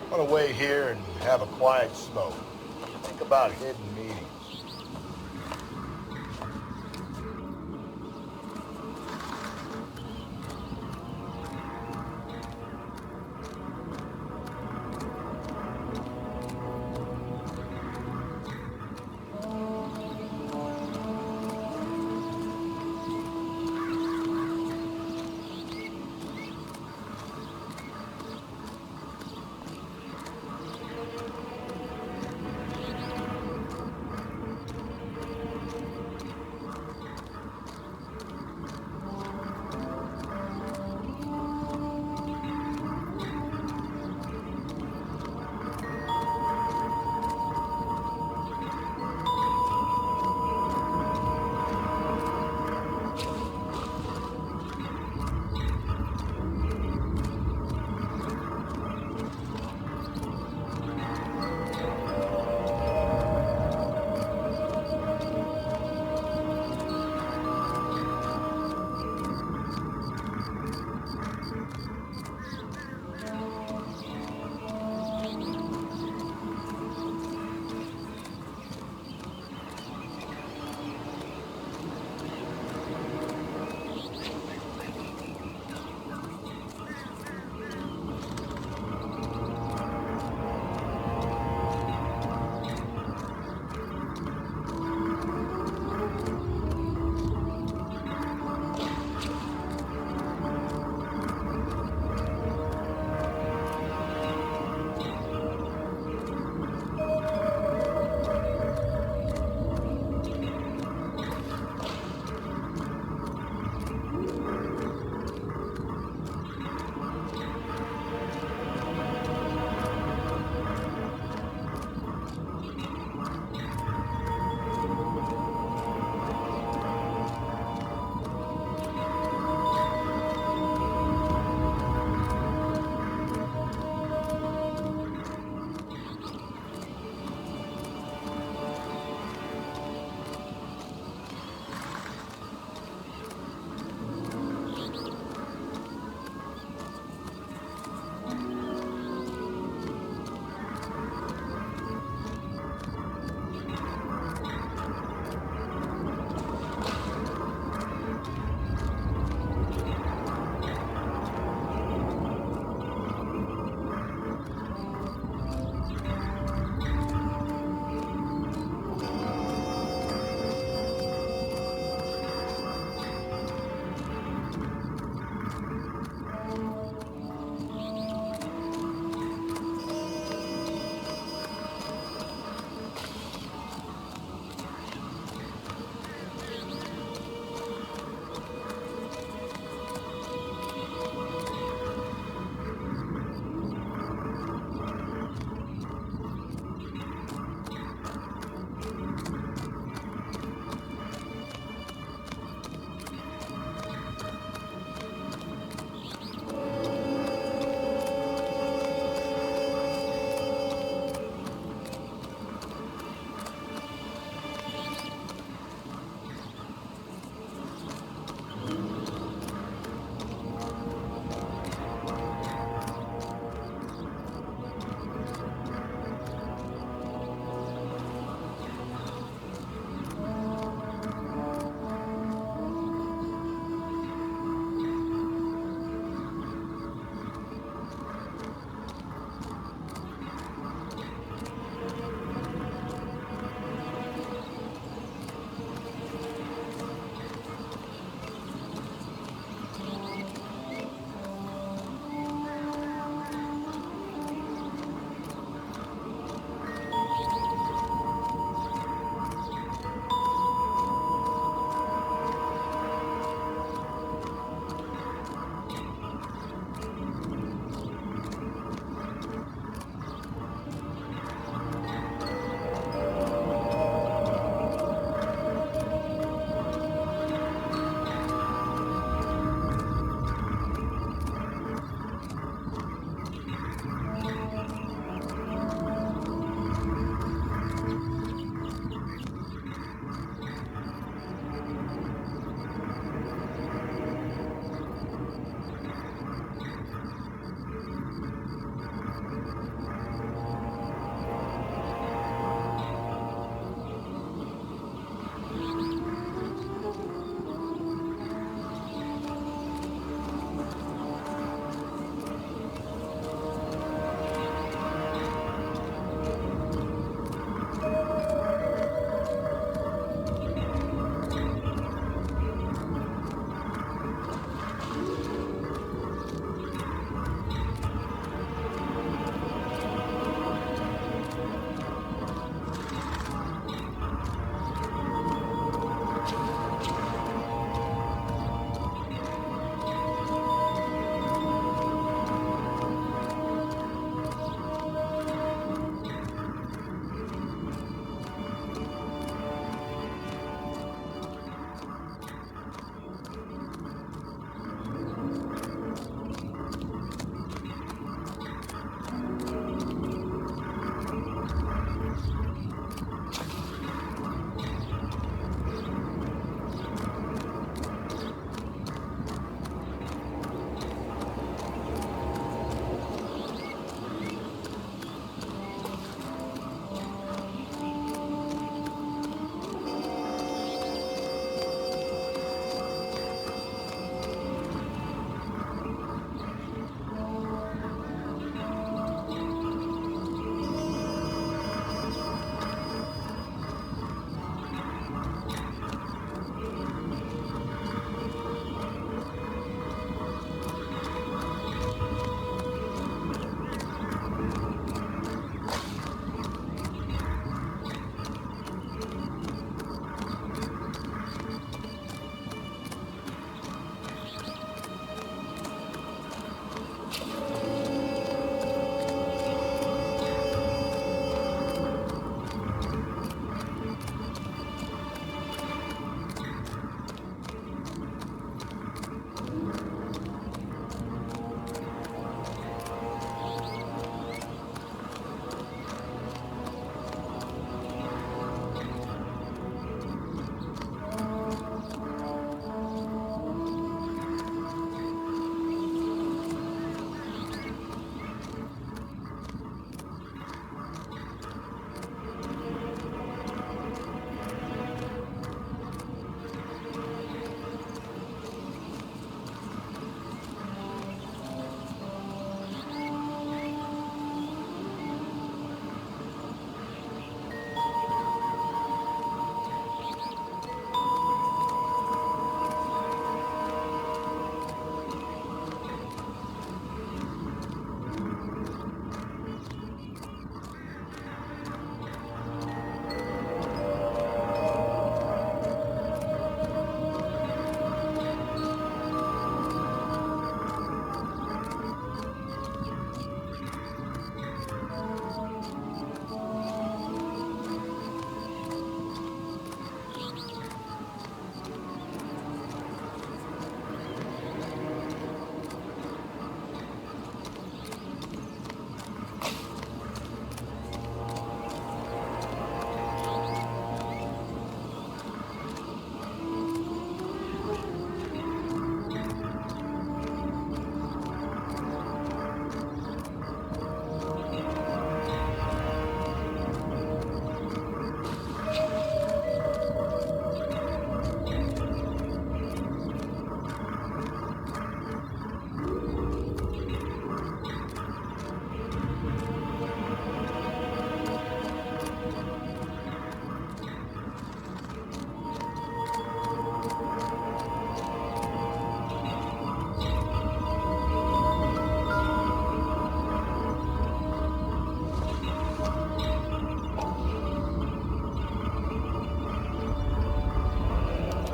I'm gonna wait here and have a quiet smoke. Think about hidden meetings.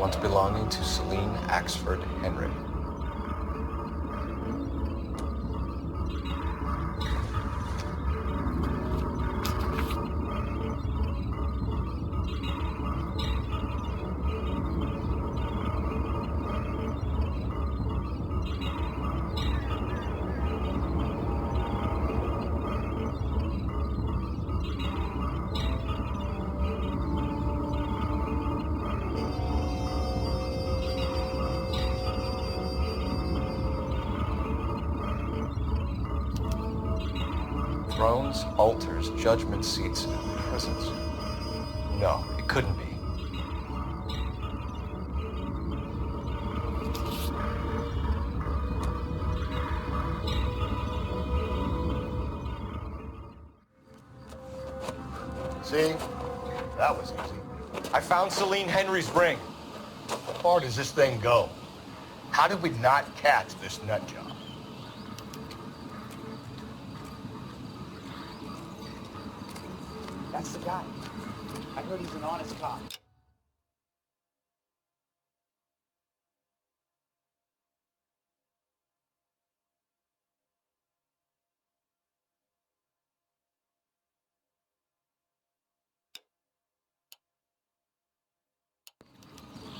once belonging to Celine Axford Henry. Thrones, altars, judgment seats, and prisons. No, it couldn't be. See? That was easy. I found Celine Henry's ring. How far does this thing go? How did we not catch this nut job? That's the guy. I heard he's an honest cop.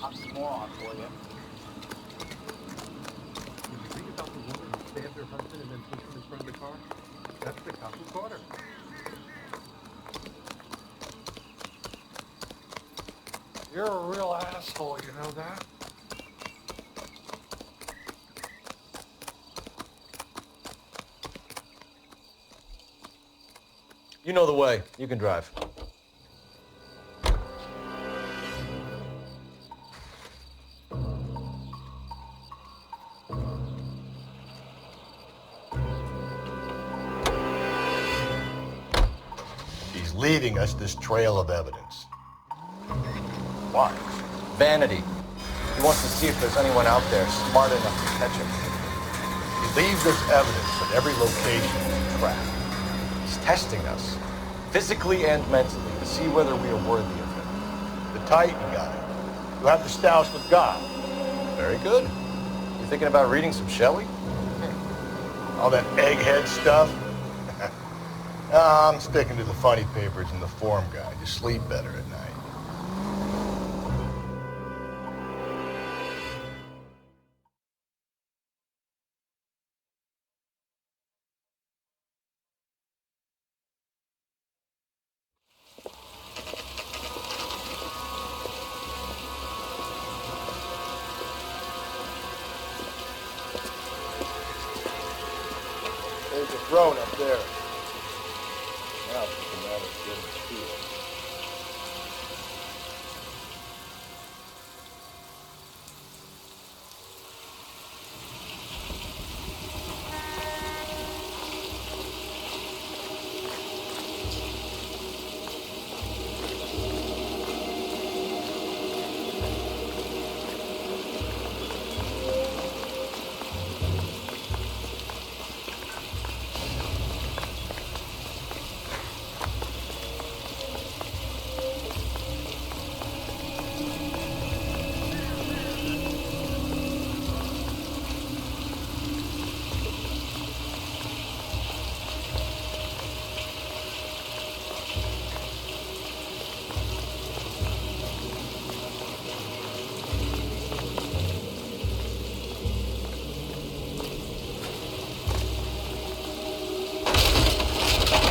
I'm some moron for you. Did you read about the woman who stabbed her husband and then pushed him in front of the car? That's the cop who caught her. You're a real asshole, you know that? You know the way. You can drive. He's leaving us this trail of evidence. Why? Vanity. He wants to see if there's anyone out there smart enough to catch him. He leaves us evidence at every location he's tracked. He's testing us, physically and mentally, to see whether we are worthy of him. The Titan guy. You have the stoush with God. Very good. You thinking about reading some Shelley? All that egghead stuff? I'm sticking to the funny papers and the form guide. You sleep better at night. There's a throne up there. Now it's just a matter of getting to it.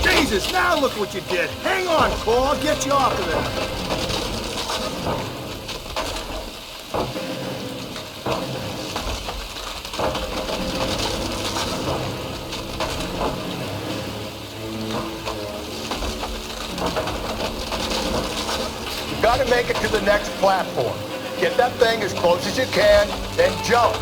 Jesus, now look what you did. Hang on, Cole. I'll get you off of there. You gotta make it to the next platform. Get that thing as close as you can, then jump.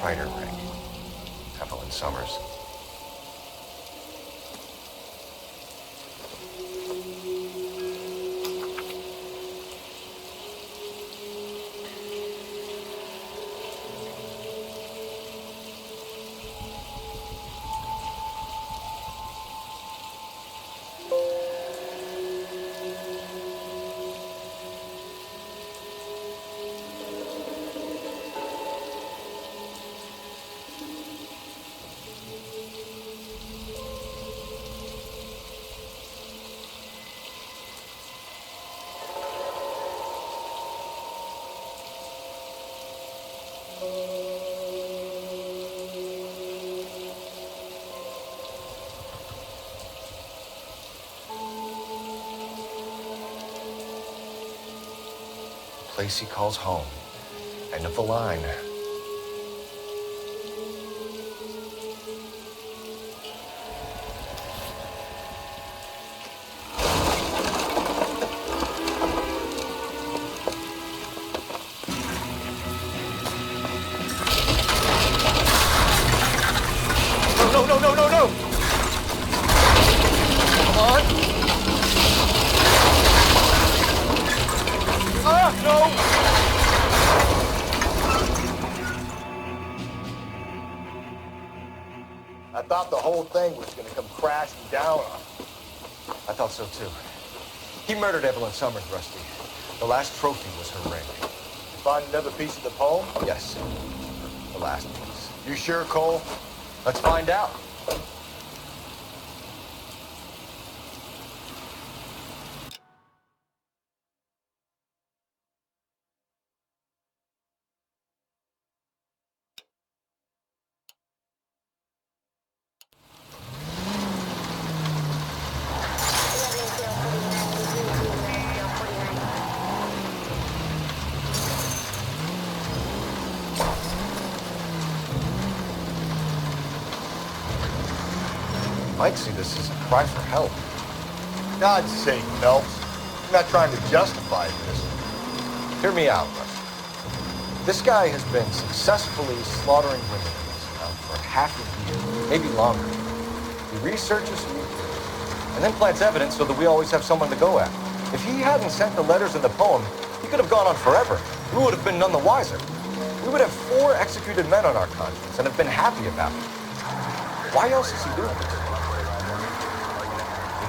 Piner ring. Evelyn Summers. Place he calls home. End of the line. No! Come on! No! I thought the whole thing was gonna come crashing down on him. I thought so too. He murdered Evelyn Summers, Rusty. The last trophy was her ring. You find another piece of the poem? Yes. The last piece. You sure, Cole? Let's find out. Might see this as a cry for help. God's sake, Phelps. I'm not trying to justify this. Hear me out, Rusty. This guy has been successfully slaughtering women in this town for half a year, maybe longer. He researches who he kills, and then plants evidence so that we always have someone to go at. If he hadn't sent the letters in the poem, he could have gone on forever. We would have been none the wiser. We would have 4 executed men on our conscience and have been happy about it. Why else is he doing this?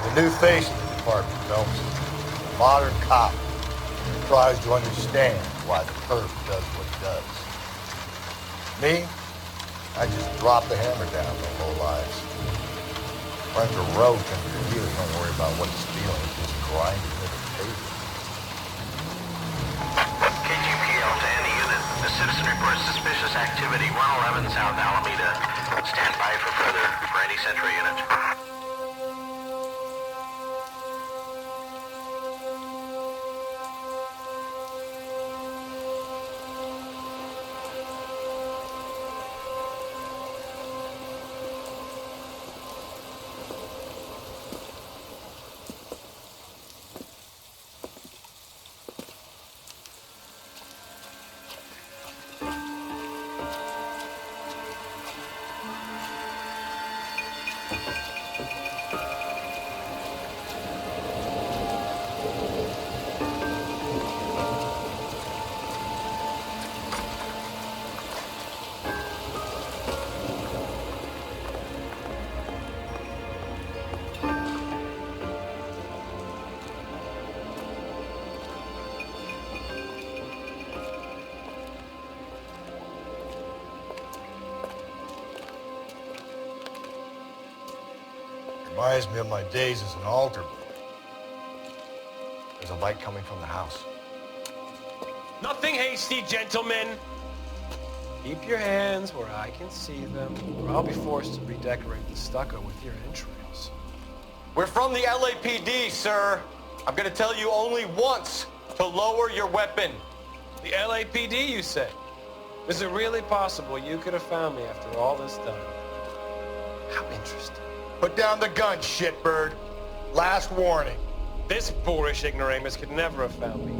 He's a new face in the department, Phelps. A modern cop who tries to understand why the perp does what he does. Me? I just drop the hammer down their whole lives. Runs a roach under your heel. Don't worry about what he's feeling. Just grind it to the table. KGPL to any unit. The citizen reports suspicious activity 111 South Alameda. Stand by for any Central unit. Reminds me of my days as an altar boy. There's a light coming from the house. Nothing hasty, gentlemen. Keep your hands where I can see them, or I'll be forced to redecorate the stucco with your entrails. We're from the LAPD, sir. I'm gonna tell you only once to lower your weapon. The LAPD, you say? Is it really possible you could have found me after all this time? How interesting. Put down the gun, shitbird. Last warning. This boorish ignoramus could never have found me.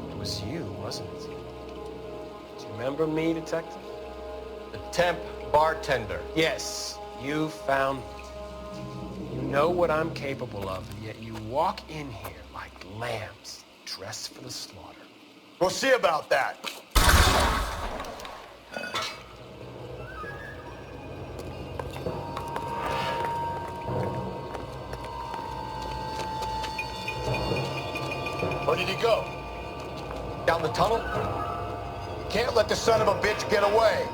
It was you, wasn't it? Do you remember me, detective? The temp bartender. Yes, you found me. You know what I'm capable of, and yet you walk in here like lambs dressed for the slaughter. We'll see about that. Where did he go? Down the tunnel? You can't let the son of a bitch get away.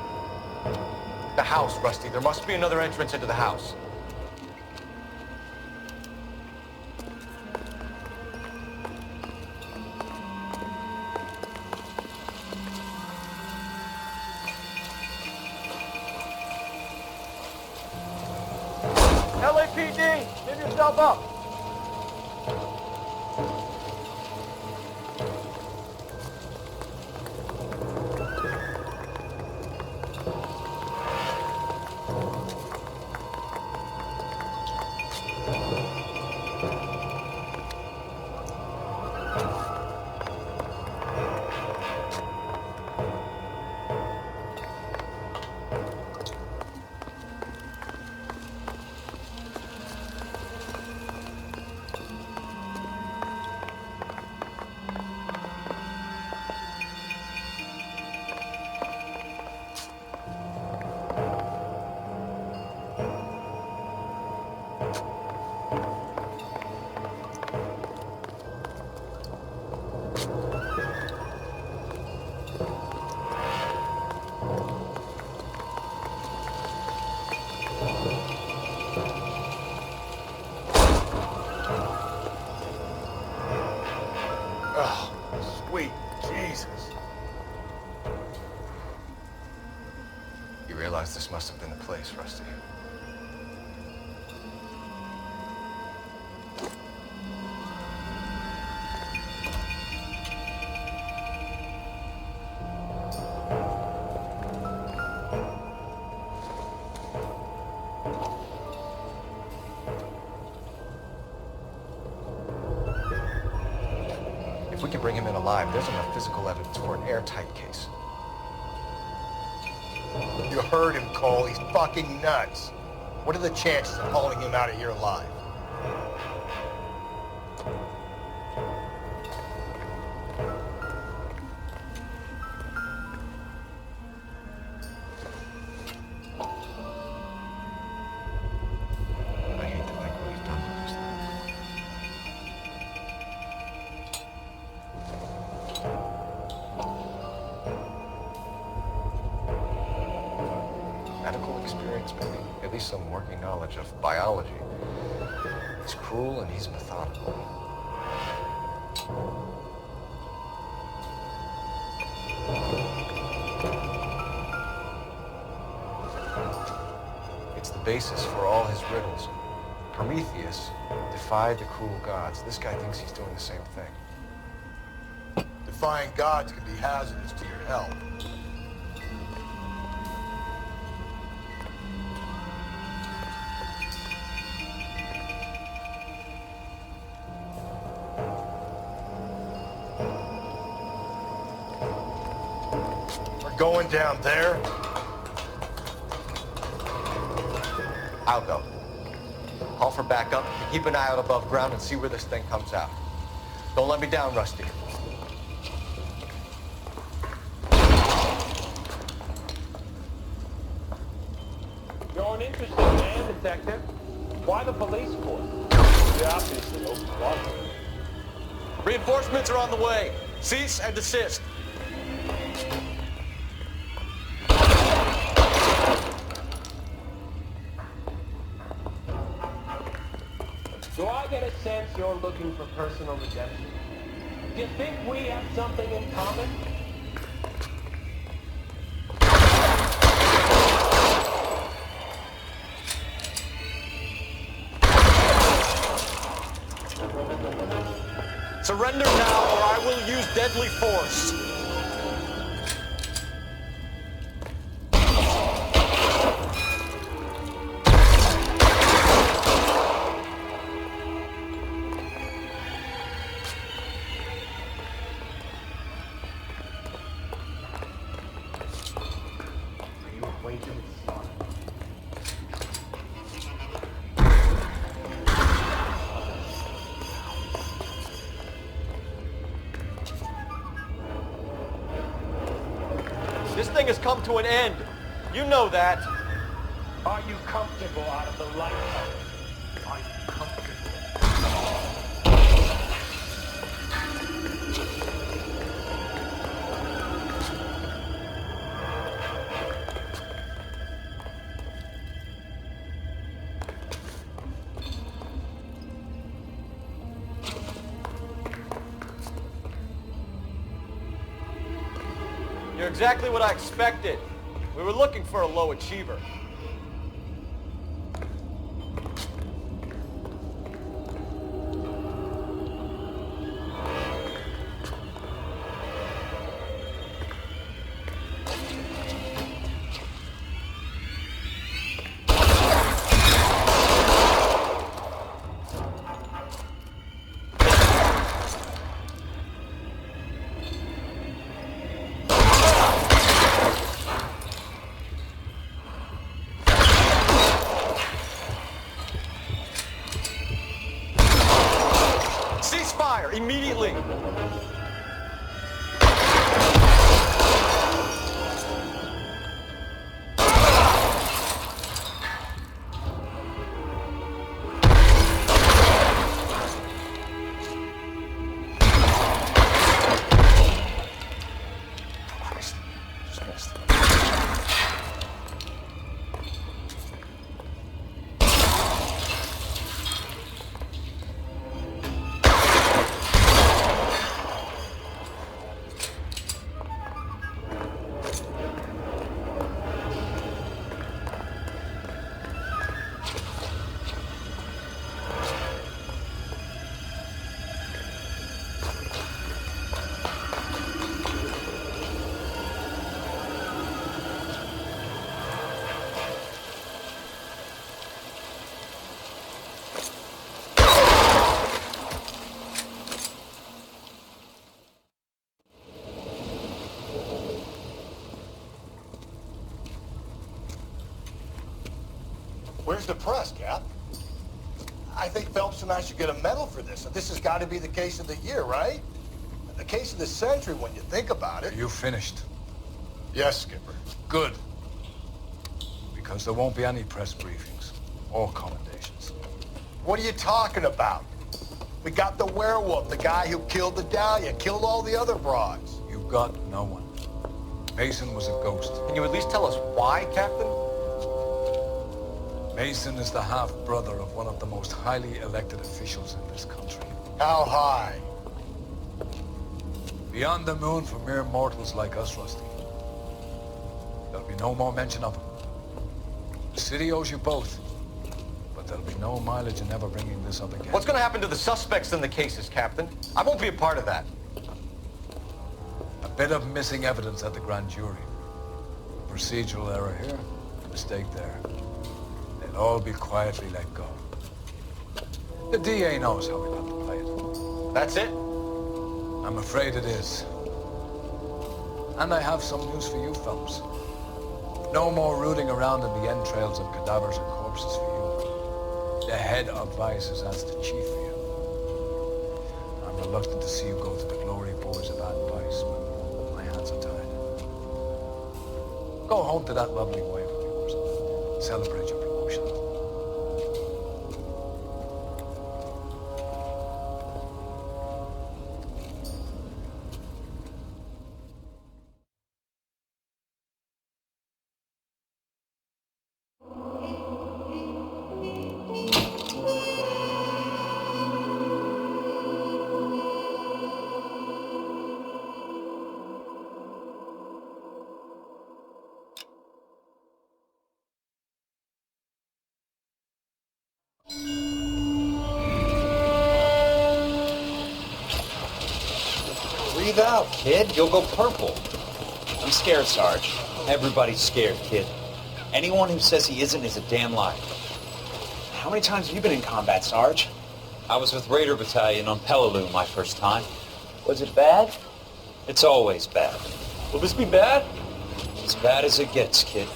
The house, Rusty. There must be another entrance into the house. LAPD, give yourself up. Sweet Jesus. You realize this must have been the place, Rusty. If we can bring him in alive, there's enough physical evidence for an airtight case. You heard him, Cole. He's fucking nuts. What are the chances of hauling him out of here alive? I hate to think what he's done with this thing. Medical experience, maybe. At least some working knowledge of biology. He's cruel and he's methodical. It's the basis for all his riddles. Prometheus defied the cruel gods. This guy thinks he's doing the same thing. Defying gods can be hazardous to your health. We're going down there. I'll go. Call for backup, keep an eye out above ground and see where this thing comes out. Don't let me down, Rusty. You're an interesting man, Detective. Why the police force? You obviously open water. Reinforcements are on the way. Cease and desist. Do I get a sense you're looking for personal redemption? Do you think we have something in common? Surrender now or I will use deadly force. Are you acquainted This thing has come to an end. You know that. Are you comfortable out of the lighthouse? Are you comfortable? You're exactly what I expected. We were looking for a low achiever. Ceasefire immediately! Where's the press, Cap? I think Phelps and I should get a medal for this. This has got to be the case of the year, right? The case of the century when you think about it. You finished? Yes, Skipper. Good. Because there won't be any press briefings or commendations. What are you talking about? We got the werewolf, the guy who killed the Dahlia, killed all the other broads. You got no one. Mason was a ghost. Can you at least tell us why, Captain? Mason is the half-brother of one of the most highly elected officials in this country. How high? Beyond the moon for mere mortals like us, Rusty. There'll be no more mention of him. The city owes you both, but there'll be no mileage in ever bringing this up again. What's going to happen to the suspects in the cases, Captain? I won't be a part of that. A bit of missing evidence at the grand jury. Procedural error here, mistake there. They'll all be quietly let go. The DA knows how we got to play it. That's it? I'm afraid it is. And I have some news for you, Phelps. No more rooting around in the entrails of cadavers and corpses for you. The head of Vice has asked the chief for you. I'm reluctant to see you go to the glory boys of Vice when my hands are tied. Go home to that lovely wife of yours. Celebrate your promotion. Breathe out, kid. You'll go purple. I'm scared, Sarge. Everybody's scared, kid. Anyone who says he isn't is a damn liar. How many times have you been in combat, Sarge? I was with Raider Battalion on Peleliu my first time. Was it bad? It's always bad. Will this be bad? As bad as it gets, kid.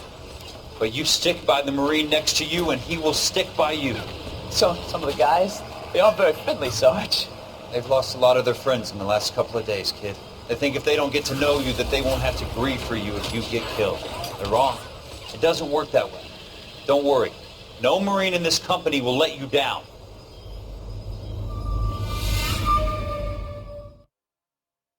But you stick by the Marine next to you, and he will stick by you. So, some of the guys, they aren't very friendly, Sarge. They've lost a lot of their friends in the last couple of days, kid. They think if they don't get to know you, that they won't have to grieve for you if you get killed. They're wrong. It doesn't work that way. Don't worry. No Marine in this company will let you down.